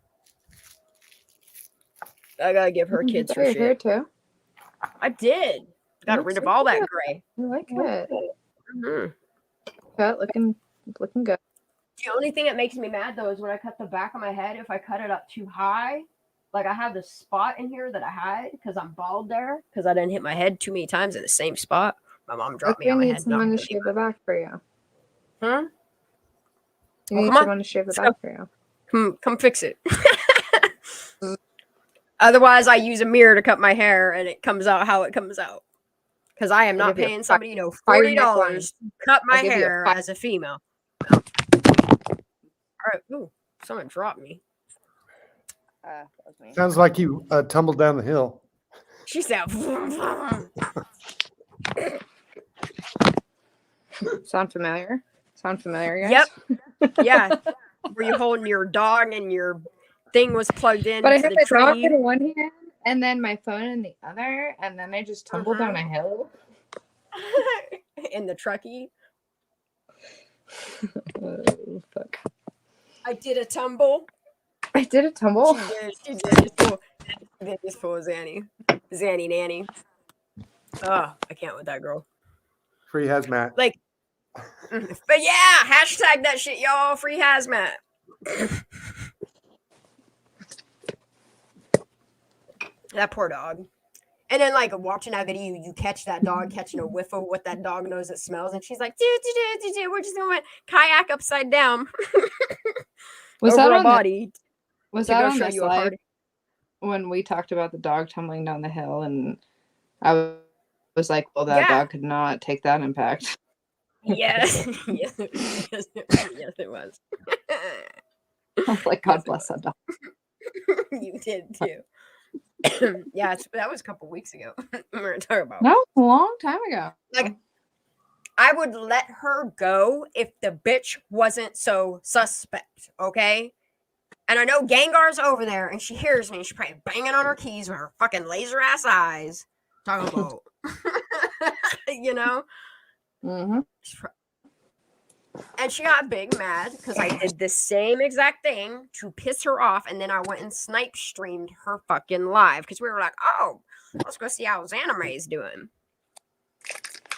I gotta give her kids her your hair shit. too. I did. Got rid of all that gray. I like it. Mm-hmm. Cut looking good. The only thing that makes me mad though is when I cut the back of my head. If I cut it up too high, like I have this spot in here that I had because I'm bald there because I didn't hit my head too many times in the same spot. My mom dropped me on my need head. someone to shave the back for you. Huh? You need someone to shave the back for you. Come fix it. Otherwise, I use a mirror to cut my hair, and it comes out how it comes out. Because I am not paying somebody, $40 to cut my hair as a female. All right. Ooh, someone dropped me. That was me. Sounds like you tumbled down the hill. She said. Sound familiar? Sound familiar, guys? Yep. Yeah. Were you holding your dog and your thing was plugged in But I to had the my dog tree. in one hand and then my phone in the other, and then I just tumbled down a hill. In the truckee. Oh, fuck. I did a tumble. I did a tumble. She did this for Zanny Nanny. Oh, I can't with that girl. Free hazmat. Like, but yeah, hashtag that shit, y'all. Free hazmat. That poor dog. And then, like, watching that video, you catch that dog catching a whiff of what that dog knows it smells, and she's like, we're just going to kayak upside down. Was over that a on body. Was to that go on show this you a live party. when we talked about the dog tumbling down the hill, and I was like, well, that dog could not take that impact. Yes. yes, it was. I was like, God bless that dog. You did too. Yeah, that was a couple weeks ago. We were talking about. That was a long time ago. Like, I would let her go if the bitch wasn't so suspect, okay? And I know Gengar's over there, and she hears me. She's probably banging on her keys with her fucking laser ass eyes, talking about, you know. Mm-hmm. And she got big mad because I did the same exact thing to piss her off, and then I went and snipe streamed her fucking live because we were like, oh, let's go see how Xanama's doing.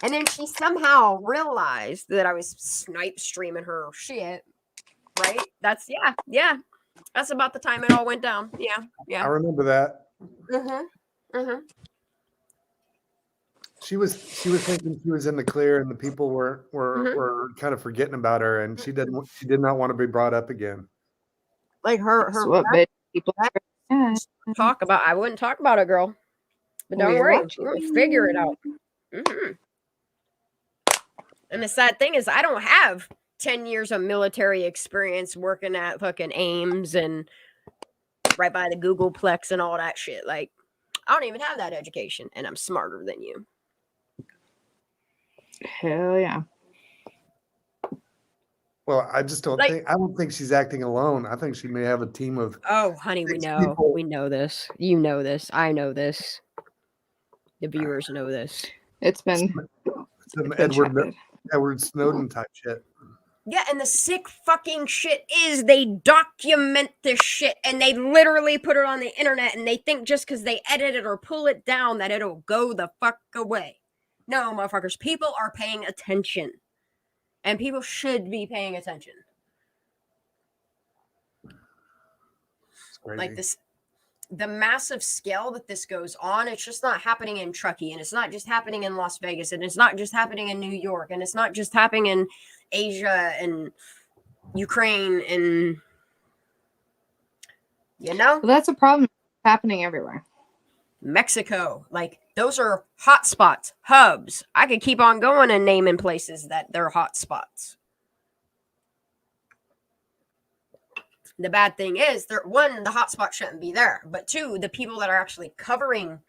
And then she somehow realized that I was snipe streaming her shit. Right? That's yeah. That's about the time it all went down. Yeah. I remember that. Mm-hmm. She was thinking she was in the clear, and the people were kind of forgetting about her, and she did not want to be brought up again. Like her what bitch people talk about. I wouldn't talk about it, girl. But don't worry, we'll figure it out. Mm-hmm. And the sad thing is, I don't have 10 years of military experience working at fucking Ames and right by the Googleplex and all that shit. Like, I don't even have that education, and I'm smarter than you. Hell yeah. Well, I just don't think. I don't think she's acting alone. I think she may have a team of. Oh, honey, we know. people. We know this. You know this. I know this. The viewers know this. It's been some Edward Snowden type shit. Yeah, and the sick fucking shit is they document this shit and they literally put it on the internet and they think just because they edit it or pull it down that it'll go the fuck away. No, motherfuckers, people are paying attention. And people should be paying attention. Like this, the massive scale that this goes on, it's just not happening in Truckee, and it's not just happening in Las Vegas, and it's not just happening in New York, and it's not just happening in Asia and Ukraine, and you know? Well, that's a problem happening everywhere. Mexico, like those are hot spots, hubs. I could keep on going and naming places that they're hot spots. The bad thing is, one, the hotspot shouldn't be there. But two, the people that are actually covering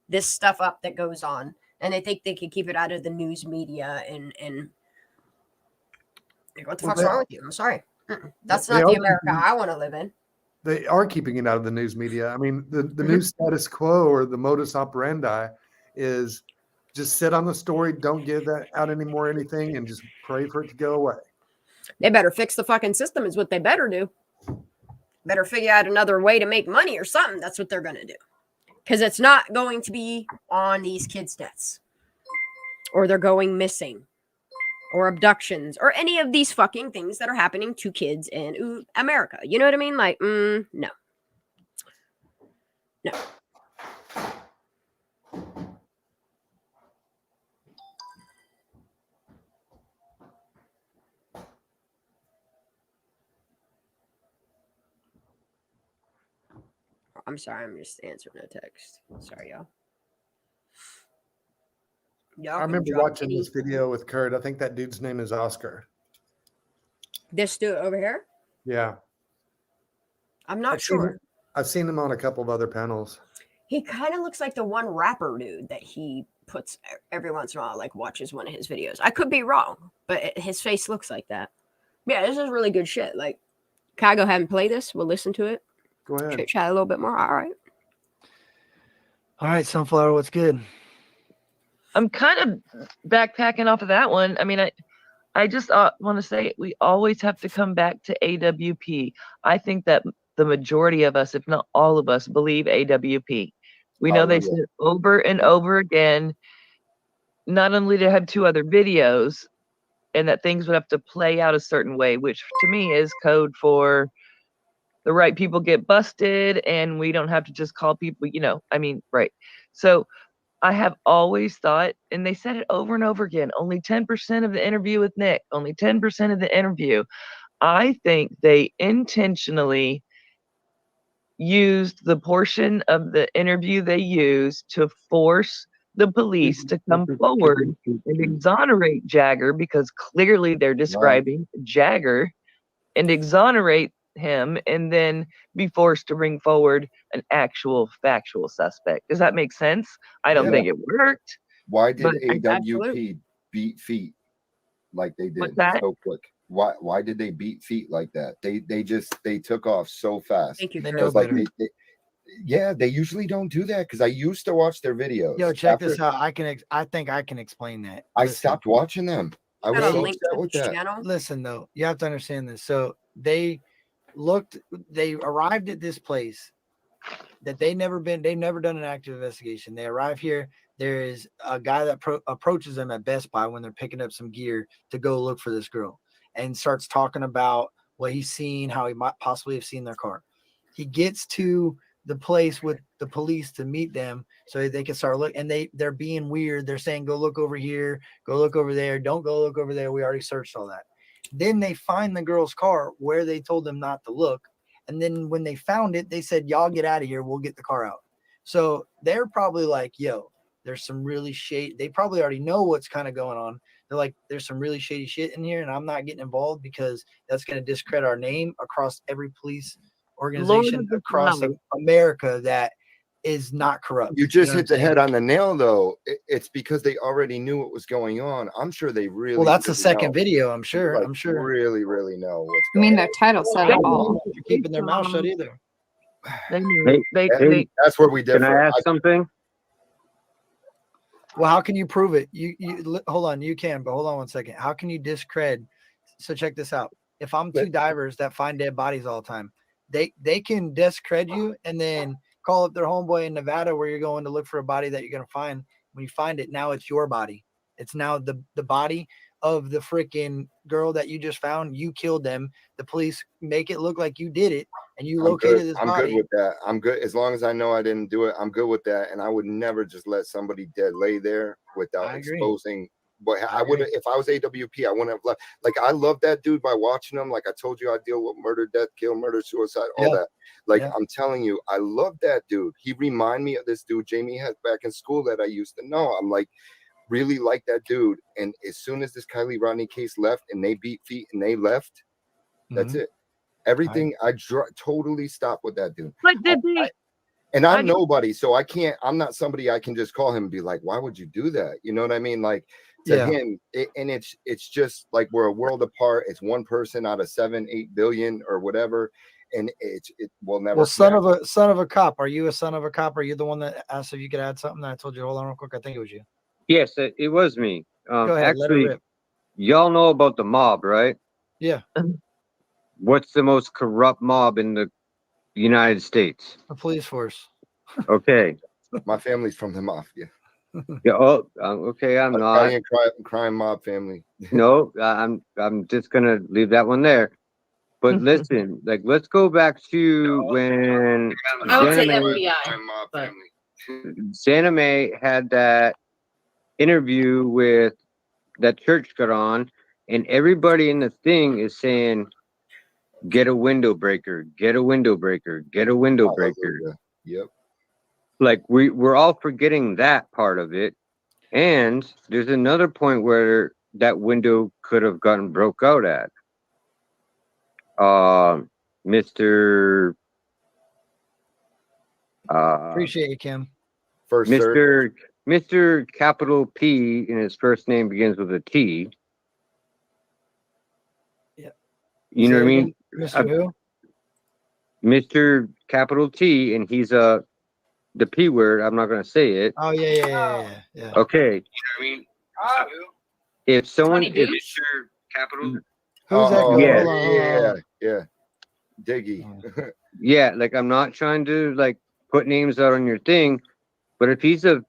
this stuff up that goes on, and they think they can keep it out of the news media and what the fuck's wrong with you? I'm sorry. That's not the America I want to live in. They are keeping it out of the news media. I mean, the new status quo or the modus operandi is just sit on the story, don't give that out anymore, anything, and just pray for it to go away. They better fix the fucking system is what they better do. Better figure out another way to make money or something. That's what they're going to do. Because it's not going to be on these kids' deaths. Or they're going missing. Or abductions. Or any of these fucking things that are happening to kids in America. You know what I mean? Like, no. No. I'm sorry, I'm just answering a text. Sorry, y'all. I remember watching this video with Kurt. I think that dude's name is Oscar. This dude over here? Yeah. I'm not sure. I've seen him on a couple of other panels. He kind of looks like the one rapper dude that he puts every once in a while, like watches one of his videos. I could be wrong, but his face looks like that. Yeah, this is really good shit. Like, can I go ahead and play this? We'll listen to it. Go ahead. chit chat a little bit more. All right, Sunflower, what's good? I'm kind of backpacking off of that one. I mean, I just want to say we always have to come back to AWP. I think that the majority of us, if not all of us, believe AWP. We know they said over and over again, not only to have 2 other videos and that things would have to play out a certain way, which to me is code for the right people get busted and we don't have to just call people, right. So I have always thought, and they said it over and over again, only 10% of the interview with Nick, only 10% of the interview. I think they intentionally used the portion of the interview they used to force the police to come forward and exonerate Jagger, because clearly they're describing Jagger, and exonerate him and then be forced to bring forward an actual factual suspect. Does that make sense? I don't think it worked. Why did AWP beat feet like they did so quick? Why did they beat feet like that? They took off so fast. Thank you. They know better. They usually don't do that, because I used to watch their videos. Yo, check this out. I think I can explain that. I stopped watching them. I was so upset with that. Listen, though, you have to understand this. So they arrived at this place that they've never done an active investigation. They arrive here. There is a guy that approaches them at Best Buy when they're picking up some gear to go look for this girl, and starts talking about what he's seen, how he might possibly have seen their car. He gets to the place with the police to meet them so they can start looking, and they're being weird. They're saying, go look over here, go look over there, don't go look over there. We already searched all that. Then they find the girl's car where they told them not to look. And then when they found it, they said, y'all get out of here. We'll get the car out. So they're probably like, yo, there's some really shady. They probably already know what's kind of going on. They're like, there's some really shady shit in here, and I'm not getting involved because that's going to discredit our name across every police organization across America that is not corrupt. You just hit the head on the nail, though. It's because they already knew what was going on. I'm sure they really. Well, that's the second video. I'm sure. I'm sure. Really know what's I mean, their title said it all. They're keeping their mouth shut either. That's where we differ. Can I ask something? Well, how can you prove it? You hold on. You can, but hold on one second. How can you discred? So check this out. If I'm 2 divers that find dead bodies all the time, they can discred you and then call up their homeboy in Nevada where you're going to look for a body that you're going to find. When you find it, now it's your body. It's now the body of the freaking girl that you just found. You killed them. The police make it look like you did it, and you located this body. I'm good with that. I'm good as long as I know I didn't do it. I'm good with that, and I would never just let somebody dead lay there without exposing. But I would have, if I was AWP, I wouldn't have left. Like, I love that dude by watching him. Like I told you, I deal with murder, death, kill, murder, suicide, all that. Like, I'm telling you, I love that dude. He remind me of this dude Jamie had back in school that I used to know. I'm like, really like that dude. And as soon as this Kylie Rodney case left and they beat feet and they left, that's it. Everything I totally stopped with that dude. But did they? And I'm nobody, so I'm not somebody I can just call him and be like, why would you do that? You know what I mean? Like, to him, it's just like we're a world apart. It's one person out of 7-8 billion or whatever, and it will never. Well, son of a cop. Are you a son of a cop? Are you the one that asked if you could add something? I told you. Hold on, real quick. I think it was you. Yes, it was me. Go ahead. Let it Actually, rip. y'all know about the mob, right? Yeah. What's the most corrupt mob in the United States? The police force. Okay. My family's from the mafia. Yeah. Okay. I'm not. Italian crime mob family. No, I'm just gonna leave that one there. But listen, like, let's go back to when I would say FBI. Santa Mae had that interview with that church got on, and everybody in the thing is saying, "Get a window breaker, get a window breaker, get a window breaker." Yep. Like, we're all forgetting that part of it. And there's another point where that window could have gotten broke out at. Mr. Appreciate you, Kim. Mr. Capital P, and his first name begins with a T. Yeah. You know what I mean? Mr. Who? Mr. Capital T, and he's the P word. I'm not gonna say it. Oh yeah. Okay. You know what I mean? If someone, Tony if Deuce? Mr. Capital, Who's that guy? yeah, Hold on. yeah. Diggy. yeah. Like I'm not trying to like put names out on your thing, but if he's the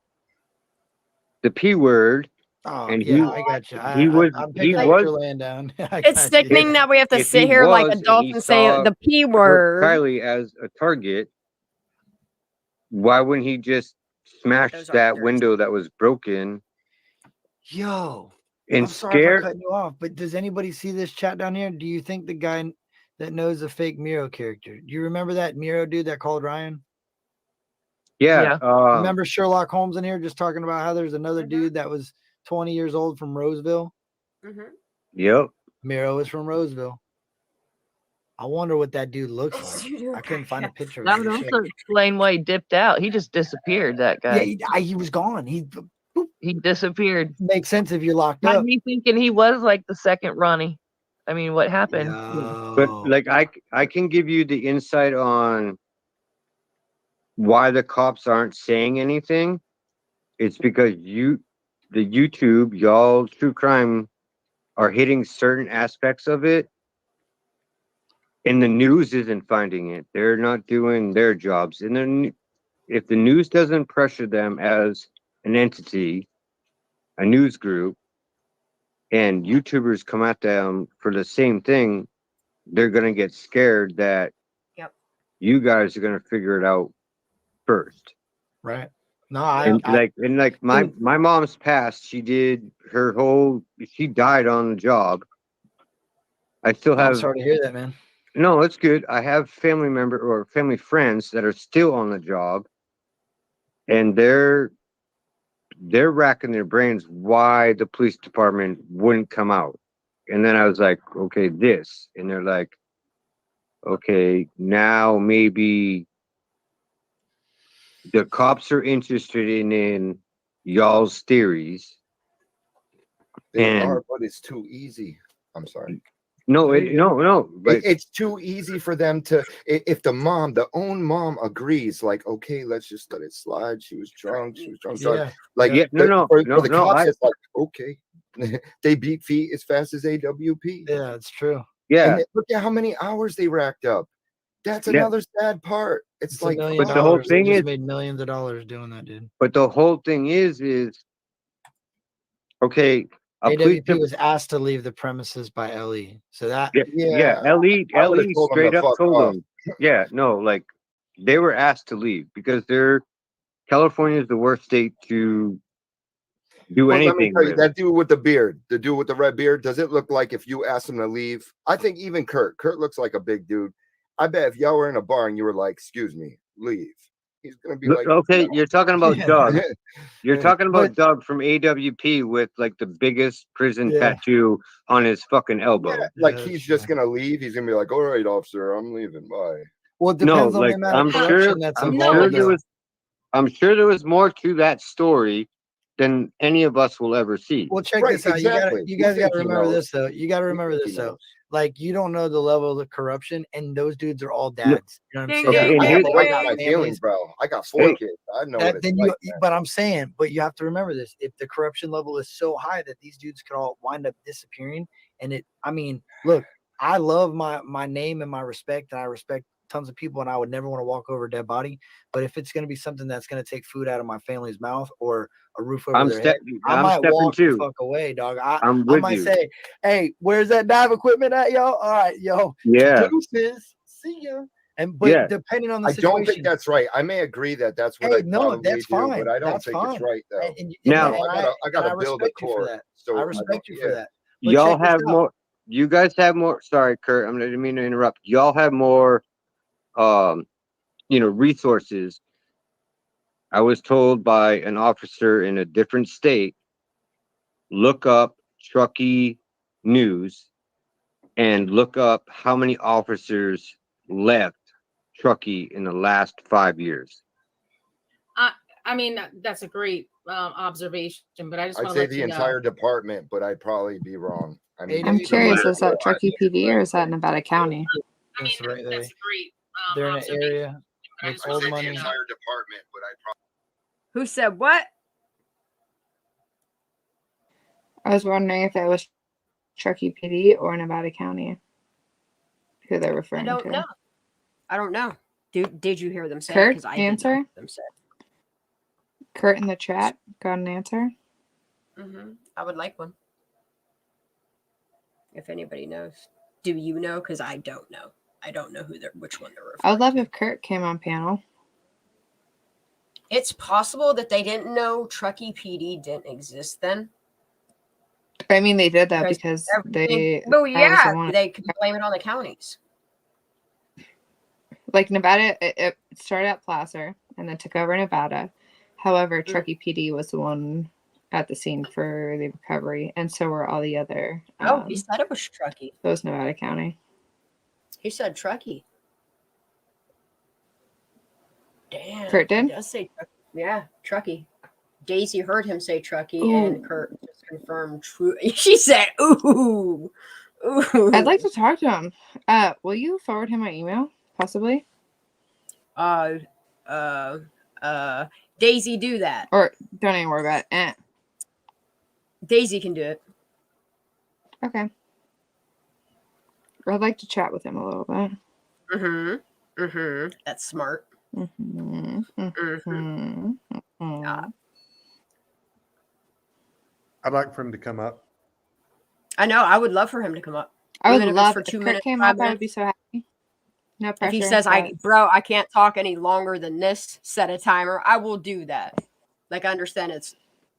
P word, Oh and yeah, I got you. I'm he picking up what was. you're laying down. I It's got you. sickening that we have to If sit he here like was, and adults he and say saw the P word. Kylie as a target, why wouldn't he just smash that window that was broken Yo, and I'm sorry scare? for cutting you off, but does anybody see this chat down here? Do you think the guy that knows the fake Miro character? Do you remember that Miro dude that called Ryan? Yeah. Remember Sherlock Holmes in here just talking about how there's another dude that was 20 years old from Roseville? Yep. Miro was from Roseville. I wonder what that dude looks like. I couldn't find a picture of That him. would also explain why he dipped out. He just disappeared, that guy. Yeah, he was gone. He disappeared. Makes sense if you're locked Had up. me thinking he was like the second Ronnie. I mean, what happened? But like I can give you the insight on why the cops aren't saying anything. It's because the YouTube, y'all true crime are hitting certain aspects of it, and the news isn't finding it. They're not doing their jobs. And then if the news doesn't pressure them as an entity, a news group, and YouTubers come at them for the same thing, they're gonna get scared that you guys are gonna figure it out first. Right. No, my mom's passed. She did her whole. She died on the job. I still I'm have. sorry to hear that, man. No, it's good. I have family member or family friends that are still on the job, and they're racking their brains why the police department wouldn't come out. And then I was like, okay, this, and they're like, okay, now maybe the cops are interested in y'all's theories. They are, but it's too easy. I'm sorry. No, but it's too easy for them to. If the own mom agrees, like, okay, let's just let it slide. She was drunk. Yeah. Like, Yeah, for the cops, it's like, okay, they beat feet as fast as AWP. Yeah, it's true. Yeah. And look at how many hours they racked up. That's Yeah. another sad part. It's like, $1 million. But the whole thing they just is- made millions of dollars doing that, dude. But the whole thing is okay. AWP was asked to leave the premises by LE. So that Yeah, LE straight up told them. Yeah, no, like they were asked to leave because California is the worst state to do Well, let me anything tell you, with. that dude with the beard, the dude with the red beard, does it look like if you asked him to leave? I think even Kurt looks like a big dude. I bet if y'all were in a bar and you were like, excuse me, leave. He's gonna be like, Okay, no. you're talking about Doug. You're talking about But- Doug from AWP with like the biggest prison Yeah. tattoo on his fucking elbow. Like he's just gonna leave. He's gonna be like, all right, officer, I'm leaving. Bye. Well, it No, depends on like the amount I'm of sure, corruption that's I'm involved. sure there was more to that story than any of us will ever see. Well, check this out. You guys got to remember this though. You got to remember this though. Like you don't know the level of corruption, and those dudes are all dads. You know what I'm Okay, saying? and I here's- have my families. feelings, bro. I got 4 kids. I know what it's Then like. but I'm saying, but you have to remember this: if the corruption level is so high that these dudes could all wind up disappearing, I mean, look, I love my name and my respect, and I respect tons of people, and I would never want to walk over a dead body. But if it's going to be something that's going to take food out of my family's mouth or a roof over their head, I might walk the fuck away, dog. I might say, hey, where's that dive equipment at, yo? All right, yo. Yeah. Deuces. See ya. But depending on the I situation, don't think that's right. I may agree that that's what I probably that's do, fine. but I don't That's think fine. it's right though. Now- I gotta build a respect you for core. that. So I respect you for that. But Y'all check this have out. more. You guys have more. Sorry, Kurt. I didn't mean to interrupt. Y'all have more, resources. I was told by an officer in a different state, look up Truckee News and look up how many officers left Truckee in the last 5 years. I mean, that's a great observation, but I just I'd want to say let the you entire know. department, but I'd probably be wrong. I mean, I'm curious, is that Truckee PD or is that Nevada County? That's a great they're in an observation. area with old The money. entire department, but I probably Who said what? I was wondering if that was Truckee PD or Nevada County, who they're I referring don't to. know. I don't know. Did you hear them say? Kurt, Because I did not answer. hear them say. Kurt in the chat got an answer. I would like one. If anybody knows, do you know? Because I don't know. I don't know which one they're referring. I would love if Kurt came on panel. It's possible that they didn't know Truckee PD didn't exist then. I mean, they did that because they. Well, that was the yeah, one- they could blame it on the counties. like Nevada, it started at Placer and then took over Nevada. However, Truckee PD was the one at the scene for the recovery, and so were all the other. Oh, he said it was Truckee. That was Nevada County. He said Truckee. Damn. Kurt did? He does say Truckee. Yeah, Truckee. Daisy heard him say Truckee, Ooh. and Kurt just confirmed true. She said, "Ooh, ooh." I'd like to talk to him. Will you forward him my email, possibly? Daisy, do that. Or don't even worry about it. Daisy can do it. Okay. I'd like to chat with him a little bit. That's smart. I'd like for him to come up. I know. I would love for him to come up. I would Even if it's love for if 2 Kurt minutes. came 5 up. I would minutes. be so happy. No pressure. If he says, but- bro, I can't talk any longer than this, set a timer, I will do that. Like, I understand it's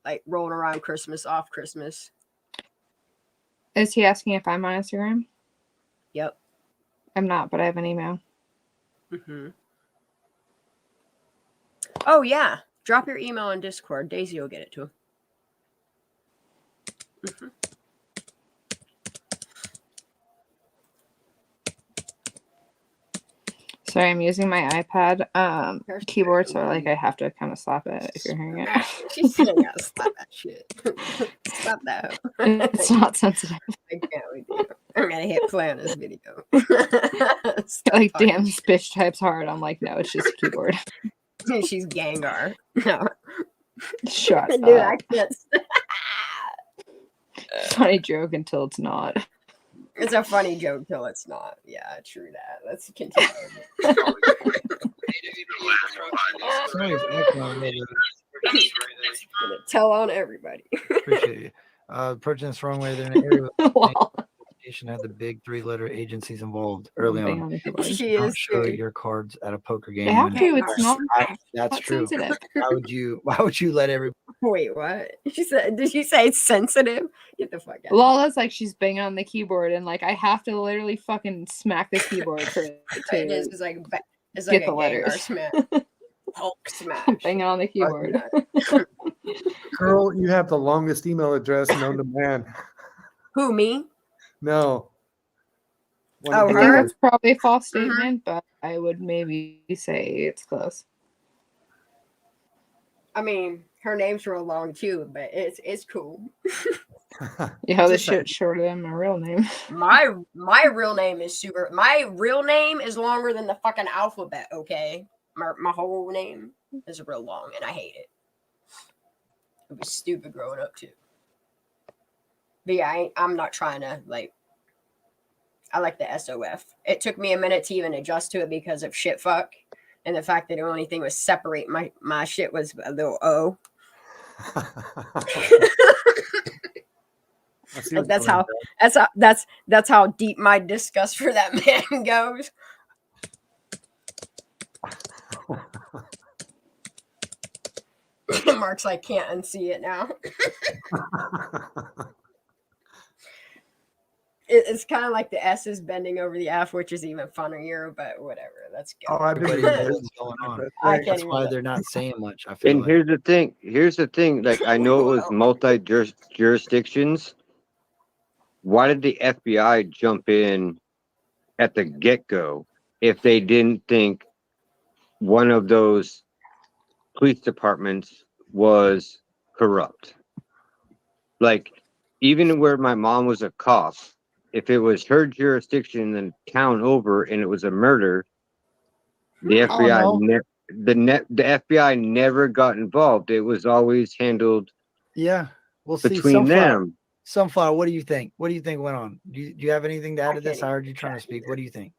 like rolling around Christmas, off Christmas. Is he asking if I'm on Instagram? Yep. I'm not, but I have an email. Oh, yeah. Drop your email in Discord. Daisy will get it to him. Sorry, I'm using my iPad keyboard, so like I have to kind of slap it if you're hearing it. She's saying, yeah, stop that shit. Stop that. It's not sensitive. I can't with you. I'm gonna hit play on this video. Like, damn, this bitch types hard. I'm like, no, it's just a keyboard. She's Gengar. No. Shut Dude, up. I can't. Funny joke until it's not. It's a funny joke till it's not. Yeah, true that. Let's continue. Tell on everybody. Appreciate you. Approaching this wrong way. They're in an area with had the big 3-letter agencies involved early on. She Don't is show too. your cards at a poker game. They have when- to. It's not. That's not true. sensitive. Why would you let everybody? Wait, what? She said? Did she say it's sensitive? Get the fuck out. Lala's like she's banging on the keyboard, and like I have to literally fucking smack the keyboard for it to It is. It's like get a the Gengar letters. smash. Hulk smash. Banging on the keyboard. Girl, you have the longest email address known to man. Who, me? No. I think that's probably a false statement, but I would maybe say it's close. I mean, her name's real long too, but it's cool. Yeah, this shit shorter than my real name. My real name is super. My real name is longer than the fucking alphabet. Okay, my whole name is real long, and I hate it. It was stupid growing up too. But yeah, I'm not trying to like. I like the SOF. It took me a minute to even adjust to it because of shit fuck, and the fact that the only thing was separate my shit was a little O. Like that's how deep my disgust for that man goes. Mark's like, can't unsee it now. It's kind of like the S is bending over the F, which is even funnier, but whatever. Let's go. Oh, everybody knows what's going on. I can't That's even why look. they're not saying much. I feel And like. here's the thing. Like, I know it was multi-jurisdictions. Why did the FBI jump in at the get-go if they didn't think one of those police departments was corrupt? Like, even where my mom was a cop, if it was her jurisdiction and town over and it was a murder, The I don't FBI know. the FBI never got involved. It was always handled Yeah, we'll see. between them. Sunflower, what do you think? What do you think went on? Do you have anything to add to this? I heard you trying to speak. What do you think?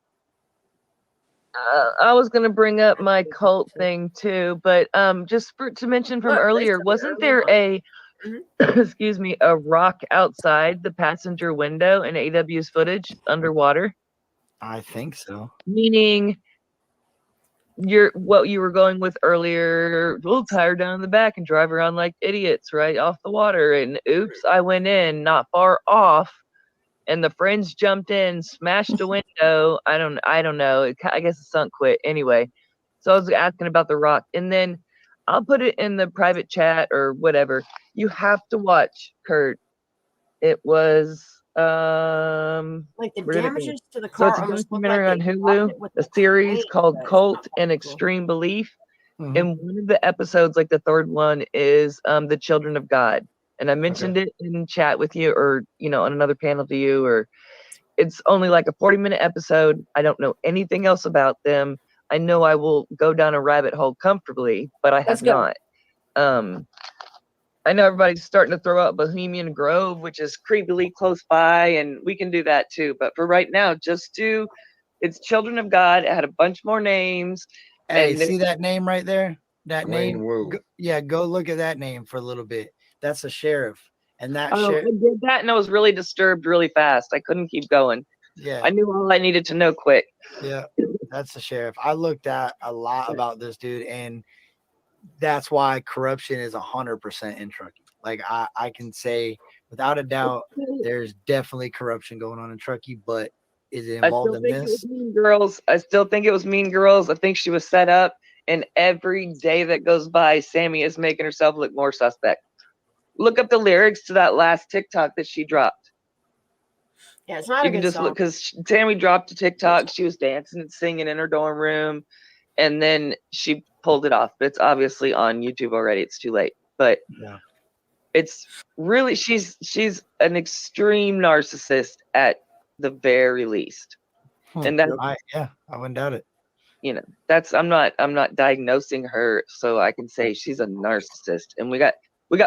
I was gonna bring up my cult thing too, but just to mention from earlier, wasn't there a excuse me, a rock outside the passenger window in AW's footage underwater? I think so. Meaning what you were going with earlier, we'll tire down in the back and drive around like idiots right off the water. And oops, I went in not far off, and the friends jumped in, smashed a window. I don't know. I guess the sunk quit anyway. So I was asking about the rock, and then I'll put it in the private chat or whatever. You have to watch, Kurt. It was Like the where did it go? damages to the So it's car a almost look documentary like on they blocked Hulu, it with a the series paint, called but it's Cult not and cool. Extreme Belief. Mhm. And one of the episodes, like the third one, is the Children of God. And I mentioned it in chat with you, or on another panel to you, or it's only like a 40-minute episode. I don't know anything else about them. I know I will go down a rabbit hole comfortably, but I have not. I know everybody's starting to throw out Bohemian Grove, which is creepily close by, and we can do that too. But for right now, just do it's Children of God. It had a bunch more names. Hey, And see that name right there? That Wayne name? Wu. Go look at that name for a little bit. That's a sheriff. And that I sheriff, did that, and I was really disturbed really fast. I couldn't keep going. yeah, I knew all I needed to know quick. yeah, that's the sheriff. I looked at a lot about this dude, and that's why corruption is 100% in Truckee. Like I can say without a doubt, there's definitely corruption going on in Truckee, but is it I involved still in think it was this? Mean Girls. I still think it was Mean Girls. I think she was set up, and every day that goes by, Sammy is making herself look more suspect. Look up the lyrics to that last TikTok that she dropped. Yeah, it's not You a can good just song. look, because Sammy dropped a TikTok. She was dancing and singing in her dorm room, and then she pulled it off. But it's obviously on YouTube already. It's too late. But Yeah. it's really she's an extreme narcissist at the very least. And that I wouldn't doubt it. that's I'm not diagnosing her, so I can say she's a narcissist, and we got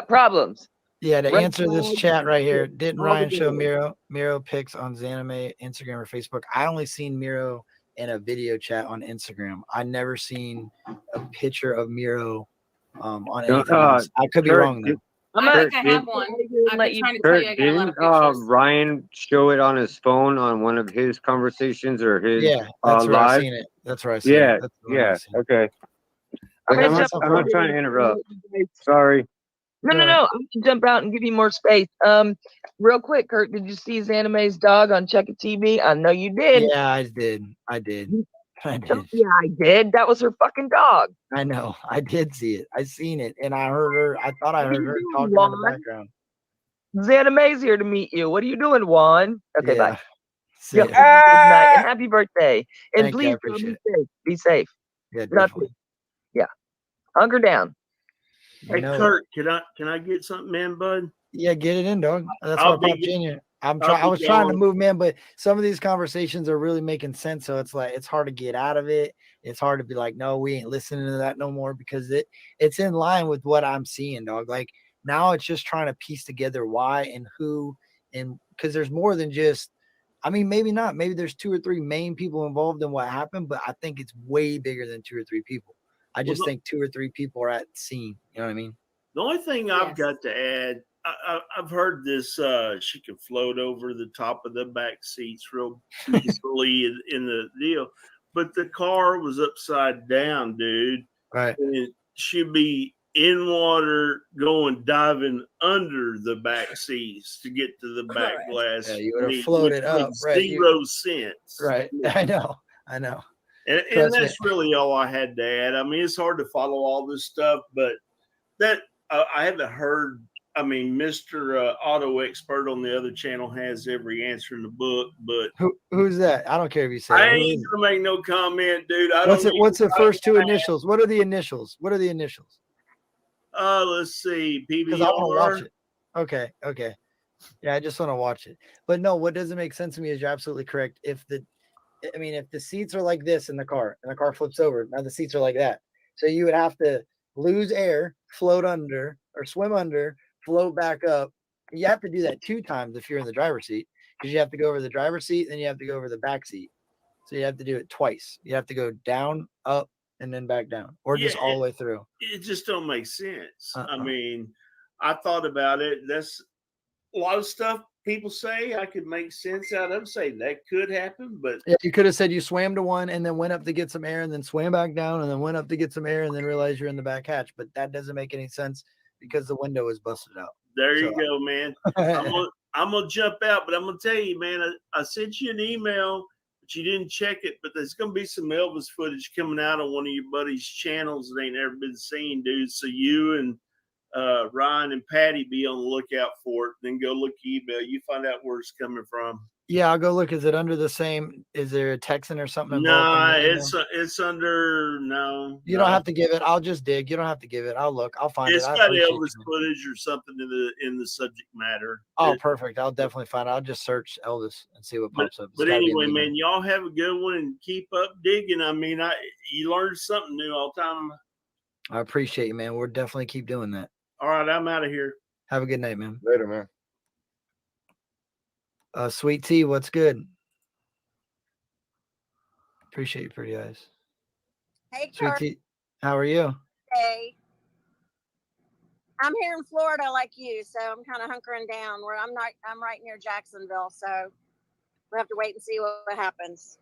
problems. Yeah, to Red answer this flags, chat right here, didn't all the Ryan show good. Miro pics on Zanime, Instagram, or Facebook? I only seen Miro in a video chat on Instagram. I never seen a picture of Miro on anything else. I could be Kurt, wrong though. I think I have one. I've been trying to tell you I got a lot of Didn't pictures. Ryan show it on his phone on one of his conversations or his Yeah, that's where I live? seen it. That's where I seen Yeah, it. That's the one I yeah, seen. okay. I'm Like, gonna I'm not trying to interrupt. Sorry. No, I'm gonna jump out and give you more space. Real quick, Kurt, did you see Zanime's dog on Check It TV? I know you did. Yeah, I did. I did. Yeah, I did. That was her fucking dog. I know. I did see it. I seen it, and I heard her. I thought I What are heard you her doing, talking in the Juan? background. Zanime's here to meet you. What are you doing, Juan? Okay, Yeah. bye. See Yep, ya. have a good night and happy birthday. And Thank you. I please be appreciate it. safe. Be safe. Yeah, Not definitely. yeah. Hunker down. You Hey, know it. Kurt, can I get something in, bud? Yeah, get it in, dog. That's why I I'll be popped in here. I I'll was be trying to gone. move, man, but some of these conversations are really making sense. So it's like it's hard to get out of it. It's hard to be like, no, we ain't listening to that no more because it's in line with what I'm seeing, dog. Like now it's just trying to piece together why and who, and because there's more than just. I mean, maybe not. Maybe there's 2 or 3 main people involved in what happened, but I think it's way bigger than 2 or 3 people. I just think 2 or 3 people are at the scene. You know what I mean? The only thing I've got to add, I've heard this. She can float over the top of the back seats real easily in the deal, but the car was upside down, dude. Right. And she'd be in water, diving under the back seats to get to the back glass. Yeah, you would have seat, floated which up, makes right? Zero sense. Right. I know. And Trust me. that's really all I had to add. I mean, it's hard to follow all this stuff, but that I haven't heard. I mean, Mr. Auto Expert on the other channel has every answer in the book, but Who's that? I don't care if you say I it. Who ain't is it? gonna make no comment, dude. What's the first 2 initials? What are the initials? Let's see, Because I want to watch PBR. it. Okay. Yeah, I just want to watch it. But no, what doesn't make sense to me is you're absolutely correct. If I mean, if the seats are like this in the car and the car flips over, now the seats are like that. So you would have to lose air, float under, or swim under, float back up. You have to do that 2 times if you're in the driver's seat, because you have to go over the driver's seat, then you have to go over the back seat. So you have to do it twice. You have to go down, up, and then back down, or just all the way through. It just don't make sense. I mean, I thought about it. That's a lot of stuff people say I could make sense out of, say that could happen, but Yeah, you could have said you swam to one and then went up to get some air and then swam back down and then went up to get some air and then realized you're in the back hatch. But that doesn't make any sense because the window is busted out. there you go, man. I'm gonna jump out, but I'm gonna tell you, man, I sent you an email, but you didn't check it. But there's gonna be some Elvis footage coming out on one of your buddies' channels that ain't ever been seen, dude. So you and Ryan and Patty be on the lookout for it. Then go look your email. You find out where it's coming from. Yeah, I'll go look. Is it under the same? Is there a Texan or something? No, it's under no. You don't have to give it. I'll just dig. You don't have to give it. I'll look. I'll find It's it. got Elvis footage or something in the subject matter. Oh, perfect. I'll definitely find it. I'll just search Elvis and see what pops up. But anyway, man, y'all have a good one and keep up digging. I mean, you learn something new all the time. I appreciate you, man. We'll definitely keep doing that. All right, I'm out of here. Have a good night, man. Later, man. Sweet Tea, what's good? Appreciate you, pretty eyes. Hey, Sweet Kurt. Tea, how are you? Hey. I'm here in Florida like you, so I'm kind of hunkering down. I'm right near Jacksonville, so we'll have to wait and see what happens.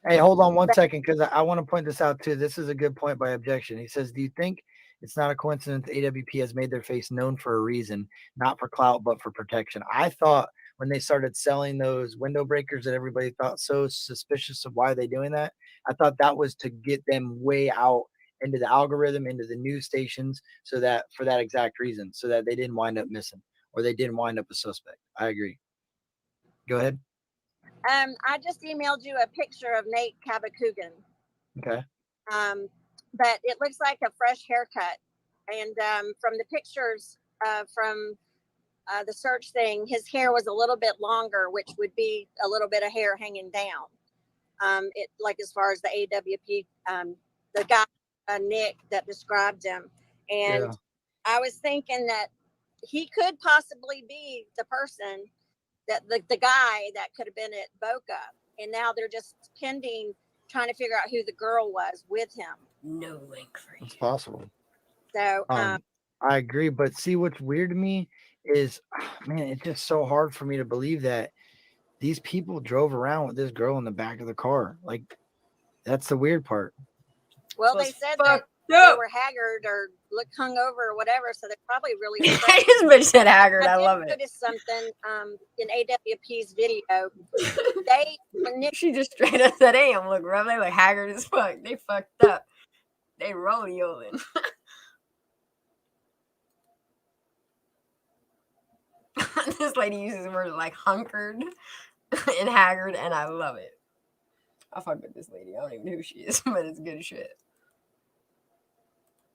Hey, hold on 1 second, because I want to point this out too. This is a good point by Objection. He says, do you think it's not a coincidence AWP has made their face known for a reason, not for clout, but for protection? I thought when they started selling those window breakers that everybody thought so suspicious of why they're doing that, I thought that was to get them way out into the algorithm, into the news stations, so that for that exact reason, so that they didn't wind up missing or they didn't wind up a suspect. I agree. Go ahead. I just emailed you a picture of Nate Cavacugan. Okay. But it looks like a fresh haircut. And from the pictures from the search thing, his hair was a little bit longer, which would be a little bit of hair hanging down. It like as far as the AWP, the guy Nick that described him, and I was thinking that he could possibly be the person that the guy that could have been at Boca, and now they're just pending, trying to figure out who the girl was with him. No link for you. It's possible. So I agree, but see what's weird to me is, man, it's just so hard for me to believe that these people drove around with this girl in the back of the car. Like, that's the weird part. well, they said that they were haggard or looked hungover or whatever, so they're probably really. This bitch said haggard. I love it. Noticed something in AWP's video. She just straight up said, "Hey, I'm look rough. They look haggard as fuck. They fucked up. They rolling." This lady uses words like hunkered and haggard, and I love it. I fuck with this lady. I don't even know who she is, but it's good shit.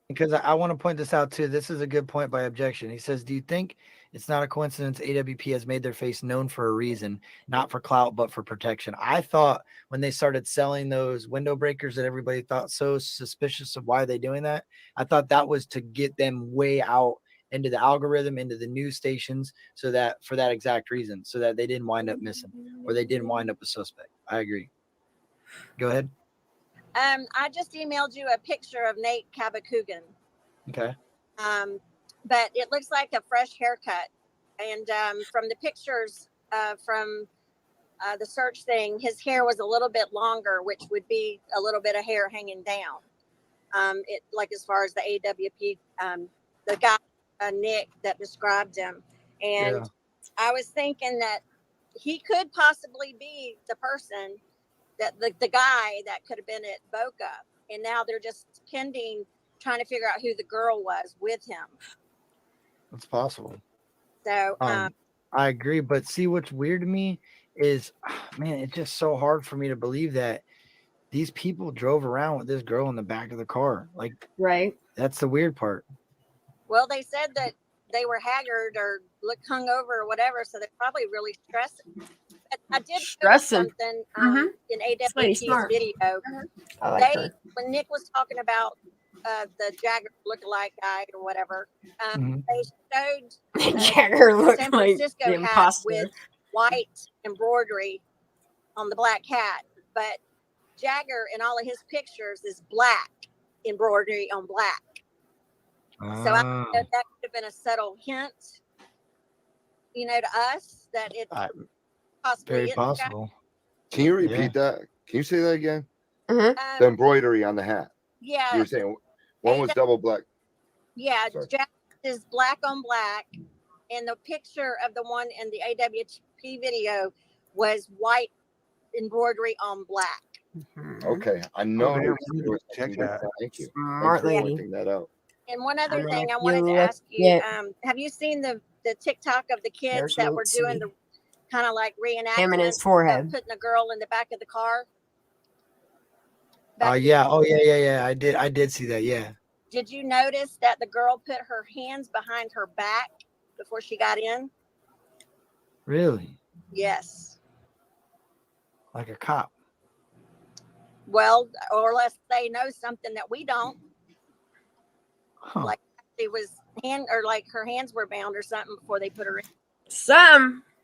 Because I want to point this out too. This is a good point by Objection. He says, do you think it's not a coincidence AWP has made their face known for a reason, not for clout, but for protection? I thought when they started selling those window breakers that everybody thought so suspicious of why they're doing that, I thought that was to get them way out into the algorithm, into the news stations, so that for that exact reason, so that they didn't wind up missing or they didn't wind up a suspect. I agree. Go ahead. I just emailed you a picture of Nate Cavacugan. Okay. But it looks like a fresh haircut. And from the pictures from the search thing, his hair was a little bit longer, which would be a little bit of hair hanging down. It like as far as the AWP, the guy Nick that described him, and I was thinking that he could possibly be the person that the guy that could have been at Boca, and now they're just pending, trying to figure out who the girl was with him. It's possible. So I agree, but see what's weird to me is, man, it's just so hard for me to believe that these people drove around with this girl in the back of the car. Like, right. That's the weird part. well, they said that they were haggard or looked hungover or whatever, so they're probably really stressed. But I did Stress notice him. something in This lady's AWP's smart. video. I like her. When Nick was talking about the Jagger lookalike guy or whatever, they showed Jagger looked San like Francisco the hat imposter. with white embroidery on the black hat, but Jagger in all of his pictures is black embroidery on black. So I think that could have been a subtle hint, to us that it possibly Very is possible. Can you repeat that? Can you say that again? Jagger. The embroidery on the hat. Yeah. You were saying one was double black. Yeah, Sorry. Jagger is black on black, and the picture of the one in the AWP video was white embroidery on black. Okay, I know. damn, there was check something, that. Thank you. Smart Thanks for lady. pointing that out. And one other I'm thing like, I wanted to you ask you, look have you seen the TikTok of the kids There's that were Lucy. doing the kind of like Him and his reenactment forehead. of putting a girl in the back of the car? Yeah. Oh, yeah. I did see that. Yeah. Did you notice that the girl put her hands behind her back before she got in? Really? Yes. Like a cop. Well, or unless they know something that we don't. Huh. Like she was like her hands were bound or something before they put her in.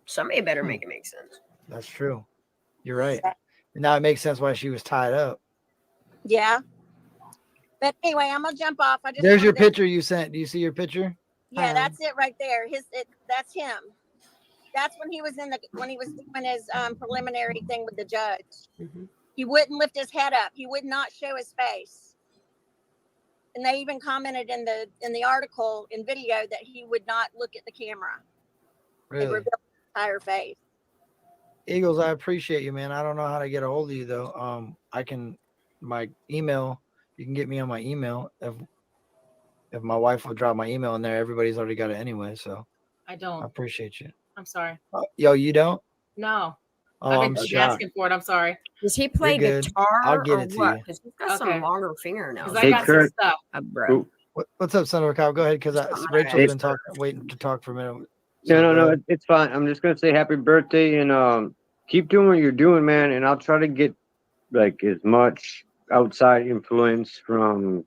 Somebody better make it make sense. That's true. You're right. Now it makes sense why she was tied up. Yeah. But anyway, I'm gonna jump off. There's your picture you sent. Do you see your picture? Yeah, that's it right there. That's him. That's when he was doing his preliminary thing with the judge. He wouldn't lift his head up. He would not show his face. And they even commented in the article in video that he would not look at the camera. Really? It revealed his entire face. Eagles, I appreciate you, man. I don't know how to get a hold of you though. My email, you can get me on my email. If my wife will drop my email in there, everybody's already got it anyway. So I don't. I appreciate you. I'm sorry. Yo, you don't? No. Oh, I've I'm been shocked. asking for it. I'm sorry. Does he play You're good. guitar I'll get or it to what? you. Because he's got some longer fingernails. Because I got some stuff. Bro. What's up, son of a cow? Go ahead, because Rachel's been waiting to talk for a minute. No, it's fine. I'm just gonna say happy birthday and keep doing what you're doing, man. And I'll try to get like as much outside influence from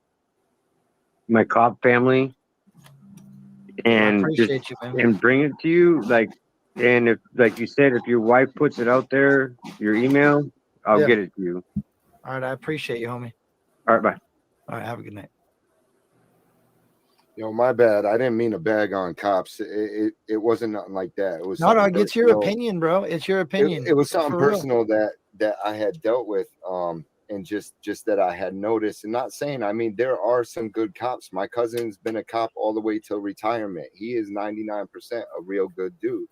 my cop family, and appreciate you, man. and bring it to you. Like, and if like you said, if your wife puts it out there, your email, I'll get it to you. All right, I appreciate you, homie. All right, bye. All right, have a good night. Yo, my bad. I didn't mean to bag on cops. It wasn't nothing like that. It was No, something it's your personal. opinion, bro. It's your opinion. It was something For real. personal that I had dealt with, and just that I had noticed. And not saying, I mean, there are some good cops. My cousin's been a cop all the way till retirement. He is 99% a real good dude.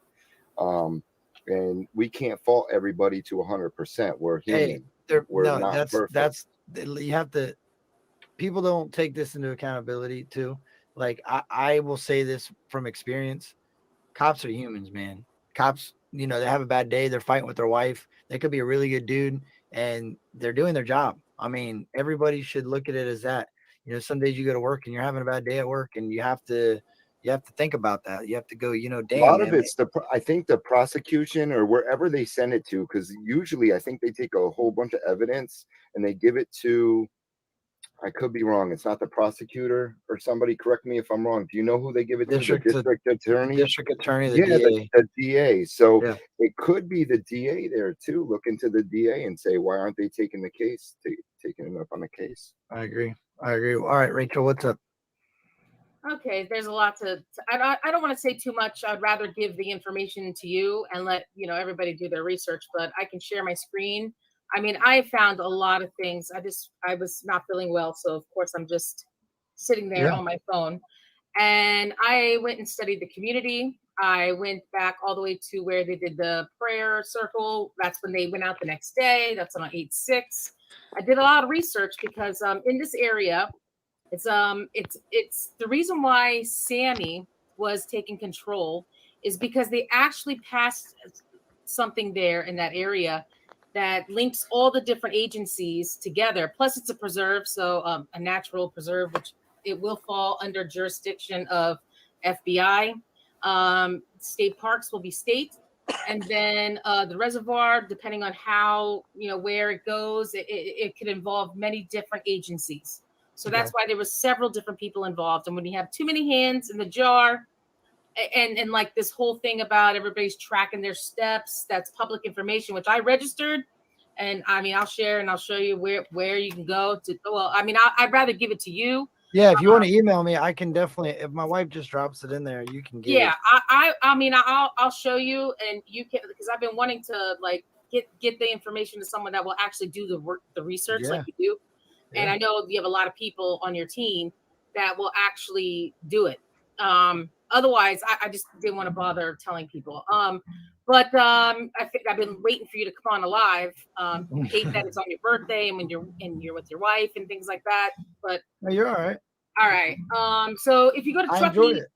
And we can't fault everybody to 100%. We're human. We're not perfect. You have to. People don't take this into accountability too. Like I will say this from experience. Cops are humans, man. Cops, they have a bad day. They're fighting with their wife. They could be a really good dude, and they're doing their job. I mean, everybody should look at it as that. Some days you go to work and you're having a bad day at work, and you have to think about that. You have to go, damn. A lot of it's I think the prosecution or wherever they send it to, because usually I think they take a whole bunch of evidence and they give it to, I could be wrong. It's not the prosecutor or somebody. Correct me if I'm wrong. Do you know who they give it to? The district attorney? District attorney, the DA. The DA. So it could be the DA there too. Look into the DA and say, why aren't they taking the case, taking him up on the case? I agree. All right, Rachel, what's up? Okay, there's a lot to I don't want to say too much. I'd rather give the information to you and let everybody do their research, but I can share my screen. I mean, I found a lot of things. I was not feeling well, so of course I'm just sitting there on my phone. And I went and studied the community. I went back all the way to where they did the prayer circle. That's when they went out the next day. That's on 8/6. I did a lot of research because in this area, it's the reason why Sammy was taking control is because they actually passed something there in that area that links all the different agencies together. Plus, it's a preserve, so a natural preserve, which it will fall under jurisdiction of FBI. State parks will be state. And then the reservoir, depending on how, where it goes, it could involve many different agencies. So that's why there were several different people involved. And when you have too many hands in the jar, and like this whole thing about everybody's tracking their steps, that's public information, which I registered. And I mean, I'll share and I'll show you where you can go to. Well, I mean, I'd rather give it to you. Yeah, if you want to email me, I can definitely. If my wife just drops it in there, you can get Yeah, it. I mean, I'll show you, and you can, because I've been wanting to like get the information to someone that will actually do the work, the research, like you do. And I know you have a lot of people on your team that will actually do it. Otherwise, I just didn't want to bother telling people. But I think I've been waiting for you to come on live. Hate that it's on your birthday and when you're with your wife and things like that. But no, you're all right. All right. So if you go to I enjoyed Truckee, it.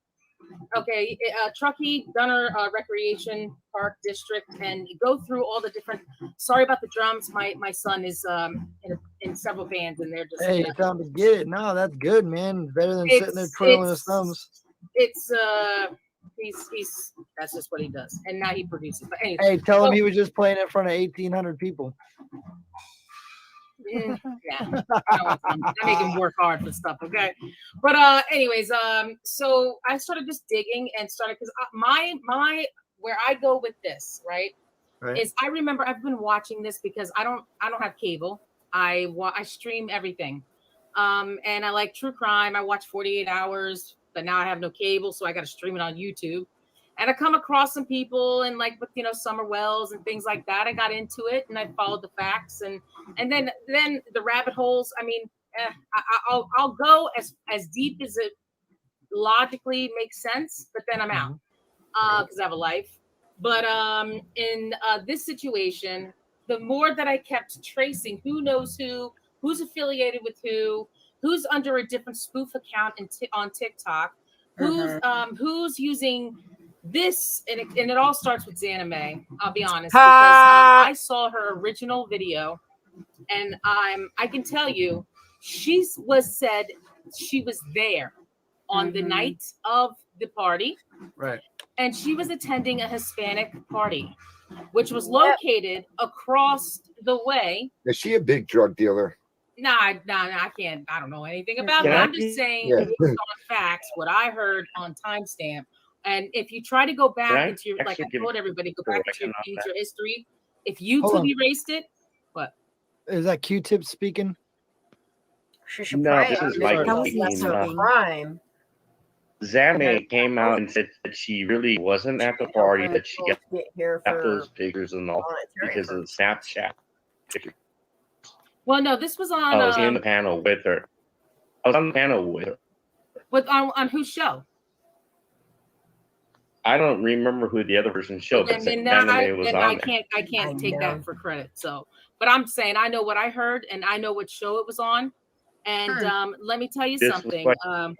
okay, Truckee Gunner Recreation Park District, and you go through all the different. Sorry about the drums. My son is in several bands, and they're just. Hey, time to get it. No, that's good, man. Better than sitting there twiddling his thumbs. It's he's that's just what he does, and now he produces. But anyway, Hey, tell him he was just playing in front of 1,800 people. Yeah, I make him work hard for stuff, okay? But anyways, so I started just digging and started, because my where I go with this, right, is I remember I've been watching this because I don't have cable. I stream everything, and I like true crime. I watch 48 Hours, but now I have no cable, so I got to stream it on YouTube. And I come across some people and like with Summer Wells and things like that. I got into it and I followed the facts and then the rabbit holes. I mean, I'll go as deep as it logically makes sense, but then I'm out because I have a life. But in this situation, the more that I kept tracing, who knows who's affiliated with who's under a different spoof account on TikTok, who's using this, and it all starts with Xana May. I'll be honest, because I saw her original video, and I can tell you, she was there on the night of the party, right? And she was attending a Hispanic party, which was located across the way. Is she a big drug dealer? Nah, I can't. I don't know anything about it. I'm just saying based on facts, what I heard on timestamp. And if you try to go back into your, like I told everybody, go back into your history. If YouTube erased it, what? Is that Q-Tip speaking? She should No, this is Mike speaking. crime. Xana came out and said that she really wasn't at the party, that she got those pictures and all because of the Snapchat picture. Well, no, this was on. I was in the panel with her. With on whose show? I don't remember who the other person's show, but I can't take that for credit. So, but I'm saying I know what I heard and I know what show it was on. And let me tell you something. I'm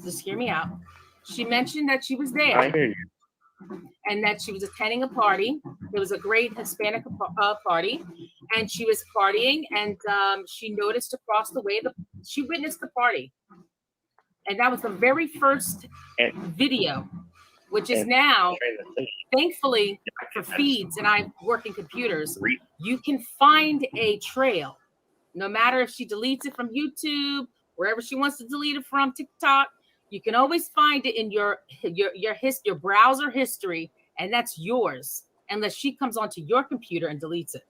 just hear me out. She mentioned that she was there. I hear you. And that she was attending a party. It was a great Hispanic party, and she was partying, and she noticed across the way she witnessed the party. And that was the very first video, which is now, thankfully, for feeds, and I work in computers, you can find a trail. No matter if she deletes it from YouTube, wherever she wants to delete it from, TikTok, you can always find it in your browser history, and that's yours, unless she comes onto your computer and deletes it.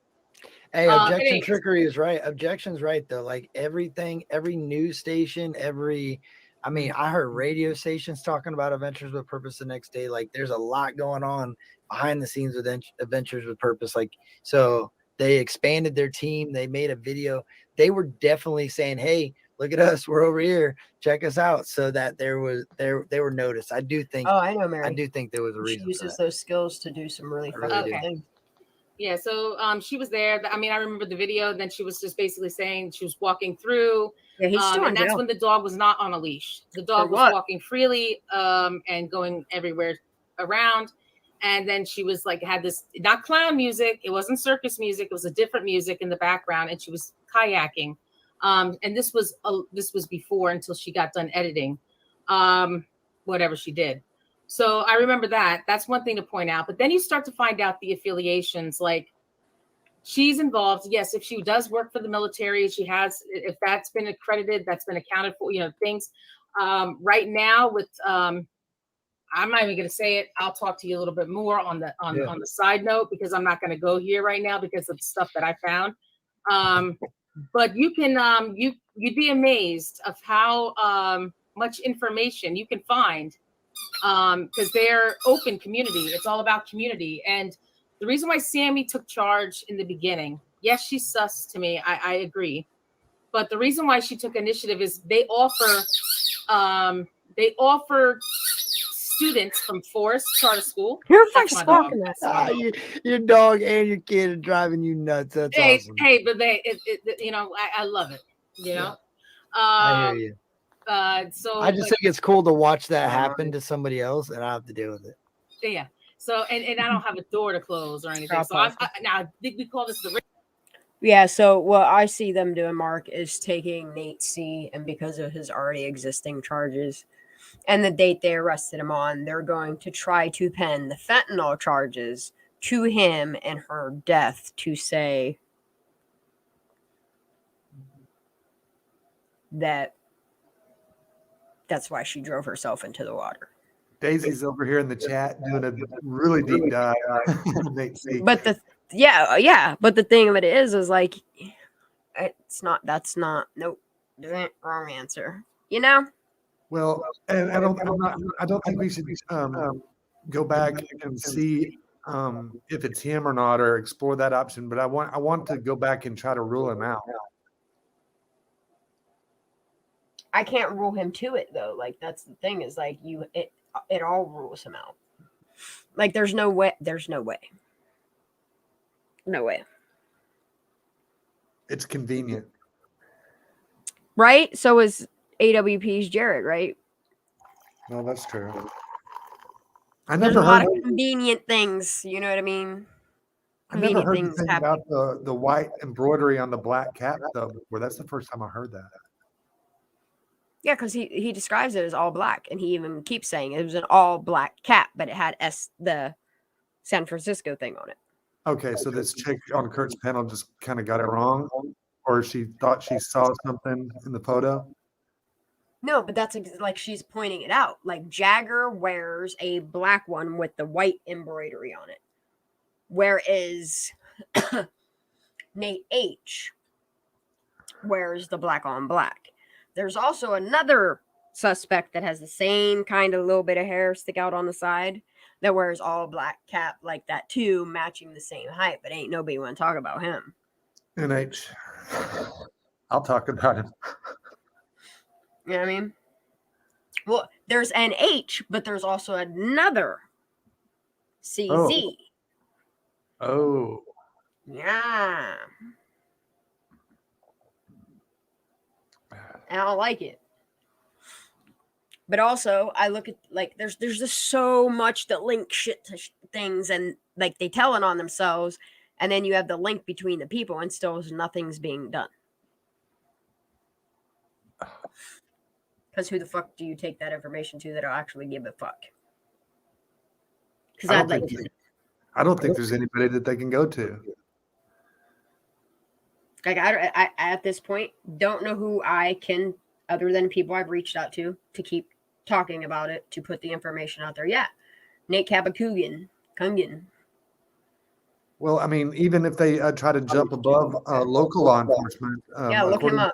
Hey, objection trickery is right. Objection's right, though. Like everything, every news station, I heard radio stations talking about Adventures with Purpose the next day. Like, there's a lot going on behind the scenes with Adventures with Purpose. Like, so they expanded their team. They made a video. They were definitely saying, "Hey, look at us. We're over here. Check us out." So that they were noticed. I do think. Oh, I know, Mary. I do think there was a reason. She uses those skills to do some really fun things. Yeah, so she was there. I mean, I remember the video. Then she was just basically saying she was walking through. Yeah, he's still and that's when the dog was not on a leash. The dog was walking freely and going everywhere around. And then she was like, had this, not clown music. It wasn't circus music. It was a different music in the background. And she was kayaking. And this was before, until she got done editing, whatever she did. So I remember that. That's one thing to point out. But then you start to find out the affiliations. Like, she's involved. Yes, if she does work for the military, she has. If that's been accredited, that's been accounted for. Things. Right now, with I'm not even going to say it. I'll talk to you a little bit more on the side note, because I'm not going to go here right now because of the stuff that I found. But you can you'd be amazed of how much information you can find, because they're open community. It's all about community. And the reason why Sammy took charge in the beginning, yes, she's sus to me. I agree. But the reason why she took initiative is they offer students from Forest Charter School. You're That's my dog. Your dog and your kid are driving you nuts. That's awesome. Hey, but I love it. I hear you. So I just think it's cool to watch that happen to somebody else, and I have to deal with it. Yeah. So and I don't have a door to close or anything. So now we call this the. Yeah, so what I see them doing, Mark, is taking Nate C, and because of his already existing charges and the date they arrested him on, they're going to try to pen the fentanyl charges to him and her death to say that that's why she drove herself into the water. Daisy's over here in the chat doing a really deep dive. But but the thing of it is like, that's not, nope, wrong answer. Well, and I don't think we should go back and see if it's him or not, or explore that option. But I want to go back and try to rule him out. I can't rule him to it though. Like, that's the thing, is like it all rules him out. Like, there's no way. No way. It's convenient. Right? So is AWP's Jared, right? No, that's true. I There's never a lot heard of convenient things, you know what I mean? I never Convenient heard things anything happen. about the white embroidery on the black cap though before. That's the first time I heard that. Yeah, because he describes it as all black, and he even keeps saying it was an all black cap, but it had the San Francisco thing on it. Okay, so this chick on Kurt's panel just kind of got it wrong, or she thought she saw something in the photo. No, but that's like, she's pointing it out. Like, Jagger wears a black one with the white embroidery on it, whereas Nate H wears the black on black. There's also another suspect that has the same kind of little bit of hair stick out on the side that wears all black cap like that too, matching the same height, but ain't nobody want to talk about him. NH. I'll talk about him. You know what I mean? Well, there's NH, but there's also another CZ. Oh. Yeah. And I don't like it. But also, I look at, like, there's just so much that link shit to things, and like they tell it on themselves, and then you have the link between the people, and still nothing's being done. Because who the fuck do you take that information to that'll actually give a fuck? Because I don't think there's anybody that they can go to. Like, I at this point don't know who I can, other than people I've reached out to keep talking about it, to put the information out there. Yeah, Nate Kabakugan. Well, I mean, even if they try to jump above local law enforcement, look him up.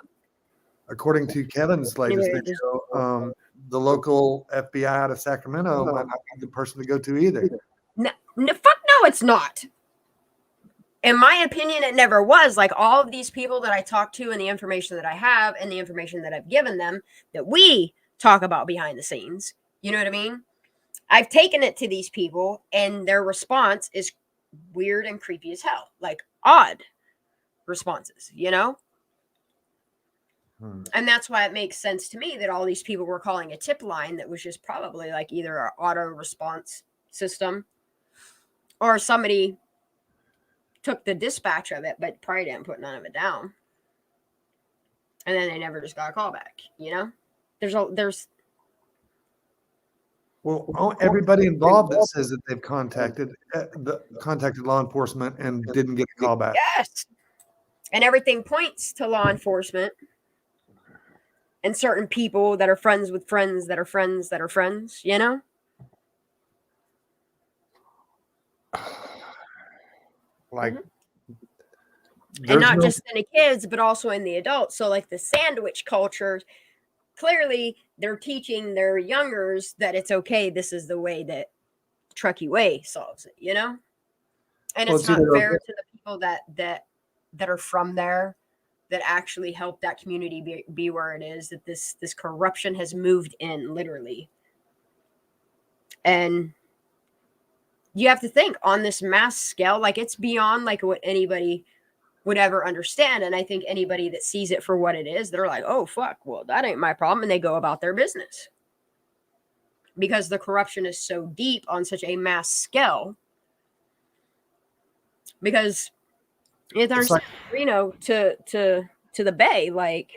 According to Kevin's latest video, the local FBI out of Sacramento might not be the person to go to either. No, it's not. In my opinion, it never was. Like, all of these people that I talk to, and the information that I have, and the information that I've given them, that we talk about behind the scenes, you know what I mean? I've taken it to these people, and their response is weird and creepy as hell. Like, odd responses, you know? And that's why it makes sense to me that all these people were calling a tip line that was just probably like either an auto response system, or somebody took the dispatch of it, but probably didn't put none of it down. And then they never just got a call back, you know? There's Well, everybody involved that says that they've contacted law enforcement and didn't get a call back. Yes. And everything points to law enforcement and certain people that are friends with friends that are friends that are friends, you know? Like, and not just in the kids, but also in the adults. So, like the sandwich culture, clearly they're teaching their youngers that it's okay. This is the way that Truckee Way solves it, you know? And it's not fair to the people that are from there, that actually help that community be where it is, that this corruption has moved in, literally. And you have to think on this mass scale, like it's beyond like what anybody would ever understand. And I think anybody that sees it for what it is, they're like, oh fuck, well, that ain't my problem. And they go about their business. Because the corruption is so deep on such a mass scale. Because it's like, you know, to the Bay, like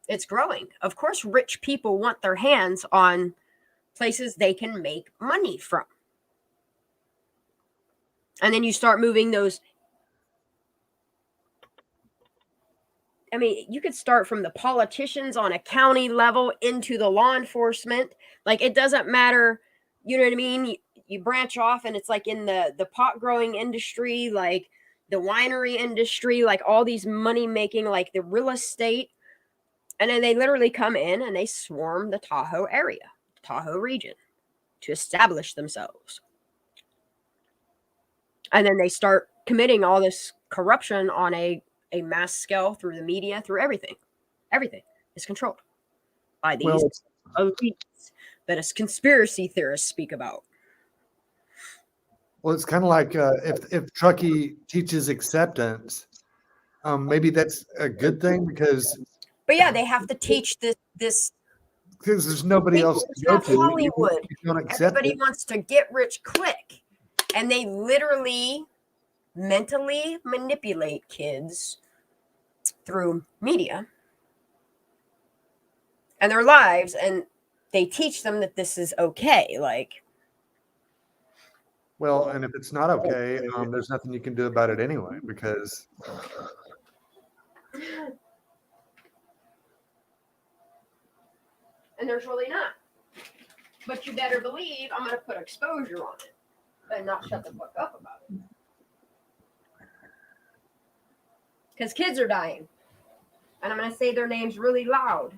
it's growing. Of course, rich people want their hands on places they can make money from. And then you start moving those. I mean, you could start from the politicians on a county level into the law enforcement. Like, it doesn't matter. You know what I mean? You branch off and it's like in the pot growing industry, like the winery industry, like all these money making, like the real estate. And then they literally come in and they swarm the Tahoe area, Tahoe region, to establish themselves. And then they start committing all this corruption on a mass scale through the media, through everything. Everything is controlled by these elites that us conspiracy theorists speak about. Well, it's kind of like if Truckee teaches acceptance, maybe that's a good thing because. But yeah, they have to teach this. Because there's nobody else to go to. Hollywood. You don't accept Everybody it. wants to get rich quick, and they literally mentally manipulate kids through media and their lives, and they teach them that this is okay. Like, well, and if it's not okay, there's nothing you can do about it anyway, because and there's really not. But you better believe I'm going to put exposure on it and not shut the fuck up about it. Because kids are dying. And I'm going to say their names really loud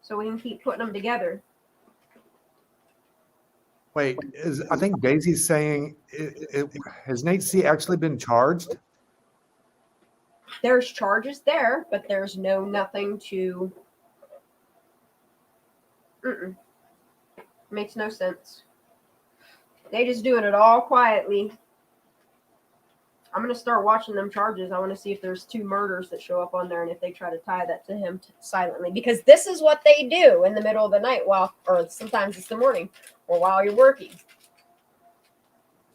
so we can keep putting them together. wait, I think Daisy's saying, has Nate C actually been charged? There's charges there, but there's nothing to. Makes no sense. They just doing it all quietly. I'm going to start watching them charges. I want to see if there's 2 murders that show up on there and if they try to tie that to him silently. Because this is what they do in the middle of the night or sometimes it's the morning or while you're working.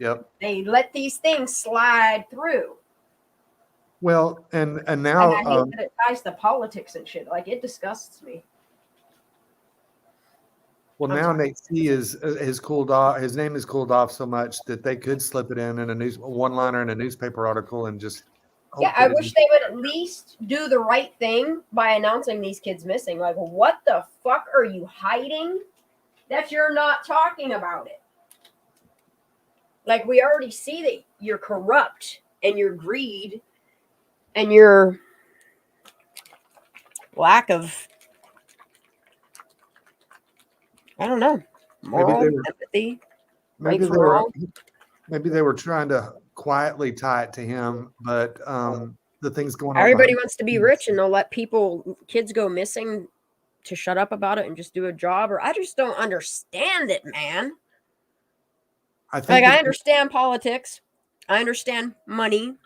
Yep. They let these things slide through. Well, and now. And I hate that it ties to politics and shit. Like, it disgusts me. Well, now Nate C has cooled off. His name has cooled off so much that they could slip it in a one-liner in a newspaper article and just. Yeah, I wish they would at least do the right thing by announcing these kids missing. Like, what the fuck are you hiding that you're not talking about it? Like, we already see that you're corrupt and your greed and your lack of. I don't know. Moral empathy. Maybe they were trying to quietly tie it to him, but the things going on. Everybody wants to be rich, and they'll let kids go missing to shut up about it and just do a job. Or I just don't understand it, man. I understand politics. I understand money.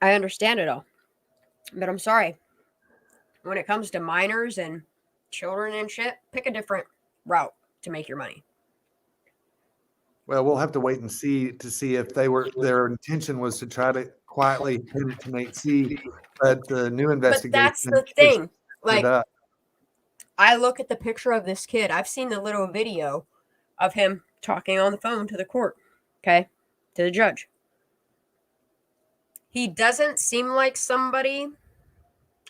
I understand it all. But I'm sorry. When it comes to minors and children and shit, pick a different route to make your money. Well, we'll have to wait and see if their intention was to try to quietly pin it to Nate C. But the new investigation. But that's the thing. Like, I look at the picture of this kid. I've seen the little video of him talking on the phone to the court, okay, to the judge. He doesn't seem like somebody,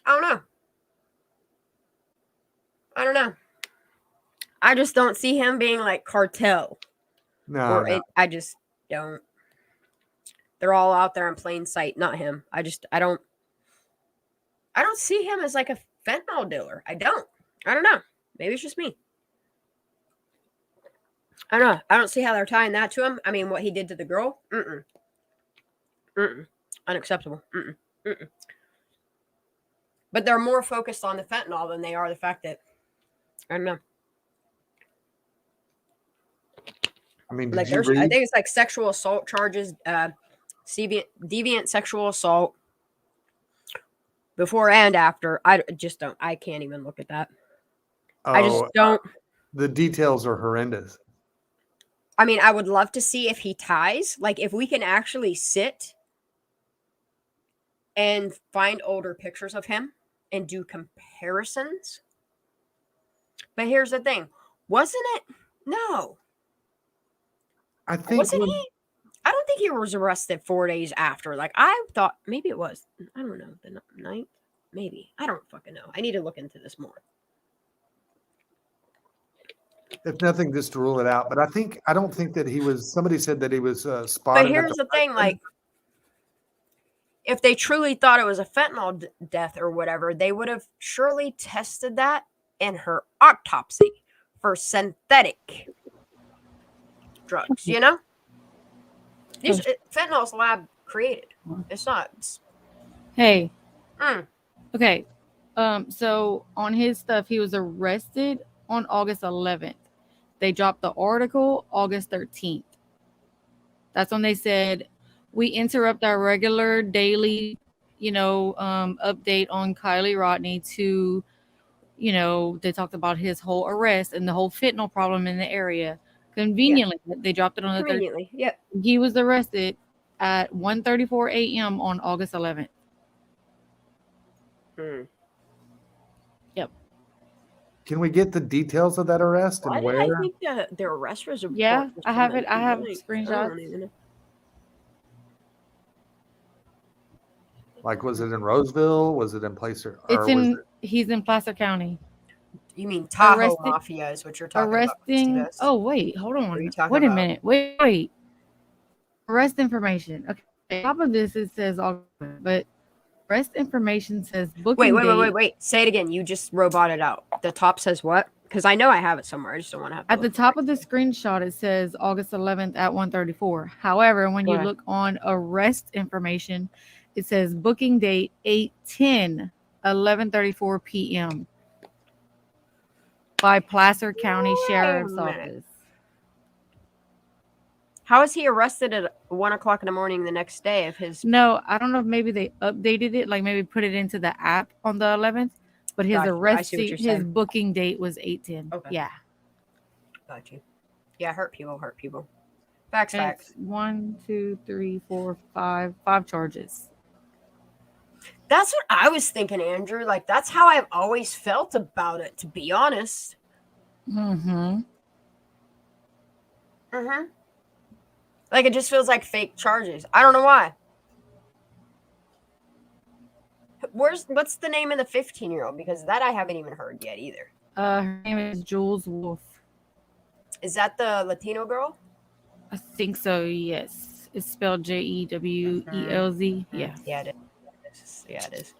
I don't know. I just don't see him being like cartel. No, no. I just don't. They're all out there in plain sight, not him. I don't see him as like a fentanyl dealer. I don't know. Maybe it's just me. I don't know. I don't see how they're tying that to him. I mean, what he did to the girl? Unacceptable. But they're more focused on the fentanyl than they are the fact that, I don't know. I mean, Like I think it's like sexual assault charges, deviant sexual assault before and after. I just don't. I can't even look at that. I just don't. The details are horrendous. I mean, I would love to see if he ties. Like, if we can actually sit and find older pictures of him and do comparisons. But here's the thing. Wasn't it? No. I think wasn't he? I don't think he was arrested 4 days after. Like, I thought maybe it was. I don't know. The 9th? Maybe. I don't fucking know. I need to look into this more. If nothing, just to rule it out. But I don't think that he was. Somebody said that he was spotted. But here's the thing, like, if they truly thought it was a fentanyl death or whatever, they would have surely tested that in her autopsy for synthetic drugs. You know, fentanyl's lab created. It's not. Hey. Okay. So on his stuff, he was arrested on August 11th. They dropped the article August 13th. That's when they said, we interrupt our regular daily, update on Kylie Rodney to, they talked about his whole arrest and the whole fentanyl problem in the area. Conveniently, they dropped it on the 13th. Yep. He was arrested at 1:34 a.m. on August 11th. Yep. Can we get the details of that arrest and where? I think their arrest was. Yeah, I have it. I have screenshots. Like, was it in Roseville? Was it in Placer? He's in Placer County. You mean Tahoe Mafia is what you're talking about? Oh, wait, hold on. Wait a minute. Wait. Arrest information. Okay. Top of this, it says all, but arrest information says booking date. Wait. Say it again. You just roboted out. The top says what? Because I know I have it somewhere. I just don't want to have. At the top of the screenshot, it says August 11th at 1:34. However, when you look on arrest information, it says booking date 8/10, 11:34 p.m. by Placer County Sheriff's Office. How is he arrested at 1 o'clock in the morning the next day? If his No, I don't know if maybe they updated it, like maybe put it into the app on the 11th. But his his booking date was 8/10. Okay. Yeah. Got you. Yeah, hurt people. Facts. 1, 2, 3, 4, 5 charges. That's what I was thinking, Andrew. Like, that's how I've always felt about it, to be honest. Like, it just feels like fake charges. I don't know why. What's the name of the 15-year-old? Because that I haven't even heard yet either. Her name is Jules Wolf. Is that the Latino girl? I think so, yes. It's spelled Jewelz. Yeah. Yeah, it is. Yeah, it is.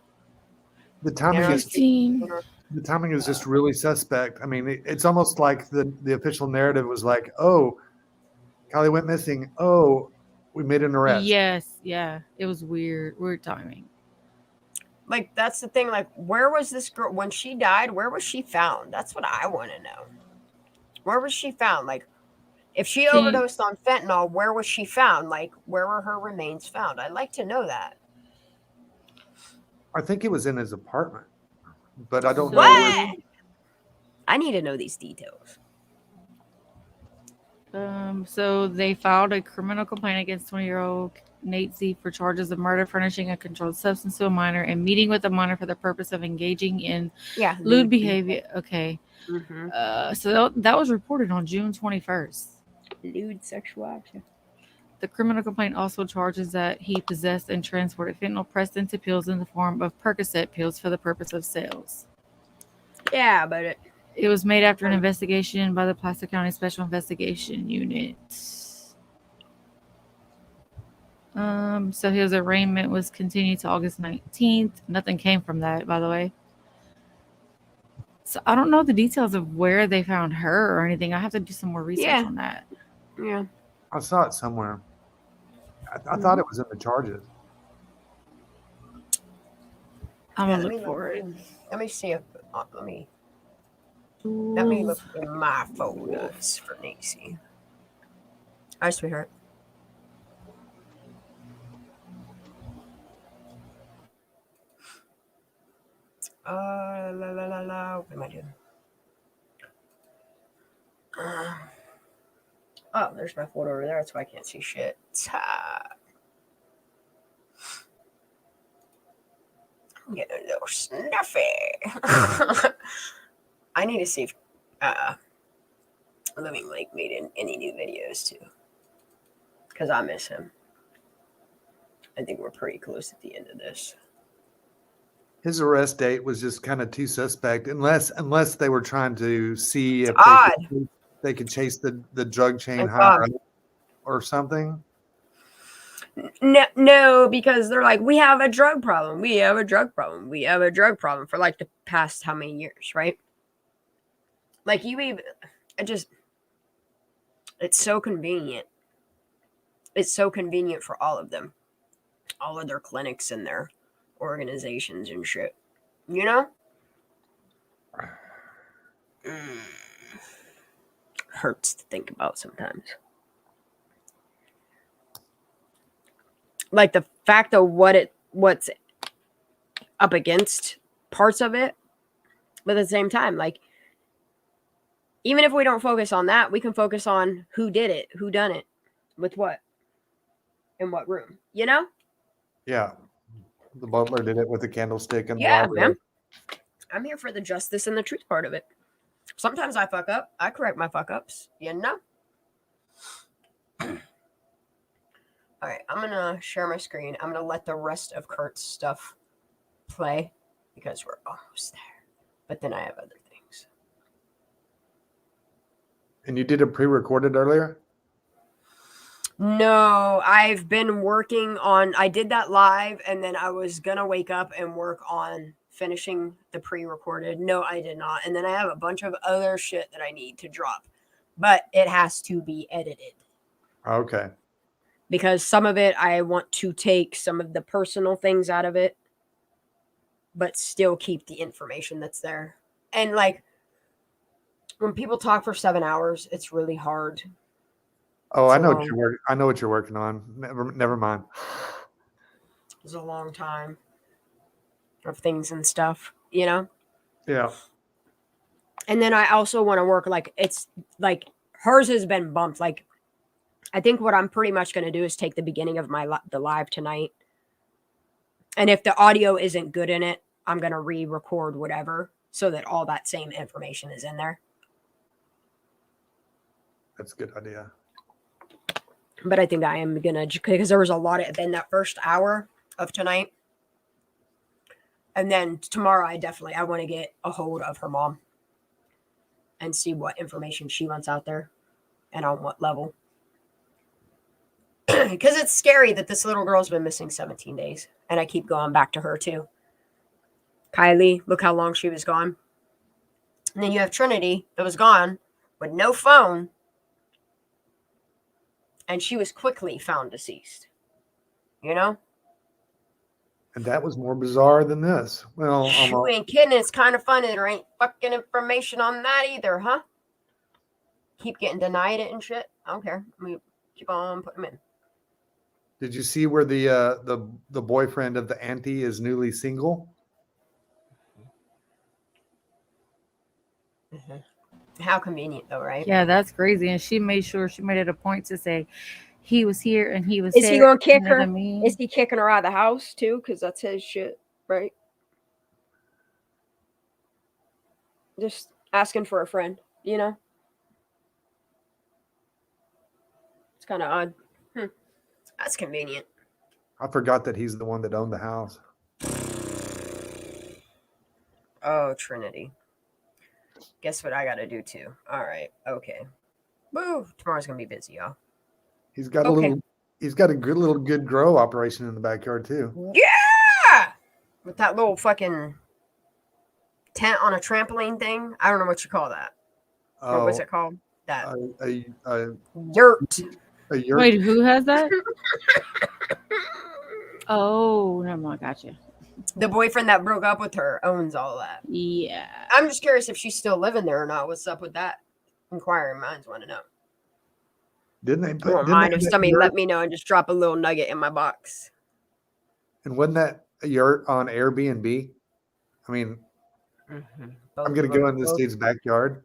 The timing is just really suspect. I mean, it's almost like the official narrative was like, oh, Kylie went missing. Oh, we made an arrest. Yes, yeah. It was weird timing. Like, that's the thing. Like, where was this girl when she died? Where was she found? That's what I want to know. Where was she found? Like, if she overdosed on fentanyl, where was she found? Like, where were her remains found? I'd like to know that. I think it was in his apartment, but I don't know. I need to know these details. So they filed a criminal complaint against 20-year-old Natesy for charges of murder, furnishing a controlled substance to a minor, and meeting with a minor for the purpose of engaging in Yeah, lewd behavior. Okay. Mm-hmm. So that was reported on June 21st. Lewd sexual action. The criminal complaint also charges that he possessed and transported fentanyl pressed into pills in the form of Percocet pills for the purpose of sales. Yeah, but it was made after an investigation by the Placer County Special Investigation Unit. So his arraignment was continued to August 19th. Nothing came from that, by the way. So I don't know the details of where they found her or anything. I have to do some more research on that. Yeah. I saw it somewhere. I thought it was in the charges. I'm Yeah, gonna look for it. Let me see if let me look in my folders for Nancy. Hi, sweetheart. What am I doing? Oh, there's my folder over there. That's why I can't see shit. I'm getting a little snuffy. I need to see if Living Lake made any new videos too, because I miss him. I think we're pretty close at the end of this. His arrest date was just kind of too suspect, unless they were trying to see if they could chase the drug chain higher up or something. No, because they're like, we have a drug problem. We have a drug problem. We have a drug problem for like the past how many years, right? Like it's so convenient. It's so convenient for all of them. All of their clinics and their organizations and shit. You know? Hurts to think about sometimes. Like the fact of what's up against parts of it, but at the same time, like, even if we don't focus on that, we can focus on who did it, who done it, with what, in what room, you know? Yeah. The butler did it with the candlestick and Yeah, the man. I'm here for the justice and the truth part of it. Sometimes I fuck up. I correct my fuck ups, you know? All right, I'm going to share my screen. I'm going to let the rest of Kurt's stuff play because we're almost there. But then I have other things. And you did it pre-recorded earlier? No, I've been working on, I did that live and then I was going to wake up and work on finishing the pre-recorded. No, I did not. And then I have a bunch of other shit that I need to drop, but it has to be edited. Okay. Because some of it, I want to take some of the personal things out of it, but still keep the information that's there. And like, when people talk for 7 hours, it's really hard. Oh, I know what you're working on. Never mind. It's a long time of things and stuff, you know? Yeah. And then I also want to work, like, it's like hers has been bumped. Like, I think what I'm pretty much going to do is take the beginning of the live tonight. And if the audio isn't good in it, I'm going to re-record whatever so that all that same information is in there. That's a good idea. But I think I am going to, because there was a lot in that first hour of tonight. And then tomorrow, I want to get a hold of her mom and see what information she wants out there and on what level. Because it's scary that this little girl's been missing 17 days. And I keep going back to her too. Kylie, look how long she was gone. And then you have Trinity that was gone with no phone. And she was quickly found deceased. You know? And that was more bizarre than this. Well, You ain't kidding. It's kind of funny. There ain't fucking information on that either, huh? Keep getting denied it and shit. I don't care. We keep on putting them in. Did you see where the boyfriend of the auntie is newly single? Mm-hmm. How convenient, though, right? Yeah, that's crazy. And she made it a point to say he was here and he was Is he here. gonna kick You know what her? I mean? Is he kicking her out of the house too? Because that's his shit, right? Just asking for a friend, you know? It's kind of odd. That's convenient. I forgot that he's the one that owned the house. Oh, Trinity. Guess what I gotta do too. All right. Okay. Woo! Tomorrow's gonna be busy, y'all. He's got Okay. he's got a good grow operation in the backyard too. Yeah! With that little fucking tent on a trampoline thing. I don't know what you call that. What was it called? That a yurt. A yurt. Wait, who has that? Oh, never mind. Gotcha. The boyfriend that broke up with her owns all that. Yeah. I'm just curious if she's still living there or not. What's up with that? Inquiring minds want to know. Didn't they I put? won't Didn't mind they if put somebody yurt- let me know and just drop a little nugget in my box. And wasn't that a yurt on Airbnb? I mean, I'm gonna go in this dude's backyard.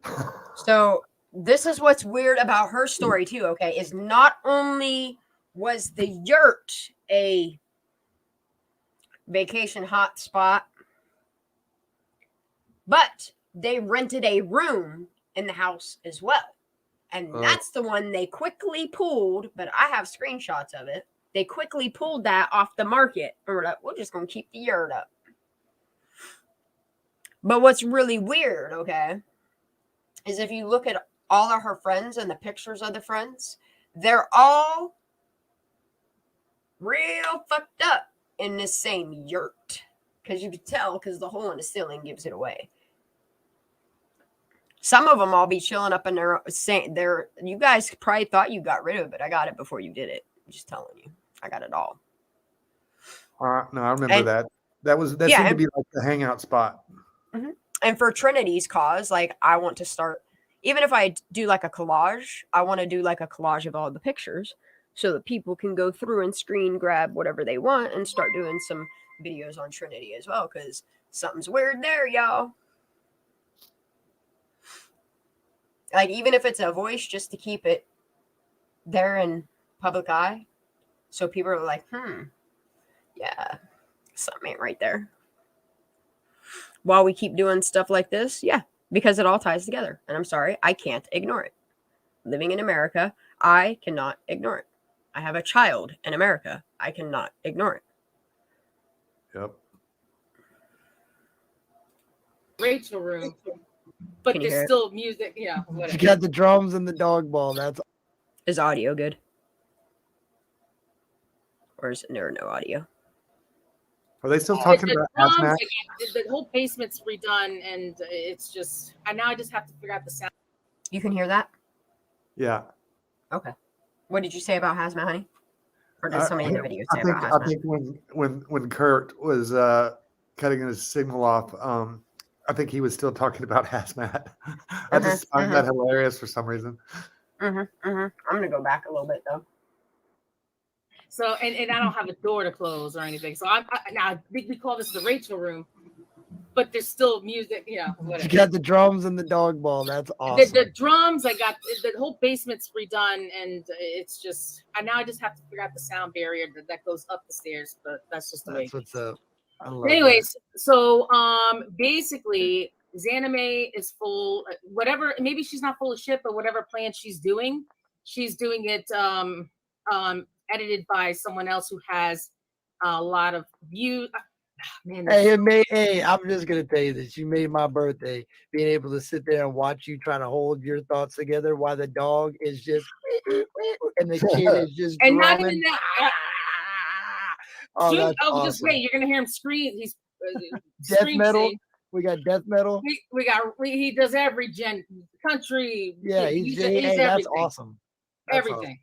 So this is what's weird about her story too. Okay, is not only was the yurt a vacation hot spot, but they rented a room in the house as well. And that's the one they quickly pulled, but I have screenshots of it. They quickly pulled that off the market. And we're like, we're just going to keep the yurt up. But what's really weird, okay, is if you look at all of her friends and the pictures of the friends, they're all real fucked up in this same yurt. Because you could tell, because the hole in the ceiling gives it away. Some of them all be chilling up in their you guys probably thought you got rid of it, but I got it before you did it. I'm just telling you. I got it all. No, I remember And- that. That seemed to be like the hangout spot. Mm-hmm. And for Trinity's cause, like I want to start, even if I do like a collage, I want to do like a collage of all the pictures so that people can go through and screen grab whatever they want and start doing some videos on Trinity as well, because something's weird there, y'all. Like, even if it's a voice, just to keep it there in public eye. So people are like, yeah, something ain't right there. While we keep doing stuff like this, yeah, because it all ties together. And I'm sorry, I can't ignore it. Living in America, I cannot ignore it. I have a child in America. I cannot ignore it. Yep. Rachel room. But Can you there's hear it? still music, yeah, You whatever. got the drums and the dog ball. That's Is audio good? Or is there no audio? Are they still talking The about drums, hazmat? the whole basement's redone, and it's just. And now I just have to figure out the sound. You can hear that? Yeah. Okay. What did you say about hazmat, honey? Or did somebody in the video say about I hazmat? think when Kurt was cutting his signal off, I think he was still talking about hazmat. I just find that hilarious for some reason. I'm gonna go back a little bit though. So and I don't have a door to close or anything. So now we call this the Rachel room, but there's still music, whatever. you got the drums and the dog ball. That's awesome. The drums, I got the whole basement's redone, and it's just. And now I just have to figure out the sound barrier that goes up the stairs. But that's just the way. That's what's up. I love Anyways, so basically, Zanime is full. Whatever, maybe she's not full of shit, but whatever plan she's doing it edited by someone else who has a lot of views. Man, Hey, I'm just gonna tell you this. You made my birthday being able to sit there and watch you try to hold your thoughts together while the dog is just and the kid is just and not drumming. even that. Oh, that's Just awesome. wait, you're gonna hear him scream. He's Death scream metal. sing. We got death metal. He does every country. Yeah, he's that's everything. awesome. That's Everything.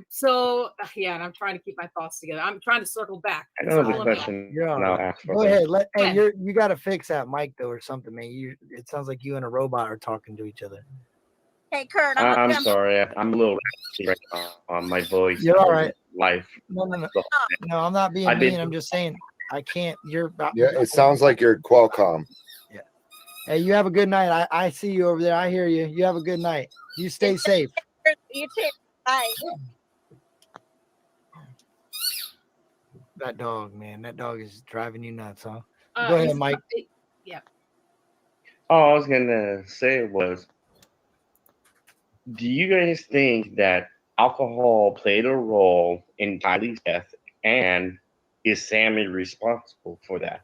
So yeah, and I'm trying to keep my thoughts together. I'm trying to circle back. I know the question. You're all and I'll right. ask for Go them. ahead. You got to fix that mic though, or something, man. It sounds like you and a robot are talking to each other. Hey, Kurt, I'm sorry. I'm a little raspy right now on my voice. You're all right. Life. No. No, I'm not being I've been- mean. I'm just saying I can't. You're about. Yeah, it sounds like you're Qualcomm. Yeah. Hey, you have a good night. I see you over there. I hear you. You have a good night. You stay safe. You too. Bye. That dog, man. That dog is driving you nuts, huh? Uh, Go ahead, he's- Mike. Yeah. All I was gonna say was, do you guys think that alcohol played a role in Kylie's death, and is Sammy responsible for that?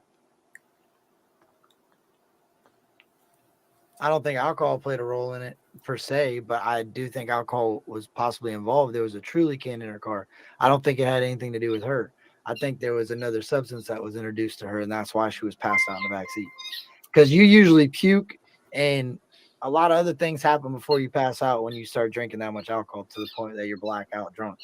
I don't think alcohol played a role in it per se, but I do think alcohol was possibly involved. There was a Truly can in her car. I don't think it had anything to do with her. I think there was another substance that was introduced to her, and that's why she was passed out in the back seat. Because you usually puke, and a lot of other things happen before you pass out when you start drinking that much alcohol to the point that you're blackout drunk.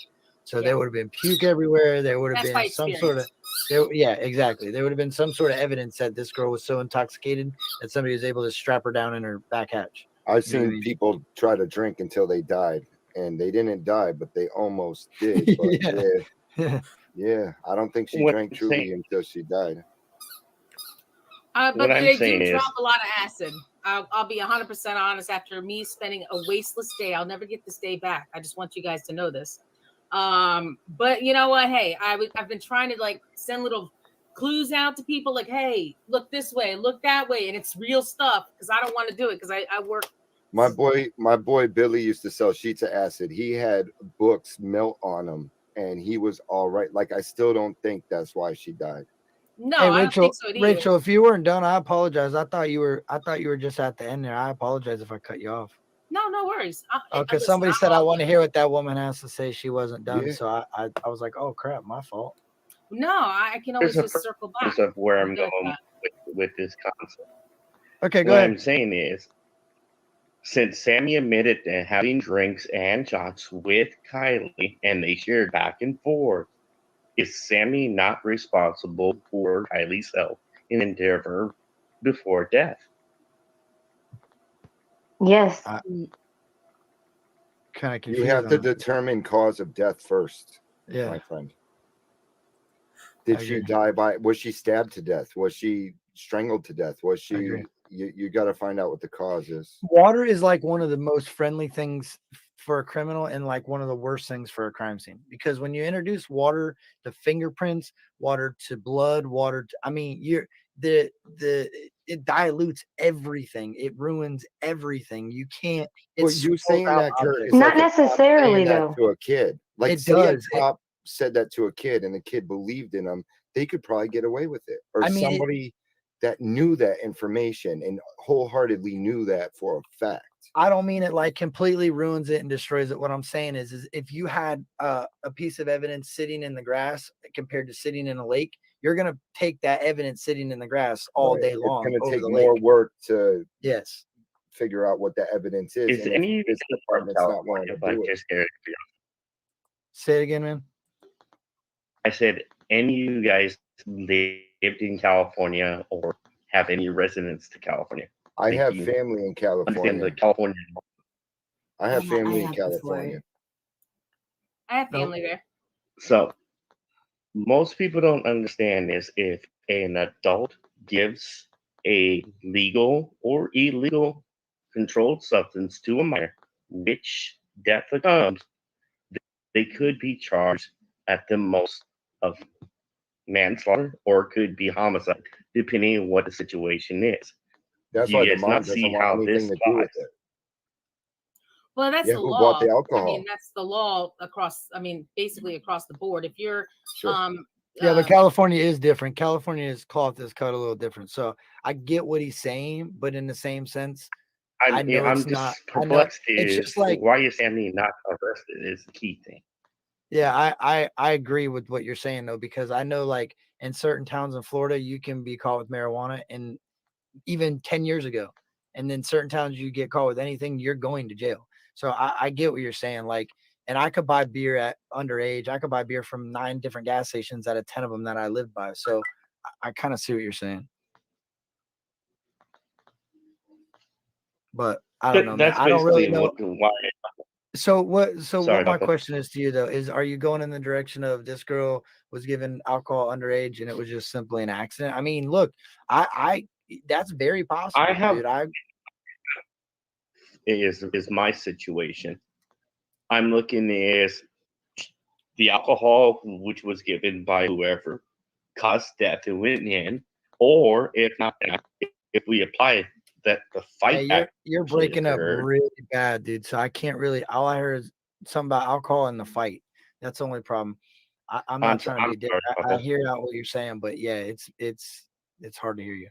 So there would have been puke everywhere. There would have That's by been some sort of, experience. yeah, exactly. There would have been some sort of evidence that this girl was so intoxicated that somebody was able to strap her down in her back hatch. I've You know what I seen mean? people try to drink until they died, and they didn't die, but they almost did. But Yeah. yeah, I don't think she What drank I'm truly saying- until she died. But What I'm they saying do is- drop a lot of acid. I'll be 100% honest. After me spending a wasteless day, I'll never get this day back. I just want you guys to know this. But you know what? Hey, I've been trying to like send little clues out to people, like, hey, look this way, look that way, and it's real stuff because I don't want to do it because I work. My boy Billy used to sell sheets of acid. He had books melt on him, and he was all right. Like, I still don't think that's why she died. No, Hey, I don't Rachel, think so either. Rachel, if you weren't done, I apologize. I thought you were just at the end there. I apologize if I cut you off. No worries. Because somebody said I want to hear what that woman has to say. She wasn't done, Yeah. so I was like, oh crap, my fault. No, I can always There's a just circle back. purpose of where I'm good at going with this concept. Okay, go what ahead. I'm saying is, since Sammy admitted to having drinks and shots with Kylie, and they shared back and forth, is Sammy not responsible for Kylie's health and endeavor before death? Yes. Kind of You confused. have on to that. determine cause of death first, Yeah. my friend. Did I she agree. die by? Was she stabbed to death? Was she strangled to death? Was she? agree. You got to find out what the cause is. Water is like one of the most friendly things for a criminal and like one of the worst things for a crime scene, because when you introduce water to fingerprints, water to blood, I mean, it dilutes everything. It ruins everything. You can't. But It's you saying that, Kurt, is Not like a cop necessarily, saying that though. to a kid. Like, It say does. a cop said that to a kid, and the kid believed in him, they could probably get away with it. Or I mean, somebody that knew that information and wholeheartedly knew that for a fact. I don't mean it like completely ruins it and destroys it. What I'm saying is if you had a piece of evidence sitting in the grass compared to sitting in a lake, you're going to take that evidence sitting in the grass all Right. day long. It's going over to take the more lake. work to figure out what the evidence is. Is And any of if you the from department's not willing California to by do it. just curiosity? Say it again, man. I said, any of you guys lived in California or have any residence to California? I Like, have you family in understand California. the California. I have I family in have before. California. I have family there. So most people don't understand is if an adult gives a legal or illegal controlled substance to a minor, which death comes, they could be charged at the most of manslaughter or could be homicide, depending on what the situation is. That's Do why you the guys mom not doesn't see want how anything this to do with lies? it. Well, that's Yeah, the who law. bought the I alcohol? mean, that's the law across. I mean, basically across the board. If you're, Sure. Yeah, but California is different. California's cloth is cut a little different. So I get what he's saying, but in the same sense, I know I'm it's just not. I know perplexed it's is just like, why is Sammy not arrested is the key thing. yeah, I agree with what you're saying though, because I know like in certain towns in Florida, you can be caught with marijuana, and even 10 years ago, and then certain towns you get caught with anything, you're going to jail. So I get what you're saying. Like, and I could buy beer at underage. I could buy beer from 9 different gas stations out of 10 of them that I live by. So I kind of see what you're saying. But I don't know, man. That's I don't really basically know. why. So what Sorry my about that. question is to you though is, are you going in the direction of this girl was given alcohol underage and it was just simply an accident? I mean, look, I that's very possible, I have dude. is my situation. I'm looking is the alcohol which was given by whoever caused death in the end, or if not, if we apply that the fight Hey, you're actually breaking up occurred. really bad, dude. So I can't really. All I heard is something about alcohol and the fight. That's the only problem. I'm not trying to be a dick. sorry about I that. hear out what you're saying, but yeah, it's hard to hear you.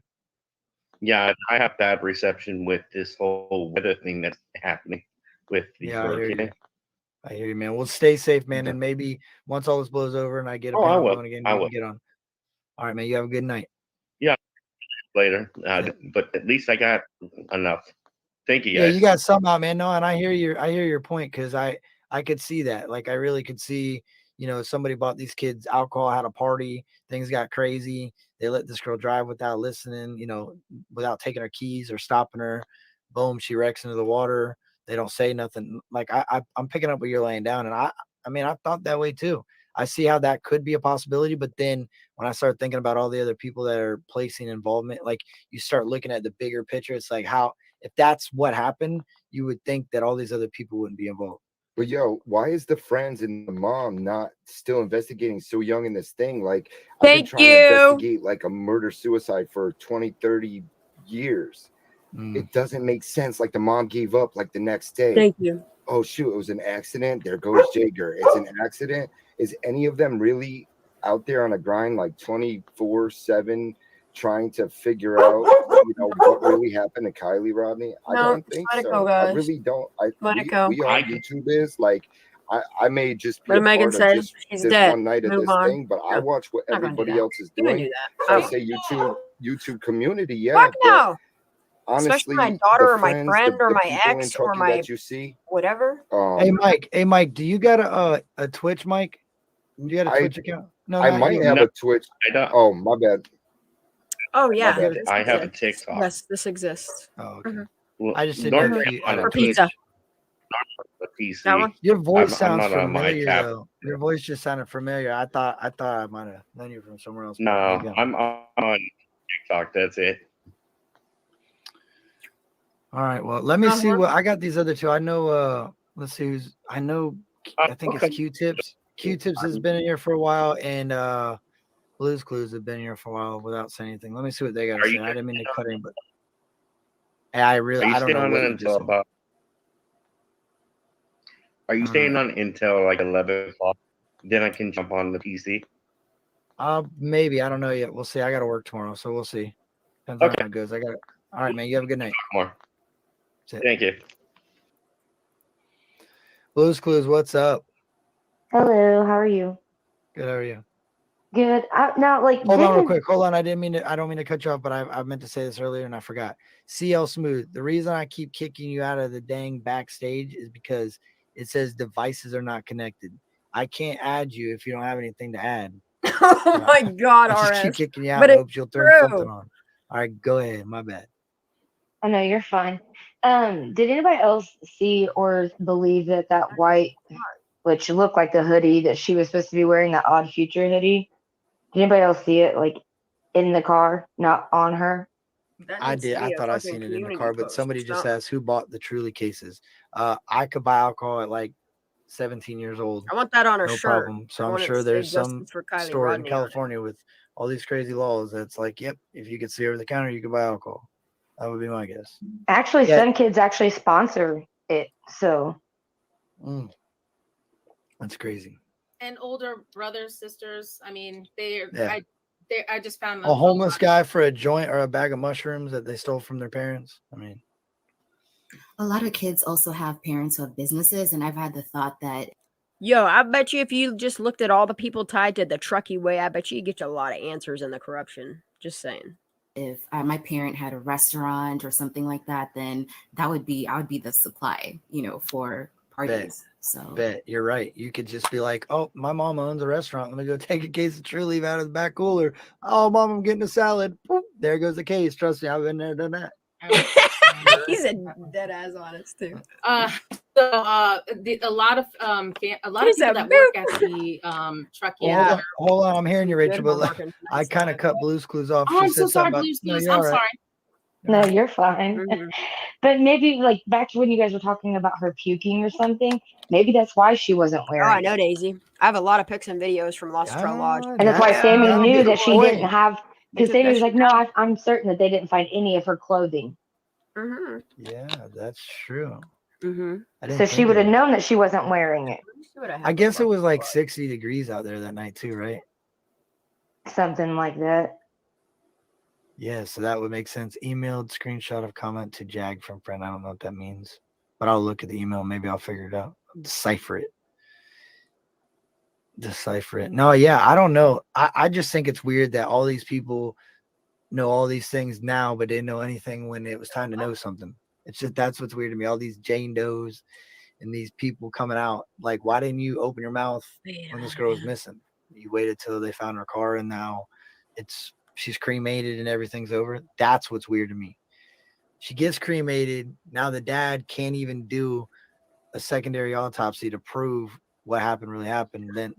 Yeah, I have bad reception with this whole weather thing that's happening with the Yeah, I hear you. hurricane. I hear you, man. Well, stay safe, man. And maybe once all this blows over and I get a Oh, I panel will. going again, I we will. can get on. All right, man. You have a good night. Yeah, later. But at least I got enough. Thank you, Yeah, guys. you got some out, man. No, and I hear your point because I could see that. Like I really could see, somebody bought these kids alcohol, had a party, things got crazy. They let this girl drive without listening, without taking her keys or stopping her. Boom, she wrecks into the water. They don't say nothing. Like I'm picking up what you're laying down, and I mean, I thought that way too. I see how that could be a possibility, but then when I start thinking about all the other people that are placing involvement, like you start looking at the bigger picture, it's like how if that's what happened, you would think that all these other people wouldn't be involved. But yo, why is the friends and the mom not still investigating so young in this thing? Like I've been Thank trying to you. investigate like a murder suicide for 20, 30 years. It doesn't make sense. Like the mom gave up like the next day. Thank you. Oh shoot, it was an accident. There goes Jager. It's an accident. Is any of them really out there on a grind like 24/7 trying to figure out what really happened to Kylie Rodney? I No, don't think let it so. go, I guys. really don't. Let it go. We all YouTube is like I may just be What a Megan part of said, just she's this dead. one night of Move this on. thing, but I No, watch what not gonna do everybody that. else is You can doing. do that. So I Oh. say YouTube community, yeah. Fuck But no. honestly, Especially my daughter the or my friends, friend or the my people in ex or Truckee my that you see, whatever. Hey Mike, do you got a Twitch, Mike? You got a Twitch account? No, I not might you. have a Twitch. I don't. Oh, my bad. Oh yeah, bad. this I have a exists. TikTok. Yes, this exists. Oh, okay. Well, I just didn't know normally if you I'm had on a For pizza. a PC. That one? Your voice I'm sounds not on my familiar tab. though. Your voice just sounded familiar. I thought I might have known you from somewhere else. but No, maybe I'm on TikTok. That's it. All right. Well, let me see what I got. These other two. I know. Let's see who's. I know. I think okay. it's Q-Tips. Q-Tips has been in here for a while, and Blues Clues have been here for a while without saying anything. Let me see what they got to say. I didn't mean to cut in, but I Are you don't staying know on what you until just said. about? Are you staying on until like 11 o'clock? Then I can jump on the PC. Maybe I don't know yet. We'll see. I got to work tomorrow, so we'll see. Depends on how it goes. I got it. All right, man. You have a good night. More. That's it. Thank you. Blues Clues, what's up? Hello, how are you? Good. How are you? Good. Now, like, Hold on, real didn't quick. Hold on. I don't mean to cut you off, but I meant to say this earlier and I forgot. CL Smooth. The reason I keep kicking you out of the dang backstage is because it says devices are not connected. I can't add you if you don't have anything to add. Oh my God, I just keep RS. kicking you out. But I it's hope you'll throw true. something on. All right, go ahead. My bad. Oh no, you're fine. Did anybody else see or believe that white, which looked like the hoodie that she was supposed to be wearing, that Odd Future hoodie? Did anybody else see it, like, in the car, not on her? I did. I thought I seen it in the car, but somebody just asked who bought the Truly cases. I could buy alcohol at like 17 years old. I want that on her no shirt. problem. I So I'm want it sure to say there's Justice some for Kylie store in Rodney on it. California with all these crazy laws that's like, yep, if you could see over the counter, you could buy alcohol. That would be my guess. Actually, Yeah. some kids actually sponsor it, so. That's crazy. And older brothers, sisters. I mean, Yeah. I just found A homeless guy for a joint or a bag of mushrooms that they stole from their parents. I mean, A lot of kids also have parents who have businesses, and I've had the thought that Yo, I bet you if you just looked at all the people tied to the Truckee way, I bet you get a lot of answers in the corruption. Just saying. if my parent had a restaurant or something like that, then I would be the supply, for parties. So bet you're right. You could just be like, oh, my mom owns a restaurant. Let me go take a case of Truly out of the back cooler. Oh, mom, I'm getting a salad. Boop, there goes the case. Trust me, I've been there, done that. He's a dead ass honest too. a lot of people that work at the Truckee. Well, hold on, I'm hearing you, Rachel, Good but working. I kind of cut Blues Clues off. Oh, She I'm said so sorry, something about- Blues No, Clues. you're I'm all right. sorry. No, you're fine. Mhm. But maybe like back to when you guys were talking about her puking or something. Maybe that's why she wasn't Oh, I wearing know, it. Daisy. I have a lot of pics and videos from Lost Trail Lodge. And that's why Sammy that'd be knew a that she didn't point. have, They because took Sammy that was like, shit no, down. I'm certain that they didn't find any of her clothing. Mm-hmm. Yeah, that's true. Mm-hmm. I So didn't she think would of have that. known that she wasn't wearing it. I guess it was like 60 degrees out there that night too, right? Something like that. Yeah, so that would make sense. Emailed screenshot of comment to Jag from friend. I don't know what that means, but I'll look at the email. Maybe I'll figure it out. Decipher it. No, yeah, I don't know. I just think it's weird that all these people know all these things now, but didn't know anything when it was time to know something. It's just that's what's weird to me. All these Jane Does and these people coming out. Like, why didn't you open your mouth when this girl was missing? You waited till they found her car, and now she's cremated and everything's over. That's what's weird to me. She gets cremated. Now the dad can't even do a secondary autopsy to prove what really happened. Then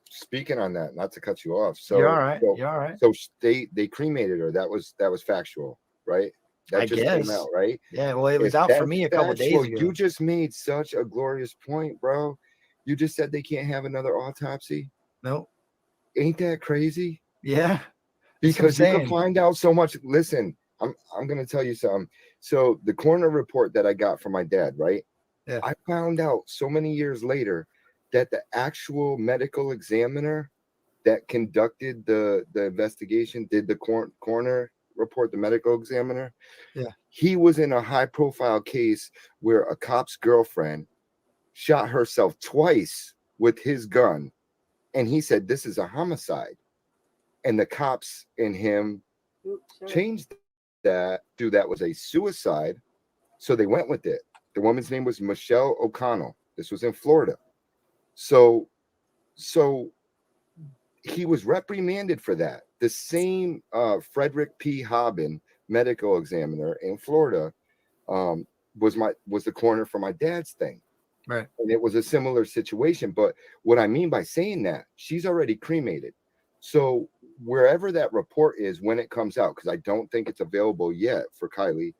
speaking on that, not to cut you off. So you're all right. So, You're all right. So they cremated her. That was factual, right? That I just guess. came out, right? Yeah, well, it was If out for that's me a couple days factual, ago. you just made such a glorious point, bro. You just said they can't have another autopsy. Nope. Ain't that crazy? Yeah. Because you can find out so much. Listen, I'm gonna tell you something. So the coroner report that I got from my dad, right? Yeah. I found out so many years later that the actual medical examiner that conducted the investigation, did the coroner report, the medical examiner, Yeah. he was in a high profile case where a cop's girlfriend shot herself twice with his gun, and he said this is a homicide, and the cops and him changed that to that was a suicide, so they went with it. The woman's name was Michelle O'Connell. This was in Florida. So he was reprimanded for that. The same Frederick P. Hobbin, medical examiner in Florida, was the coroner for my dad's thing. Right. And it was a similar situation. But what I mean by saying that, she's already cremated. So wherever that report is when it comes out, because I don't think it's available yet for Kylie,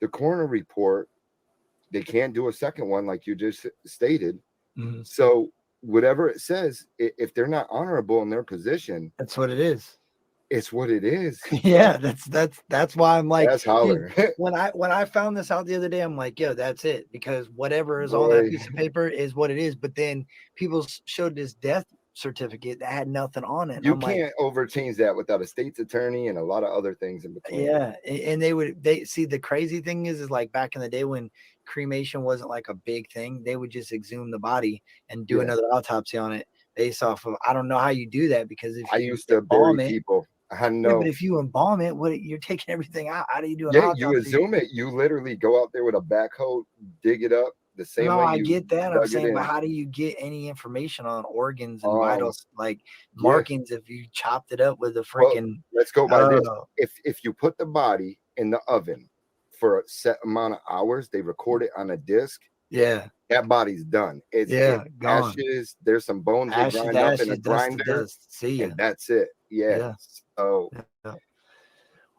the coroner report, they can't do a second one like you just stated. Mm-hmm. So whatever it says, if they're not honorable in their position, that's what it is. It's what it is. Yeah, that's why I'm like, that's holler. Dude, when I found this out the other day, I'm like, yo, that's it, because whatever is on that piece of paper is what it is. But then people showed this death certificate that had nothing on it. You I'm can't overchange that without a state's attorney and a lot of other things in between. Yeah, and they see the crazy thing is like back in the day when cremation wasn't like a big thing, they would just exhume the body and do another autopsy on it based off of, I don't know how you do that, because if I used to bury people. I know. Yeah, but if you embalm it, you're taking everything out. How do you do an autopsy? You exhume it. You literally go out there with a backhoe, dig it up the same way. I get that. I'm saying, but how do you get any information on organs and vitals, like markings, if you chopped it up with a freaking? Let's go by this. If you put the body in the oven for a set amount of hours, they record it on a disc. Yeah, that body's done. It's gone. Ashes. There's some bones that grind up in a grinder. See ya. And that's it. Yeah. So.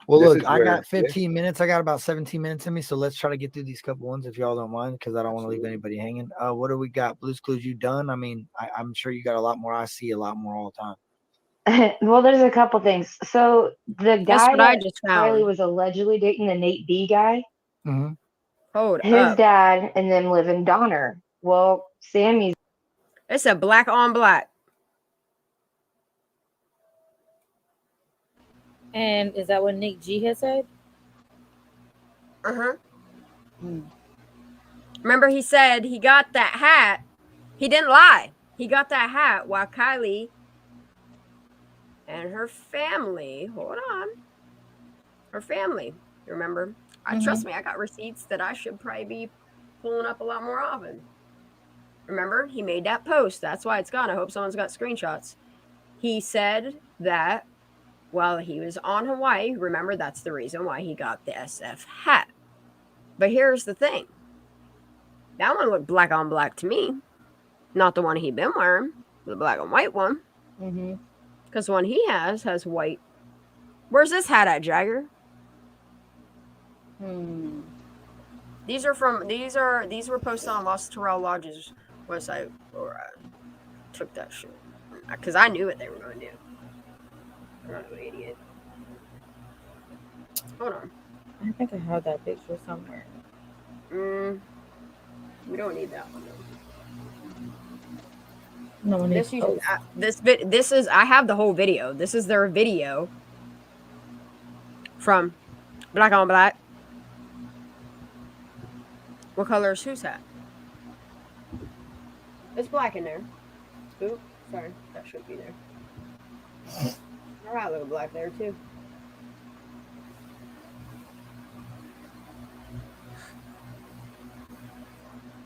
Well, look, I got 15 minutes. I got about 17 minutes in me, so let's try to get through these couple ones if y'all don't mind, because I don't want to leave anybody hanging. What do we got? Blues Clues, you done? I mean, I'm sure you got a lot more. I see a lot more all the time. Well, there's a couple things. So the guy what I that just found. Kylie was allegedly dating, the Nate B guy, mm-hmm. his dad and them live in Donner. Well, Sammy's. It's a black on black. And is that what Nick G has said? Uh-huh. Remember, he said he got that hat. He didn't lie. He got that hat while Kylie and her family, hold on. Her family, remember? Trust me, I got receipts that I should probably be pulling up a lot more often. Remember, he made that post. That's why it's gone. I hope someone's got screenshots. He said that while he was on Hawaii, remember, that's the reason why he got the SF hat. But here's the thing. That one looked black on black to me. Not the one he'd been wearing, the black and white one. Because the one he has white. Where's this hat at, Jagger? These were posted on Lost Terrell Lodge's website before I took that shit. Because I knew what they were going to do. I'm not an idiot. Hold on. I think I have that picture somewhere. We don't need that one though. No one This needs this is I have the whole video. This is their video from Black on Black. What color is whose hat? It's black in there. Ooh, sorry, that should be there. All right, a little black there too.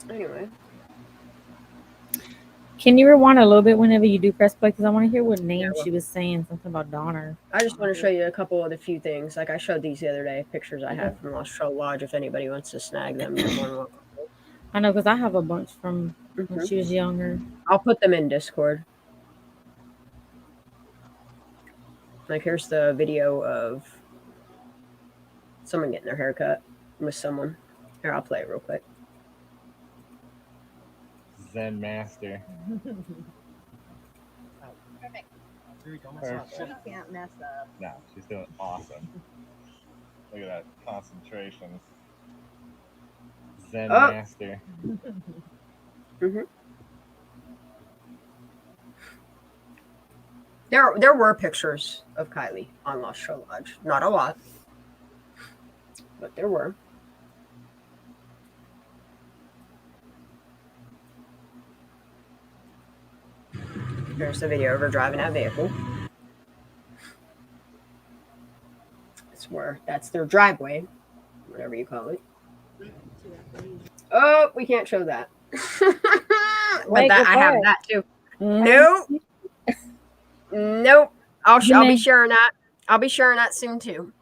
Anyway. Can you rewind a little bit whenever you do press play? Because I want to hear what name she was saying. Something about Donner. I just want to show you a couple of the few things. Like I showed these the other day, pictures I have from Lost Trail Lodge. If anybody wants to snag them, you're more than welcome. I know, because I have a bunch from when she was younger. I'll put them in Discord. Like here's the video of someone getting their hair cut with someone. Here, I'll play it real quick. Zen master. Perfect. Perfect. You can't mess up. No, she's doing awesome. Look at that concentration. Zen master. There were pictures of Kylie on Lost Trail Lodge. Not a lot, but there were. There's the video of her driving that vehicle. That's their driveway, whatever you call it. Oh, we can't show that. But that, I have that too. Nope. Nope. I'll be sharing that. I'll be sharing that soon too.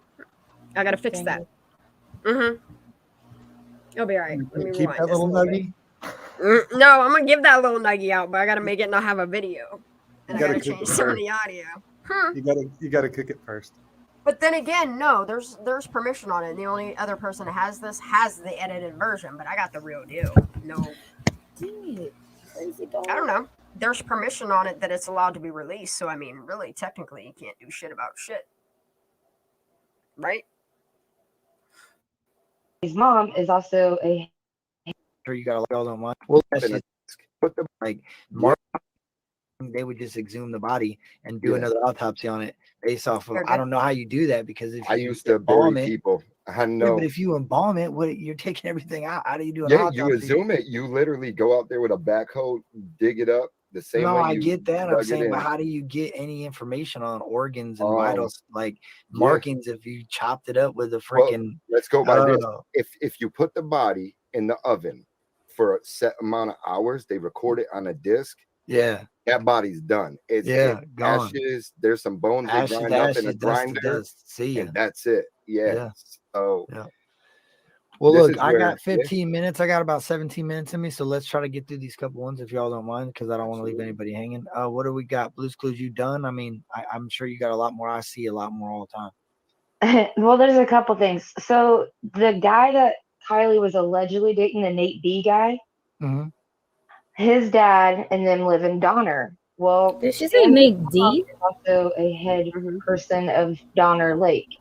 I gotta fix that. It'll be all right. Let me keep rewind that this a little little bit. nuggie. No, I'm gonna give that little nuggie out, but I gotta make it not have a video. And I gotta cook change it some of first. the audio. You gotta cook it first. But then again, no, there's permission on it. And the only other person that has this has the edited version, but I got the real deal. No. I don't know. There's permission on it that it's allowed to be released. So I mean, really, technically, you can't do shit about shit. Right? His mom is also a. Sure, you got all on one. Well, that's just put them like Mark. They would just exhume the body and do another autopsy on it based off of. I don't know how you do that because if I you used to embalm bury it, people. I yeah, know. but if you embalm it, what you're taking everything out. How do you do an Yeah, autopsy? you exhume it. You literally go out there with a backhoe, dig it up the same No, way I you get that. I'm dug it saying, but in. how do you get any information on organs and vitals, like markings, if you chopped it up with a freaking? Let's go by this. If you put the body in the oven for a set amount of hours, they record it on a disc. Yeah, that body's done. It's gone. ashes. There's some bones they grind up in a grinder, and that's it. Yeah. So. Well, this look, is I where- got 15 minutes. I got about 17 minutes in me, so let's try to get through these couple ones if y'all don't mind, because I don't want to leave anybody hanging. What do we got? Blues Clues, you done? I mean, I'm sure you got a lot more. I see a lot more all the time. Well, there's a couple things. So the guy that Kylie was allegedly dating, the Nate B guy, Mhm. his dad and them live in Donner. Well, Did she say Nate D? is also a head person of Donner Lake.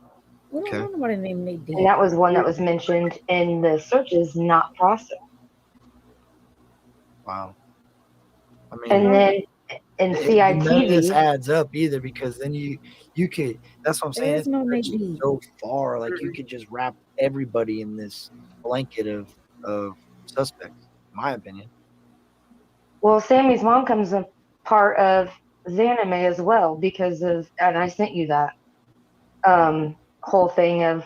We don't know nobody named Nate D. And that was one that was mentioned in the searches, not processed. Wow. I mean, And then in none of this CITV, adds up either, because then you could. That's what I'm saying. There is It's no Nate stretching D. so far. Like you could just wrap everybody in this blanket of suspects, in my opinion. well, Sammy's mom comes a part of Zanime as well because of, and I sent you that whole thing of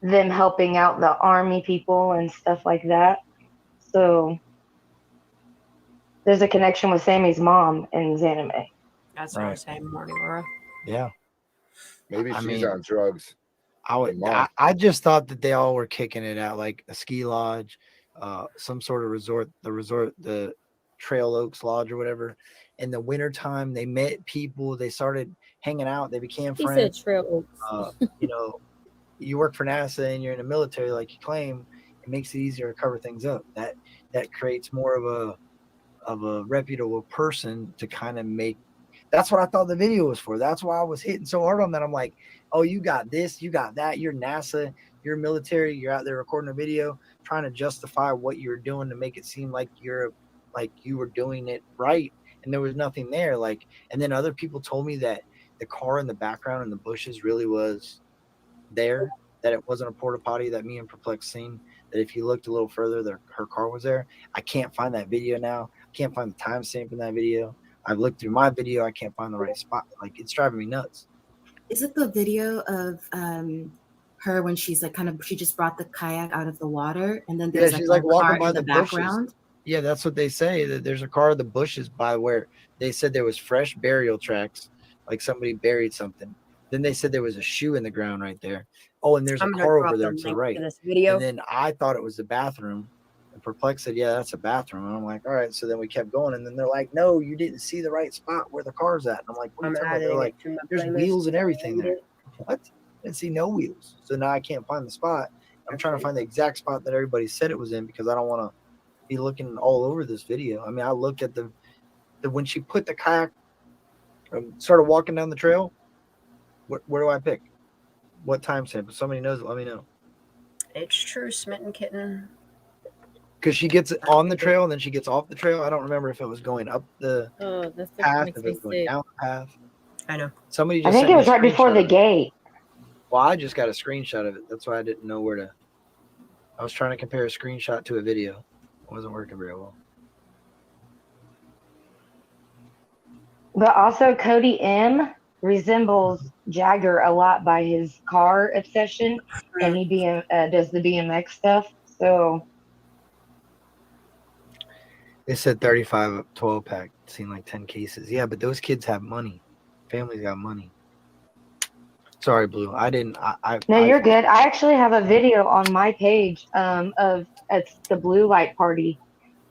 them helping out the army people and stuff like that. So there's a connection with Sammy's mom and Zanime. That's what I was saying, morning, Laura. Yeah. Maybe I she's mean, on drugs. I just thought that they all were kicking it out, like a ski lodge, some sort of resort, the Trail Oaks Lodge or whatever. In the wintertime, they met people, they started hanging out, they became He friends. said Trail Oaks. You know, you work for NASA and you're in the military, like you claim, it makes it easier to cover things up. That creates more of a reputable person to kind of make. That's what I thought the video was for. That's why I was hitting so hard on that. I'm like, oh, you got this, you got that. You're NASA, you're military, you're out there recording a video, trying to justify what you're doing to make it seem like you were doing it right. And there was nothing there. Like, and then other people told me that the car in the background in the bushes really was there, that it wasn't a porta potty that me and Perplex seen, that if you looked a little further, her car was there. I can't find that video now. I can't find the timestamp in that video. I've looked through my video. I can't find the right spot. Like, it's driving me nuts. Is it the video of her when she's like she just brought the kayak out of the water and then there's she's like like a car walking by in the background? bushes. Yeah, that's what they say, that there's a car in the bushes by where they said there was fresh burial tracks, like somebody buried something. Then they said there was a shoe in the ground right there. Oh, and there's a car over there to the right. This video. And then I thought it was the bathroom. And Perplex said, yeah, that's a bathroom. And I'm like, all right. So then we kept going. And then they're like, no, you didn't see the right spot where the car's at. And I'm like, what are you talking about? They're like, there's wheels and everything there. What? I didn't see no wheels. So now I can't find the spot. I'm trying to find the exact spot that everybody said it was in, because I don't want to be looking all over this video. I mean, I looked at the when she put the kayak, started walking down the trail. Where do I pick? What timestamp? If somebody knows it, let me know. It's true, Smitten Kitten. Because she gets on the trail and then she gets off the trail. I don't remember if it was going up the path, if it was going down the path. I know. Somebody I just think it was right before the gate. gate. Well, I just got a screenshot of it. That's why I didn't know where to. I was trying to compare a screenshot to a video. It wasn't working very well. But also, Cody M resembles Jagger a lot by his car obsession, and he does the BMX stuff. So They said 35 12 pack, seen like 10 cases. Yeah, but those kids have money. Families got money. Sorry, Blue. I didn't. no, you're good. I actually have a video on my page of it's the blue light party,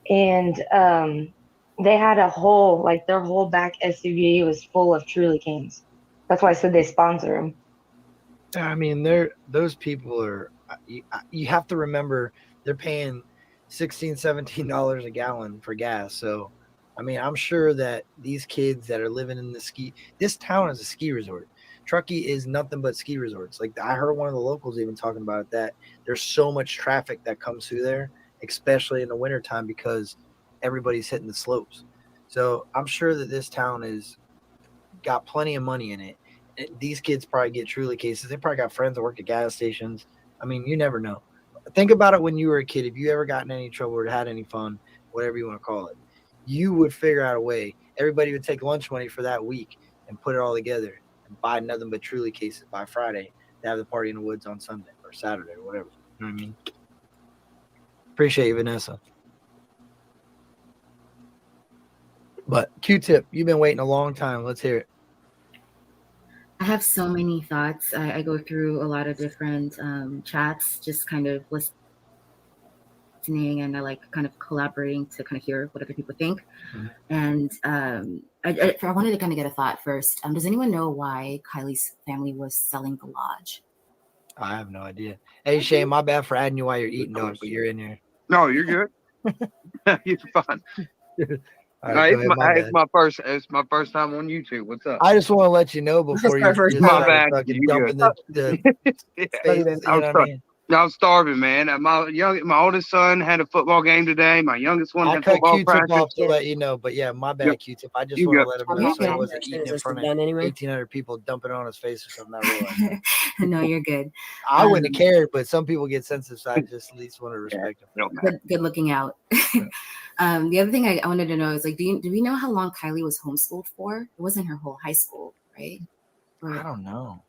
and they had their whole back SUV was full of Truly cans. That's why I said they sponsor them. I mean, those people are. You have to remember they're paying $16, $17 a gallon for gas. So, I mean, I'm sure that these kids that are living in this town is a ski resort. Truckee is nothing but ski resorts. Like, I heard one of the locals even talking about it, that there's so much traffic that comes through there, especially in the wintertime, because everybody's hitting the slopes. So I'm sure that this town is got plenty of money in it. These kids probably get Truly cases. They probably got friends that work at gas stations. I mean, you never know. Think about it when you were a kid. If you ever got in any trouble or had any fun, whatever you want to call it, you would figure out a way. Everybody would take lunch money for that week and put it all together and buy nothing but Truly cases by Friday to have the party in the woods on Sunday or Saturday or whatever. You know what I mean? Appreciate you, Vanessa. But Q-Tip, you've been waiting a long time. Let's hear it. I have so many thoughts. I go through a lot of different chats, just kind of listening, and I like kind of collaborating to kind of hear what other people think. Mm-hmm. And I wanted to kind of get a thought first. Does anyone know why Kylie's family was selling the lodge? I have no idea. Hey, Shane, my bad for adding you while you're eating, dog, but you're in here. No, you're good. You're fine. Right, it's my first time on YouTube. What's up? I just want to let you know before you just my bad. dumping the space, you know what I mean? I'm starving, man. My oldest son had a football game today. My youngest one had football Q-Tip practice. off to let you know, but yeah, my bad, Q-Tip. I just want to let him know so he wasn't eating in front of 1,800 people dumping it on his face or something. I realized. No, you're good. I wouldn't have cared, but some people get sensitive, so I just at least want to respect them. Good looking out. The other thing I wanted to know is, like, do we know how long Kylie was homeschooled for? It wasn't her whole high school, right? I don't know.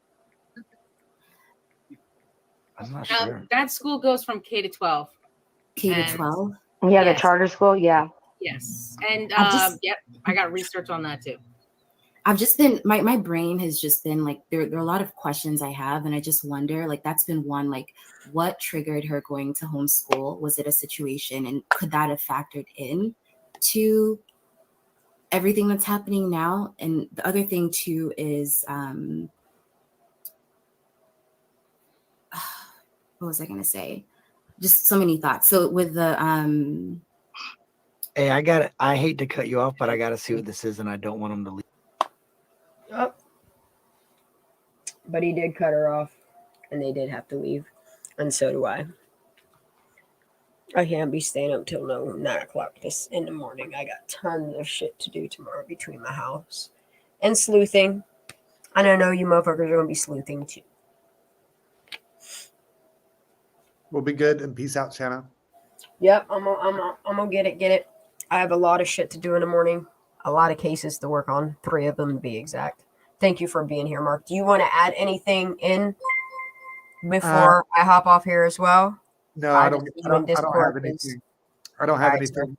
I'm not sure. That school goes from K to 12. K to 12? Yeah, the charter school. Yeah. Yes. And yep, I got research on that too. I've just been, my brain has just been like, there are a lot of questions I have, and I just wonder, like, that's been one, like, what triggered her going to homeschool? Was it a situation, and could that have factored in to everything that's happening now? And the other thing too is, what was I gonna say? Just so many thoughts. So with the Hey, I hate to cut you off, but I gotta see what this is, and I don't want him to leave. Oh. But he did cut her off, and they did have to leave, and so do I. I can't be staying up till 9 o'clock this in the morning. I got tons of shit to do tomorrow between my house and sleuthing. And I know you motherfuckers are gonna be sleuthing too. We'll be good, and peace out, Shanna. Yep, I'm gonna get it. I have a lot of shit to do in the morning. A lot of cases to work on. 3 of them to be exact. Thank you for being here, Mark. Do you want to add anything in before I hop off here as well? No, I don't have Discord anything. I don't have anything.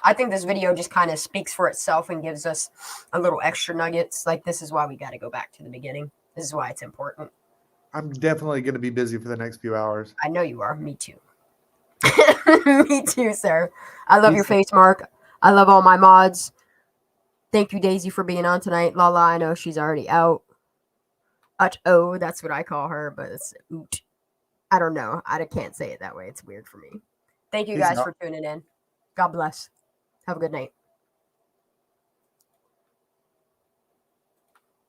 I think this video just kind of speaks for itself and gives us a little extra nuggets. Like, this is why we got to go back to the beginning. This is why it's important. I'm definitely going to be busy for the next few hours. I know you are. Me too. Me too, sir. I love your face, Mark. I love all my mods. Thank you, Daisy, for being on tonight. Lala, I know she's already out. Oh, that's what I call her, but it's oot. I don't know. I can't say it that way. It's weird for me. Thank you guys for tuning in. God bless. Have a good night.